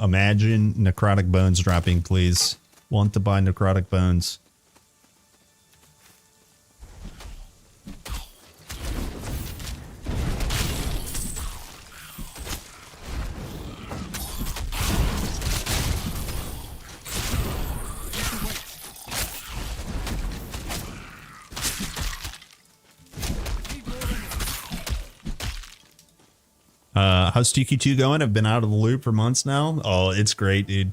Speaker 15: Imagine necrotic bones dropping, please. Want to buy necrotic bones. How's TQ2 going? I've been out of the loop for months now. Oh, it's great, dude.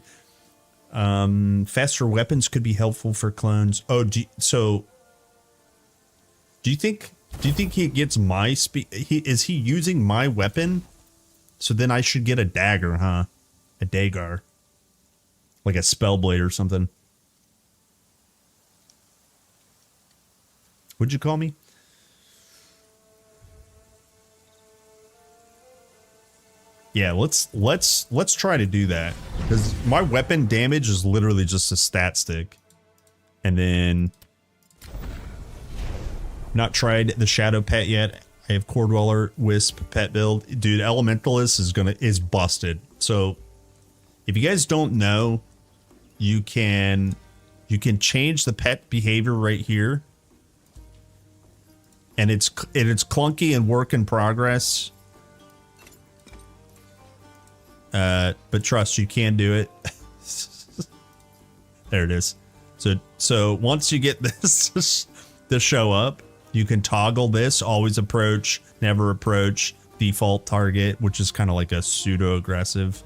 Speaker 15: Faster weapons could be helpful for clones. Oh, do you think he gets my speed? Is he using my weapon? So then I should get a dagger, huh? A dagger. Like a spellblade or something. What'd you call me? Yeah, let's try to do that, because my weapon damage is literally just a stat stick. And then not tried the shadow pet yet. I have Core Dweller Wisp pet build. Dude, Elementalist is busted. So if you guys don't know, you can change the pet behavior right here. And it's clunky and work in progress. But trust, you can do it. There it is. So once you get this to show up, you can toggle this, always approach, never approach, default target, which is kind of like a pseudo aggressive.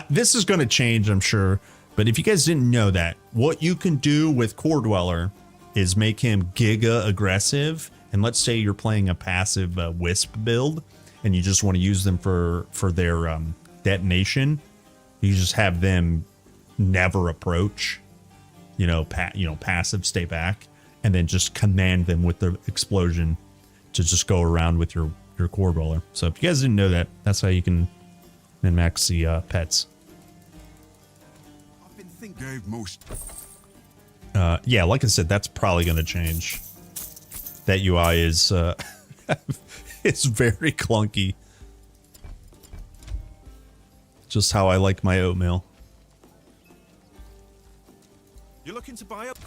Speaker 15: This is going to change, I'm sure. But if you guys didn't know that, what you can do with Core Dweller is make him giga aggressive. And let's say you're playing a passive Wisp build, and you just want to use them for their detonation. You just have them never approach, passive, stay back, and then just command them with the explosion to just go around with your Core Dweller. So if you guys didn't know that, that's how you can min-max the pets. Yeah, like I said, that's probably going to change. That UI is it's very clunky. Just how I like my oatmeal.
Speaker 5: You're looking to buy up?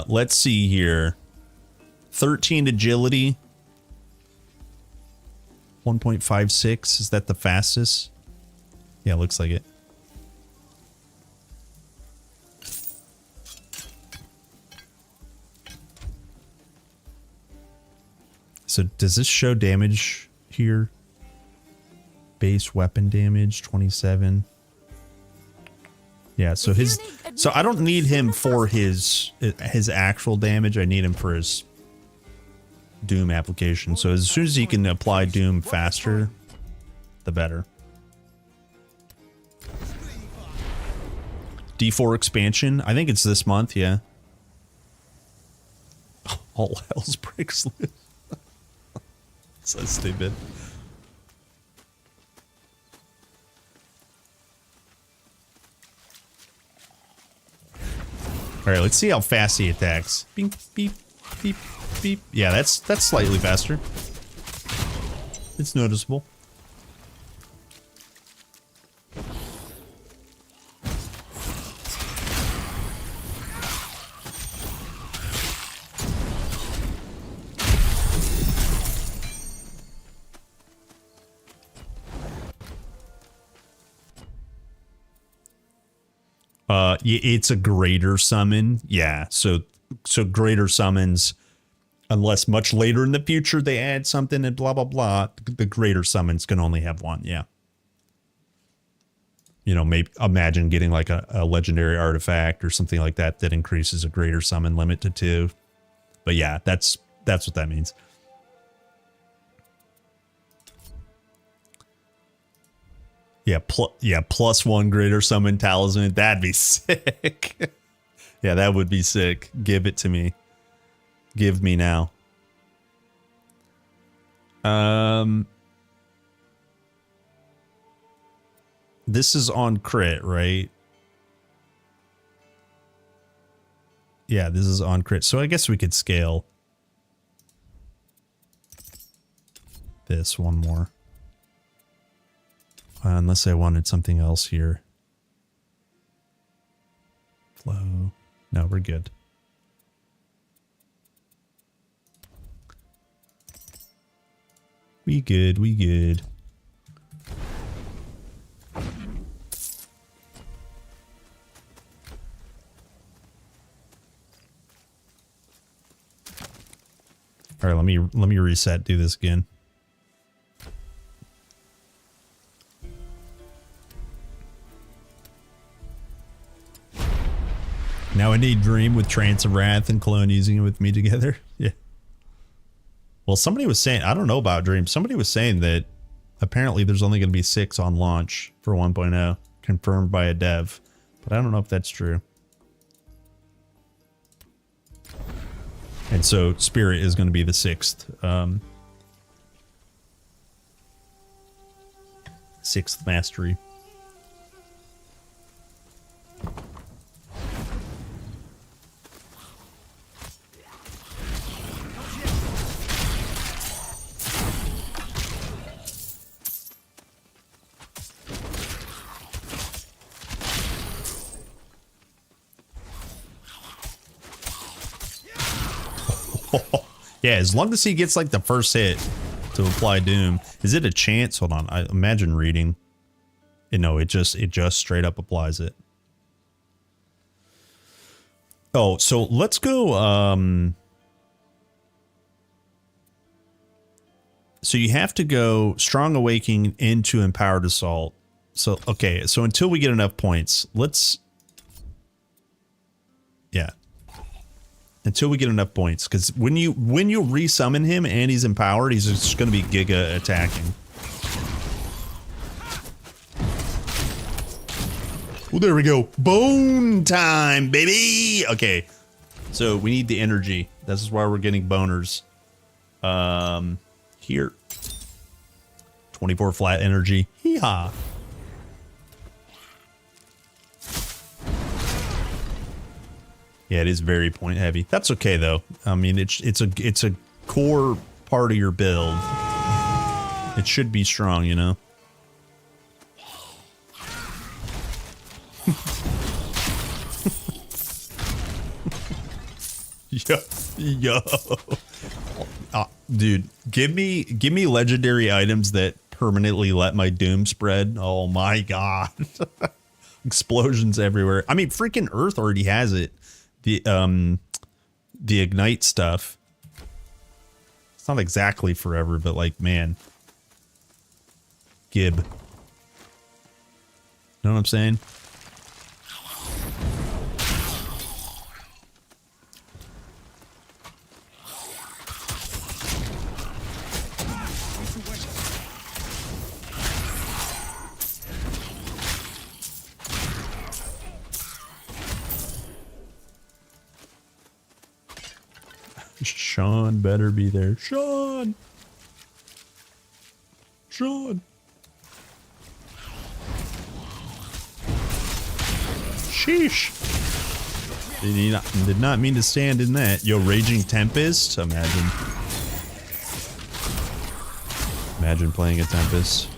Speaker 15: Let's see here. 13 agility. 1.56. Is that the fastest? Yeah, looks like it. So does this show damage here? Base weapon damage 27. Yeah, so I don't need him for his actual damage. I need him for his Doom application. So as soon as he can apply Doom faster, the better. D4 expansion. I think it's this month, yeah. All hell's breaks loose. So stupid. All right, let's see how fast he attacks. Beep, beep, beep, beep. Yeah, that's slightly faster. It's noticeable. It's a greater summon. Yeah, so greater summons, unless much later in the future they add something and blah, blah, blah, the greater summons can only have one, yeah. Maybe imagine getting like a legendary artifact or something like that that increases a greater summon limit to 2. But yeah, that's what that means. Yeah, +1 greater summon talisman. That'd be sick. Yeah, that would be sick. Give it to me. Give me now. This is on crit, right? Yeah, this is on crit. So I guess we could scale this one more. Unless I wanted something else here. Flow. No, we're good. We good, we good. All right, let me reset, do this again. Now I need Dream with Trance of Wrath and Clone using it with me together. Yeah. Well, somebody was saying, I don't know about Dream. Somebody was saying that apparently there's only going to be 6 on launch for 1.0, confirmed by a dev. But I don't know if that's true. And so Spirit is going to be the 6th. 6th mastery. Yeah, as long as he gets like the first hit to apply Doom. Is it a chance? Hold on. I imagine reading. No, it just straight up applies it. Oh, so let's go So you have to go Strong Awakening into Empowered Assault. So, okay, so until we get enough points, let's... Yeah. Until we get enough points, because when you resummon him and he's empowered, he's just going to be giga attacking. Oh, there we go. Bone time, baby. Okay, so we need the energy. This is why we're getting boners. Here. 24 flat energy. Hee-haw. Yeah, it is very point heavy. That's okay though. I mean, it's a core part of your build. It should be strong, you know. Yo. Dude, give me legendary items that permanently let my doom spread. Oh my god. Explosions everywhere. I mean, freaking Earth already has it. The ignite stuff. It's not exactly forever, but like, man. Gib. Know what I'm saying? Sean better be there. Sean! Sean! Sheesh! Did not mean to stand in that. Yo, Raging Tempest? Imagine. Imagine playing a Tempest.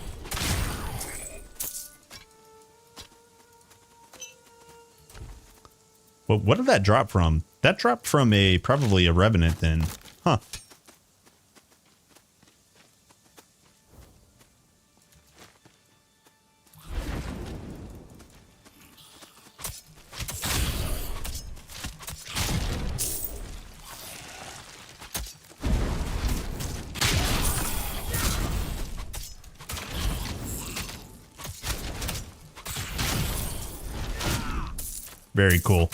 Speaker 15: Well, what did that drop from? That dropped from probably a Revenant then. Huh. Very cool.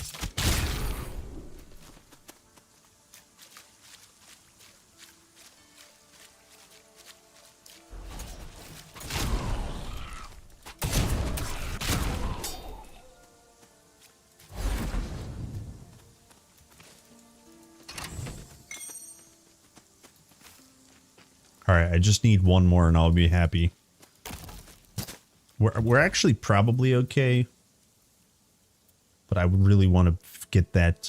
Speaker 15: Alright, I just need one more and I'll be happy. We're actually probably okay. But I would really want to get that,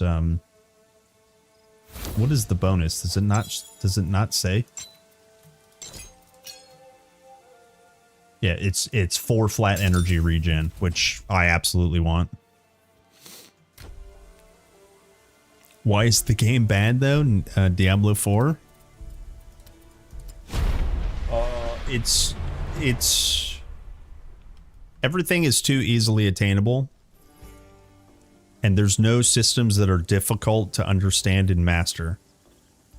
Speaker 15: what is the bonus? Does it not say? Yeah, it's 4 flat energy regen, which I absolutely want. Why is the game bad though? Diablo 4? It's everything is too easily attainable. And there's no systems that are difficult to understand and master.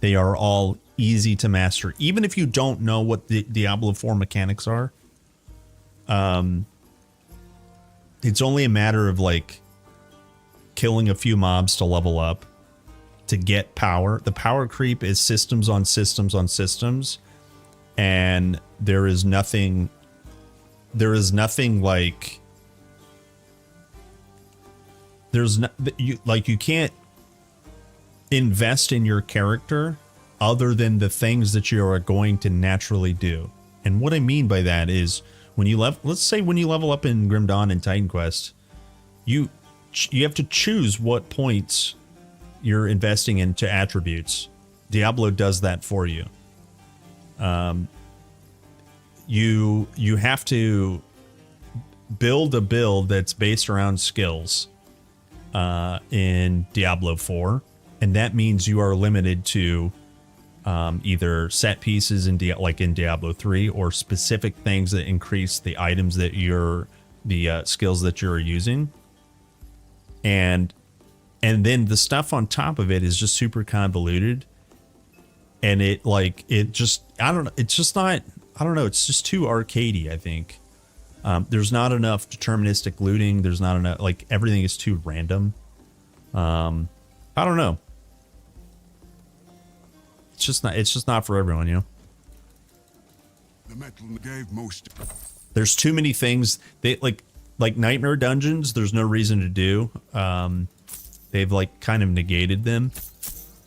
Speaker 15: They are all easy to master. Even if you don't know what the Diablo 4 mechanics are. It's only a matter of like killing a few mobs to level up to get power. The power creep is systems on systems on systems. And there is nothing like you can't invest in your character other than the things that you are going to naturally do. And what I mean by that is when you let's say when you level up in Grim Dawn and Titan Quest, you have to choose what points you're investing into attributes. Diablo does that for you. You have to build a build that's based around skills in Diablo 4, and that means you are limited to either set pieces in Diablo 3 or specific things that increase the items that the skills that you're using, and then the stuff on top of it is just super convoluted. and it just, I don't know, it's just not, I don't know, it's just too arcadey, I think. There's not enough deterministic looting. There's not enough, like, everything is too random. I don't know. It's just not for everyone, you know.
Speaker 9: The metal gave most.
Speaker 15: There's too many things they like Nightmare Dungeons. There's no reason to do. They've like kind of negated them.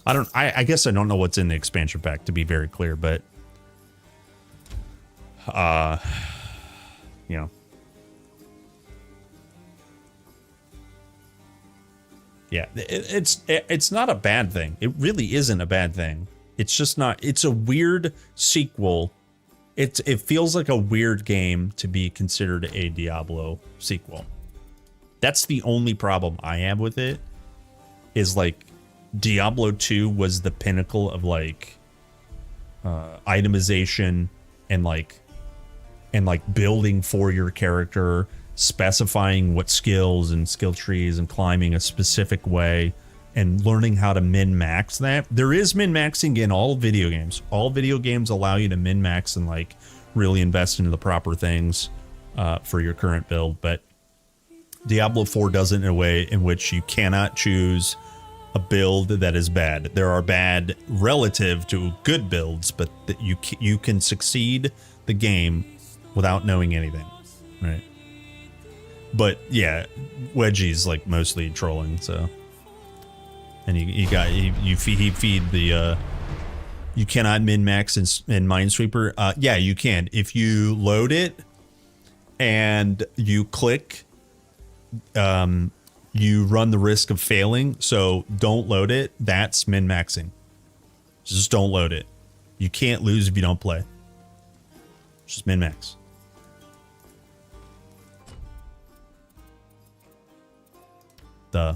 Speaker 15: I guess I don't know what's in the expansion pack, to be very clear, but you know. Yeah, it's not a bad thing. It really isn't a bad thing. It's just not, it's a weird sequel. It feels like a weird game to be considered a Diablo sequel. That's the only problem I have with it, is like Diablo 2 was the pinnacle of like itemization and like building for your character, specifying what skills and skill trees and climbing a specific way and learning how to min-max that. There is min-maxing in all video games. All video games allow you to min-max and like really invest into the proper things for your current build, but Diablo 4 does it in a way in which you cannot choose a build that is bad. There are bad relative to good builds, but that you can succeed the game without knowing anything, right? But yeah, Wedgie's like mostly trolling, so. And you feed the you cannot min-max in Minesweeper. Yeah, you can. If you load it and you click, you run the risk of failing. So don't load it. That's min-maxing. Just don't load it. You can't lose if you don't play. Just min-max. Duh.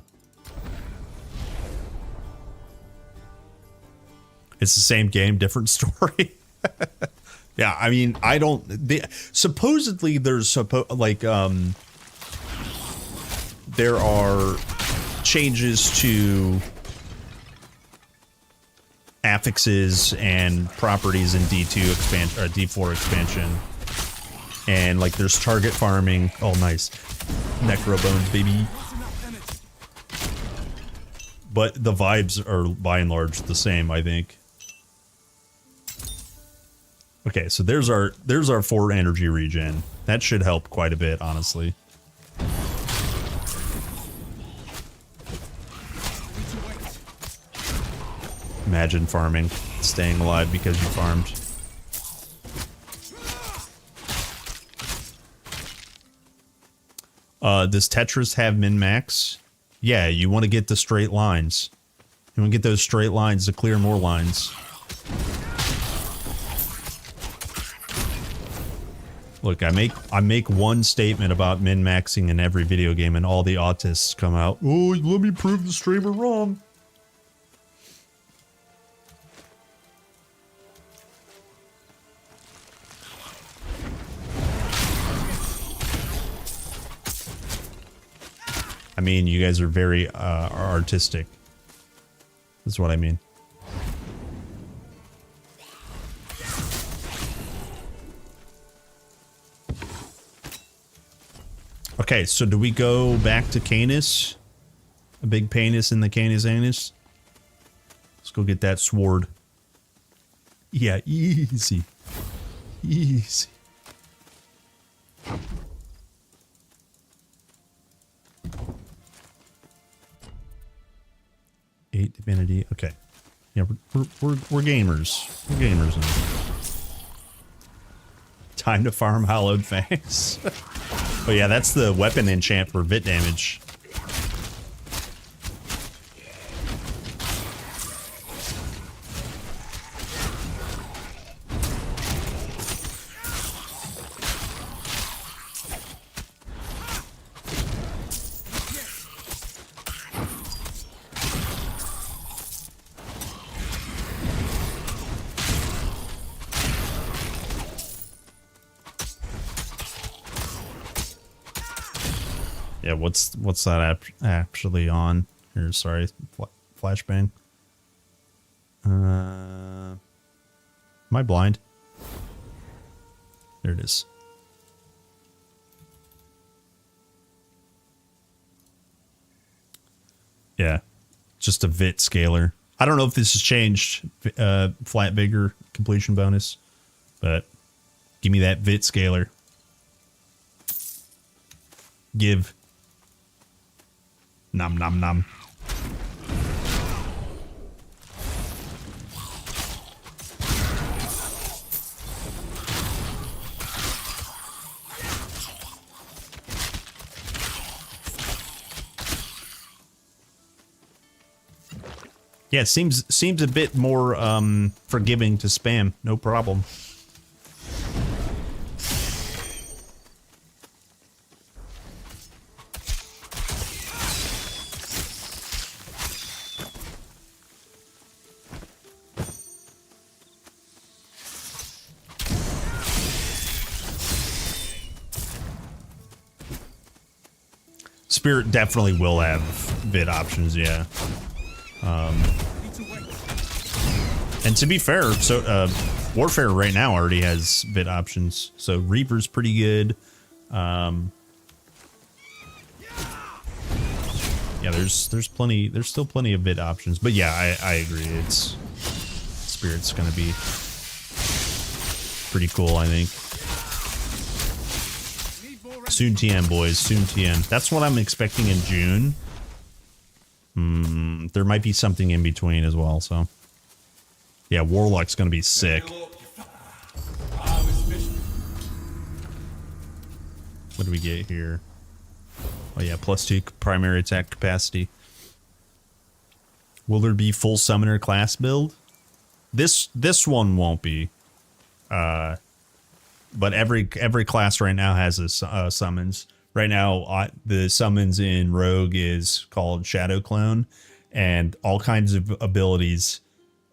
Speaker 15: It's the same game, different story. Yeah, I mean, supposedly there's there are changes to affixes and properties in D2 expansion, or D4 expansion, and like there's target farming. Oh, nice, necrobones, baby. But the vibes are by and large the same, I think. Okay, so there's our 4 energy regen. That should help quite a bit, honestly. Imagine farming, staying alive because you farmed. Does Tetris have min-max? Yeah, you want to get the straight lines. You want to get those straight lines to clear more lines. Look, I make one statement about min-maxing in every video game and all the autists come out, "Oh, let me prove the streamer wrong." I mean, you guys are very artistic. That's what I mean. Okay, so do we go back to Canis? A big penis in the Canis anus? Let's go get that sword. Yeah, easy. Easy. Eight divinity. Okay. Yeah, we're gamers. We're gamers now. Time to farm Hallowed Fangs. Oh yeah, that's the weapon enchant for bit damage. Yeah, what's that actually on? Here, sorry, flashbang. Am I blind? There it is. Yeah, just a VIT scaler. I don't know if this has changed, flat vigor completion bonus, but give me that VIT scaler. Give. Nom nom nom. Yeah, it seems a bit more forgiving to spam. No problem. Spirit definitely will have vid options, yeah. And to be fair, so Warfare right now already has vid options, so Reaper's pretty good. Yeah, there's still plenty of vid options, but yeah, I agree. It's Spirit's gonna be pretty cool, I think. Soon TM, boys. Soon TM. That's what I'm expecting in June. There might be something in between as well, so. Yeah, Warlock's gonna be sick. What do we get here? Oh yeah, +2 primary attack capacity. Will there be full summoner class build? This one won't be. But every class right now has a summons. Right now, the summons in Rogue is called Shadow Clone, and all kinds of abilities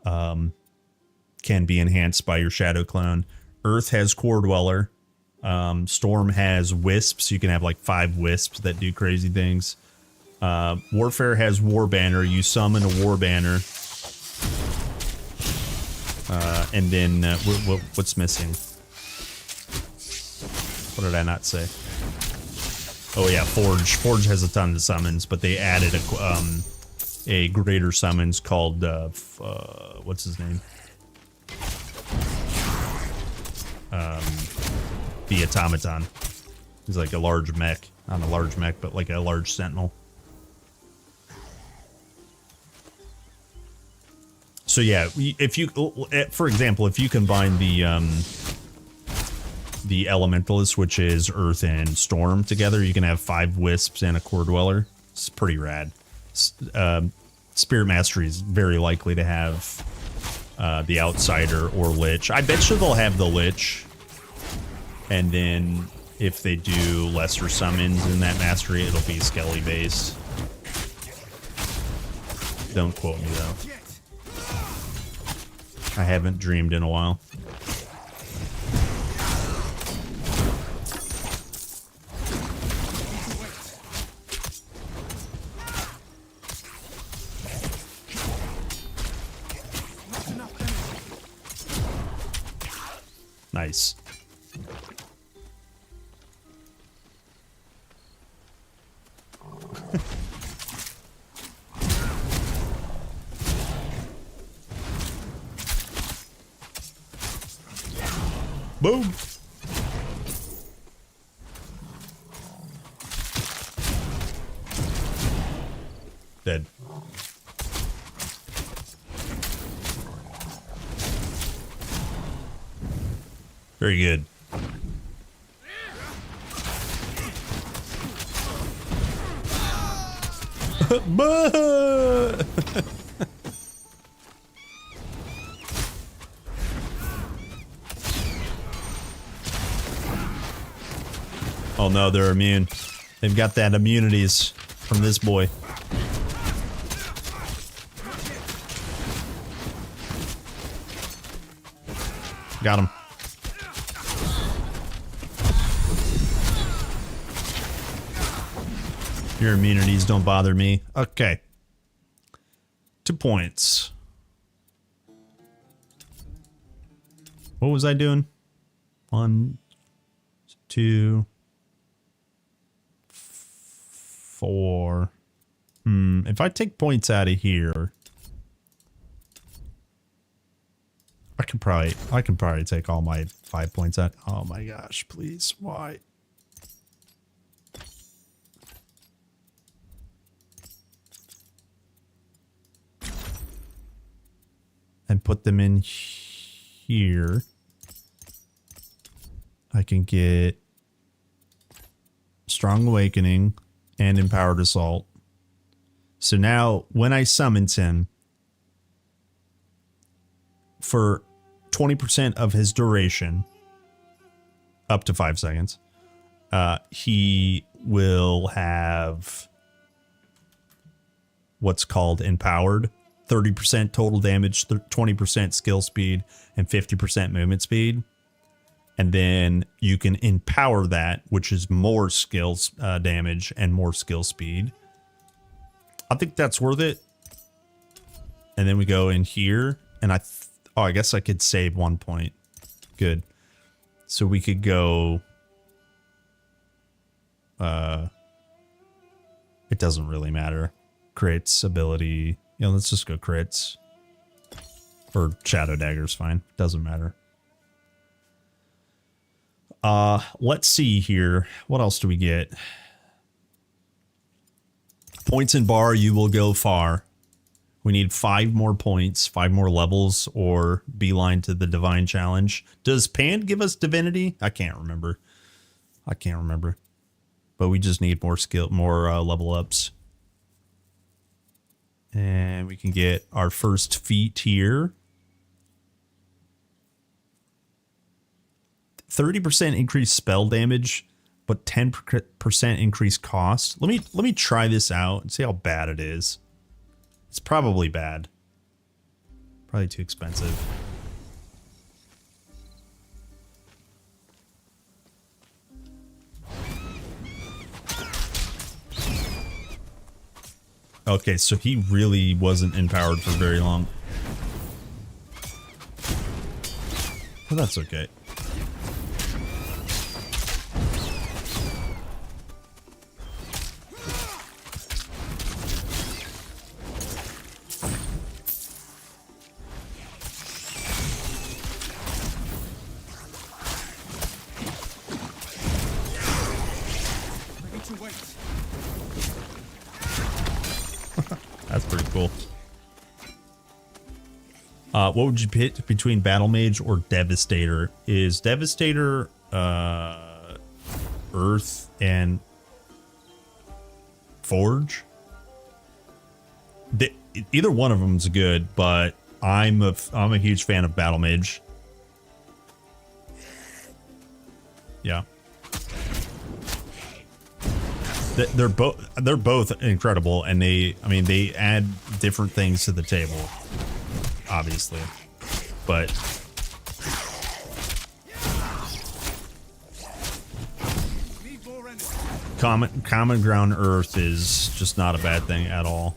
Speaker 15: can be enhanced by your Shadow Clone. Earth has Core Dweller. Storm has Wisps. You can have like 5 Wisps that do crazy things. Warfare has War Banner. You summon a War Banner. And then what's missing? What did I not say? Oh yeah, Forge. Forge has a ton of summons, but they added a greater summons called what's his name? The Automaton. He's like a large mech, not a large mech, but like a large sentinel. So yeah, if you, for example, if you combine the Elementalist, which is Earth and Storm, together, you can have 5 Wisps and a Core Dweller. It's pretty rad. Spirit Mastery is very likely to have the Outsider or Lich. I bet you they'll have the Lich. And then if they do lesser summons in that Mastery, it'll be Skelly based. Don't quote me though. I haven't dreamed in a while. Nice. Boom. Dead. Very good. Oh no, they're immune. They've got that immunities from this boy. Got him. Your immunities don't bother me. Okay. 2 points. What was I doing? 1, 2, 4. If I take points out of here, I can probably take all my 5 points out. Oh my gosh, please, why? And put them in here. I can get Strong Awakening and Empowered Assault. So now when I summons him for 20% of his duration, up to 5 seconds, he will have what's called Empowered. 30% total damage, 20% skill speed, and 50% movement speed. And then you can empower that, which is more skills damage and more skill speed. I think that's worth it. And then we go in here, and I guess I could save 1 point. Good. So we could go. It doesn't really matter. Crits, ability. Yeah, let's just go crits. Or Shadow Dagger's fine. Doesn't matter. Let's see here. What else do we get? Points in bar, you will go far. We need 5 more points, 5 more levels, or beeline to the Divine Challenge. Does Pan give us Divinity? I can't remember. But we just need more skill, more level ups. And we can get our first feat here. 30% increased spell damage, but 10% increased cost. Let me try this out and see how bad it is. It's probably bad. Probably too expensive. Okay, so he really wasn't empowered for very long. Well, that's okay. That's pretty cool. What would you pick between Battle Mage or Devastator? Is Devastator Earth and Forge? Either one of them is good, but I'm a huge fan of Battle Mage. Yeah. They're both incredible, and they add different things to the table, obviously, but common ground Earth is just not a bad thing at all.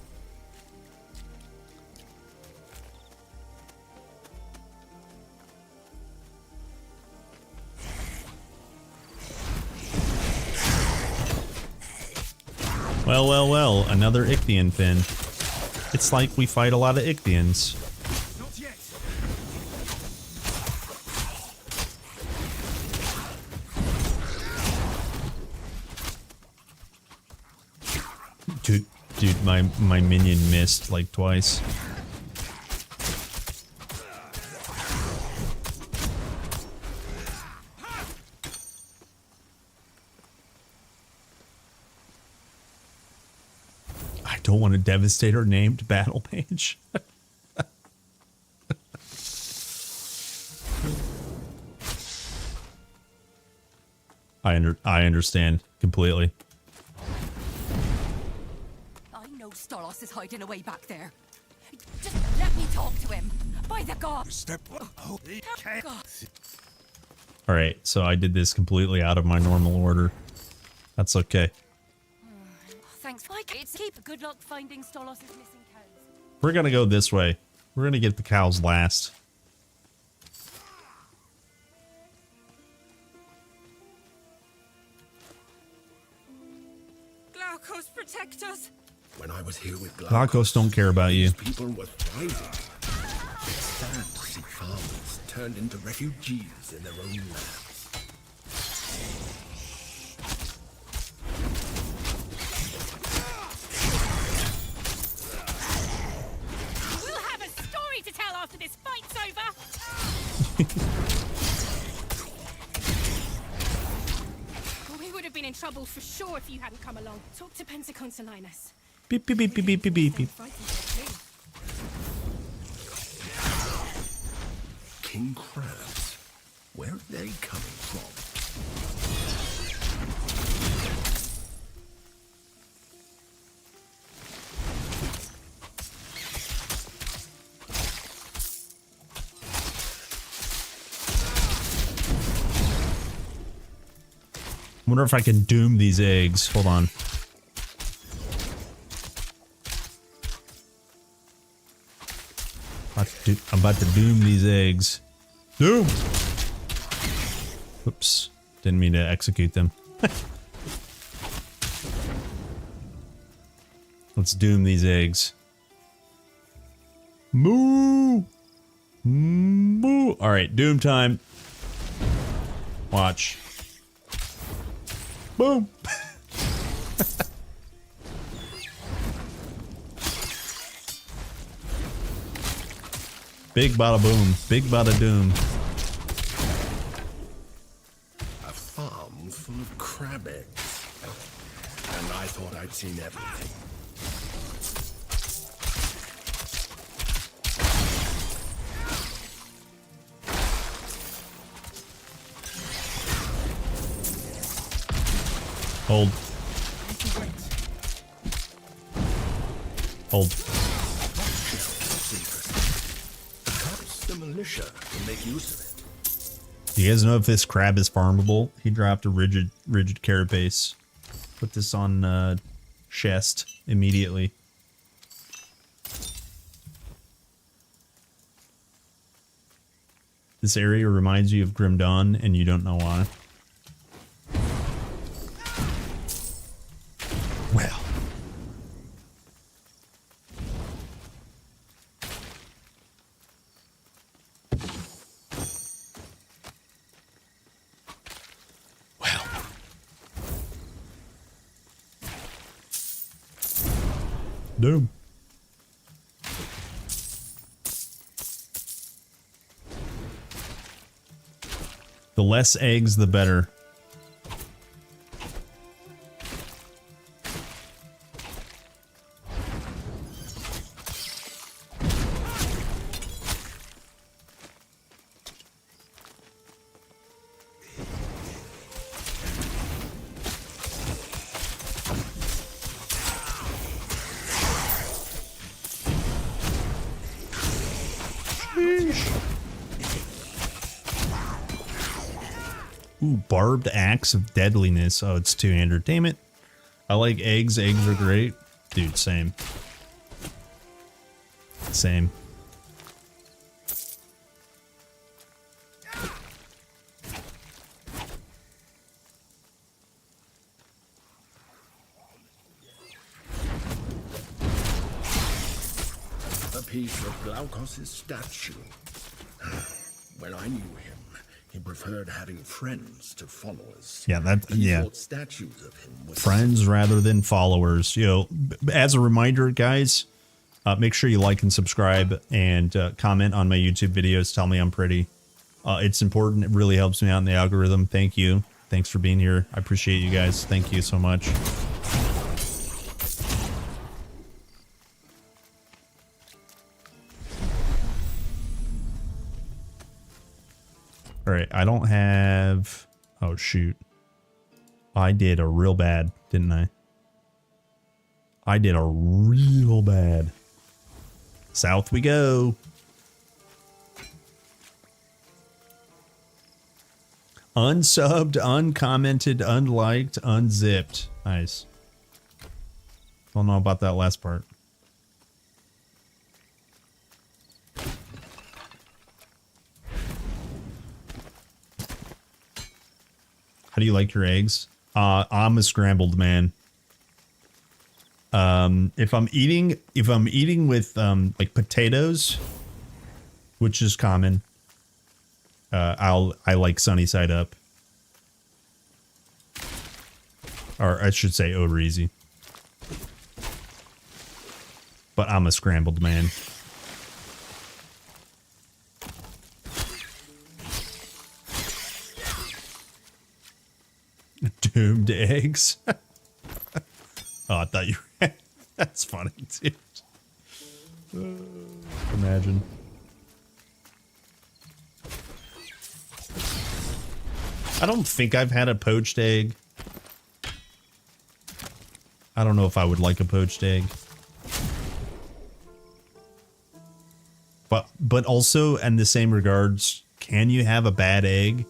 Speaker 15: Well, another Ichthian pin. It's like we fight a lot of Ichthians. Dude, my minion missed like twice. I don't want a Devastator named Battle Mage. I understand completely.
Speaker 6: I know Stolos is hiding away back there. Just let me talk to him. By the god.
Speaker 8: Step. Oh,
Speaker 15: All right, so I did this completely out of my normal order. That's okay.
Speaker 6: Thanks. Keep good luck finding Stolos' missing cows.
Speaker 15: We're gonna go this way. We're gonna get the cows last.
Speaker 6: Glaucos protect us?
Speaker 7: When I was here with
Speaker 15: Glaucos don't care about you.
Speaker 7: people were thriving. Sad to see farmers turned into refugees in their own lands.
Speaker 6: We'll have a story to tell after this fight's over. We would have been in trouble for sure if you hadn't come along. Talk to Pensaconsolinus.
Speaker 15: Beep, beep, beep, beep, beep, beep, beep, beep.
Speaker 7: King crabs. Where are they coming from?
Speaker 15: Wonder if I can doom these eggs. Hold on. I'm about to doom these eggs. Doom! Oops. Didn't mean to execute them. Let's doom these eggs. Moo! Moo! Alright, doom time. Watch. Boom! Big bada boom. Big bada doom.
Speaker 7: A farm full of crab eggs. And I thought I'd seen everything.
Speaker 15: Hold. Hold.
Speaker 7: Perhaps the militia can make use of it.
Speaker 15: Do you guys know if this crab is farmable? He dropped a rigid carapace. Put this on chest immediately. This area reminds you of Grim Dawn, and you don't know why. Well. Well. Doom. The less eggs, the better. Ooh, barbed axe of deadliness. Oh, it's two-hander. Damn it. I like eggs. Eggs are great. Dude, same. Same.
Speaker 7: A piece of Glaucos' statue. When I knew him, he preferred having friends to followers.
Speaker 15: Yeah,
Speaker 7: He
Speaker 15: yeah.
Speaker 7: thought statues of him were
Speaker 15: Friends rather than followers. You know, as a reminder, guys, make sure you like and subscribe and comment on my YouTube videos. Tell me I'm pretty. It's important. It really helps me out in the algorithm. Thank you. Thanks for being here. I appreciate you guys. Thank you so much. All right, I don't have... Oh, shoot. I did a real bad, didn't I? I did a real bad. South we go. Unsubbed, uncommented, unliked, unzipped. Nice. Don't know about that last part. How do you like your eggs? I'm a scrambled man. If I'm eating with like potatoes, which is common, I like sunny side up, or I should say over easy. But I'm a scrambled man. Doomed eggs. Oh, I thought you were. That's funny, dude. Imagine. I don't think I've had a poached egg. I don't know if I would like a poached egg. But also, in the same regards, can you have a bad egg?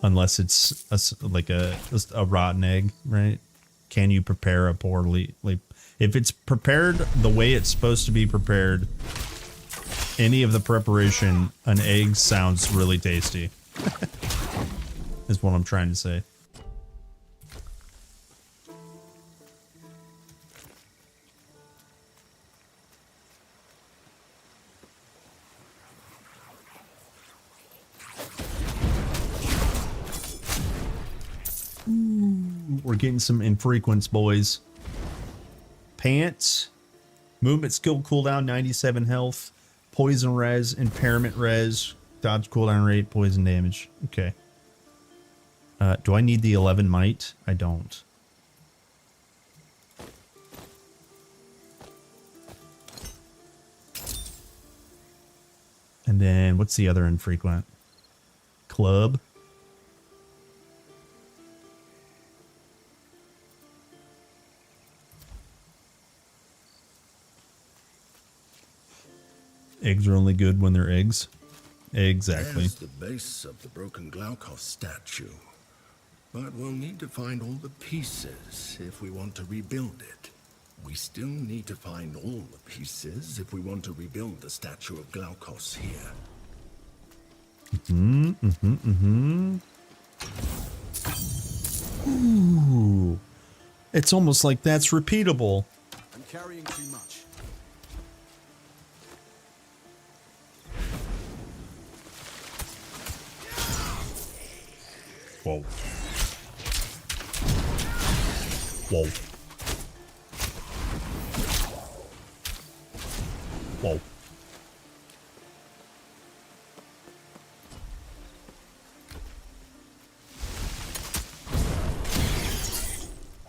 Speaker 15: Unless it's like a rotten egg, right? Can you prepare a poorly, like, if it's prepared the way it's supposed to be prepared, any of the preparation, an egg sounds really tasty. Is what I'm trying to say. We're getting some infrequents, boys. Pants. Movement skill cooldown, 97 health. Poison res, impairment res. Dodge cooldown rate, poison damage. Okay. Do I need the 11 might? I don't. And then, what's the other infrequent? Club. Eggs are only good when they're eggs. Exactly.
Speaker 7: There's the base of the broken Glaukos statue. But we'll need to find all the pieces if we want to rebuild it. We still need to find all the pieces if we want to rebuild the statue of Glaukos here.
Speaker 15: Ooh. It's almost like that's repeatable.
Speaker 18: I'm carrying too much.
Speaker 15: Whoa. Whoa. Whoa.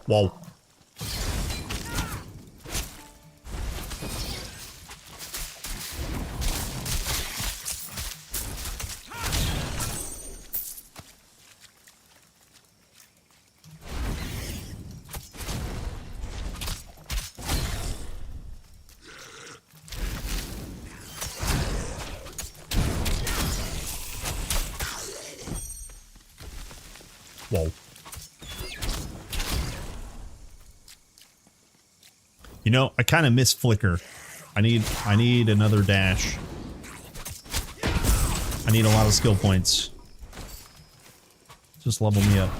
Speaker 15: Whoa. Whoa. You know, I kind of miss Flicker. I need another dash. I need a lot of skill points. Just level me up.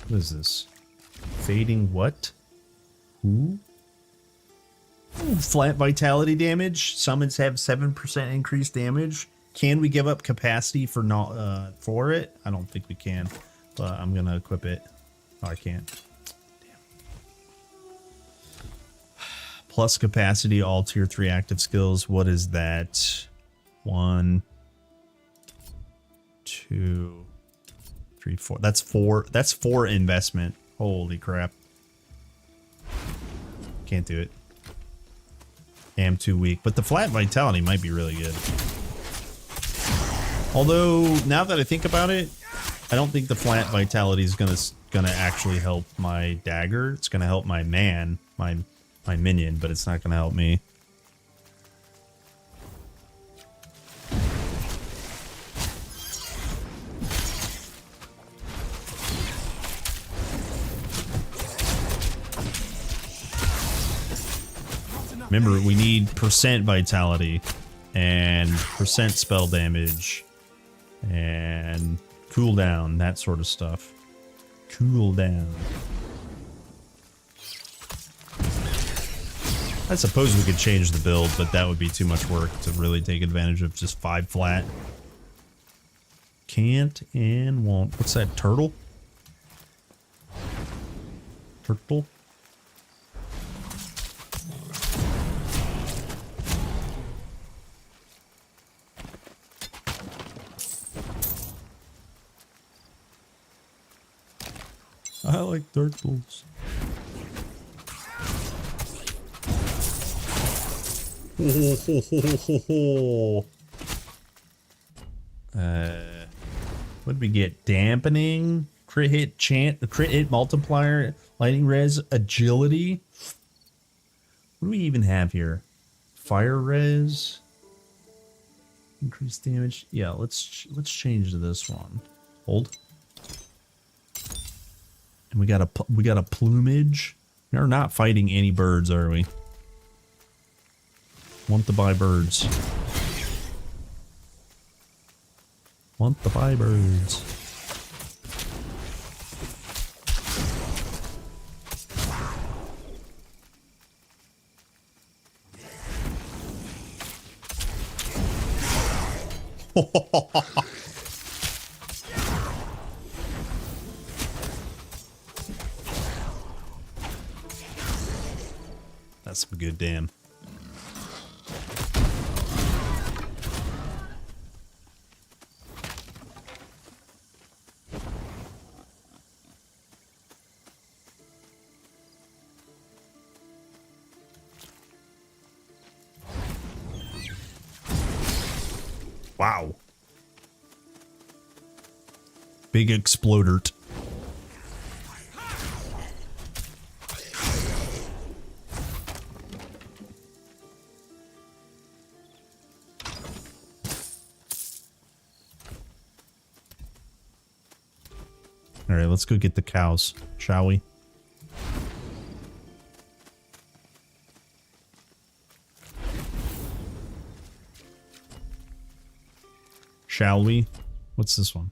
Speaker 15: What is this? Fading what? Who? Flat vitality damage. Summons have 7% increased damage. Can we give up capacity for for it? I don't think we can, but I'm gonna equip it. Oh, I can't. Damn. Plus capacity, all tier 3 active skills. What is that? 1, 2, 3, 4. That's 4. That's 4 investment. Holy crap. Can't do it. Am too weak. But the flat vitality might be really good. Although, now that I think about it, I don't think the flat vitality is gonna actually help my dagger. It's gonna help my man, my minion, but it's not gonna help me. Remember, we need percent vitality and percent spell damage and cooldown, that sort of stuff. Cooldown. I suppose we could change the build, but that would be too much work to really take advantage of just 5 flat. Can't and won't. What's that, turtle? Turtle? I like turtles. What did we get? Dampening, crit hit, crit hit multiplier, lightning res, agility. What do we even have here? Fire res, increased damage. Yeah, let's change to this one. Hold. And we got a plumage. We're not fighting any birds, are we? Want to buy birds. Want to buy birds. That's some good damn. Wow. Big exploder. All right, let's go get the cows, shall we? Shall we? What's this one?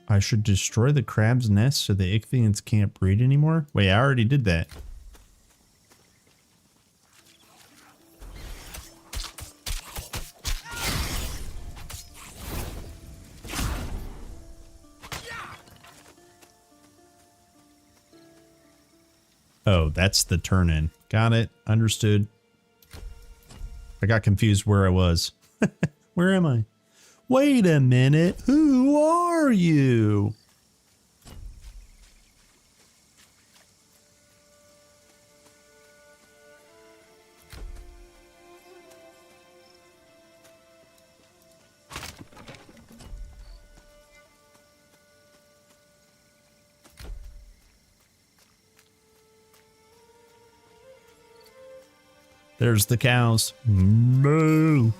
Speaker 15: I should destroy the crab's nest so the Ichthyans can't breed anymore? Wait, I already did that. Oh, that's the turn in. Got it. Understood. I got confused where I was. Where am I? Wait a minute. Who are you? There's the cows. Moo.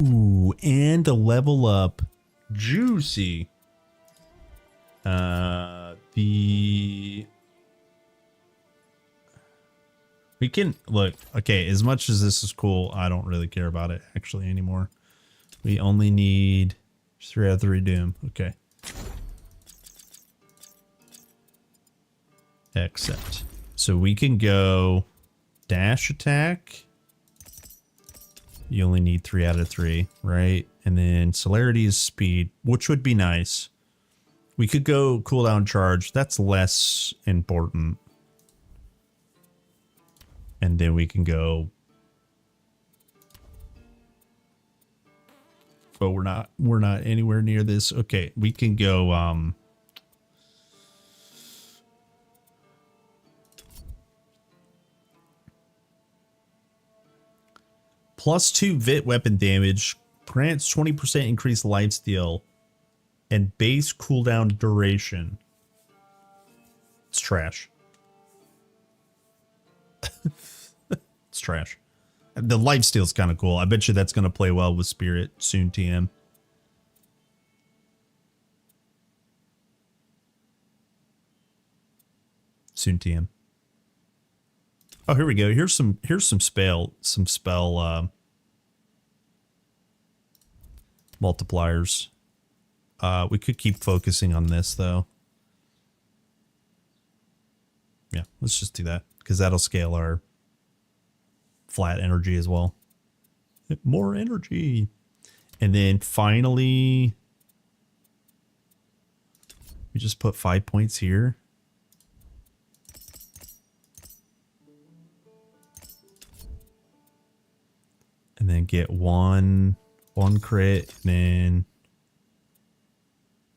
Speaker 15: Ooh, and a level up. Juicy. We can look, okay, as much as this is cool, I don't really care about it actually anymore. We only need 3 out of 3 doom. Okay. Accept. So we can go dash attack. You only need 3 out of 3, right? And then celerity is speed, which would be nice. We could go cooldown charge. That's less important. And then we can go, but we're not anywhere near this. Okay, we can go +2 Vit weapon damage, grants 20% increased lifesteal, and base cooldown duration. It's trash. It's trash. The lifesteal's kind of cool. I bet you that's going to play well with Spirit soon, TM. Soon, TM. Oh, here we go. Here's some spell multipliers. We could keep focusing on this though. Yeah, let's just do that because that'll scale our flat energy as well. More energy. And then finally, we just put 5 points here. And then get one crit, and then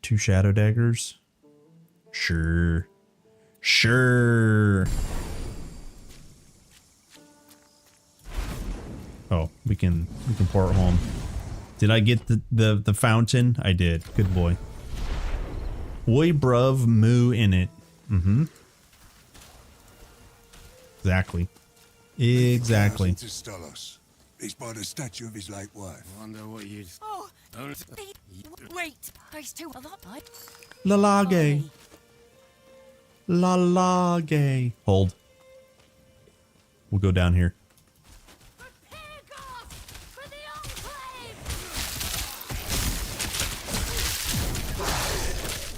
Speaker 15: 2 shadow daggers. Sure. Oh, we can port home. Did I get the fountain? I did. Good boy. Oi, bruv, moo in it. Mm-hmm. Exactly.
Speaker 9: To Stolos. He's by the statue of his late wife.
Speaker 8: I wonder what you'd...
Speaker 6: Oh, wait. There's two of them.
Speaker 15: Lalage. Lalage. Hold. We'll go down here.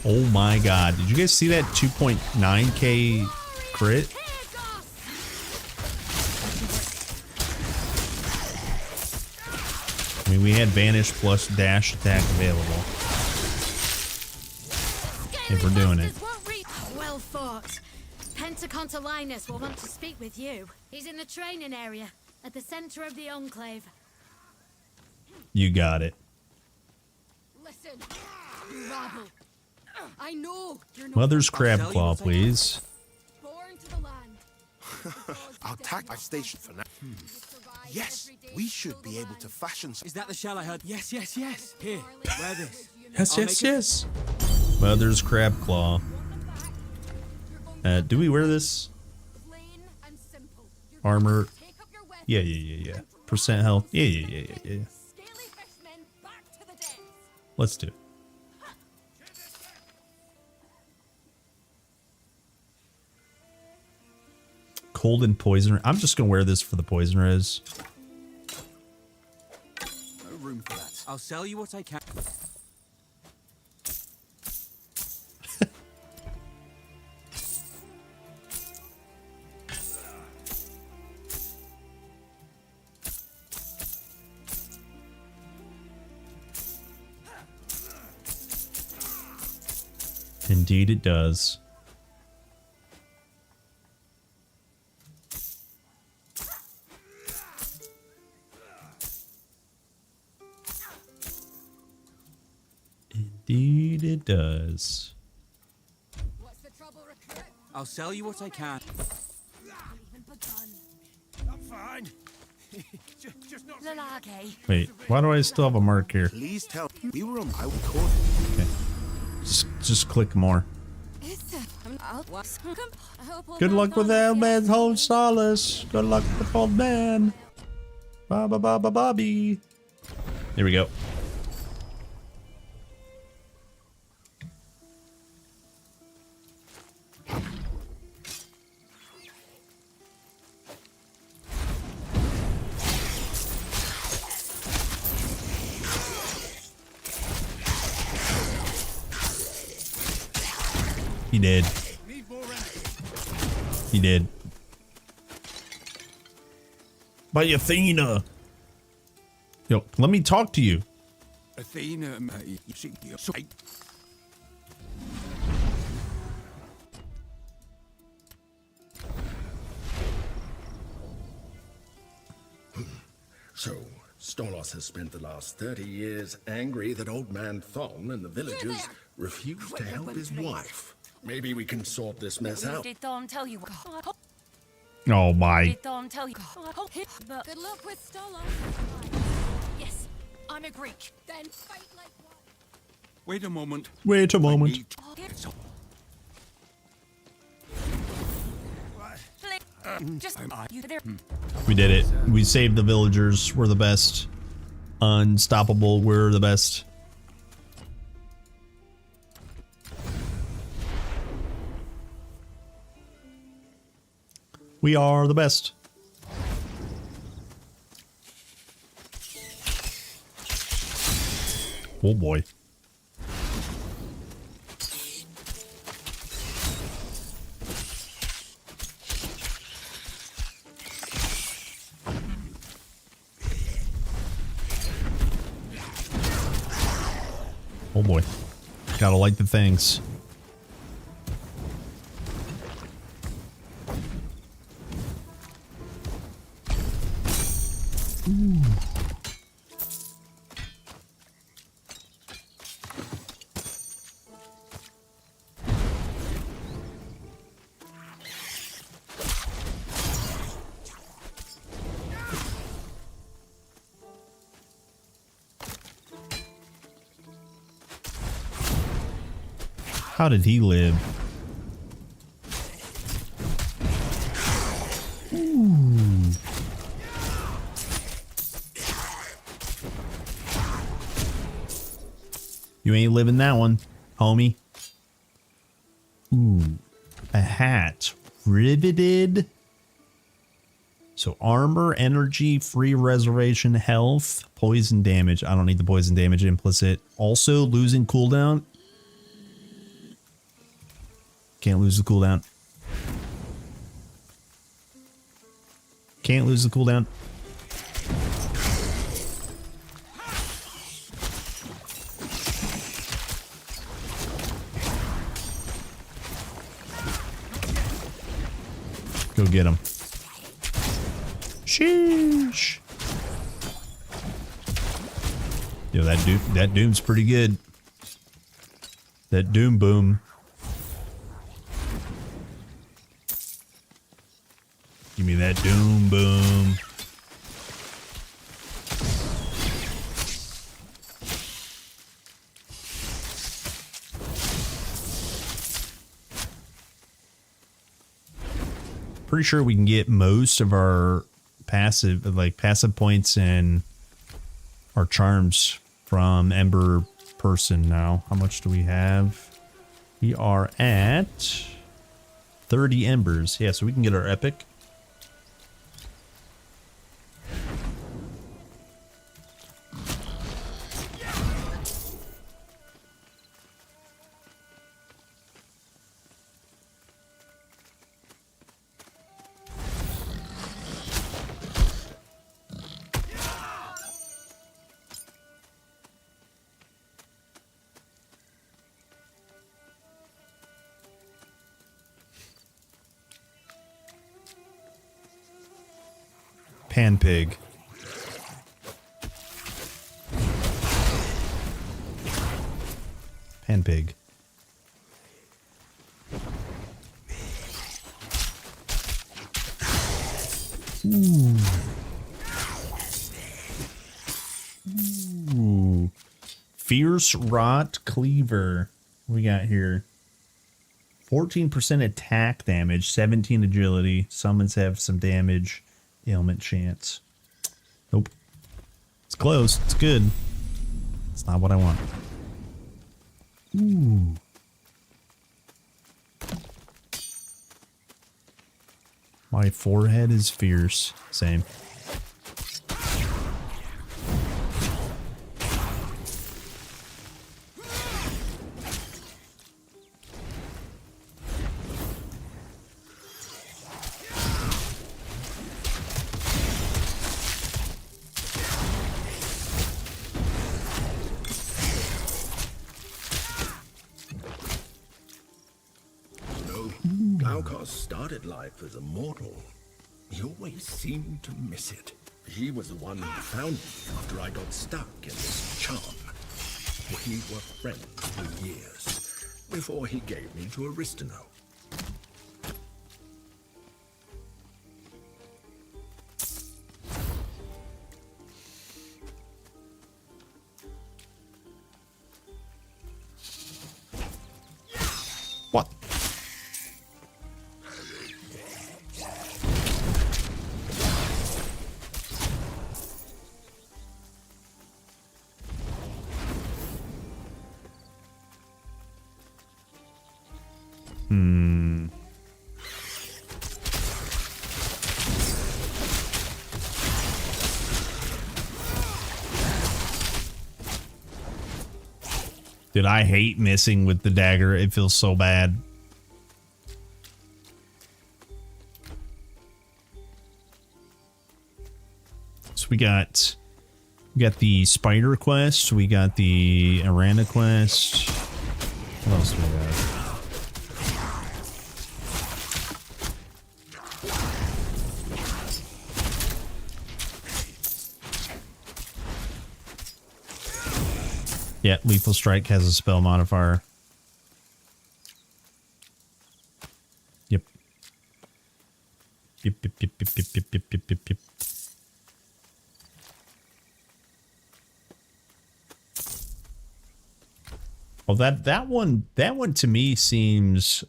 Speaker 15: Oh my god. Did you guys see that 2.9k crit? I mean, we had Vanish plus dash attack available. If we're doing it.
Speaker 21: Well fought. Pentacontalinus will want to speak with you. He's in the training area, at the center of the Enclave.
Speaker 15: You got it.
Speaker 6: Listen, you rabble. I know you're not
Speaker 15: Mother's crab claw, please.
Speaker 6: born to the land.
Speaker 1: I'll tack my station for now. Yes, we should be able to fashion some.
Speaker 20: Is that the shell I heard? Yes. Here, wear this.
Speaker 15: Yes. Mother's crab claw. Do we wear this? Armor. Yeah. Percent health. Yeah. Let's do it. Cold and poison. I'm just gonna wear this for the poison res.
Speaker 20: No room for that. I'll sell you what I can.
Speaker 15: Indeed it does. Indeed it does.
Speaker 6: What's the trouble, recruit?
Speaker 20: I'll sell you what I can.
Speaker 8: I'm fine. just not...
Speaker 6: Lalage.
Speaker 15: Wait, why do I still have a mark here?
Speaker 1: Please tell me. We were on my record.
Speaker 15: Okay. Just click more. Good luck with that man's whole solace. Good luck with old man. Bobby. There we go. He did. He did. By Athena. Yo, let me talk to you.
Speaker 8: Athena,
Speaker 7: So, Stolos has spent the last 30 years angry that old man Thon and the villagers refused to help his wife. Maybe we can sort this mess out.
Speaker 6: Did Thorn tell you?
Speaker 15: Oh my.
Speaker 6: Did Thorn tell you? But good luck with Stolos. Yes, I'm a Greek. Then fight like one.
Speaker 8: Wait a moment.
Speaker 15: Wait a moment. We did it. We saved the villagers. We're the best. Unstoppable. We're the best. We are the best. Oh boy. Oh boy. Gotta like the things. Ooh. How did he live? Ooh. You ain't living that one, homie. Ooh, a hat. Riveted. So armor, energy, free reservation, health, poison damage. I don't need the poison damage implicit. Also losing cooldown. Can't lose the cooldown. Can't lose the cooldown. Go get him. Sheesh. Yo, that Doom's pretty good. That Doom boom. Give me that Doom boom. Pretty sure we can get most of our passive points and our charms from Ember Person now. How much do we have? We are at 30 embers. Yeah, so we can get our epic. Pan pig. Pan pig. Ooh. Ooh. Fierce Rot Cleaver. What we got here? 14% attack damage, 17 agility. Summons have some damage. Ailment chance. Nope. It's close. It's good. It's not what I want. Ooh. My forehead is fierce. Same.
Speaker 7: Started life as a mortal. He always seemed to miss it. He was the one who found me after I got stuck in this charm. We were friends for years, before he gave me to Aristino.
Speaker 15: What? Dude, I hate missing with the dagger. It feels so bad. So we got the spider quest. We got the Arana quest. What else do we got? Yeah, Lethal Strike has a spell modifier. Yep. Yep. Oh, that one to me seems.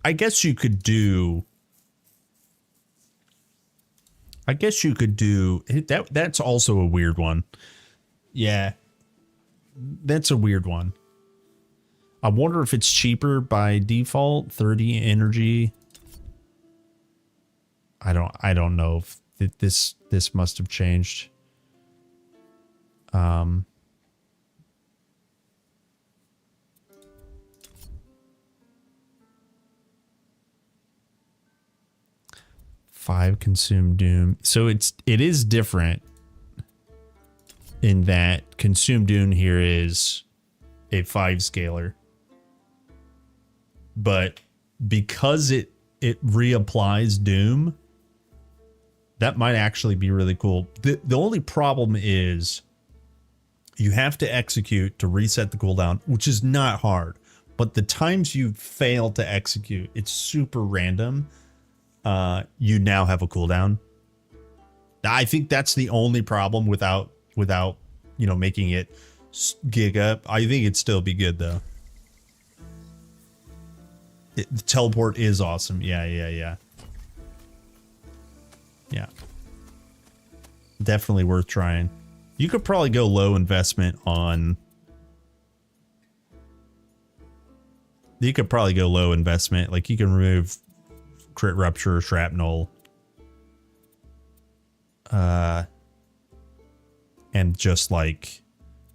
Speaker 15: I guess you could do. That. That's also a weird one. Yeah, that's a weird one. I wonder if it's cheaper by default. 30 energy. I don't know if this must have changed. 5 consume doom. So it is different in that consume doom here is a 5 scalar. But because it reapplies doom, that might actually be really cool. The only problem is you have to execute to reset the cooldown, which is not hard. But the times you fail to execute, it's super random. You now have a cooldown. I think that's the only problem without making it gig up. I think it'd still be good though. The teleport is awesome. Yeah. Definitely worth trying. You could probably go low investment on. You could probably go low investment. Like you can remove crit rupture, shrapnel, and just like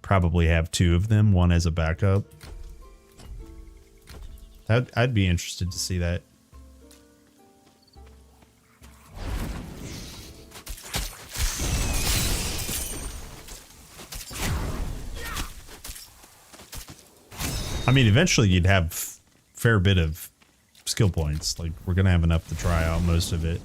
Speaker 15: probably have 2 of them, one as a backup. I'd be interested to see that. I mean, eventually you'd have fair bit of skill points. Like we're gonna have enough to try out most of it.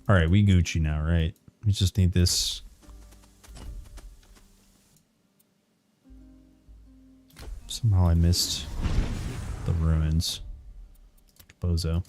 Speaker 15: All right, we Gucci now, right? We just need this. Somehow I missed the ruins. Bozo.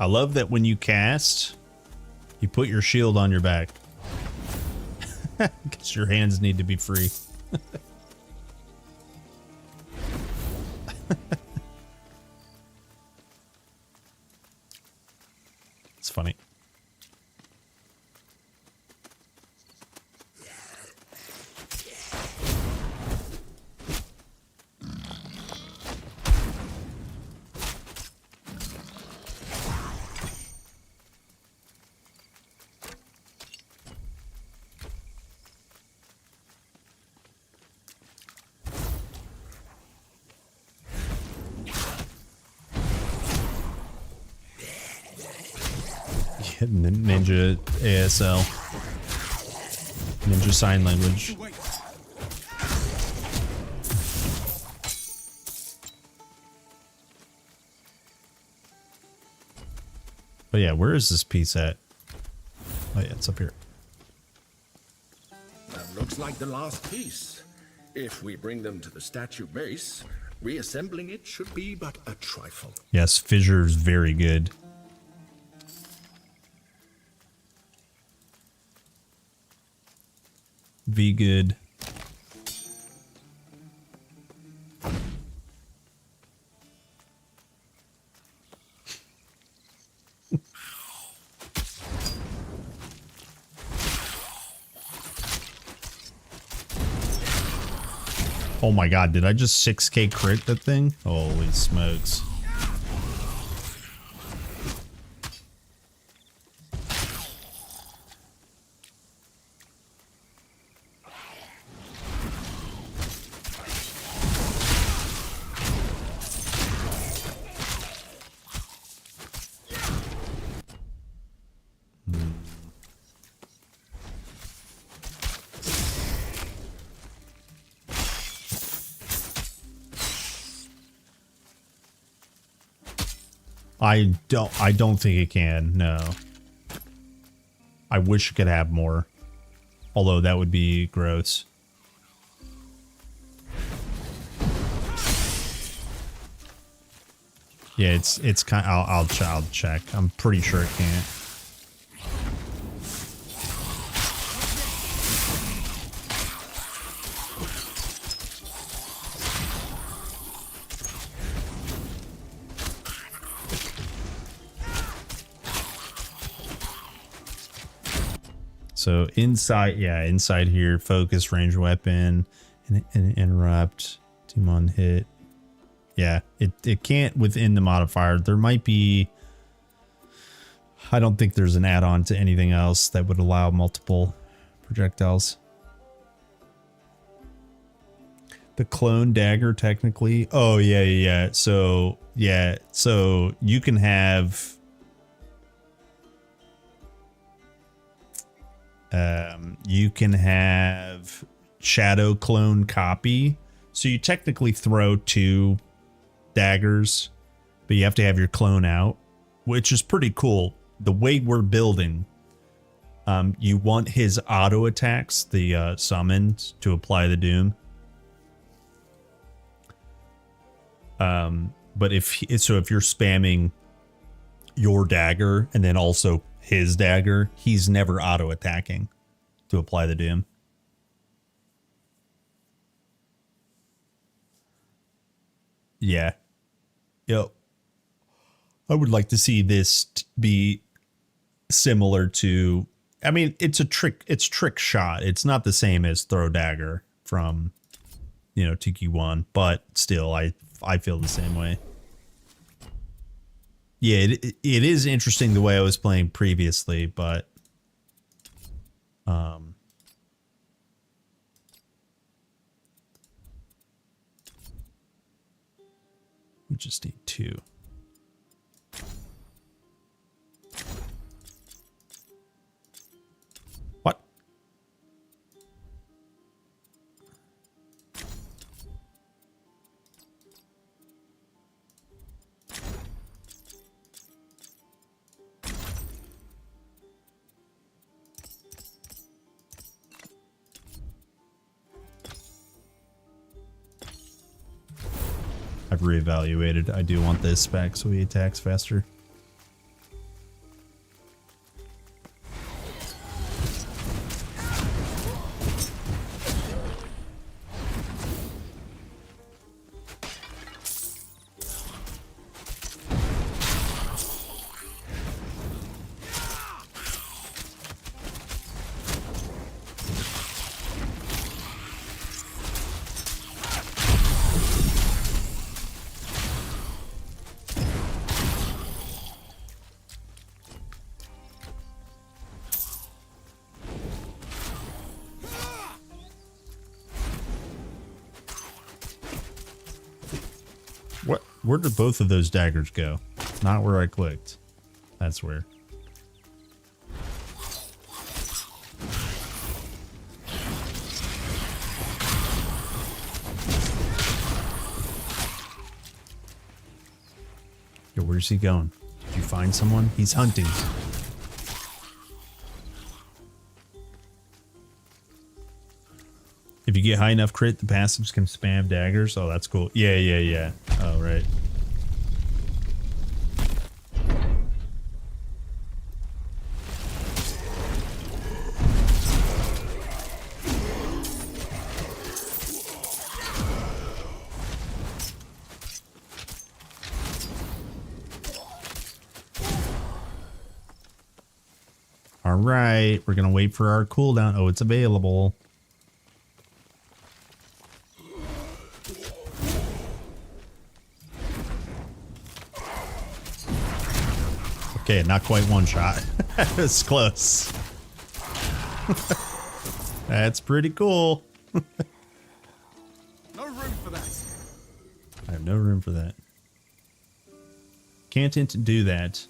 Speaker 15: I love that when you cast, you put your shield on your back. Because your hands need to be free. It's funny. Ninja ASL. Ninja Sign Language. But yeah, where is this piece at? Oh yeah, it's up here.
Speaker 7: That looks like the last piece. If we bring them to the statue base, reassembling it should be but a trifle.
Speaker 15: Yes, fissure's very good. V good. Oh my god, did I just 6k crit that thing? Holy smokes. I don't think it can, no. I wish it could have more. Although that would be gross. Yeah, it's kind of, I'll check. I'm pretty sure it can't. So inside, yeah, inside here, focus, range weapon, and interrupt, demon hit. Yeah, it can't within the modifier. There might be, I don't think there's an add-on to anything else that would allow multiple projectiles. The clone dagger, technically. Oh, yeah. So, yeah, so you can have... you can have shadow clone copy. So you technically throw 2 daggers, but you have to have your clone out, which is pretty cool. The way we're building, you want his auto attacks, the summons, to apply the doom. But if you're spamming your dagger and then also his dagger, he's never auto attacking to apply the doom. Yeah. Yep. I would like to see this be similar to, I mean, it's trick shot. It's not the same as throw dagger from, you know, Tiki 1, but still I feel the same way. Yeah, it is interesting the way I was playing previously, but we just need 2. What? I've reevaluated. I do want this back so he attacks faster. What? Where did both of those daggers go? Not where I clicked. That's where. Yo, where's he going? Did you find someone? He's hunting. If you get high enough crit, the passives can spam daggers. Oh, that's cool. Yeah. Oh, right. All right, we're gonna wait for our cooldown. Oh, it's available. Okay, not quite one shot. It's close. That's pretty cool.
Speaker 19: No room for that.
Speaker 15: I have no room for that. Can't do that.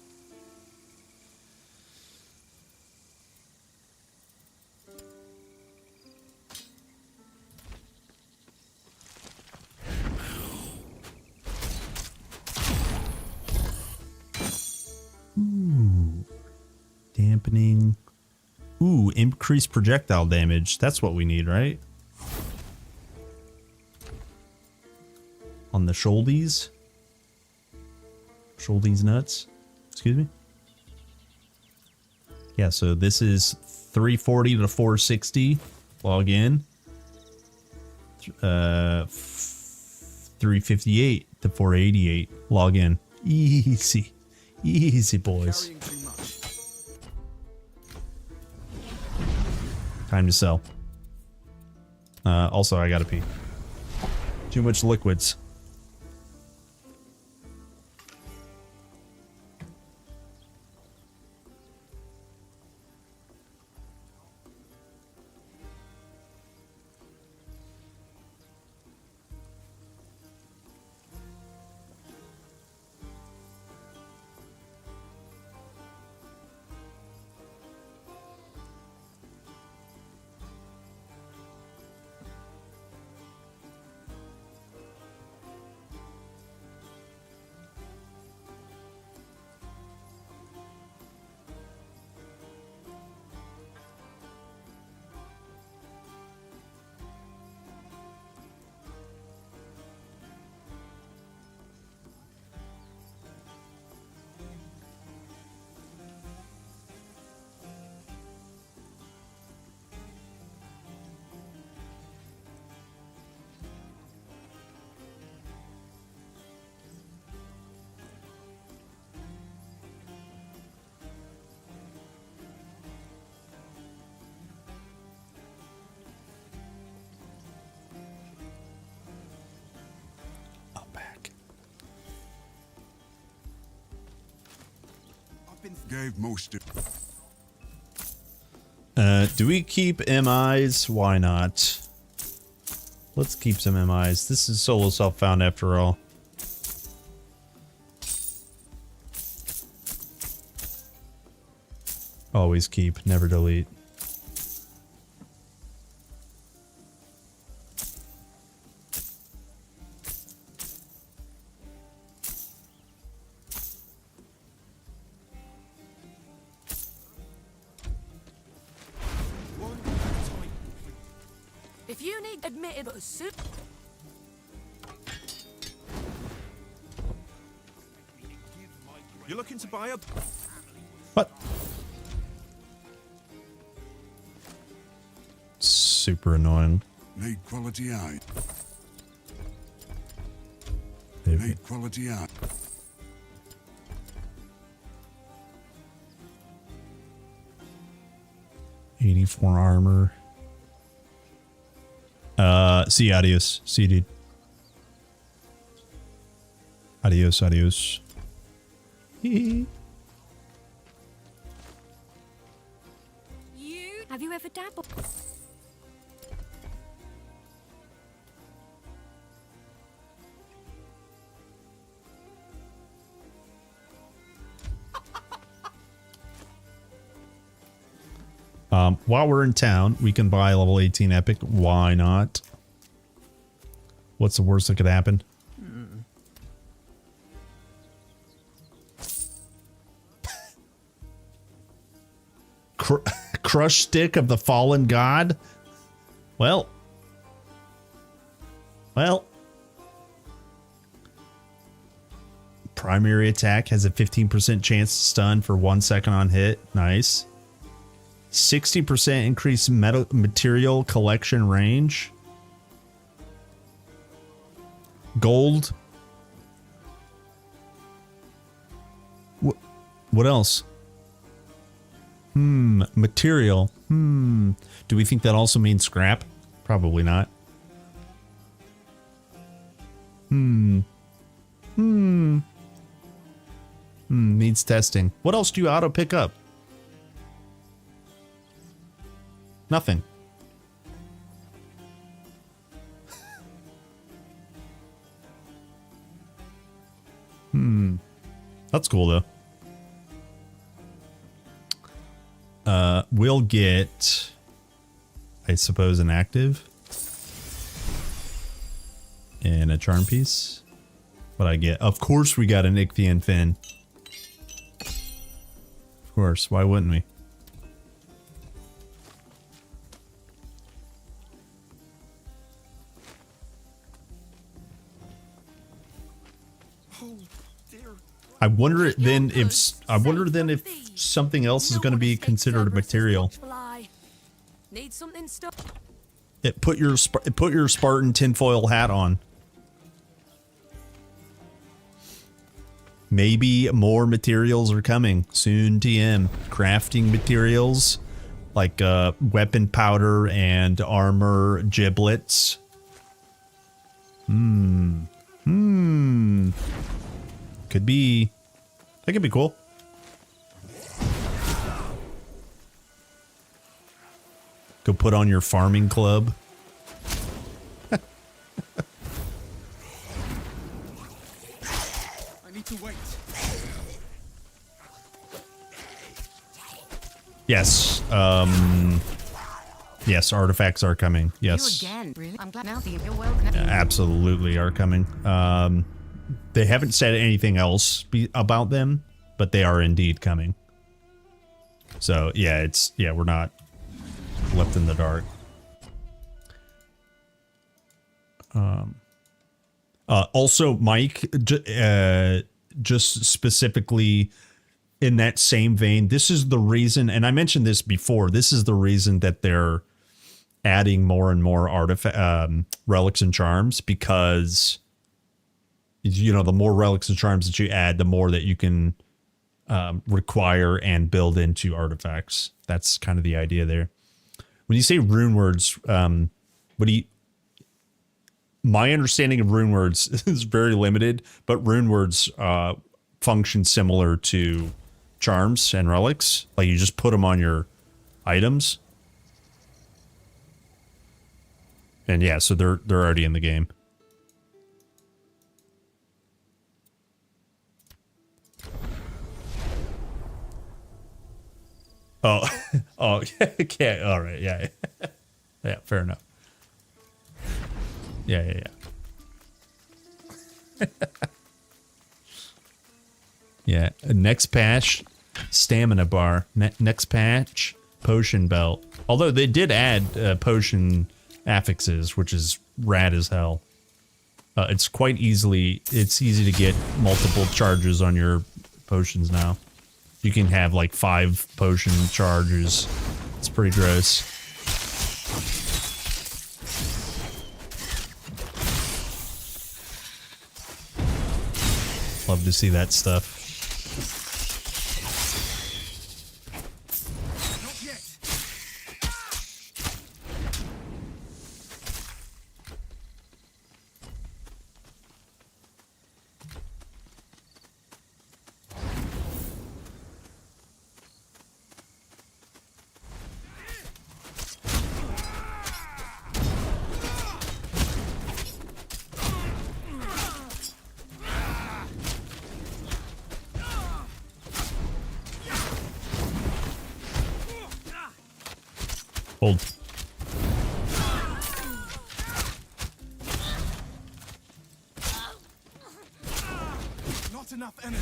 Speaker 15: Ooh. Dampening. Ooh, increased projectile damage. That's what we need, right? On the shouldies. Shouldies nuts. Excuse me. Yeah, so this is 340 to 460. Log in. 358 to 488. Log in. Easy. Easy, boys. Time to sell. Also, I gotta pee. Too much liquids.
Speaker 9: Gave most of.
Speaker 15: Do we keep MIs? Why not? Let's keep some MIs. This is solo self-found after all. Always keep, never delete.
Speaker 6: If you need admitted a suit.
Speaker 5: You're looking to buy a...
Speaker 15: What? Super annoying.
Speaker 9: Need quality eye.
Speaker 15: Maybe.
Speaker 9: Need quality eye.
Speaker 15: $84 armor. See you, adios. See you, dude. Adios, adios.
Speaker 21: Have you ever dabbled?
Speaker 15: While we're in town, we can buy a level 18 epic. Why not? What's the worst that could happen? Crush stick of the fallen god? Well. Primary attack has a 15% chance to stun for 1 second on hit. Nice. 60% increase material collection range. Gold. What else? Material. Do we think that also means scrap? Probably not. Needs testing. What else do you auto pick up? Nothing. That's cool though. We'll get, I suppose, an active and a charm piece. What I get? Of course we got an Ichthian fin. Of course, why wouldn't we? I wonder then if something else is going to be considered a material.
Speaker 6: Need something stuff.
Speaker 15: Put your Spartan tinfoil hat on. Maybe more materials are coming soon. TM crafting materials like weapon powder and armor giblets. Could be. That could be cool. Go put on your farming club.
Speaker 18: I need to wait.
Speaker 15: Yes. Yes, artifacts are coming. Yes.
Speaker 22: You again, really? I'm glad now you're welcome.
Speaker 15: Absolutely are coming. They haven't said anything else about them, but they are indeed coming. So yeah, we're not left in the dark. Also, Mike, just specifically in that same vein, this is the reason, and I mentioned this before, this is the reason that they're adding more and more relics and charms, because you know, the more relics and charms that you add, the more that you can require and build into artifacts. That's kind of the idea there. When you say rune words, my understanding of rune words is very limited, but rune words function similar to charms and relics. Like you just put them on your items. And yeah, so they're already in the game. Oh, okay. All right. Yeah. Yeah. Fair enough. Yeah. Yeah. Next patch, stamina bar. Next patch, potion belt. Although they did add potion affixes, which is rad as hell. It's easy to get multiple charges on your potions now. You can have like 5 potion charges. It's pretty gross. Love to see that stuff. Hold.
Speaker 19: Not enough energy.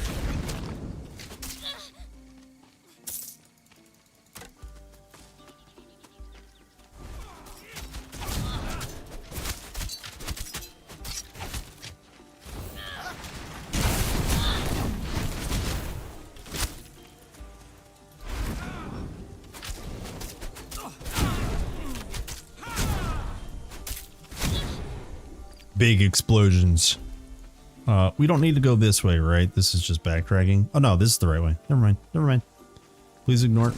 Speaker 15: Big explosions. We don't need to go this way, right? This is just backtracking. Oh no, this is the right way. Never mind. Never mind. Please ignore it.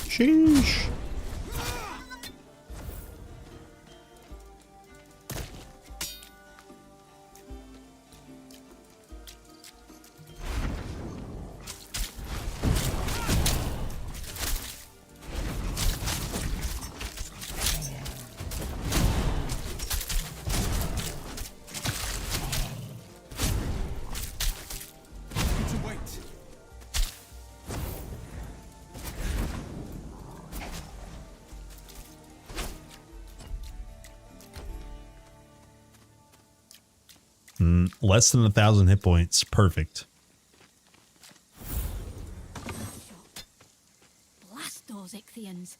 Speaker 15: Sheesh. Less than 1,000 hit points. Perfect.
Speaker 21: Blast those Ichthyans.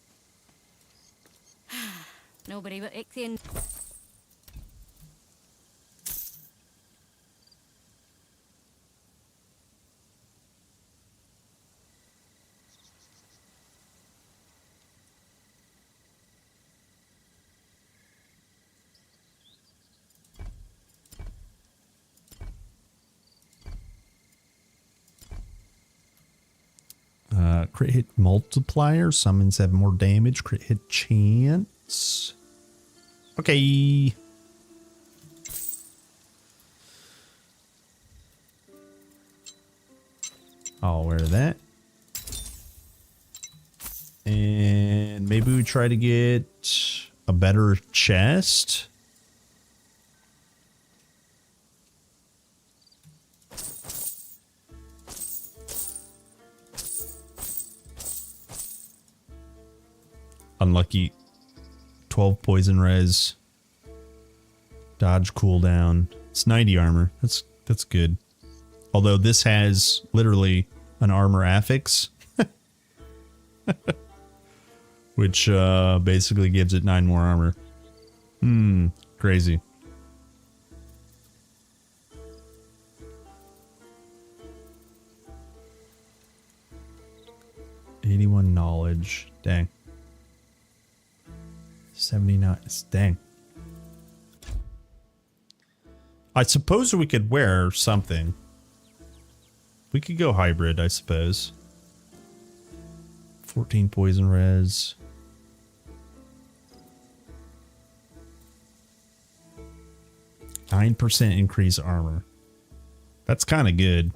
Speaker 21: Nobody but Ichthyans.
Speaker 15: Crit hit multiplier. Summons have more damage. Crit hit chance. Okay. I'll wear that. And maybe we try to get a better chest. Unlucky. 12 poison res. Dodge cooldown. It's 90 armor. That's good. Although this has literally an armor affix. Which basically gives it 9 more armor. Crazy. $81 knowledge. Dang. 79. Dang. I suppose we could wear something. We could go hybrid, I suppose. 14 poison res. %9 increase armor. That's kind of good.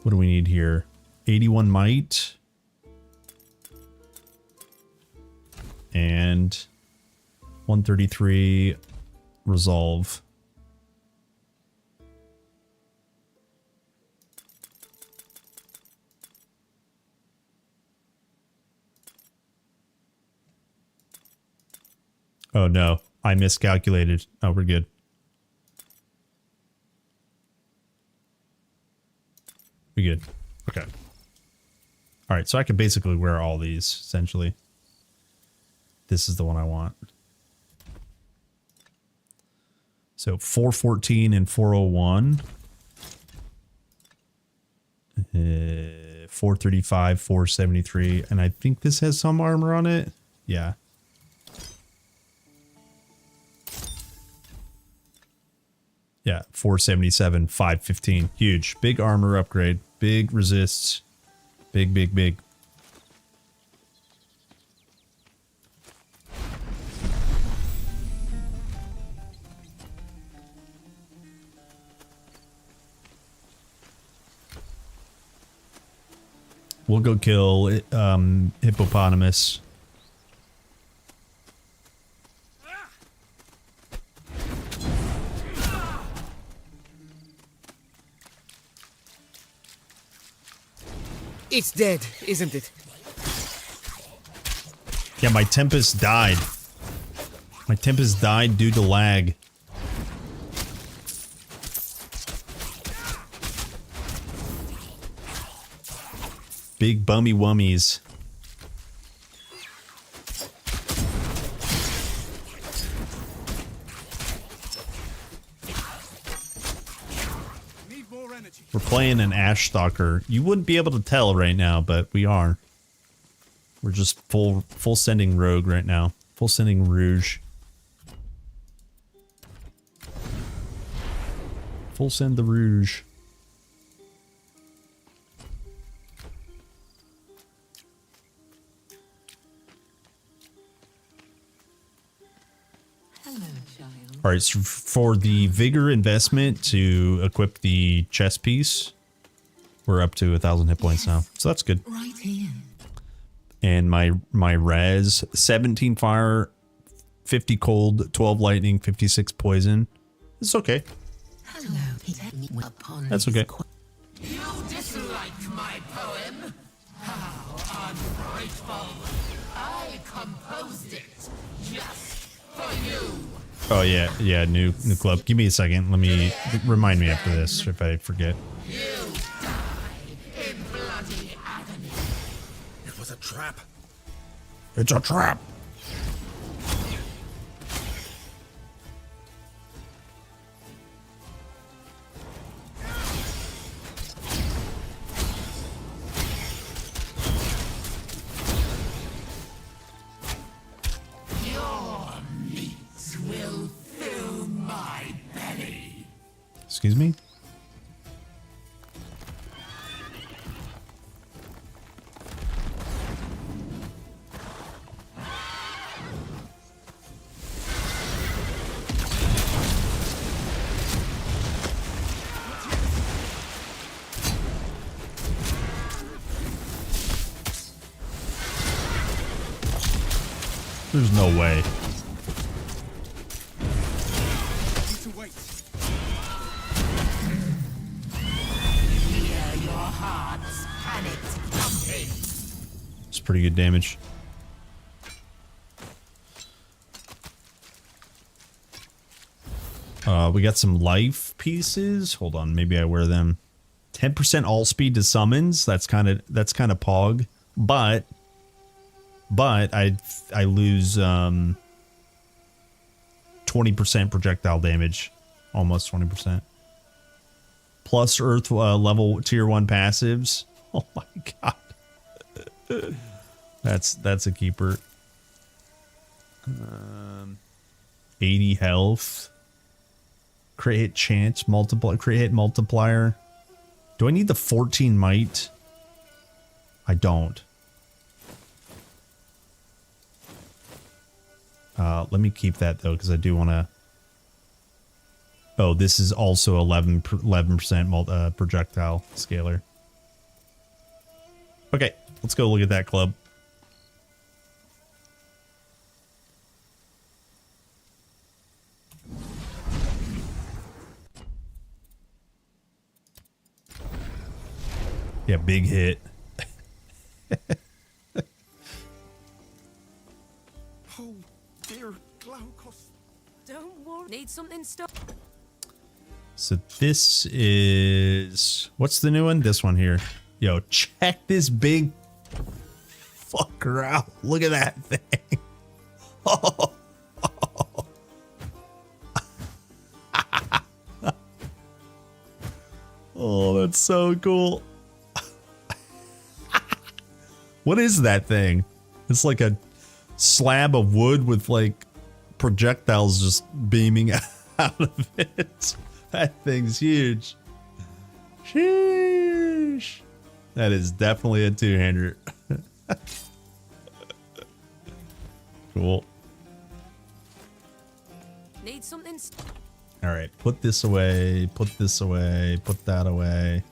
Speaker 15: What do we need here? 81 might. And 133 resolve. Oh no, I miscalculated. Oh, we're good. We good. Okay. All right, so I can basically wear all these essentially. This is the one I want. So 414 and 401. 435, 473. And I think this has some armor on it. Yeah. Yeah, 477, 515. Huge. Big armor upgrade. Big resists. Big, big, big. We'll go kill hippopotamus.
Speaker 10: It's dead, isn't it?
Speaker 15: Yeah, my Tempest died. My Tempest died due to lag. Big bummy wummies. We're playing an Ash Stalker. You wouldn't be able to tell right now, but we are. We're just full sending rogue right now. Full sending rouge. Full send the rouge. All right, so for the vigor investment to equip the chest piece, we're up to 1,000 hit points now, so that's good.
Speaker 13: Right here.
Speaker 15: And my res, 17 fire, 50 cold, 12 lightning, 56 poison. It's okay. That's okay.
Speaker 2: You disliked my poem? How ungrateful. I composed it just for you.
Speaker 15: Oh yeah, new club. Give me a second. Let me remind me after this if I forget.
Speaker 2: You die in bloody agony.
Speaker 7: It was a trap.
Speaker 15: It's a trap. Excuse me? There's no way. It's pretty good damage. We got some life pieces. Hold on, maybe I wear them. 10% all speed to summons. That's kind of pog. But I lose 20% projectile damage, almost 20%. Plus Earth level tier 1 passives. Oh my god, that's a keeper. 80 health. Crit hit chance multiply. Crit hit multiplier. Do I need the 14 might? I don't. Let me keep that though, because I do want to. Oh, this is also 11% projectile scalar. Okay, let's go look at that club. Yeah, big hit.
Speaker 6: Oh dear, Glaucus. Don't worry. Need something stuck.
Speaker 15: So this is... What's the new one? This one here. Yo, check this big fucker out. Look at that thing. Oh. Oh, that's so cool. What is that thing? It's like a slab of wood with like projectiles just beaming out of it. That thing's huge. Sheesh. That is definitely a two-hander. Cool.
Speaker 6: Need something.
Speaker 15: All right, put this away, put this away, put that away.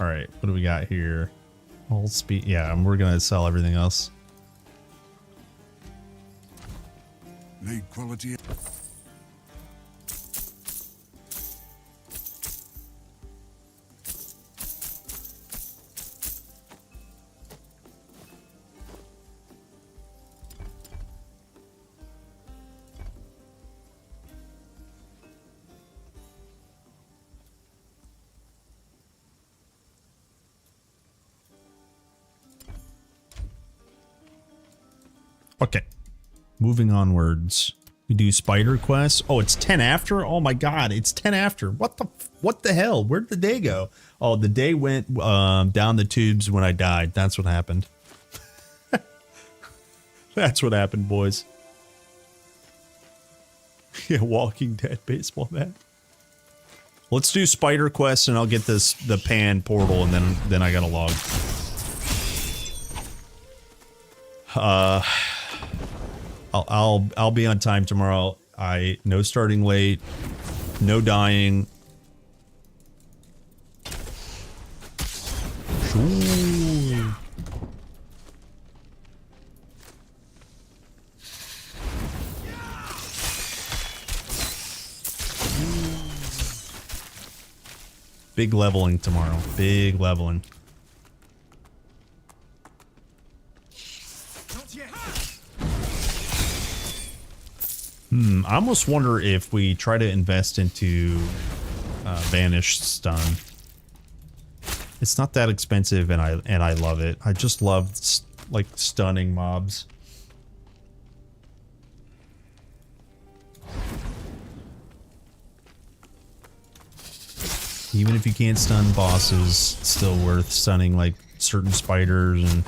Speaker 15: All right, what do we got here? All speed. Yeah, and we're gonna sell everything else.
Speaker 9: Need quality.
Speaker 15: Okay. Moving onwards. We do spider quests. Oh, it's 10 after? Oh my god, it's 10 after. What the hell? Where'd the day go? Oh, the day went down the tubes when I died. That's what happened. That's what happened, boys. Yeah, Walking Dead baseball bat. Let's do spider quests and I'll get the pan portal and then I gotta log. I'll be on time tomorrow. No starting late, no dying. Ooh. Big leveling tomorrow. Big leveling. I almost wonder if we try to invest into Vanished Stun. It's not that expensive, and I love it. I just love like stunning mobs. Even if you can't stun bosses, it's still worth stunning like certain spiders and.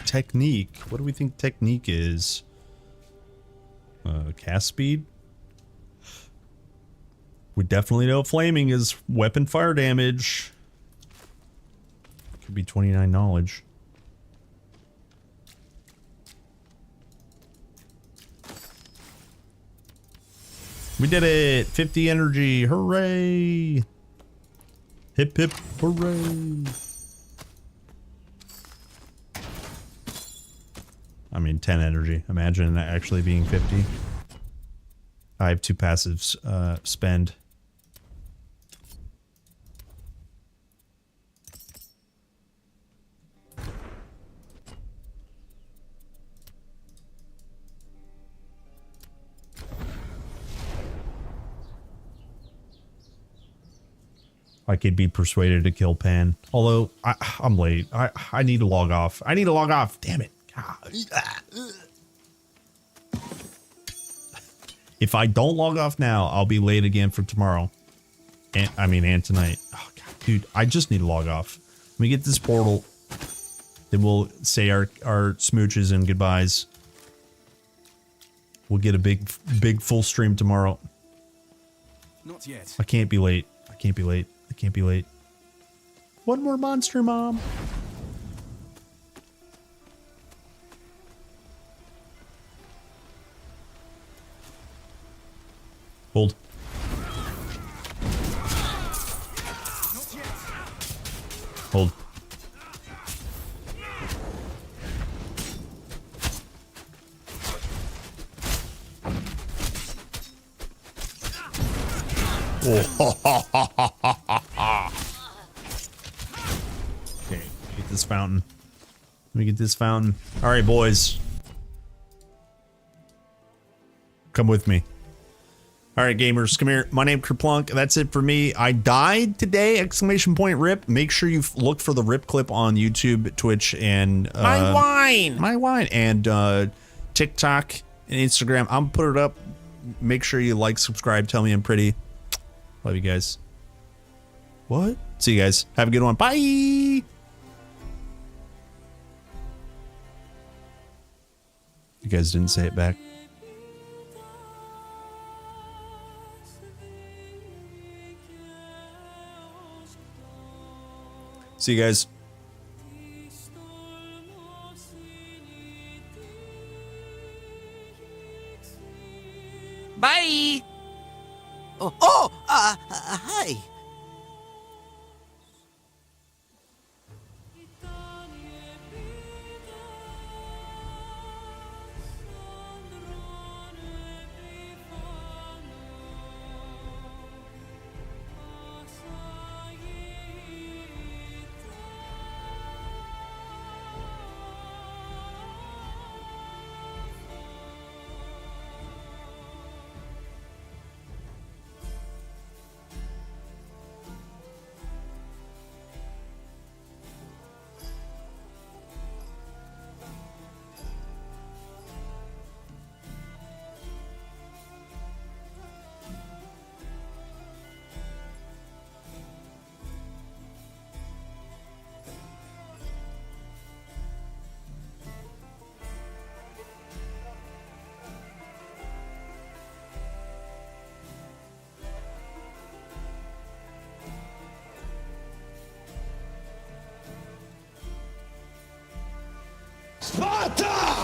Speaker 15: Technique. What do we think technique is? Cast speed? We definitely know flaming is weapon fire damage. Could be 29 knowledge. We did it! 50 energy! Hooray! Hip hip hooray! I mean, 10 energy. Imagine that actually being 50. I have 2 passives. Spend. I could be persuaded to kill Pan. Although, I'm late. I need to log off. I need to log off. Damn it. If I don't log off now, I'll be late again for tomorrow. And tonight. Oh, God, dude, I just need to log off. Let me get this portal. Then we'll say our smooches and goodbyes. We'll get a big full stream tomorrow.
Speaker 18: Not yet.
Speaker 15: I can't be late. I can't be late. I can't be late. One more monster, Mom. Hold. Hold. Okay, get this fountain. Let me get this fountain. All right, boys. Come with me. All right, gamers, come here. My name's Kerplunk. That's it for me. I died today! Exclamation point rip. Make sure you look for the rip clip on YouTube, Twitch, and
Speaker 1: My wine,
Speaker 15: and TikTok and Instagram. I'm put it up. Make sure you like, subscribe, tell me I'm pretty. Love you guys. What? See you guys. Have a good one. Bye. You guys didn't say it back. See you guys.
Speaker 4: Bye! Hi.
Speaker 11: Sparta!